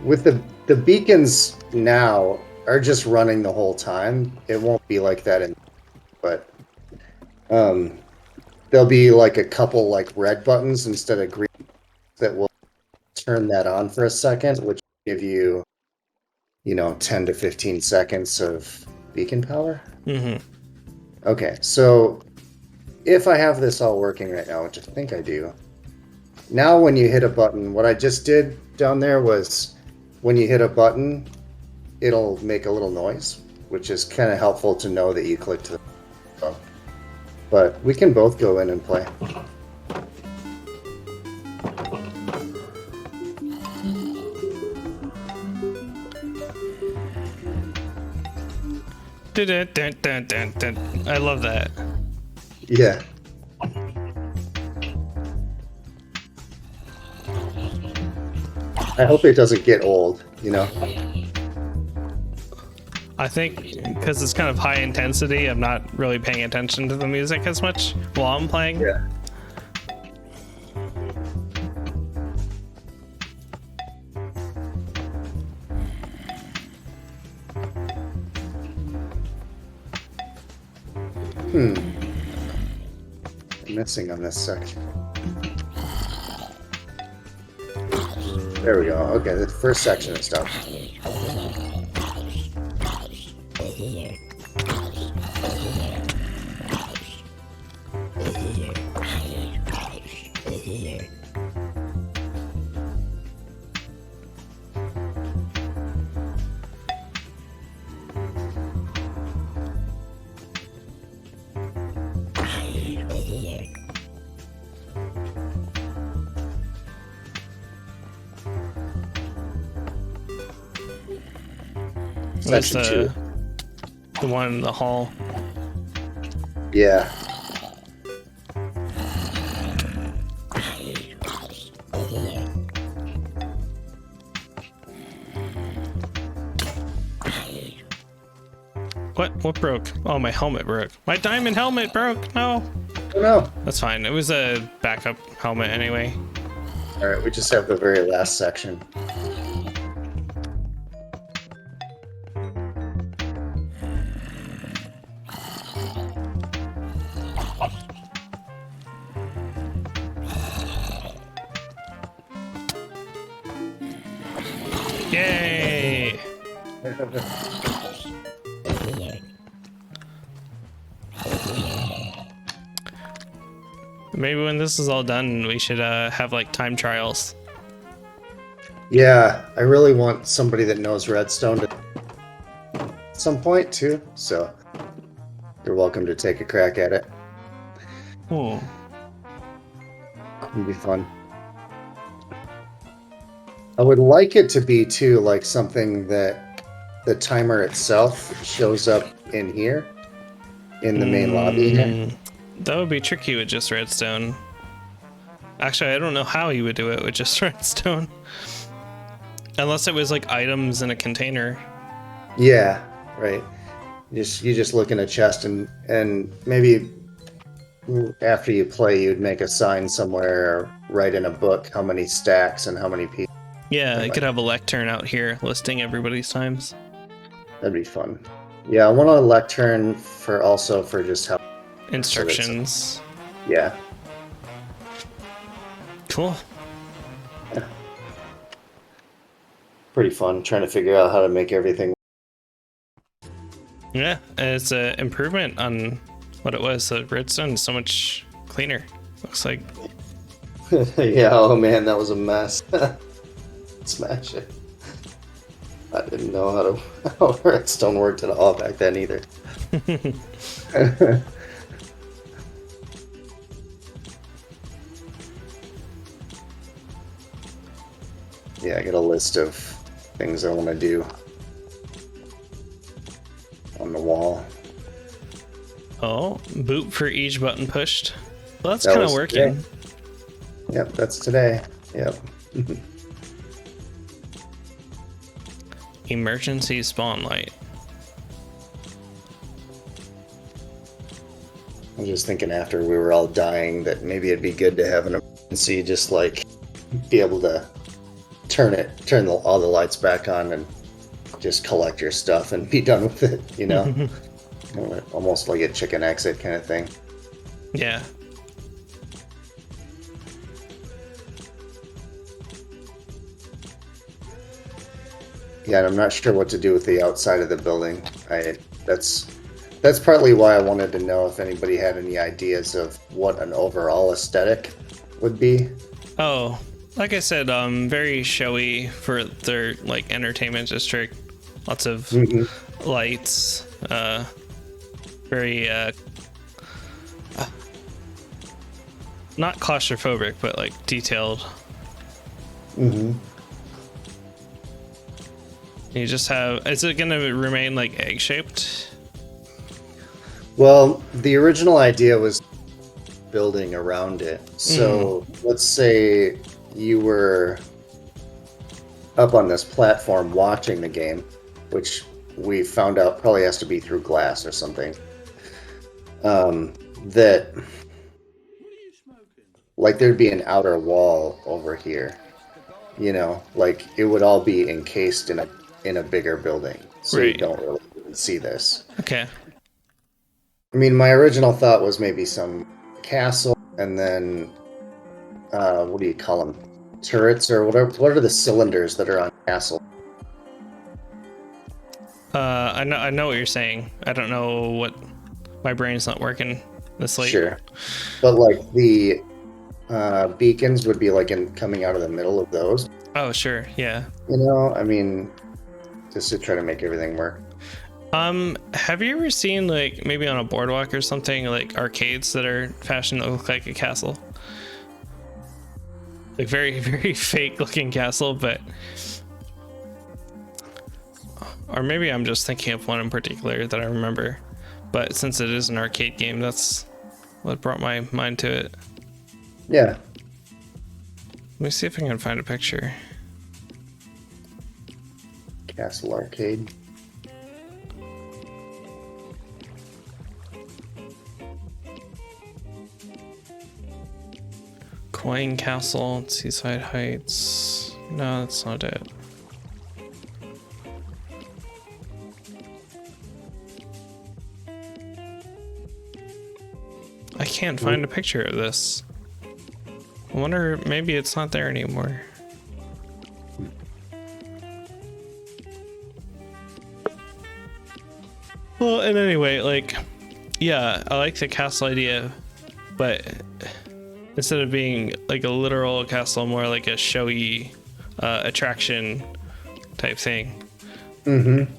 With the beacons now are just running the whole time. It won't be like that but there'll be like a couple like red buttons instead of green that will turn that on for a second, which will give you 10 to 15 seconds of beacon power. Mm-hmm. Okay, so if I have this all working right now, which I think I do, now when you hit a button, what I just did down there was when you hit a button, it'll make a little noise, which is kind of helpful to know that you clicked the button. But we can both go in and play. I love that. Yeah. I hope it doesn't get old, I think because it's kind of high intensity, I'm not really paying attention to the music as much while I'm playing. Yeah. I'm missing on this section. There we go. Okay, the first section is done. Where's Section 2. the one in the hall? Yeah. What broke? Oh, my helmet broke. My diamond helmet broke. No. Oh no. That's fine. It was a backup helmet anyway. All right, we just have the very last section. Yay! Maybe when this is all done, we should have like time trials. Yeah, I really want somebody that knows Redstone to at some point too, so you're welcome to take a crack at it. Hmm. It'd be fun. I would like it to be too like something that the timer itself shows up in here in the main lobby here. That would be tricky with just redstone. Actually, I don't know how you would do it with just redstone. Unless it was like items in a container. Yeah, right. You just look in a chest and maybe after you play you'd make a sign somewhere or write in a book how many stacks and how many people. Yeah, I could have a lectern out here listing everybody's times. That'd be fun. Yeah, I want a lectern for just how instructions. Yeah. Cool. Yeah. Pretty fun trying to figure out how to make everything. Yeah, it's an improvement on what it was. The redstone is so much cleaner. Looks like. Yeah, oh man, that was a mess. Smash it. I didn't know how redstone worked at all back then either. Yeah, I got a list of things I want to do on the wall. Oh, boot for each button pushed. Well, that's That kind of was working. today. Yep, that's today. Yep. Emergency spawn light. I was just thinking after we were all dying that maybe it'd be good to have an emergency, just like be able to turn all the lights back on and just collect your stuff and be done with it, you know? Almost like a chicken exit kind of thing. Yeah. Yeah, and I'm not sure what to do with the outside of the building. That's partly why I wanted to know if anybody had any ideas of what an overall aesthetic would be. Oh, like I said, very showy for their like entertainment district. Lots of lights. Very not claustrophobic, but like detailed. Mm-hmm. You just have. Is it gonna remain like egg shaped? Well, the original idea was building around it. So let's say you were up on this platform watching the game, which we found out probably has to be through glass or something. That like there'd be an outer wall over here, you know, like it would all be encased in a bigger building, so you don't really see this. Okay. I mean, my original thought was maybe some castle, and then what do you call them? Turrets or whatever. What are the cylinders that are on castle? I know what you're saying. I don't know what My brain's not working this late. Sure. But like the beacons would be like coming out of the middle of those. Oh, sure, yeah. You know, I mean, just to try to make everything work. Have you ever seen, like, maybe on a boardwalk or something, like arcades that are fashioned to look like a castle? Like very, very fake looking castle, but... Or maybe I'm just thinking of one in particular that I remember. But since it is an arcade game, that's what brought my mind to it. Yeah. Let me see if I can find a picture. Castle Arcade. Coin Castle, Seaside Heights. No, that's not it. I can't find a picture of this. I wonder, maybe it's not there anymore. Well, and anyway, like, yeah, I like the castle idea, but instead of being like a literal castle, more like a showy attraction type thing. Mm-hmm.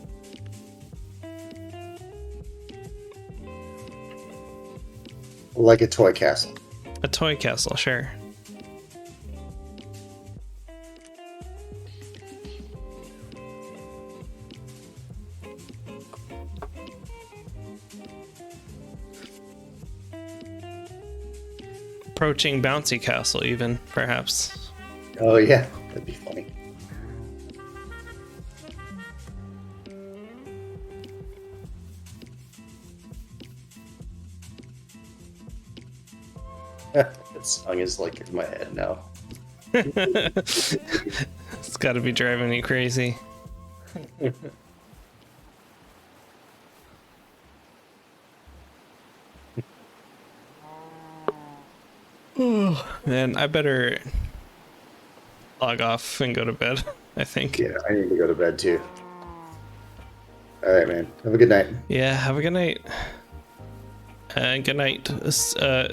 Like a toy castle. A toy castle, sure. Approaching bouncy castle, even perhaps. Oh yeah, that'd be funny. That song is like in my head now. It's got to be driving me crazy. Oh, man, I better log off and go to bed, I think. Yeah, I need to go to bed too. All right, man. Have a good night. Yeah, have a good night. Good night,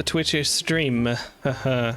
Twitch stream. Haha.